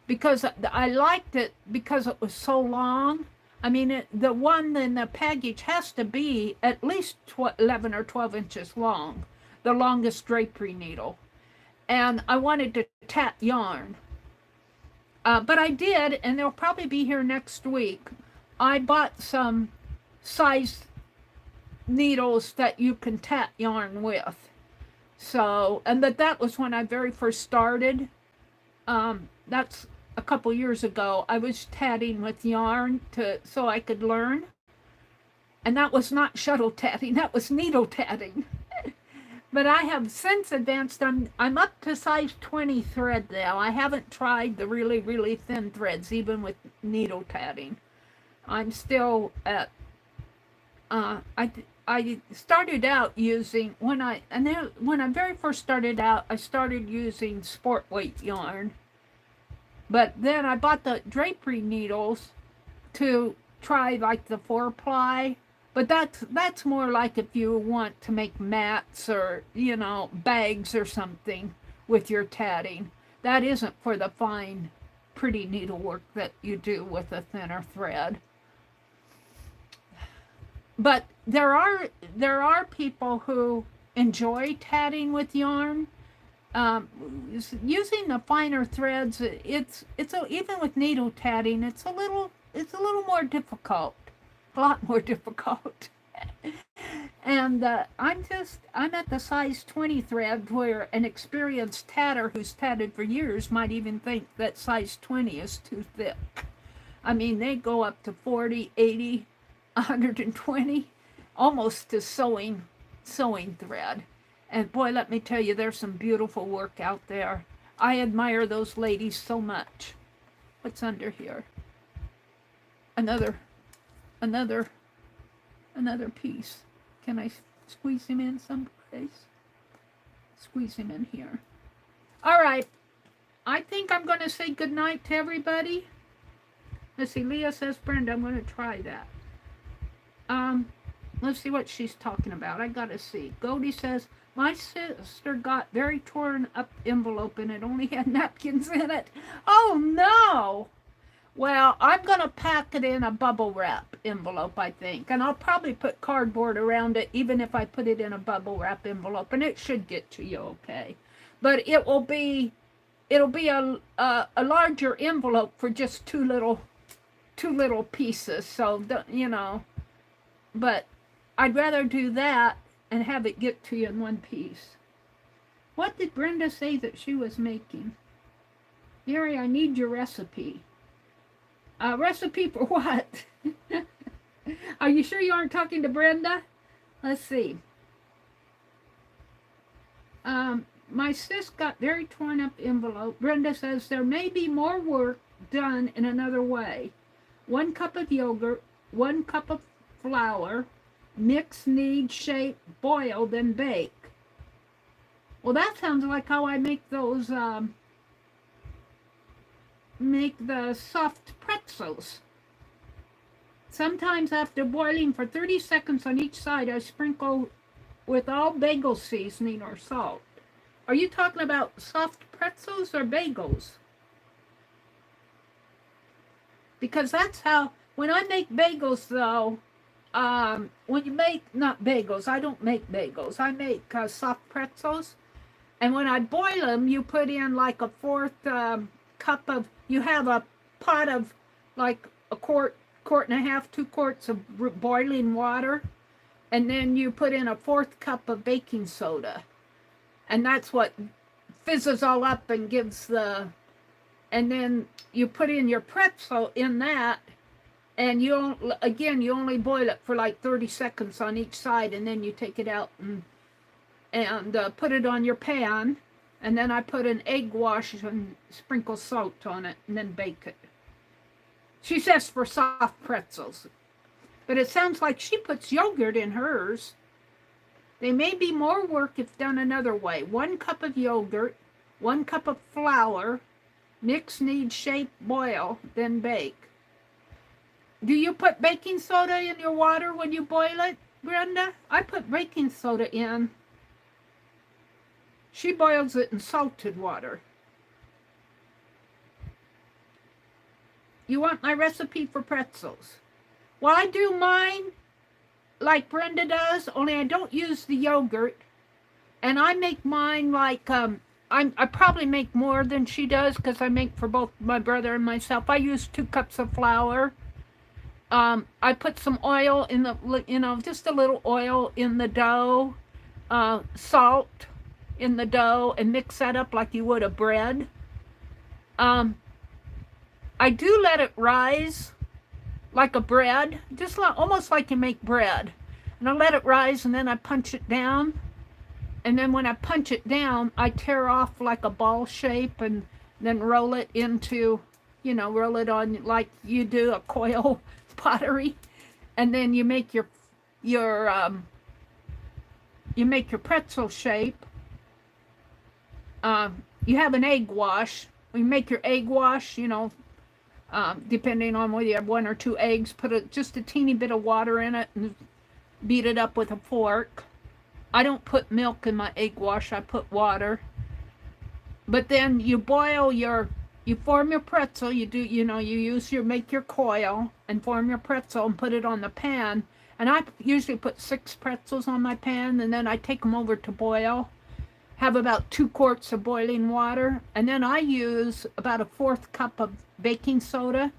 because I liked it because it was so long. I mean, the one in the package has to be at least 11 or 12 inches long, the longest drapery needle. And I wanted to tat yarn. But I did, and they'll probably be here next week. I bought some size needles that you can tat yarn with. So, and that was when I very first started. That's a couple years ago. I was tatting with yarn so I could learn. And that was not shuttle tatting, that was needle tatting. But I have since advanced. I'm up to size 20 thread now. I haven't tried the really, really thin threads, even with needle tatting. I'm still at, I started out using, when I very first started out, I started using sport weight yarn. But then I bought the drapery needles to try like the 4-ply. But that's more like if you want to make mats or, bags or something with your tatting. That isn't for the fine, pretty needlework that you do with a thinner thread. But there are people who enjoy tatting with yarn. Using the finer threads, even with needle tatting, it's a little more difficult. A lot more difficult. And I'm at the size 20 thread where an experienced tatter who's tatted for years might even think that size 20 is too thick. I mean, they go up to 40, 80, 120, almost to sewing thread. And boy, let me tell you, there's some beautiful work out there. I admire those ladies so much. What's under here? Another piece. Can I squeeze him in someplace? Squeeze him in here. All right. I think I'm going to say goodnight to everybody. Let's see. Leah says, Brenda, I'm going to try that. Let's see what she's talking about. I got to see. Goldie says, my sister got very torn up envelope and it only had napkins in it. Oh, no. Well, I'm going to pack it in a bubble wrap envelope, I think. And I'll probably put cardboard around it, even if I put it in a bubble wrap envelope. And it should get to you okay. But it'll be a larger envelope for just two little pieces. So, you know, but I'd rather do that and have it get to you in one piece. What did Brenda say that she was making? Meri, I need your recipe. Recipe for what? Are you sure you aren't talking to Brenda? Let's see. My sis got very torn up envelope. Brenda says there may be more work done in another way. 1 cup of yogurt, 1 cup of flour, mix, knead, shape, boil, then bake. Well, that sounds like how I make those, make the soft pretzels. Sometimes after boiling for 30 seconds on each side, I sprinkle with all bagel seasoning or salt. Are you talking about soft pretzels or bagels? Because that's how, when I make bagels though, when you make, not bagels, I don't make bagels, I make soft pretzels. And when I boil them, you put in like a 1/4 cup of, you have a pot of like a quart and a half, 2 quarts of boiling water. And then you put in a 1/4 cup of baking soda. And that's what fizzes all up and gives the, and then you put in your pretzel in that, and you only boil it for like 30 seconds on each side, and then you take it out and put it on your pan, and then I put an egg wash and sprinkle salt on it, and then bake it. She says for soft pretzels, but it sounds like she puts yogurt in hers. They may be more work if done another way. 1 cup of yogurt, 1 cup of flour, mix, knead, shape, boil, then bake. Do you put baking soda in your water when you boil it, Brenda? I put baking soda in. She boils it in salted water. You want my recipe for pretzels? Well, I do mine like Brenda does, only I don't use the yogurt. And I make mine like, I probably make more than she does because I make for both my brother and myself. I use 2 cups of flour. I put some oil in the, just a little oil in the dough, salt in the dough, and mix that up like you would a bread. I do let it rise like a bread, just like, almost like you make bread. And I let it rise, and then I punch it down. And then when I punch it down, I tear off like a ball shape and then roll it into, roll it on like you do a coil pottery. And then you make your pretzel shape. You have an egg wash. When you make your egg wash, depending on whether you have 1 or 2 eggs, put just a teeny bit of water in it and beat it up with a fork. I don't put milk in my egg wash, I put water. But then you boil you form your pretzel, you make your coil and form your pretzel and put it on the pan. And I usually put 6 pretzels on my pan, and then I take them over to boil. Have about 2 quarts of boiling water, and then I use about a 1/4 cup of baking soda.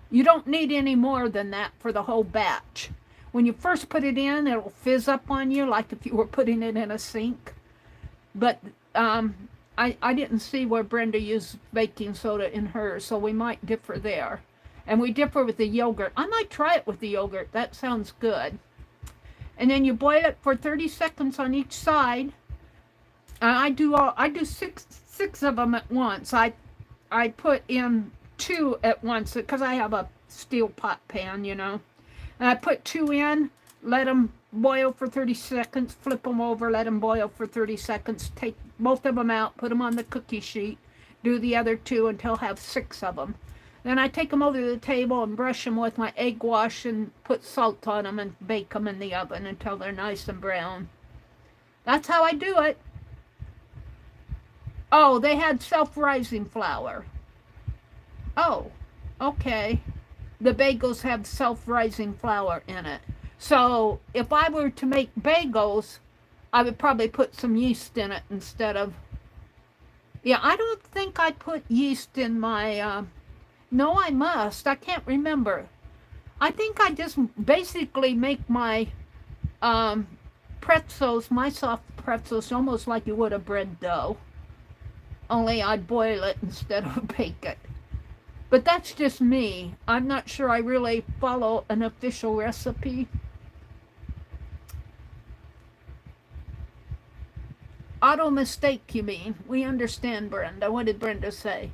You don't need any more than that for the whole batch. When you first put it in, it'll fizz up on you like if you were putting it in a sink. But I didn't see where Brenda used baking soda in hers, so we might differ there. And we differ with the yogurt. I might try it with the yogurt. That sounds good. And then you boil it for 30 seconds on each side. I do 6 of them at once. I put in 2 at once because I have a steel pot pan, you know. And I put 2 in, let them boil for 30 seconds, flip them over, let them boil for 30 seconds, take both of them out, put them on the cookie sheet, do the other 2 until I have 6 of them. Then I take them over to the table and brush them with my egg wash and put salt on them and bake them in the oven until they're nice and brown. That's how I do it. Oh, they had self-rising flour. Oh, okay. The bagels have self-rising flour in it. So if I were to make bagels, I would probably put some yeast in it instead of... Yeah, I don't think I put yeast in my... No, I must. I can't remember. I think I just basically make my pretzels, my soft pretzels, almost like you would a bread dough. Only I'd boil it instead of bake it. But that's just me. I'm not sure I really follow an official recipe. Auto mistake, you mean? We understand, Brenda. What did Brenda say?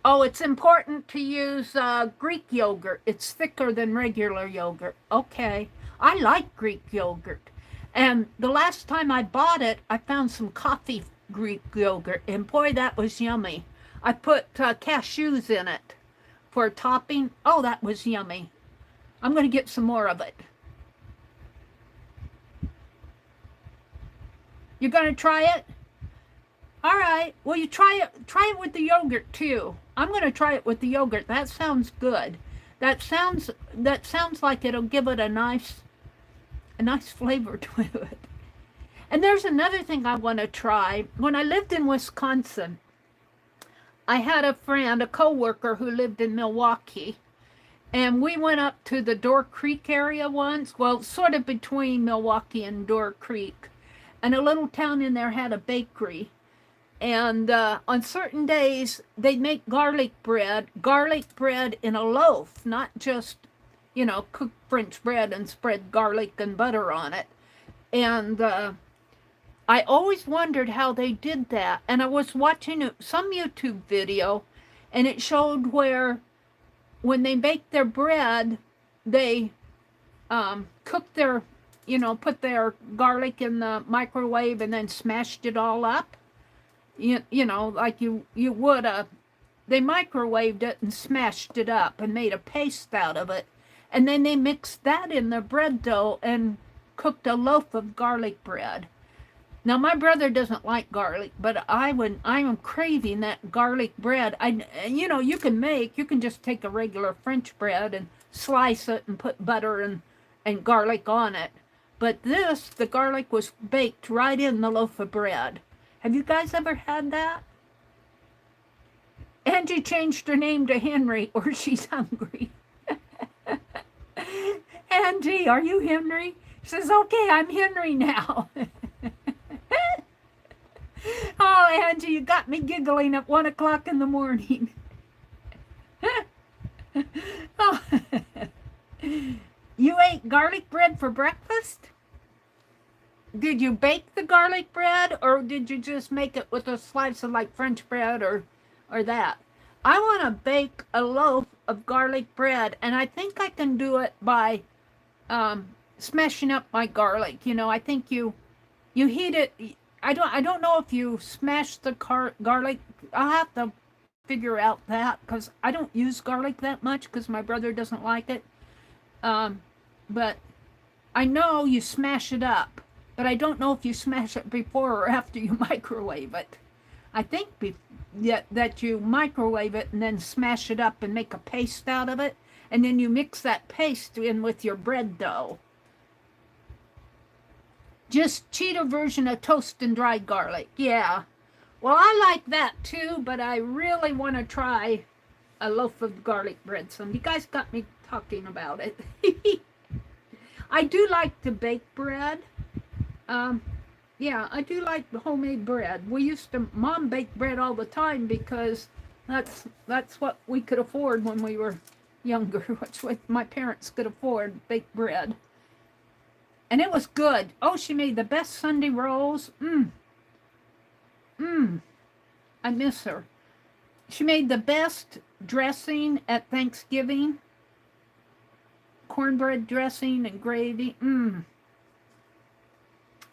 Oh, it's important to use Greek yogurt. It's thicker than regular yogurt. Okay. I like Greek yogurt. And the last time I bought it, I found some coffee Greek yogurt. And boy, that was yummy. I put cashews in it for topping. Oh, that was yummy. I'm going to get some more of it. You're going to try it? All right. Well, you try it with the yogurt too. I'm going to try it with the yogurt. That sounds good. That sounds like it'll give it a nice flavor to it. And there's another thing I want to try. When I lived in Wisconsin, I had a friend, a co-worker who lived in Milwaukee, and we went up to the Door Creek area once, well, sort of between Milwaukee and Door Creek, and a little town in there had a bakery. And on certain days, they'd make garlic bread in a loaf, not just, you know, cook French bread and spread garlic and butter on it. And I always wondered how they did that. And I was watching some YouTube video, and it showed where when they baked their bread, they cooked their, you know, put their garlic in the microwave and then smashed it all up. You know, like you would they microwaved it and smashed it up and made a paste out of it. And then they mixed that in their bread dough and cooked a loaf of garlic bread. Now, my brother doesn't like garlic, but I'm craving that garlic bread. You know, you can just take a regular French bread and slice it and put butter and garlic on it. But the garlic was baked right in the loaf of bread. Have you guys ever had that? Angie changed her name to Henry, or she's hungry. Angie, are you Henry? She says, okay, I'm Henry now. Oh, Angie, you got me giggling at 1 o'clock in the morning. Oh. You ate garlic bread for breakfast? Did you bake the garlic bread, or did you just make it with a slice of like French bread or that? I want to bake a loaf of garlic bread, and I think I can do it by smashing up my garlic. You know, I think you heat it. I don't know if you smash the garlic. I'll have to figure out that, because I don't use garlic that much because my brother doesn't like it. But I know you smash it up. But I don't know if you smash it before or after you microwave it. I think that you microwave it and then smash it up and make a paste out of it. And then you mix that paste in with your bread dough. Just cheater version of toast and dried garlic. Yeah. Well, I like that too, but I really want to try a loaf of garlic bread. So you guys got me talking about it. I do like to bake bread. Yeah, I do like the homemade bread. Mom baked bread all the time because that's what we could afford when we were younger. That's what my parents could afford, baked bread. And it was good. Oh, she made the best Sunday rolls. I miss her. She made the best dressing at Thanksgiving. Cornbread dressing and gravy.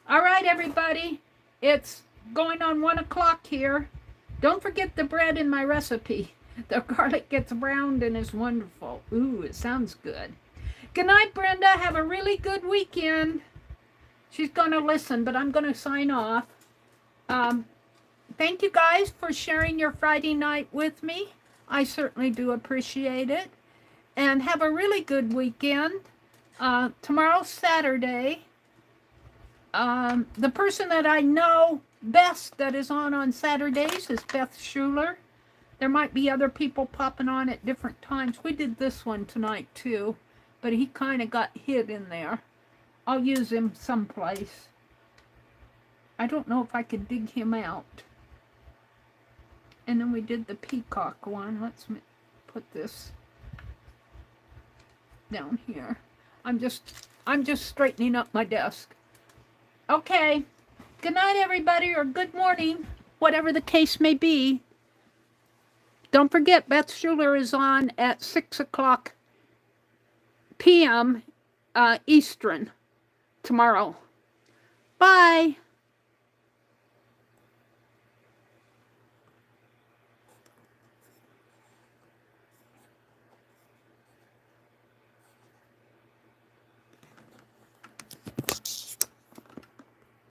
All right, everybody. It's going on 1 o'clock here. Don't forget the bread in my recipe. The garlic gets browned and is wonderful. Ooh, it sounds good. Good night, Brenda. Have a really good weekend. She's going to listen, but I'm going to sign off. Thank you guys for sharing your Friday night with me. I certainly do appreciate it. And have a really good weekend. Tomorrow's Saturday. The person that I know best that is on Saturdays is Beth Schuler. There might be other people popping on at different times. We did this one tonight too, but he kind of got hid in there. I'll use him someplace. I don't know if I could dig him out. And then we did the peacock one. Let's put this down here. I'm just straightening up my desk. Okay. Good night, everybody, or good morning, whatever the case may be. Don't forget, Beth Schuler is on at 6 o'clock p.m. Eastern tomorrow. Bye.